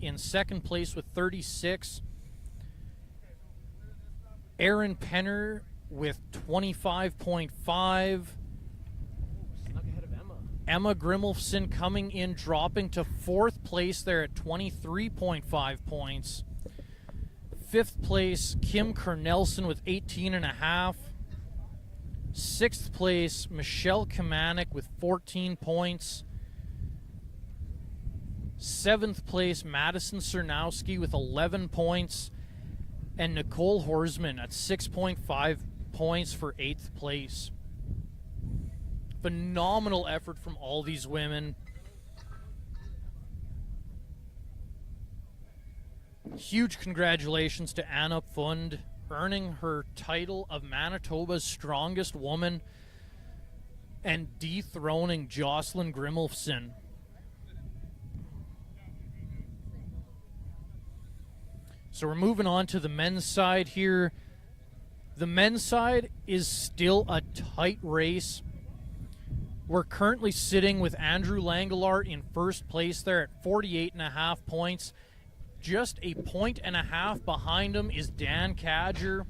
in second place with 36. Erin Penner with 25.5. Snuck ahead of Emma. Emma Grimmelson coming in, dropping to fourth place there at 23.5 points. Fifth place, Kim Cornelson with 18.5. Sixth place, Michelle Kamanik with 14 points. Seventh place, Madison Cernowski with 11 points. And Nicole Horsman at 6.5 points for eighth place. Phenomenal effort from all these women. Huge congratulations to Anna Fund, earning her title of Manitoba's strongest woman and dethroning Jocelyn Grimmelson. So we're moving on to the men's side here. The men's side is still a tight race. We're currently sitting with Andrew Langelar in first place there at 48.5 points. Just a point and a half behind him is Dan Cadger.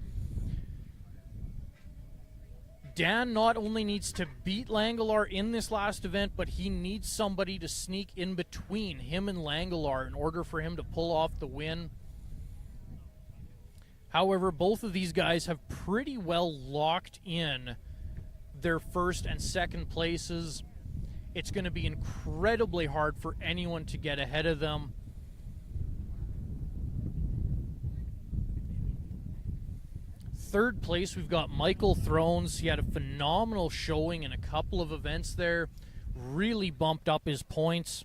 Dan not only needs to beat Langelar in this last event, but he needs somebody to sneak in between him and Langelar in order for him to pull off the win. However, both of these guys have pretty well locked in their first and second places. It's going to be incredibly hard for anyone to get ahead of them. Third place, we've got Michael Thrones. He had a phenomenal showing in a couple of events there. Really bumped up his points.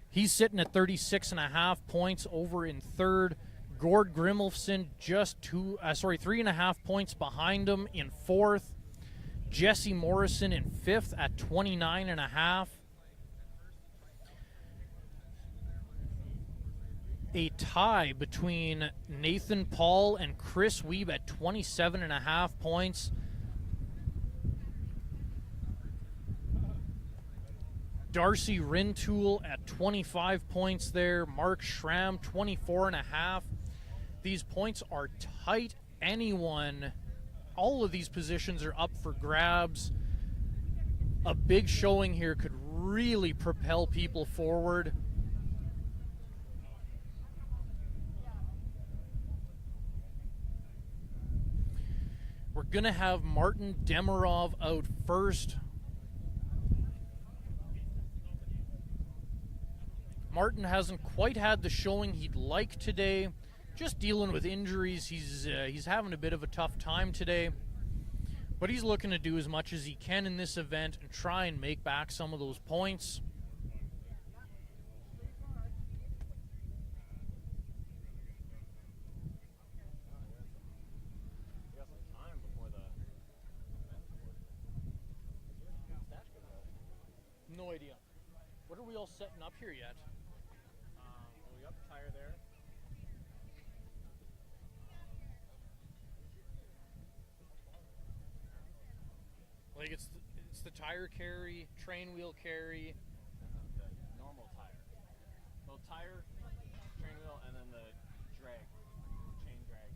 He's sitting at 36.5 points over in third. Gord Grimmelson just 3.5 points behind him in fourth. Jesse Morrison in fifth at 29.5. A tie between Nathan Paul and Chris Weeb at 27.5 points. Darcy Rintoul at 25 points there. Mark Schramm, 24.5. These points are tight. All of these positions are up for grabs. A big showing here could really propel people forward. We're going to have Martin Demirov out first. Martin hasn't quite had the showing he'd like today. Just dealing with injuries. He's having a bit of a tough time today. But he's looking to do as much as he can in this event and try and make back some of those points. No idea. What are we all setting up here yet? We got the tire there. Like it's the tire carry, train wheel carry. The normal tire. No tire, train wheel, and then the drag, chain drag.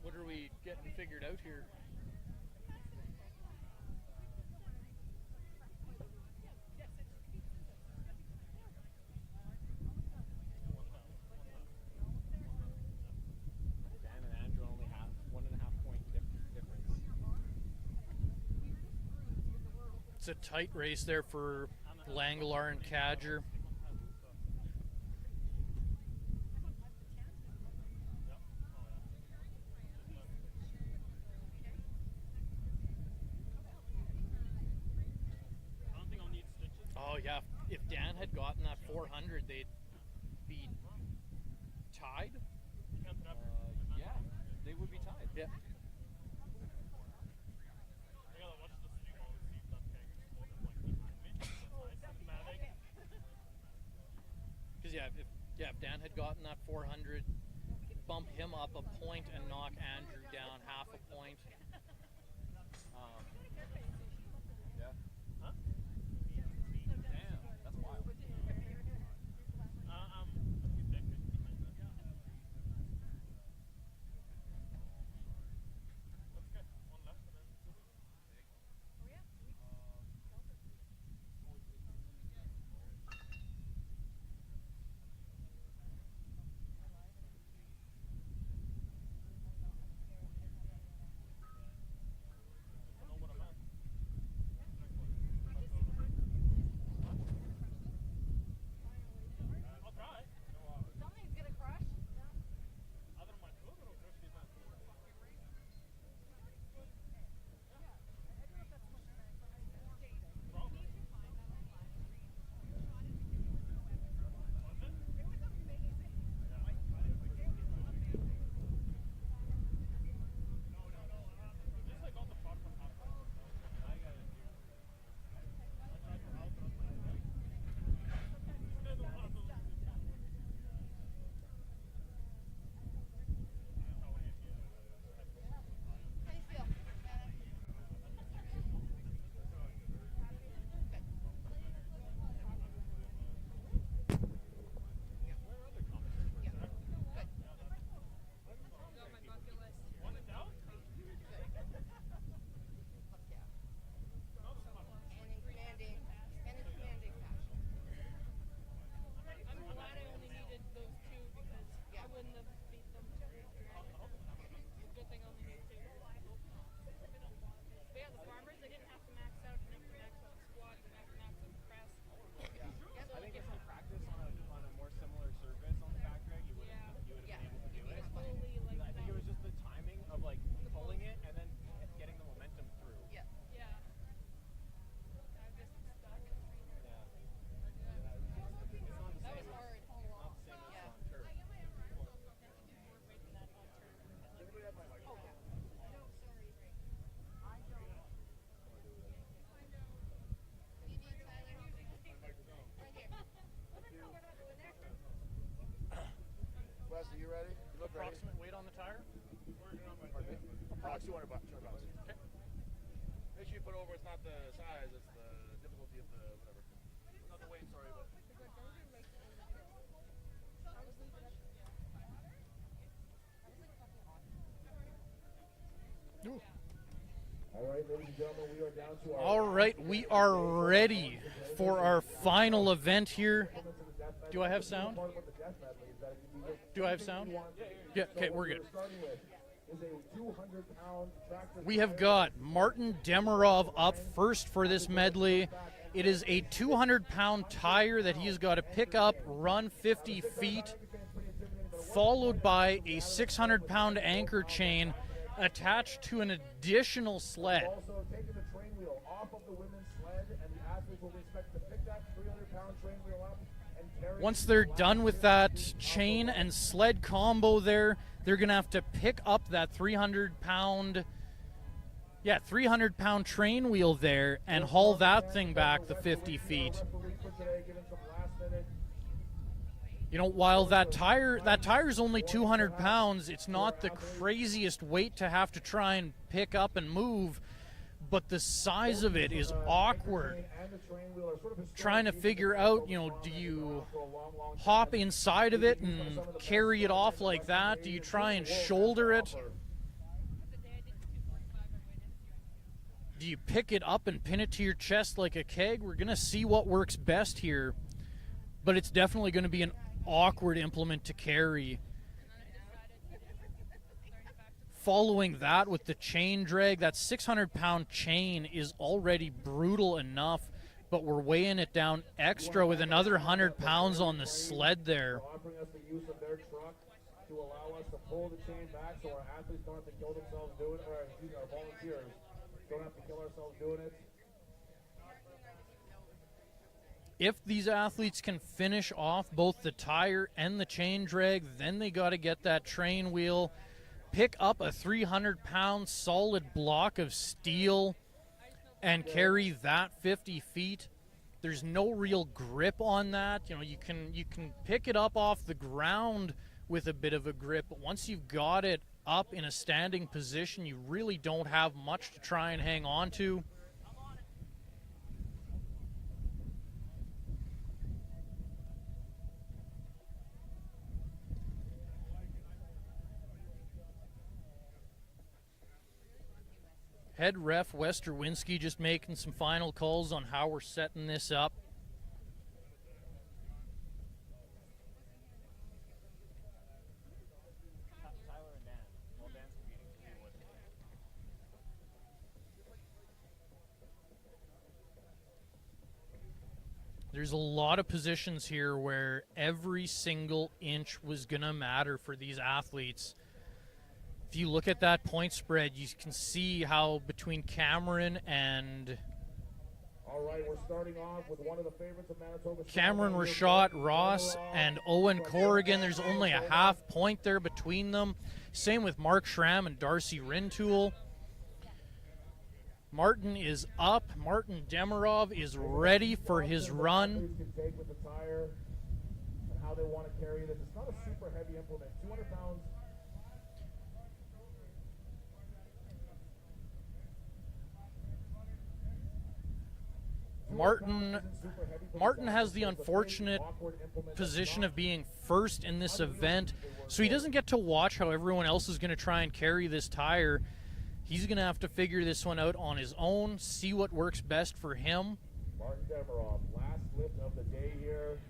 What are we getting figured out here? It's a tight race there for Langelar and Cadger. Oh yeah, if Dan had gotten that 400, they'd be tied. Yeah, they would be tied. Yeah. Because if Dan had gotten that 400, bump him up a point and knock Andrew down half a point. Yeah. Huh? Damn, that's wild. Something's gonna crush. How do you feel? I'm glad I only needed those two because I wouldn't have beat them. Good thing I only need two. But yeah, the farmers, they didn't have to max out. They didn't have to max out the squat. They didn't have to max out the press. I think if you practice on a more similar surface on the back drag, you would have been able to do it. I think it was just the timing of like pulling it and then getting the momentum through. Yeah. I'm just stuck. That was hard. Not the same as on turf. Wes, are you ready? You look ready. Approximate weight on the tire? Approximately 200 bucks. Okay. Make sure you put over. It's not the size. It's the difficulty of the whatever. Not the weight. Sorry, but. All right, ladies and gentlemen, we are down to our. All right, we are ready for our final event here. Do I have sound? Do I have sound? Yeah, okay, we're good. We have got Martin Demirov up first for this medley. It is a 200-pound tire that he's got to pick up, run 50 feet, followed by a 600-pound anchor chain attached to an additional sled. Also taking the train wheel off of the women's sled, and the athletes will be expected to pick that 300-pound train wheel up and carry. Once they're done with that chain and sled combo there, they're going to have to pick up that 300-pound train wheel there and haul that thing back the 50 feet. You know, while that tire's only 200 pounds, it's not the craziest weight to have to try and pick up and move, but the size of it is awkward. Trying to figure out, you know, do you hop inside of it and carry it off like that? Do you try and shoulder it? Do you pick it up and pin it to your chest like a keg? We're going to see what works best here, but it's definitely going to be an awkward implement to carry. Following that with the chain drag, that 600-pound chain is already brutal enough, but we're weighing it down extra with another 100 pounds on the sled there. Offering us the use of their truck to allow us to pull the chain back so our athletes don't have to kill themselves doing it, or excuse me, our volunteers don't have to kill ourselves doing it. If these athletes can finish off both the tire and the chain drag, then they got to get that train wheel, pick up a 300-pound solid block of steel, and carry that 50 feet. There's no real grip on that. You know, you can pick it up off the ground with a bit of a grip. But once you've got it up in a standing position, you really don't have much to try and hang on to. Head ref Westerwinski just making some final calls on how we're setting this up. There's a lot of positions here where every single inch was going to matter for these athletes. If you look at that point spread, you can see how between Cameron and All right, we're starting off with one of the favorites of Manitoba. Cameron Rashad Ross and Owen Corrigan, there's only a half point there between them. Same with Mark Schramm and Darcy Rintoul. Martin is up. Martin Demirov is ready for his run. Can take with the tire and how they want to carry this. It's not a super heavy implement. 200 pounds. Martin has the unfortunate position of being first in this event, so he doesn't get to watch how everyone else is going to try and carry this tire. He's going to have to figure this one out on his own, see what works best for him. Martin Demirov, last lift of the day here.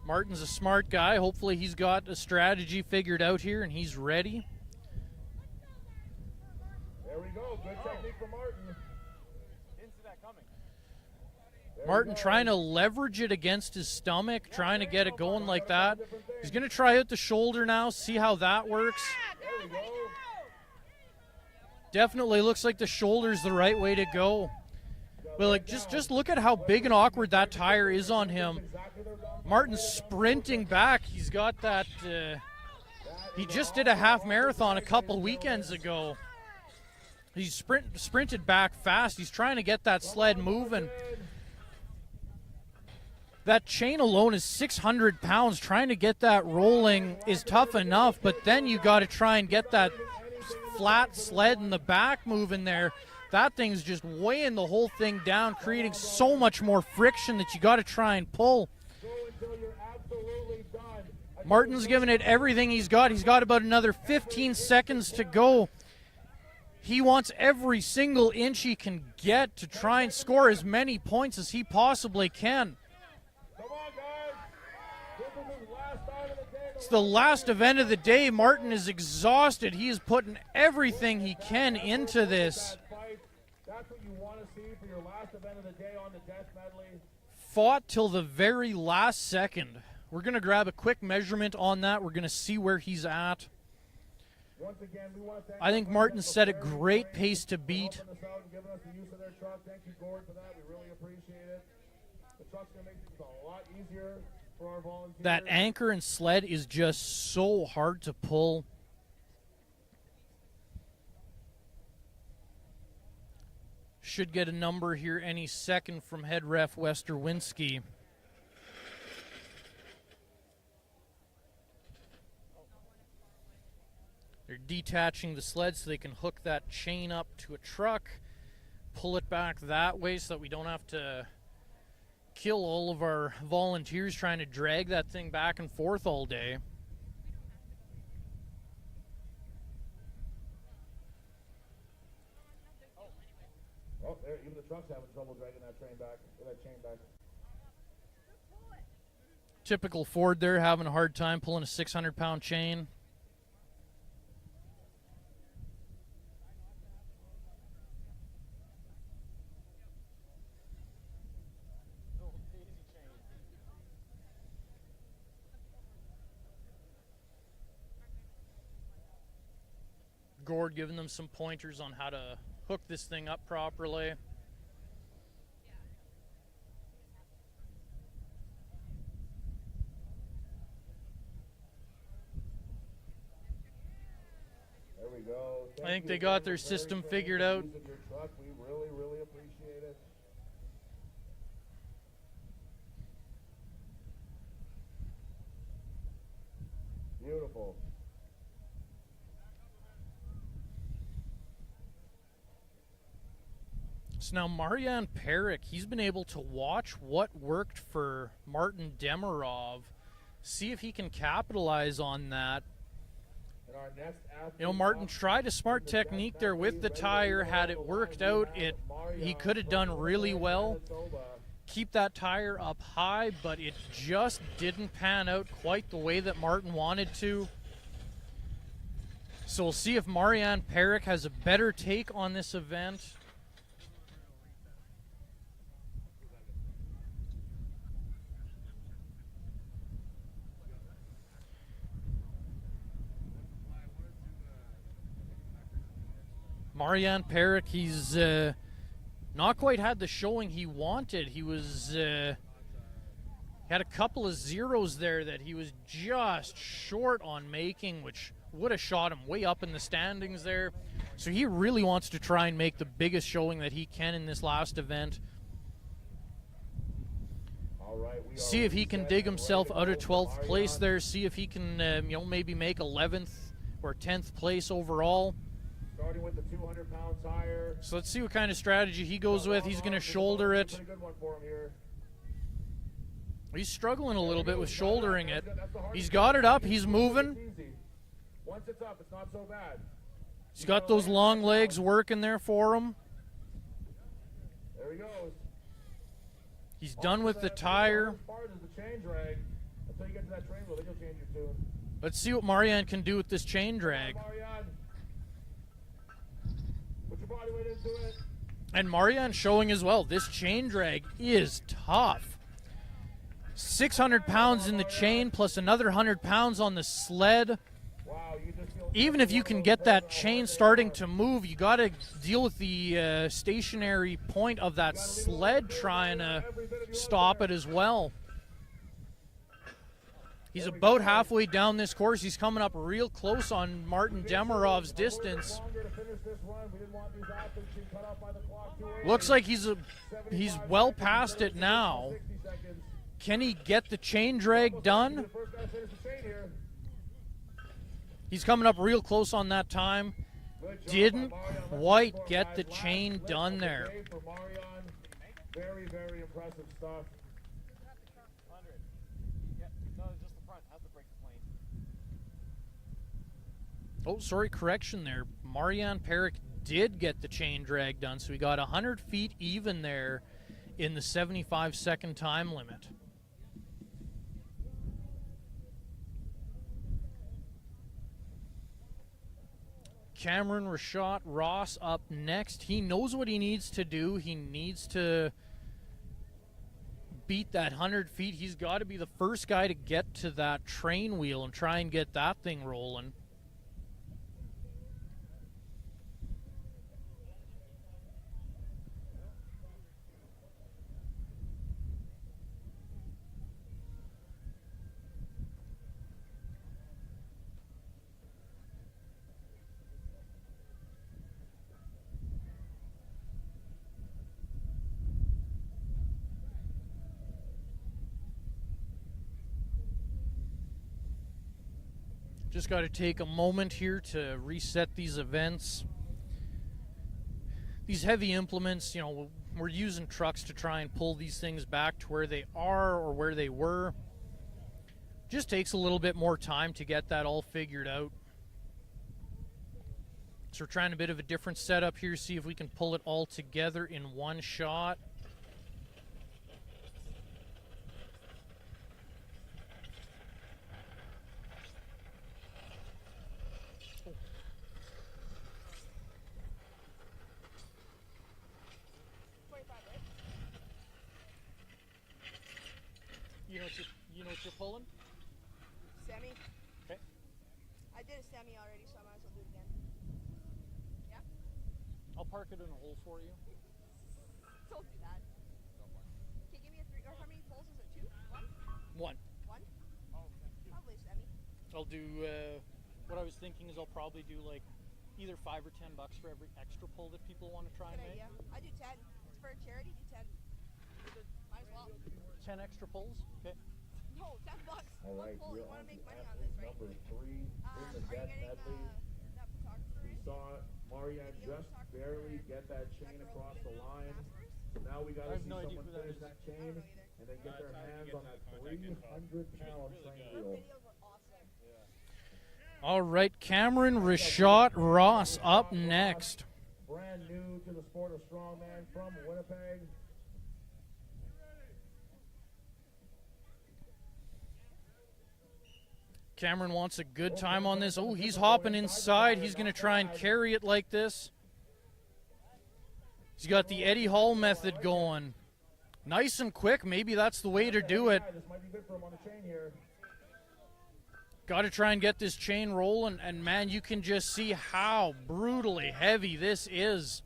Martin's a smart guy. Hopefully he's got a strategy figured out here and he's ready. There we go. Good technique from Martin. Didn't see that coming. Martin trying to leverage it against his stomach, trying to get it going like that. He's going to try out the shoulder now, see how that works. There we go. Definitely looks like the shoulder's the right way to go. But like, just look at how big and awkward that tire is on him. Martin's sprinting back. He's got that. He just did a half marathon a couple weekends ago. He's sprinted back fast. He's trying to get that sled moving. That chain alone is 600 pounds. Trying to get that rolling is tough enough, but then you got to try and get that flat sled in the back moving there. That thing's just weighing the whole thing down, creating so much more friction that you got to try and pull. Martin's giving it everything he's got. He's got about another 15 seconds to go. He wants every single inch he can get to try and score as many points as he possibly can. It's the last event of the day. Martin is exhausted. He is putting everything he can into this. That's what you want to see for your last event of the day on the death medley. Fought till the very last second. We're going to grab a quick measurement on that. We're going to see where he's at. Once again, we want to thank I think Martin set a great pace to beat. Thank you, Gord, for that. We really appreciate it. The truck's going to make things a lot easier for our volunteers. That anchor and sled is just so hard to pull. Should get a number here any second from head ref Westerwinski. They're detaching the sled so they can hook that chain up to a truck, pull it back that way so that we don't have to kill all of our volunteers trying to drag that thing back and forth all day. Oh, there, even the truck's having trouble dragging that chain back. Typical Ford there, having a hard time pulling a 600-pound chain. Gord giving them some pointers on how to hook this thing up properly. There we go. I think they got their system figured out. Your truck. We really, really appreciate it. Beautiful. So now Marian Perrick, he's been able to watch what worked for Martin Demirov, see if he can capitalize on that. And our next athlete, You know, Martin tried a smart technique there with the tire. Had it worked out, he could have done really well. Keep that tire up high, but it just didn't pan out quite the way that Martin wanted to. So we'll see if Marian Perrick has a better take on this event. Marian Perrick, he's not quite had the showing he wanted. He was had a couple of zeros there that he was just short on making, which would have shot him way up in the standings there. So he really wants to try and make the biggest showing that he can in this last event. See if he can dig himself out of 12th place there. See if he can, you know, maybe make 11th or 10th place overall. Starting with the 200-pound tire. So let's see what kind of strategy he goes with. He's going to shoulder it. He's struggling a little bit with shouldering it. He's got it up. He's moving. Once it's up, it's not so bad. He's got those long legs working there for him. There he goes. He's done with the tire. Until you get to that train wheel, then you'll change your tune. Let's see what Marian can do with this chain drag. Put your body weight into it. And Marian showing as well, this chain drag is tough. 600 pounds in the chain plus another 100 pounds on the sled. Even if you can get that chain starting to move, you got to deal with the stationary point of that sled trying to stop it as well. He's about halfway down this course. He's coming up real close on Martin Demirov's distance. Looks like he's well past it now. Can he get the chain drag done? He's coming up real close on that time. Didn't quite get the chain done there. Very, very impressive stuff. Oh, sorry, correction there. Marian Perrick did get the chain drag done, so he got 100 feet even there in the 75-second time limit. Cameron Rashad Ross up next. He knows what he needs to do. He needs to beat that 100 feet. He's got to be the first guy to get to that train wheel and try and get that thing rolling. Just got to take a moment here to reset these events. These heavy implements, you know, we're using trucks to try and pull these things back to where they are or where they were. Just takes a little bit more time to get that all figured out. So we're trying a bit of a different setup here, see if we can pull it all together in one shot. You know what you're pulling? Semi. Okay. I did a semi already, so I might as well do it again. Yeah? I'll park it in a hole for you. Don't do that. Okay, give me a 3, or how many poles is it? 2? 1? 1. 1? Probably semi. I'll do, what I was thinking is I'll probably do like either $5 or $10 for every extra pull that people want to try and Good make. idea. I do 10. It's for a charity, do 10. Might as well. 10 extra pulls? Okay. No, $10. All right, Pull. we're You want on to make to money on this, right? number 3 in the Are you death getting medley. that photographer We in? saw Marianne just barely get that chain across the line. So now we got to see someone finish that chain and then get their hands on that 300-pound train wheel. All right, Cameron Rashad Ross up next. Brand new to the sport of strongman from Winnipeg. Cameron wants a good time on this. Oh, he's hopping inside. He's going to try and carry it like this. He's got the Eddie Hall method going. Nice and quick. Maybe that's the way to do it. This might be good for him on the chain here. Got to try and get this chain rolling. And, man, you can just see how brutally heavy this is.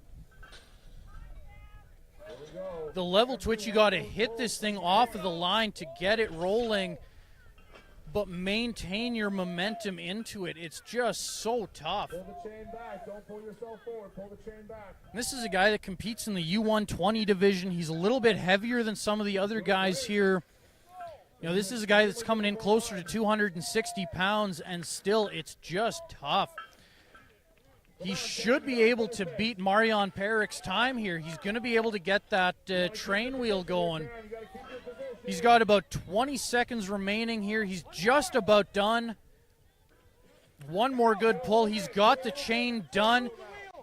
The level to which you got to hit this thing off of the line to get it rolling, but maintain your momentum into it. It's just so tough. Pull the chain back. Don't pull yourself forward. Pull the chain back. This is a guy that competes in the U120 division. He's a little bit heavier than some of the other guys here. You know, this is a guy that's coming in closer to 260 pounds, and still it's just tough. He should be able to beat Marion Perrick's time here. He's going to be able to get that train wheel going. He's got about 20 seconds remaining here. He's just about done. One more good pull. He's got the chain done.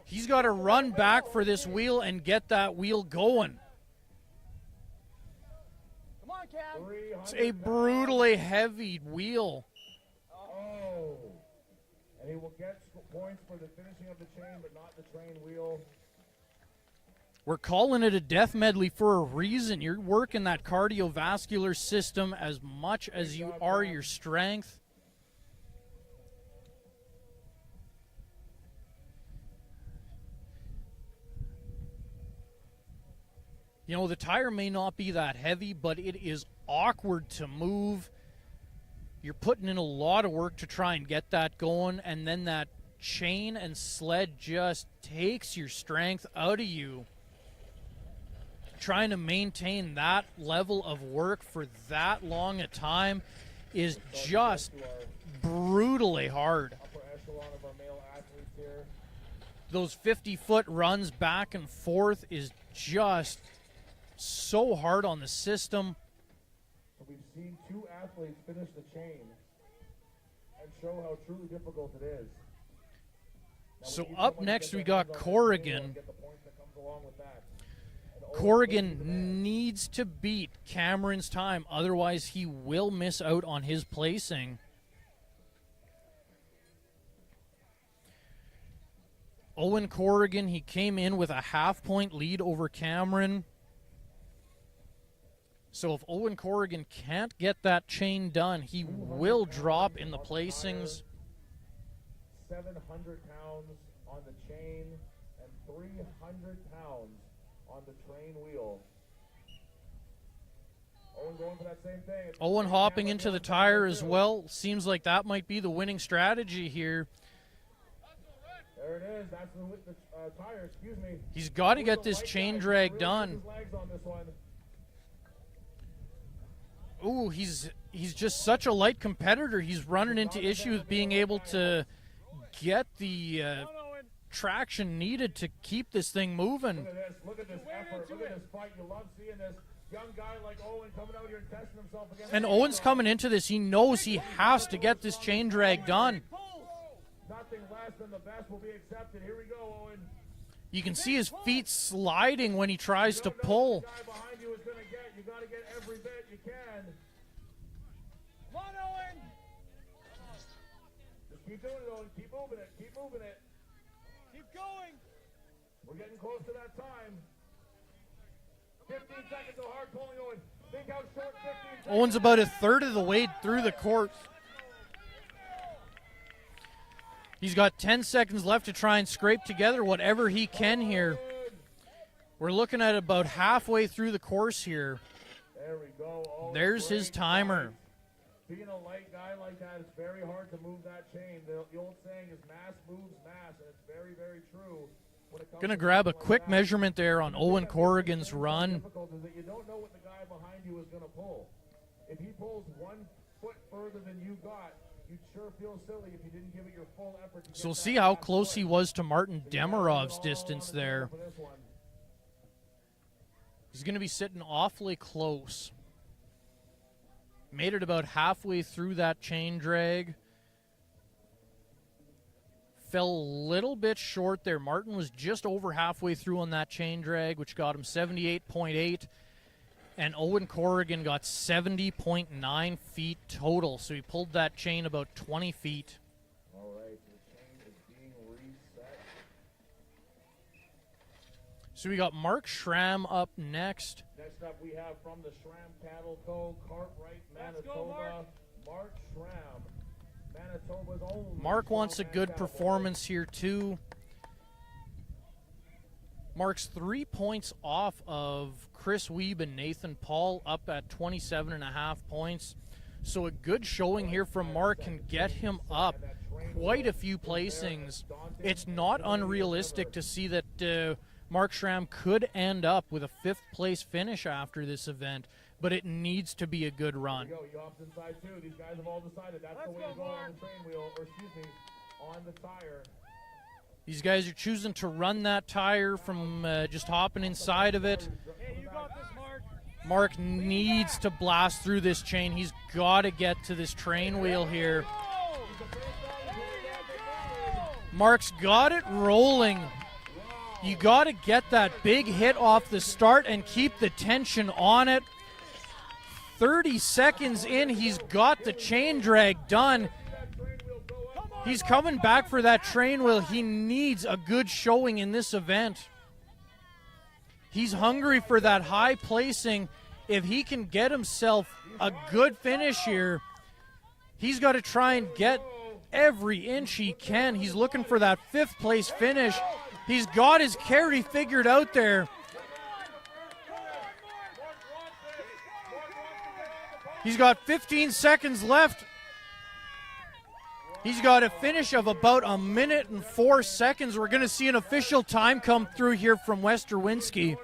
He's got to run back for this wheel and get that wheel going. Come on, Cam. It's a brutally heavy wheel. Oh. And he will get points for the finishing of the chain, but not the train wheel. We're calling it a death medley for a reason. You're working that cardiovascular system as much as you are your strength. You know, the tire may not be that heavy, but it is awkward to move. You're putting in a lot of work to try and get that going, and then that chain and sled just takes your strength out of you. Trying to maintain that level of work for that long a time is just brutally hard. Those 50-foot runs back and forth is just so hard on the system. We've seen two athletes finish the chain and show how truly difficult it is. So up next we got Corrigan. Corrigan needs to beat Cameron's time, otherwise he will miss out on his placing. Owen Corrigan, he came in with a half-point lead over Cameron. So if Owen Corrigan can't get that chain done, he will drop in the placings. 700 pounds on the chain and 300 pounds on the train wheel. Owen going for that same thing. Owen hopping into the tire as well. Seems like that might be the winning strategy here. There it is. That's the tire. Excuse me. He's got to get this chain drag done. Ooh, he's just such a light competitor. He's running into issues being able to get the traction needed to keep this thing moving. Look at this. Look at this effort. Look at this fight. You love seeing this young guy like Owen coming out here and testing himself against. And Owen's coming into this. He knows he has to get this chain drag done. Nothing less than the best will be accepted. Here we go, Owen. You can see his feet sliding when he tries to pull. The guy behind you is going to get. You got to get every bit you can. Come on, Owen. Just keep doing it, Owen. Keep moving it. Keep moving it. Keep going. We're getting close to that time. 15 seconds of hard pulling, Owen. Think how short 15 seconds. Owen's about a third of the way through the court. He's got 10 seconds left to try and scrape together whatever he can here. We're looking at about halfway through the course here. There we go. Oh, there's his timer. Being a light guy like that, it's very hard to move that chain. The old saying is mass moves mass, and it's very, very true. Going to grab a quick measurement there on Owen Corrigan's run. Difficult is that you don't know what the guy behind you is going to pull. If he pulls 1 foot further than you got, you'd sure feel silly if you didn't give it your full effort. To So get see that how last close he foot. was to Martin So you gotta be Demirov's all distance on the there. table for this one. He's going to be sitting awfully close. Made it about halfway through that chain drag. Fell a little bit short there. Martin was just over halfway through on that chain drag, which got him 78.8. And Owen Corrigan got 70.9 feet total. So he pulled that chain about 20 feet. All right, the chain is being reset. So we got Mark Schramm up next. Next up, we have from the Schramm Cattle Co. Cartwright, Let's Manitoba. go, Mark. Mark Schramm, Manitoba's own. Mark wants a strongman good cattle performance here, too. Mark's 3 points off of Chris Wiebe and Nathan Paul, up at 27.5 points. So a good showing here from Mark can get him up quite a few placings. It's not unrealistic to see that Mark Schramm could end up with a 5th place finish after this event, but it needs to be a good run. There you go. You hopped inside too. These guys have all decided that's the way to go on the train wheel, or excuse me, on the tire. These guys are choosing to run that tire from just hopping inside of it. Hey, you got this, Mark. Mark needs to blast through this chain. He's got to get to this train wheel here. Mark's got it rolling. You got to get that big hit off the start and keep the tension on it. 30 seconds in, he's got the chain drag done. He's coming back for that train wheel. He needs a good showing in this event. He's hungry for that high placing. If he can get himself a good finish here, he's got to try and get every inch he can. He's looking for that 5th place finish. He's got his carry figured out there. He's got 15 seconds left. He's got a finish of about 1 minute and 4 seconds. We're going to see an official time come through here from Westerwinski.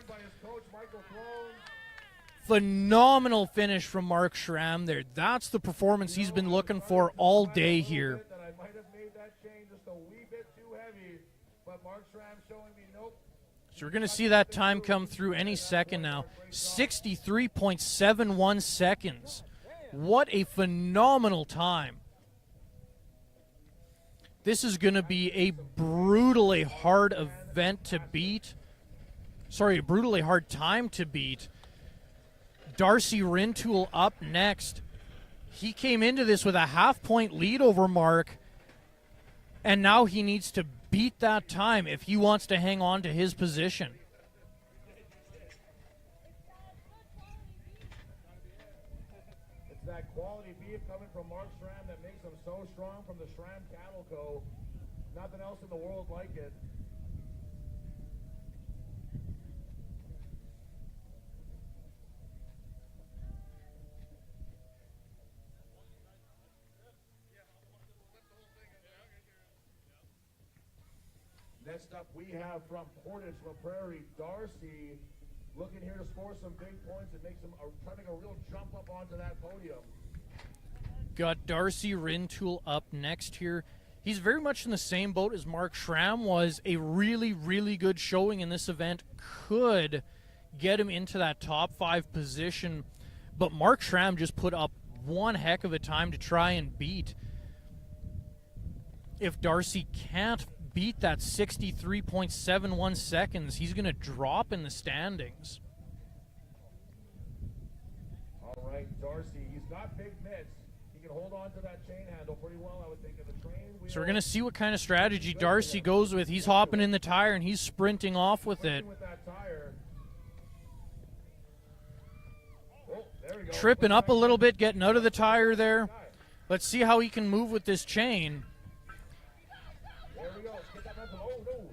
Phenomenal finish from Mark Schramm there. That's the performance he's been looking for all day here. I might have made that chain just a wee bit too heavy, but Mark Schramm showing me nope. So we're going to see that time come through any second now. 63.71 seconds. What a phenomenal time. This is going to be a brutally hard event to beat. Sorry, a brutally hard time to beat. Darcy Rintoul up next. He came into this with a half-point lead over Mark, and now he needs to beat that time if he wants to hang on to his position. It's that quality beef coming from Mark Schramm that makes him so strong from the Schramm Cattle Co. Nothing else in the world like it. Next up, we have from Portage La Prairie, Darcy, looking here to score some big points and make some trying to make a real jump up onto that podium. Got Darcy Rintoul up next here. He's very much in the same boat as Mark Schramm was. A really, really good showing in this event could get him into that top 5 position, but Mark Schramm just put up one heck of a time to try and beat. If Darcy can't beat that 63.71 seconds, he's going to drop in the standings. All right, Darcy, he's got big mitts. He can hold on to that chain handle pretty well, I would think, of the train wheel. So we're going to see what kind of strategy Darcy goes with. He's hopping in the tire and he's sprinting off with it. With that tire. Oh, there we go. Tripping up a little bit, getting out of the tire there. Let's see how he can move with this chain. There we go. Get that momentum. Oh, no.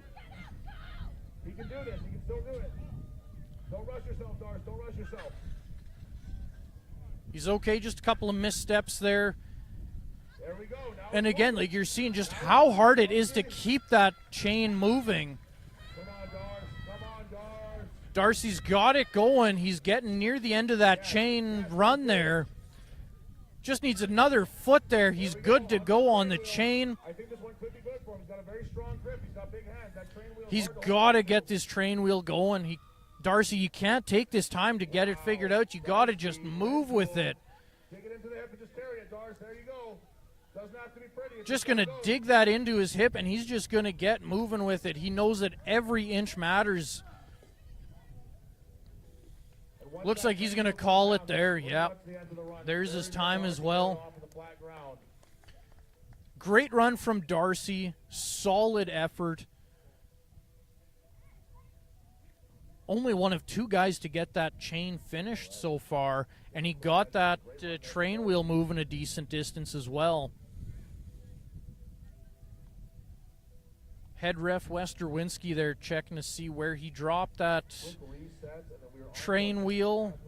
He can do this. He can still do it. Don't rush yourself, Darcy. Don't rush yourself. He's okay, just a couple of missteps there. There we go. Now And again, like you're seeing just how hard it is to keep that chain moving. Come on, Darcy. Come on, Darcy. Darcy's got it going. He's getting near the end of that chain run there. Just needs another foot there. He's good to go on the chain. I think this one could be good for him. He's got a very strong grip. He's got big hands. That train wheel. He's got to get this train wheel going. Darcy, you can't take this time to get it figured out. You got to just move with it. Dig it into the hip and just carry it, Darcy. There you go. Doesn't have to be pretty. It's Just going to dig that into his hip, and he's just going to get moving with it. He knows that every inch matters. Looks like he's going to call it there. Yep. There's his time as well. Great run from Darcy. Solid effort. Only one of two guys to get that chain finished so far, and he got that train wheel moving a decent distance as well. Head ref Westerwinski there checking to see where he dropped that train wheel,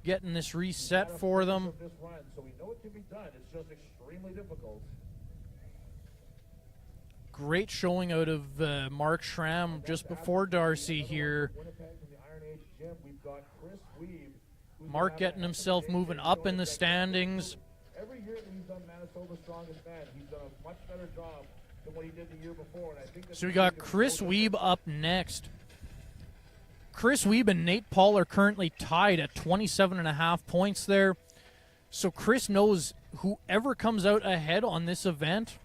getting this reset for them. So we know it can be done. It's just extremely difficult. Great showing out of Mark Schramm just before Darcy here. Mark getting himself moving up in the standings. Every year that he's done Manitoba's Strongest Man, he's done a much better job than what he did the year before. And I think So we got Chris Wiebe up next. Chris Wiebe and Nate Paul are currently tied at 27.5 points there. So Chris knows whoever comes out ahead on this event,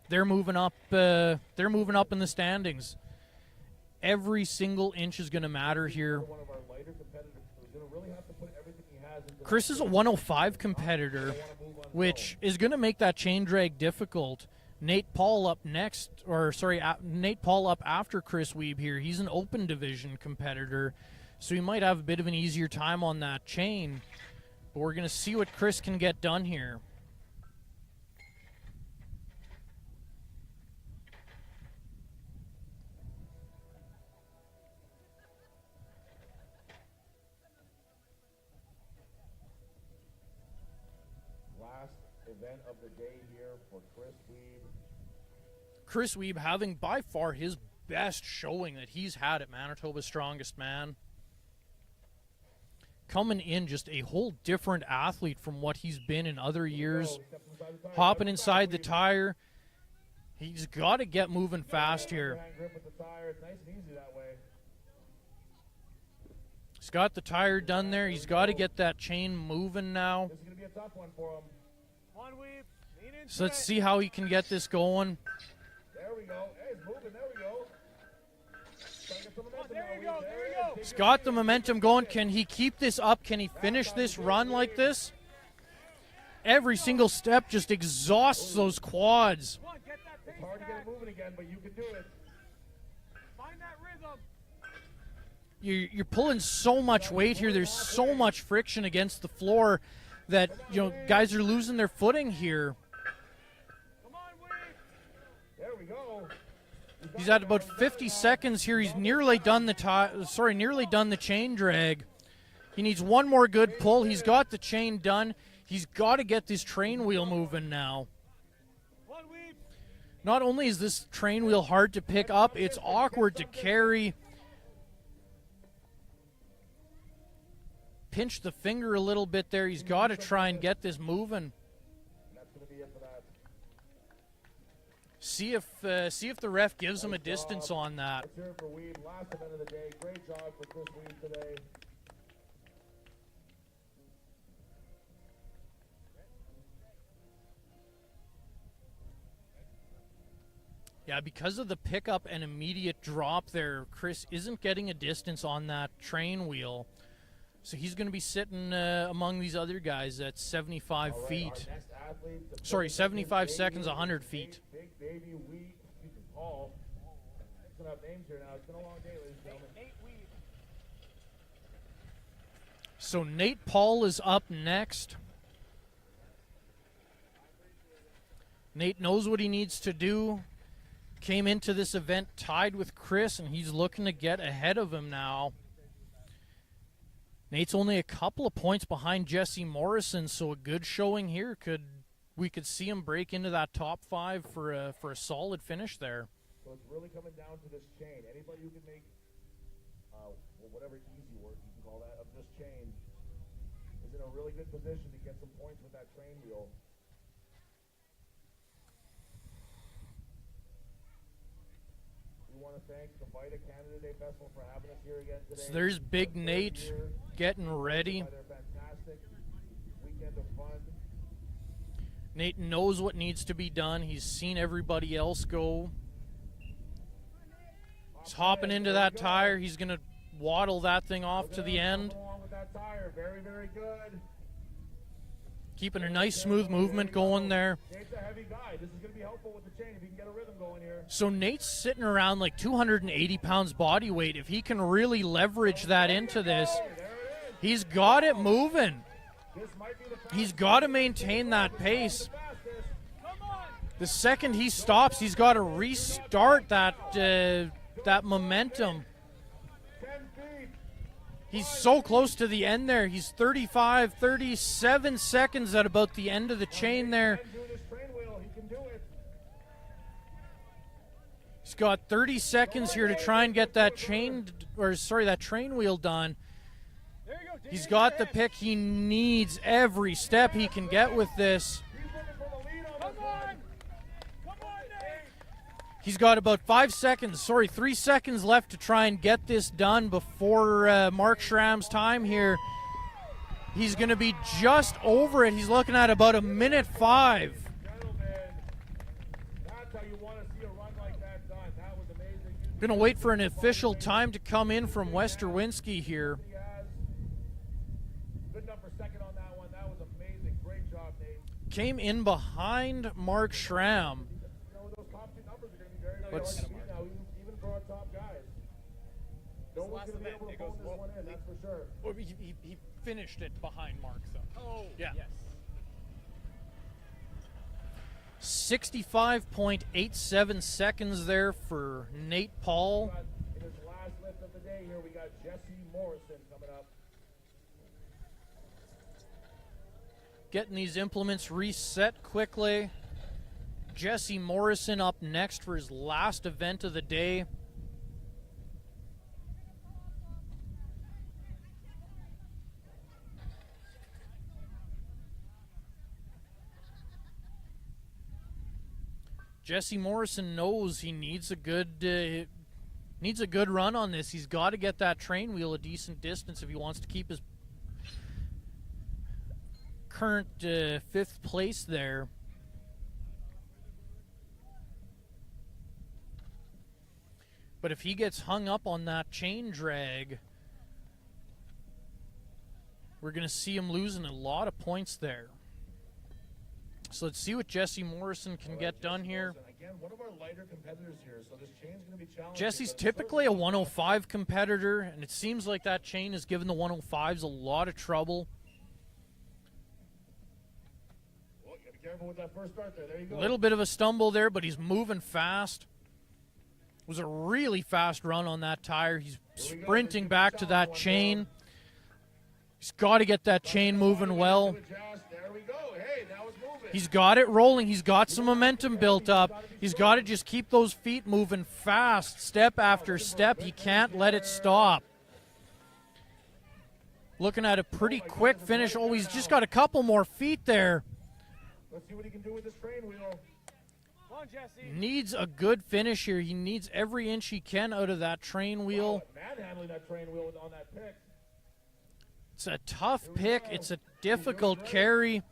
they're moving up. They're moving up in the standings. Every single inch is going to matter here. Chris is a 105 competitor, which is going to make that chain drag difficult. Nate Paul up next, Nate Paul up after Chris Wiebe here. He's an open division competitor, so he might have a bit of an easier time on that chain. But we're going to see what Chris can get done here. Event of the day here for Chris Wiebe. Chris Wiebe having by far his best showing that he's had at Manitoba's Strongest Man. Coming in just a whole different athlete from what he's been in other years. Hopping inside the tire. He's got to get moving fast here. He's got the tire done there. He's got to get that chain moving now. This is going to be a tough one for him. So let's see how he can get this going. There we go. Hey, it's moving. There we go. There you go. There you go. He's got the momentum going. Can he keep this up? Can he finish this run like this? Every single step just exhausts those quads. It's hard to get it moving again, but you can do it. Find that rhythm. You're pulling so much weight here. There's so much friction against the floor that, guys are losing their footing here. Come on, Wiebe. There we go. He's at about 50 seconds here. He's nearly done the chain drag. He needs one more good pull. He's got the chain done. He's got to get this train wheel moving now. Not only is this train wheel hard to pick up, it's awkward to carry. Pinch the finger a little bit there. He's got to try and get this moving. That's going to be it for that. See if the ref gives him a distance on that. Let's hear it for Wiebe. Last event of the day. Great job for Chris Wiebe today. Yeah, because of the pickup and immediate drop there, Chris isn't getting a distance on that train wheel. So he's going to be sitting among these other guys at 75 feet. 75 seconds, 100 feet. Big baby Wiebe. Paul. It's going to have names here now. It's been a long day, ladies and gentlemen. Nate Wiebe. So Nate Paul is up next. Nate knows what he needs to do. Came into this event tied with Chris, and he's looking to get ahead of him now. Nate's only a couple of points behind Jesse Morrison, so a good showing here. We could see him break into that top 5 for a solid finish there. So it's really coming down to this chain. Anybody who can make whatever easy work you can call that of this chain is is in a really good position to get some points with that train wheel. We want to thank the Vita Canada Day Festival for having us here again today. So there's Big Nate getting ready. Their fantastic weekend of fun. Nate knows what needs to be done. He's seen everybody else go. He's hopping into that tire. He's going to waddle that thing off to the end. Along with that tire, very, very good. Keeping a nice smooth movement going there. Nate's a heavy guy. This is going to be helpful with the chain if you can get a rhythm going here. So Nate's sitting around like 280 pounds body weight. If he can really leverage that into this, he's got it moving. He's got to maintain that pace. The second he stops, he's got to restart that momentum. He's so close to the end there. He's 35, 37 seconds at about the end of the chain there. He's got 30 seconds here to try and get that that train wheel done. He's got the pick he needs every step he can get with this. He's got about 3 seconds left to try and get this done before Mark Schramm's time here. He's going to be just over it. He's looking at about 1:05. Going to wait for an official time to come in from Westerwinski here. Good number second on that one. That was amazing. Great job, Nate. Came in behind Mark Schramm. Even for our top guys. No one's going to be able to phone this one in, that's for sure. Well, he finished it behind Mark, though. Oh, yeah. Yes. 65.87 seconds there for Nate Paul. In his last lift of the day here, we got Jesse Morrison coming up. Getting these implements reset quickly. Jesse Morrison up next for his last event of the day. Jesse Morrison knows he needs a good run on this. He's got to get that train wheel a decent distance if he wants to keep his current 5th place there. But if he gets hung up on that chain drag, we're going to see him losing a lot of points there. So let's see what Jesse Morrison can get done here. Again, one of our lighter competitors here, so this chain's going to be challenging. Jesse's typically a 105 competitor, and it seems like that chain has given the 105s a lot of trouble. Well, you got to be careful with that first start there. There you go. A little bit of a stumble there, but he's moving fast. It was a really fast run on that tire. He's sprinting back to that chain. He's got to get that chain moving well. There we go. Hey, that was moving. He's got it rolling. He's got some momentum built up. He's got to just keep those feet moving fast, step after step. He can't let it stop. Looking at a pretty quick finish. Oh, he's just got a couple more feet there. Let's see what he can do with this train wheel. Needs a good finish here. He needs every inch he can out of that train wheel. Manhandling that train wheel on that pick. It's a tough pick. It's a difficult carry.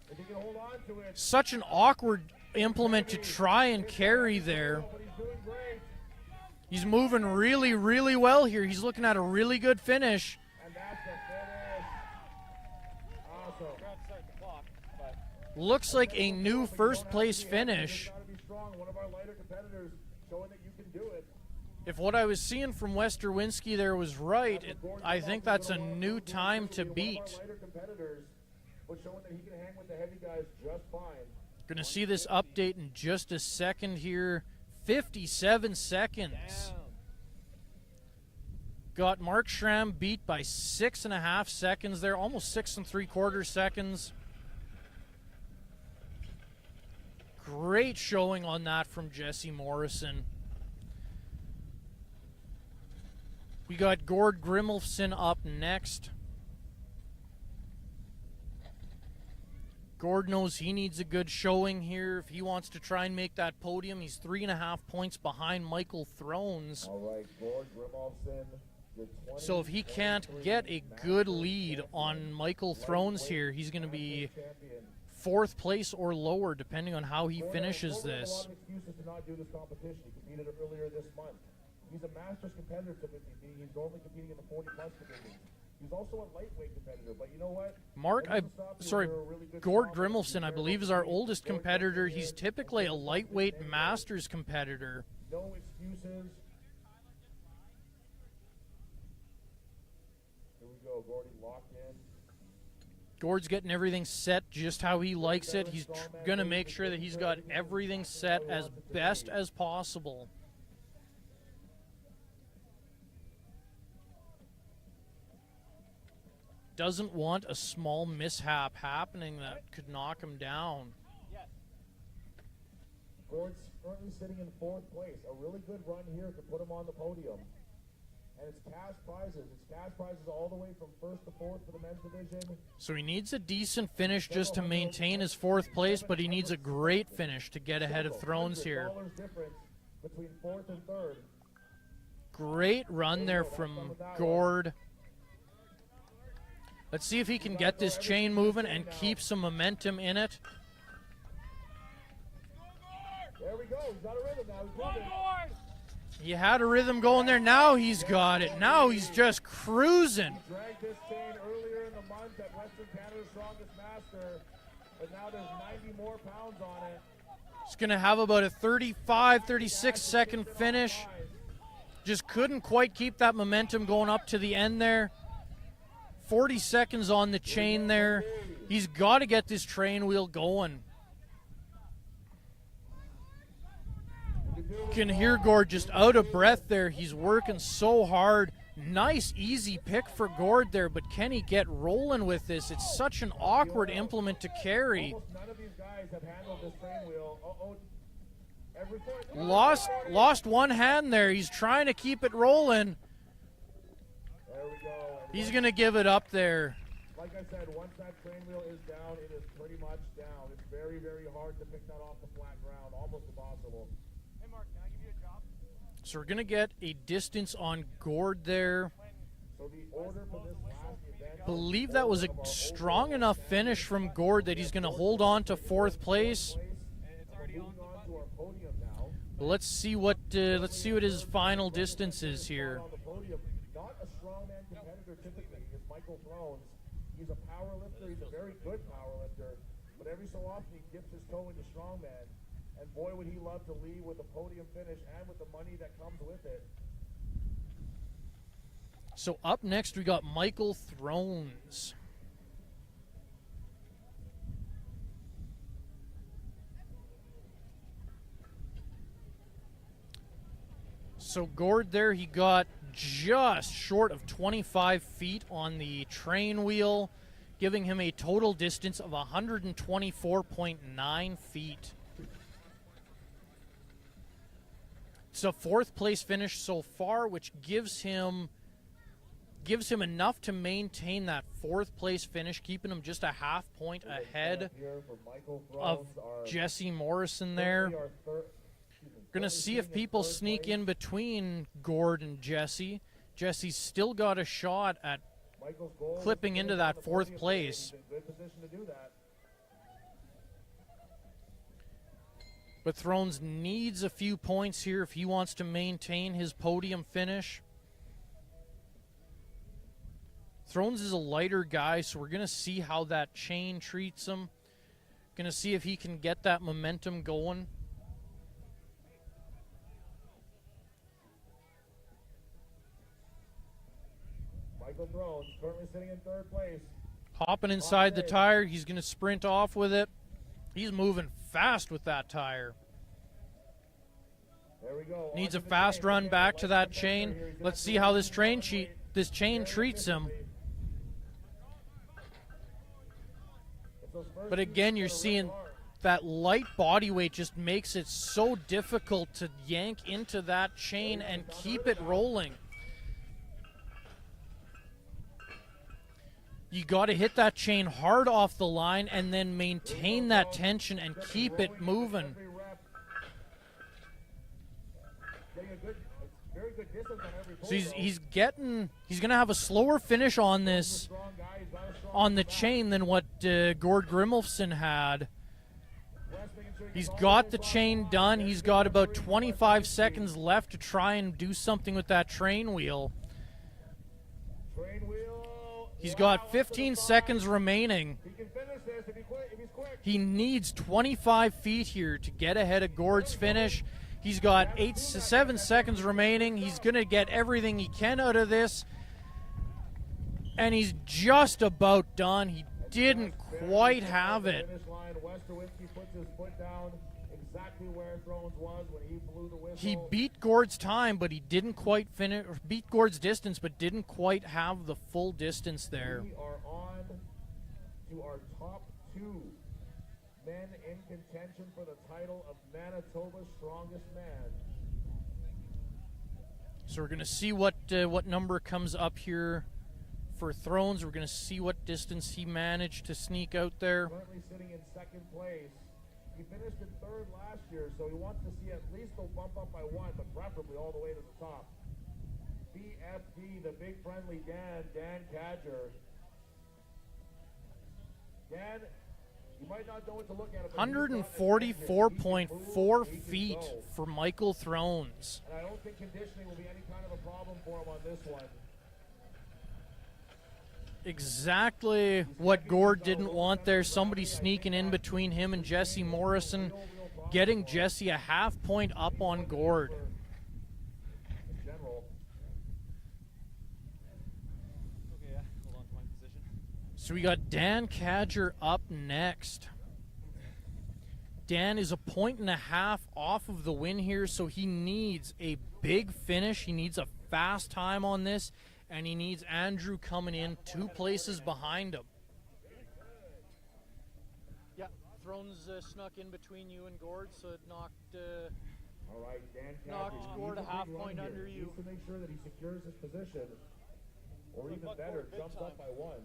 Such an awkward implement to try and carry there. He's moving really, really well here. He's looking at a really good finish. And that's the finish. Awesome. Looks like a new first place finish. One of our lighter competitors showing that you can do it. If what I was seeing from Westerwinski there was right, I think that's a new time to beat. Going to see this update in just a second here. 57 seconds. Got Mark Schramm beat by 6.5 seconds there, almost 6 3/4 seconds. Great showing on that from Jesse Morrison. We got Gord Grimmelson up next. Gord knows he needs a good showing here if he wants to try and make that podium. He's 3.5 points behind Michael Thrones. All right, Gord Grimolfsson, your 20, So if he can't get a good lead on Michael Thrones here, he's going to be champion. 4th place or lower, depending on how he Gord finishes has a lot this. of excuses to not do this competition. He competed earlier this month. He's a Masters competitor typically. He's normally competing in the 40-plus division. He's also a lightweight competitor, but you know what? Gord Grimolfsson, I believe, is our oldest competitor. He's typically a lightweight Masters competitor. No excuses. Here we go, Gordy locked in. Gord's getting everything set just how he likes it. He's going to make sure that he's got everything set as best as possible. Doesn't want a small mishap happening that could knock him down. Gord's currently sitting in 4th place. A really good run here to put him on the podium. And it's cash prizes. It's cash prizes all the way from 1st to 4th for the men's division. So he needs a decent finish just to maintain his 4th place, but he needs a great finish to get ahead of Thrones here. $100 difference between 4th and 3rd. Great run there from Gord. Let's see if he can get this chain moving and keep some momentum in it. There we go. He's got a rhythm now. He's moving. He had a rhythm going there. Now he's got it. Now he's just cruising. He dragged this chain earlier in the month at Western Canada's Strongest Master, but now there's 90 more pounds on it. He's going to have about a 35, 36-second finish. Just couldn't quite keep that momentum going up to the end there. 40 seconds on the chain there. He's got to get this train wheel going. You can hear Gord just out of breath there. He's working so hard. Nice, easy pick for Gord there, but can he get rolling with this? It's such an awkward implement to carry. Almost none of these guys have handled this train wheel. Lost one hand there. He's trying to keep it rolling. There we go. He's going to give it up there. Like I said, once that train wheel is down, it is pretty much down. It's very, very hard to pick that off the flat ground. Almost impossible. Hey, Mark, can I give you a job? So we're going to get a distance on Gord there. So the order for this last event, Believe that was a strong enough finish from Gord that he's going to hold on to 4th place. moving on to our podium now. But let's see what his final distance is here. On the podium, not a strongman competitor typically is Michael Thrones. He's a power lifter. He's a very good power lifter, but every so often he dips his toe into strongman. And boy, would he love to lead with a podium finish and with the money that comes with it. So up next we got Michael Thrones. So Gord there, he got just short of 25 feet on the train wheel, giving him a total distance of 124.9 feet. It's a 4th place finish so far, which gives him enough to maintain that 4th place finish, keeping him just a half point ahead of Jesse Morrison there. Going to see if people sneak in between Gord and Jesse. Jesse's still got a shot at clipping into that 4th place. But Thrones needs a few points here if he wants to maintain his podium finish. Thrones is a lighter guy, so we're going to see how that chain treats him. Going to see if he can get that momentum going. Michael Thrones currently sitting in 3rd place. Hopping inside the tire, he's going to sprint off with it. He's moving fast with that tire. There we go. Needs a fast run back to that chain. Let's see how this chain treats him. But again, you're seeing that light body weight just makes it so difficult to yank into that chain and keep it rolling. You got to hit that chain hard off the line and then maintain that tension and keep it moving. So he's going to have a slower finish on this, on the chain, than what Gord Grimmelson had. He's got the chain done. He's got about 25 seconds left to try and do something with that train wheel. He's got 15 seconds remaining. He needs 25 feet here to get ahead of Gord's finish. He's got 7 seconds remaining. He's going to get everything he can out of this. And he's just about done. He didn't quite have it. He beat Gord's time, but he didn't quite finish. Beat Gord's distance, but didn't quite have the full distance there. We are on to our top 2 men in contention for the title of Manitoba's Strongest Man. So we're going to see what number comes up here for Thrones. We're going to see what distance he managed to sneak out there. Currently sitting in second place. He finished in third last year, so he wants to see at least a bump up by 1, but preferably all the way to the top. BFD, the big friendly Dan Cadger. Dan, you might not know what to look at. 144.4 feet for Michael Thrones. And I don't think conditioning will be any kind of a problem for him on this one. Exactly what Gord didn't want there. Somebody sneaking in between him and Jesse Morrison, getting Jesse a half point up on Gord. So we got Dan Cadger up next. Dan is a point and a half off of the win here, so he needs a big finish. He needs a fast time on this. And he needs Andrew coming in 2 places behind him. Yeah, Thrones snuck in between you and Gord, so it knocked all right, Dan Gord a half point under you. Needs to make sure that he secures his position, or even better, jumps up by 1.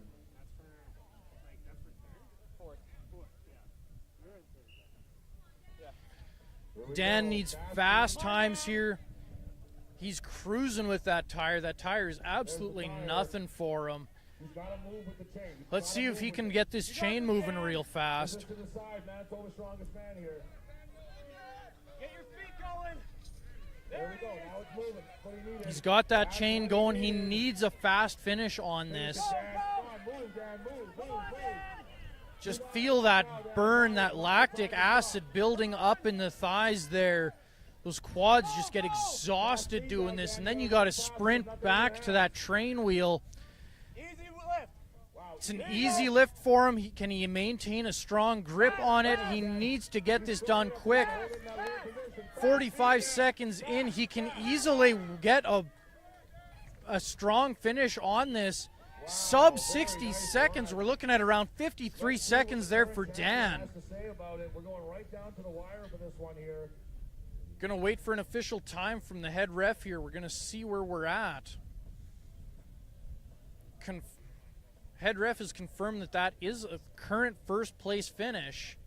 Dan needs fast times here. He's cruising with that tire. That tire is absolutely nothing for him. Let's see if he can get this chain moving real fast. He's got that chain going. He needs a fast finish on this. Just feel that burn, that lactic acid building up in the thighs there. Those quads just get exhausted doing this, and then you got to sprint back to that train wheel. It's an easy lift for him. Can he maintain a strong grip on it? He needs to get this done quick. 45 seconds in, he can easily get a strong finish on this. Sub 60 seconds. We're looking at around 53 seconds there for Dan. We're going right down to the wire for this one here. Going to wait for an official time from the head ref here. We're going to see where we're at. Head ref has confirmed that that is a current first place finish.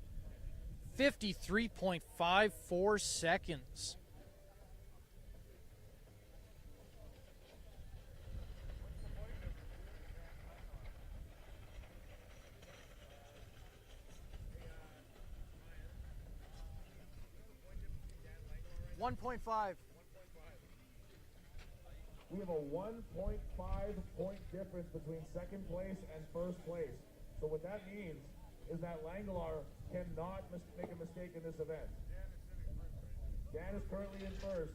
53.54 seconds. $1.5. We have a 1.5 point difference between second place and first place. So what that means is that Langelaar cannot make a mistake in this event. Dan is currently in first.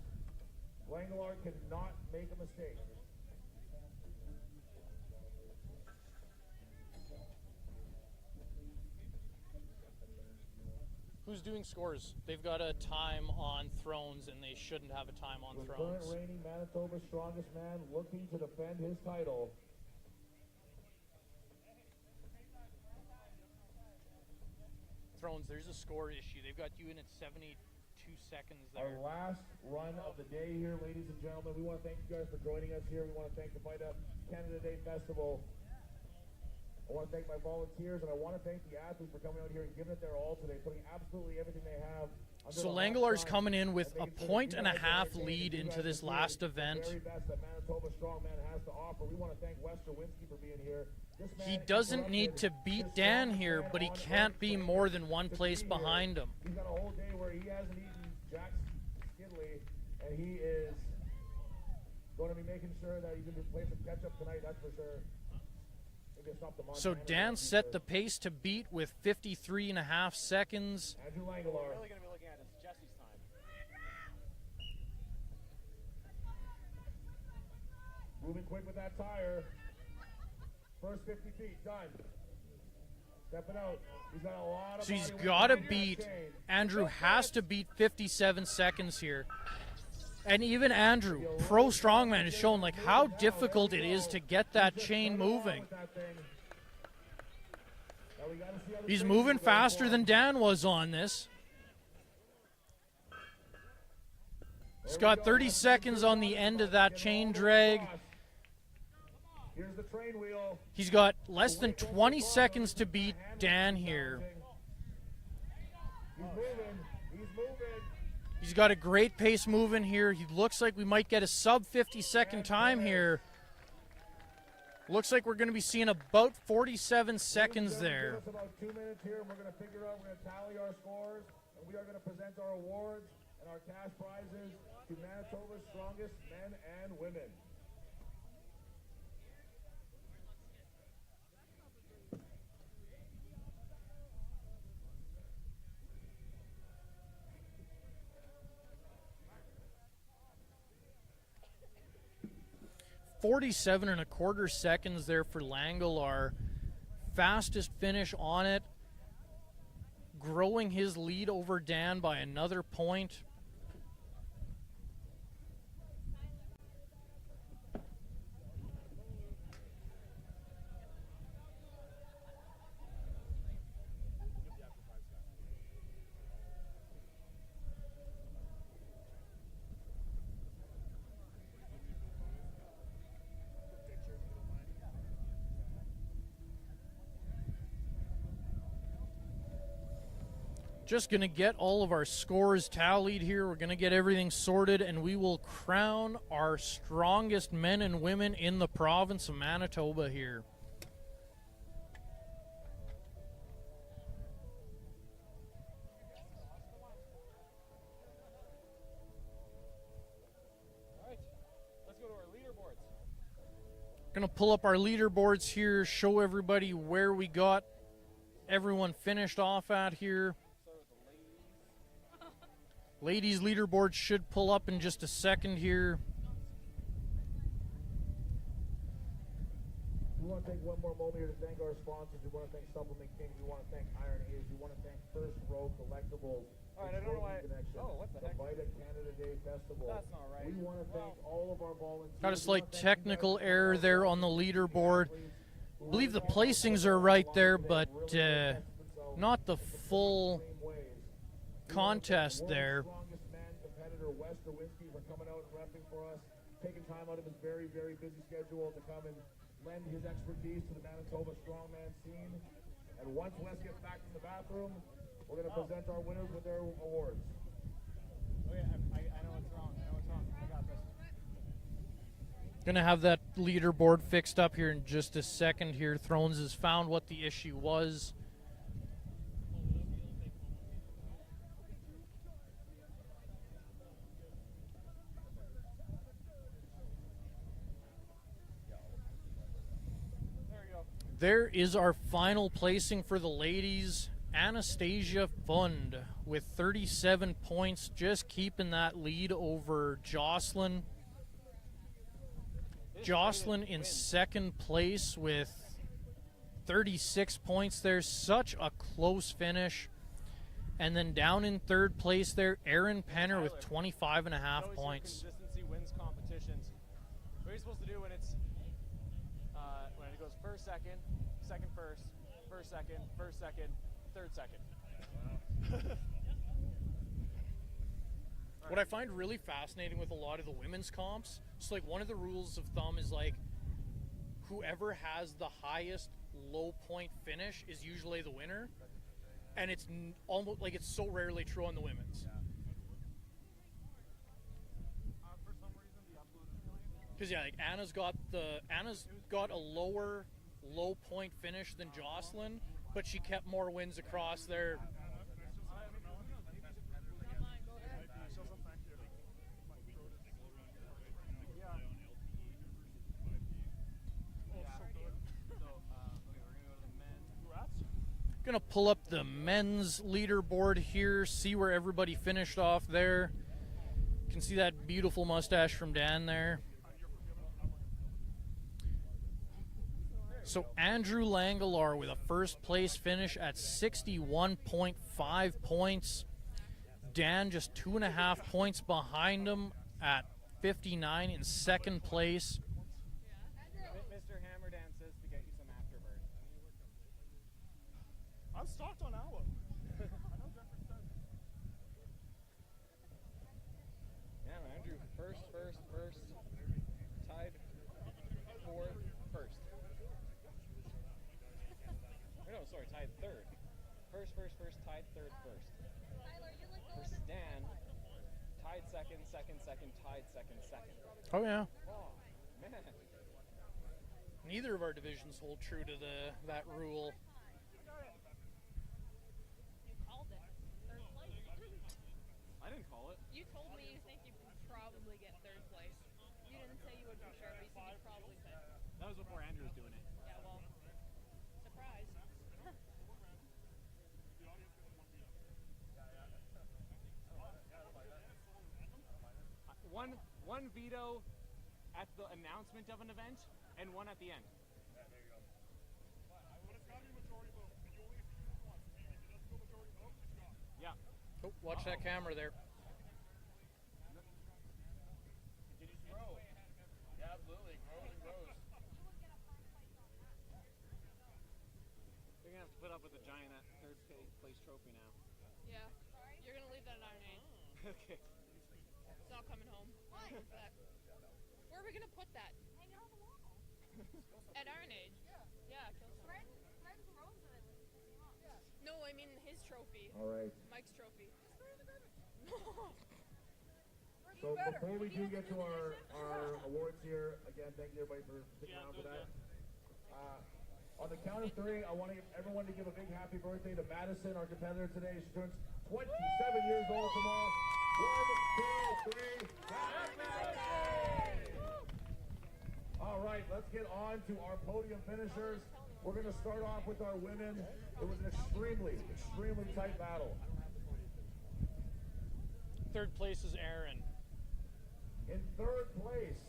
Langelaar cannot make a mistake. Who's doing scores? They've got a time on Thrones, and they shouldn't have a time on The Thrones. current reigning Manitoba strongest man looking to defend his title. Thrones, there's a score issue. They've got you in at 72 seconds there. Our last run of the day here, ladies and gentlemen. We want to thank you guys for joining us here. We want to thank the Vita Canada Day Festival. I want to thank my volunteers, and I want to thank the athletes for coming out here and giving it their all today, putting absolutely everything they have. So Langelar's coming in with a 1.5 lead into this last event. Very best that Manitoba Strongman has to offer. We want to thank Wes Derwinski for being here. He doesn't need to beat Dan here, but he can't be more than one place behind him. He's got a whole day where he hasn't eaten Jack Skidley, and he is going to be making sure that he can play some catch-up tonight, that's for sure. So Dan set the pace to beat with 53.5 seconds. Andrew Langelar. What we're really going to be looking at is Jesse's time. Moving quick with that tire. First 50 feet, done. Stepping out. He's got a lot of So he's got to beat, Andrew has to beat 57 seconds here. And even Andrew, pro strongman, has shown like how difficult it is to get that chain moving. He's moving faster than Dan was on this. He's got 30 seconds on the end of that chain drag. He's got less than 20 seconds to beat Dan here. He's got a great pace moving here. He looks like we might get a sub 50-second time here. Looks like we're going to be seeing about 47 seconds there. About 2 minutes here, and we're going to figure out, we're going to tally our scores, and we are going to present our awards and our cash prizes to Manitoba's strongest men and women. .47¼ seconds there for Langelar. Fastest finish on it. Growing his lead over Dan by another point. Just going to get all of our scores tallied here. We're going to get everything sorted, and we will crown our strongest men and women in the province of Manitoba here. All right, let's go to our leaderboards. Going to pull up our leaderboards here, show everybody where we got everyone finished off at here. Ladies leaderboard should pull up in just a second here. We want to take one more moment here to thank our sponsors. We want to thank Supplement King. We want to thank Iron Age. We want to thank First Row Collectibles. All right, I don't know why. Oh, what the heck? The Vita Canada Day Festival. That's not right. We want to thank all of our volunteers. Got a slight technical error there on the leaderboard. I believe the placings are right there, but not the full contest there. Strongest man competitor Wes Derwinski for coming out and repping for us, taking time out of his very, very busy schedule to come and lend his expertise to the Manitoba strongman scene. And once Wes gets back from the bathroom, we're going to present our winners with their awards. Oh yeah, I know what's wrong. I know what's wrong. I got this. Gonna have that leaderboard fixed up here in just a second here. Thrones has found what the issue was. There is our final placing for the ladies. Anastasia Fund with 37 points, just keeping that lead over Jocelyn. Jocelyn in second place with 36 points there. Such a close finish. And then down in third place there, Aaron Penner with 25.5 points. Consistency wins competitions. What are you supposed to do when it's when it goes first, second, second, first, second, third, second? What I find really fascinating with a lot of the women's comps, it's like one of the rules of thumb is like whoever has the highest low point finish is usually the winner, and it's almost like it's so rarely true on the women's. Because yeah, like Anna's got a lower low point finish than Jocelyn, but she kept more wins across there. Gonna pull up the men's leaderboard here, see where everybody finished off there. You can see that beautiful mustache from Dan there. So Andrew Langelar with a first place finish at 61.5 points. Dan just 2.5 points behind him at 59 in second place. Mr. Hammerdan says to get you some Afterbird. I'm stocked on Aloe. I know Jeffrey said. Yeah, Andrew, first, tied fourth, first. No, sorry, tied third. First, tied third, first. Versus Dan, tied second, tied second. Oh yeah. Oh, man. Neither of our divisions hold true to that rule. You called it. Third place. I didn't call it. You told me you think you would probably get third place. You didn't say you would for sure, but you said you'd probably say. That was before Andrew was doing it. Yeah, well, surprise. One veto at the announcement of an event and one at the end. Yeah, there you go. But it's got to be majority vote. And you only get to once. If it doesn't go majority vote, it's gone. Yeah. Oh, watch that camera there. Continues to grow. Yeah, absolutely. Grows and grows. They're going to have to put up with a giant third place trophy now. Yeah. You're going to leave that in our name. Okay. It's not coming home. Where are we going to put that? Hanging on the wall. At Iron Age? Yeah. Fred the rose that I lived. No, I mean his trophy. All right. Mike's trophy. So before we do get to our awards here, again, thank you everybody for sticking around for that. On the count of three, I want everyone to give a big happy birthday to Madison, our competitor today. She turns 27 years old tomorrow. 1, 2, 3. Happy birthday! All right, let's get on to our podium finishers. We're going to start off with our women. It was an extremely tight battle. Third place is Aaron. In third place,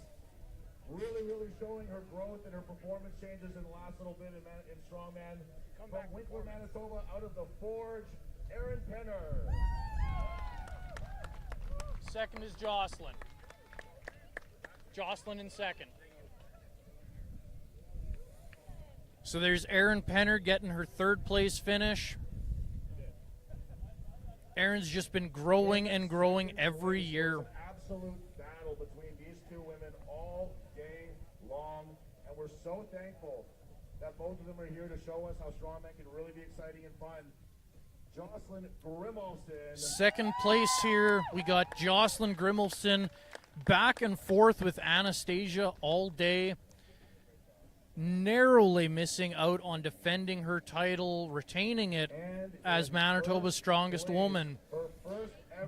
really showing her growth and her performance changes in the last little bit in strongman. From Winkler, Manitoba, out of the Forge, Aaron Penner. Second is Jocelyn. Jocelyn in second. So there's Aaron Penner getting her third place finish. Aaron's just been growing and growing every year. Absolute battle between these two women all day long, and we're so thankful that both of them are here to show us how strongman can really be exciting and fun. Jocelyn Grimolson. Second place here, we got Jocelyn Grimolson back and forth with Anastasia all day. Narrowly missing out on defending her title, retaining it as Manitoba's strongest woman.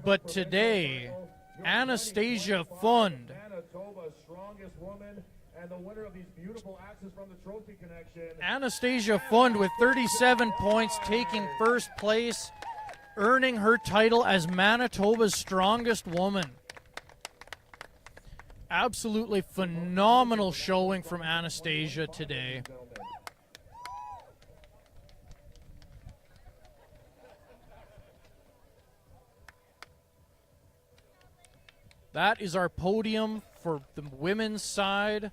But today, Anastasia Fund, Manitoba's strongest woman and the winner of these beautiful axes from the Trophy Connection. Anastasia Fund with 37 points taking first place, earning her title as Manitoba's strongest woman. Absolutely phenomenal showing from Anastasia today. That is our podium for the women's side.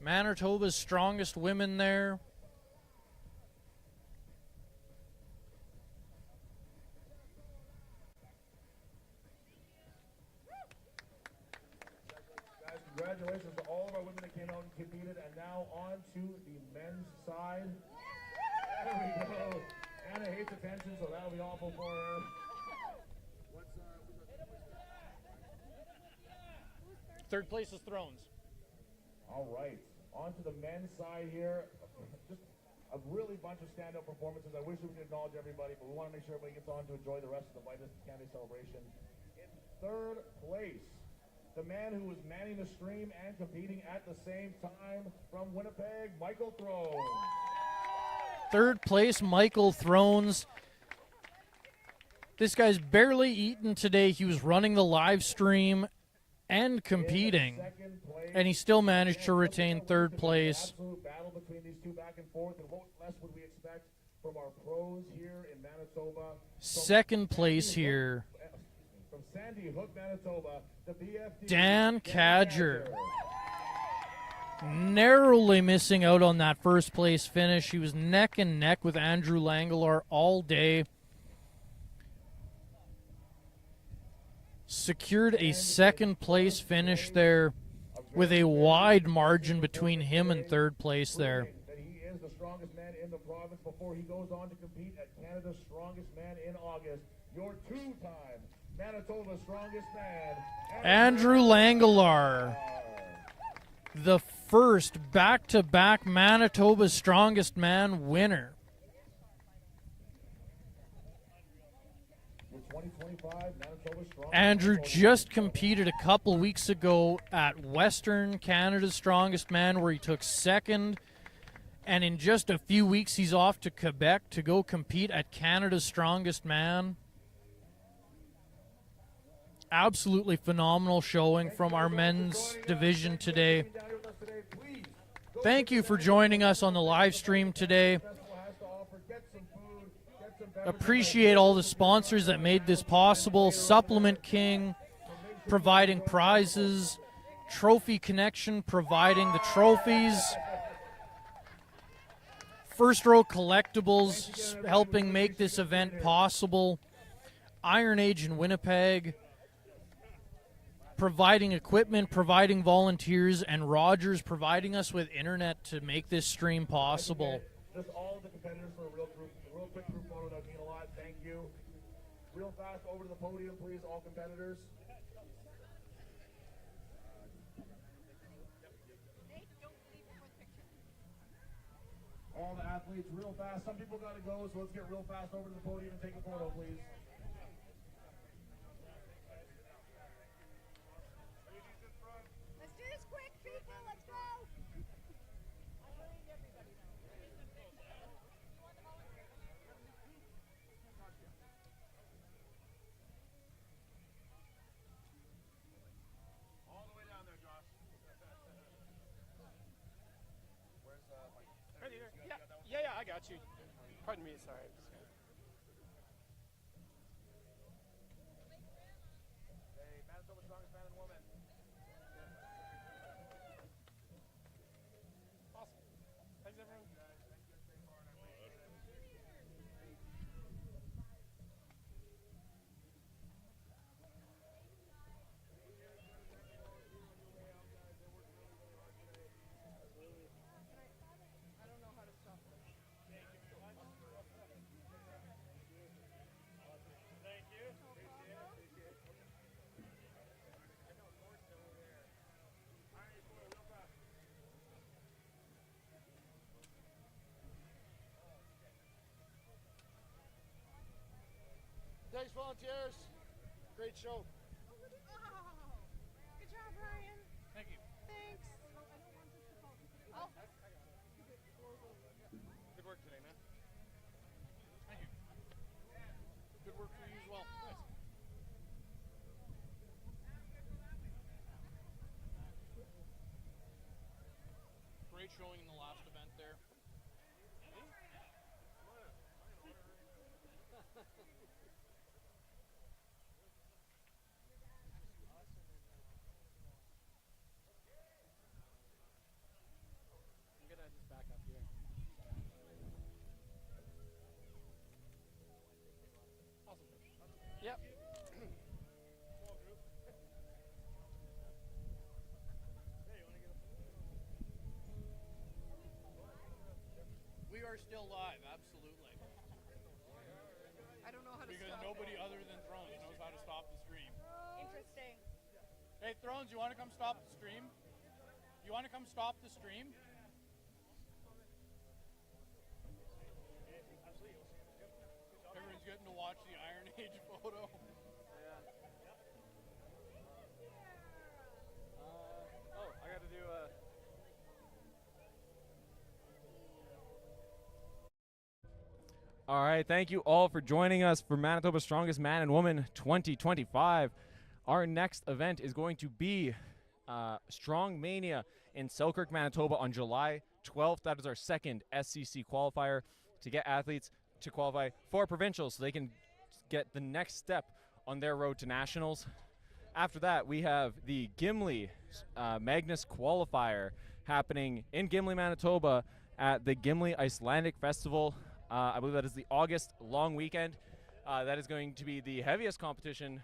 Manitoba's strongest women there. Congratulations to all of our women that came out and competed, and now on to the men's side. There we go. Anna hates attention, so that'll be awful for her. Third place is Thrones. All right, on to the men's side here. Just a really bunch of stand-up performances. I wish we could acknowledge everybody, but we want to make sure everybody gets on to enjoy the rest of the Vita Candy celebration. In third place, the man who was manning the stream and competing at the same time from Winnipeg, Michael Thrones. Third place, Michael Thrones. This guy's barely eaten today. He was running the live stream and competing, and he still managed to retain third place. Absolute battle between these two back and forth, and what less would we expect from our pros here in Manitoba? Second place here, From Sandy Hook, Manitoba, the BFD. Dan Cadger. Narrowly missing out on that first place finish. He was neck and neck with Andrew Langelar all day. Secured a second place finish there with a wide margin between him and third place there. That he is the strongest man in the province before he goes on to compete at Canada's Strongest Man in August. Your two-time Manitoba's Strongest Man, Andrew Langelar, the first back-to-back Manitoba's Strongest Man winner. Andrew just competed a couple weeks ago at Western Canada's Strongest Man, where he took second, and in just a few weeks he's off to Quebec to go compete at Canada's Strongest Man. Absolutely phenomenal showing from our men's division today. Thank you for joining us on the live stream today. Appreciate all the sponsors that made this possible. Supplement King providing prizes, Trophy Connection providing the trophies, First Row Collectibles helping make this event possible, Iron Age in Winnipeg providing equipment, providing volunteers, and Rogers providing us with internet to make this stream possible. Just all of the competitors for a real quick group photo. That would mean a lot. Thank you. Real fast over to the podium, please, all competitors. All the athletes, real fast. Some people got to go, so let's get real fast over to the podium and take a photo, please. Let's do this quick, people. Let's go. All the way down there, Josh. Where's Mike? Right here. Yeah, I got you. Pardon me, sorry. Hey, Manitoba's Strongest Man and Woman. Awesome. Thanks, everyone. I don't know how to stop this. Thanks, volunteers. Great show. Oh, good job, Ryan. Thank you. Thanks. Oh. Good work today, man. Thank you. Good work for you as well. Nice. Great showing in the last event there. I'm gonna just back up here. Awesome. Yep. Small group. Hey, you want to get a are still live, absolutely. I don't know how to Because stop nobody it. other than Thrones knows how to stop the stream. Interesting. Hey, Thrones, you want to come stop the stream? You want to come stop the stream? Everyone's getting to watch the Iron Age photo. I got to do All right, thank you all for joining us for Manitoba's Strongest Man and Woman 2025. Our next event is going to be Strong Mania in Selkirk, Manitoba on July 12th. That is our second SCC qualifier to get athletes to qualify for provincials so they can get the next step on their road to nationals. After that, we have the Gimli Magnus qualifier happening in Gimli, Manitoba at the Gimli Icelandic Festival. I believe that is the August long weekend. That is going to be the heaviest competition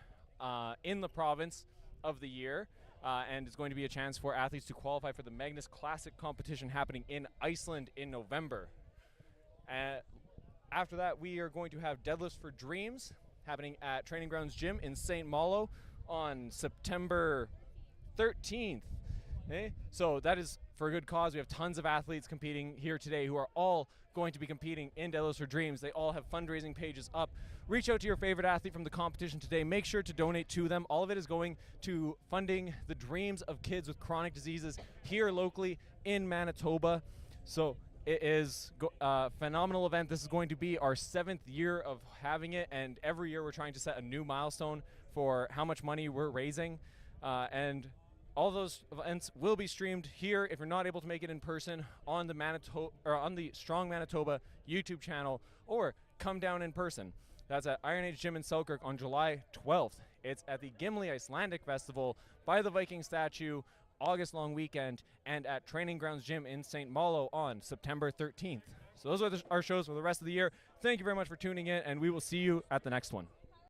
in the province of the year, and it's going to be a chance for athletes to qualify for the Magnus Classic competition happening in Iceland in November. After that, we are going to have Deadlifts for Dreams happening at Training Grounds Gym in St. Malo on September 13th. Okay? So that is for a good cause. We have tons of athletes competing here today who are all going to be competing in Deadlifts for Dreams. They all have fundraising pages up. Reach out to your favorite athlete from the competition today. Make sure to donate to them. All of it is going to funding the dreams of kids with chronic diseases here locally in Manitoba. So it is a phenomenal event. This is going to be our 7th year of having it, and every year we're trying to set a new milestone for how much money we're raising. And all those events will be streamed here if you're not able to make it in person on the Strong Manitoba YouTube channel, or come down in person. That's at Iron Age Gym in Selkirk on July 12th. It's at the Gimli Icelandic Festival by the Viking statue, August long weekend, and at Training Grounds Gym in St. Malo on September 13th. So those are our shows for the rest of the year. Thank you very much for tuning in, and we will see you at the next one.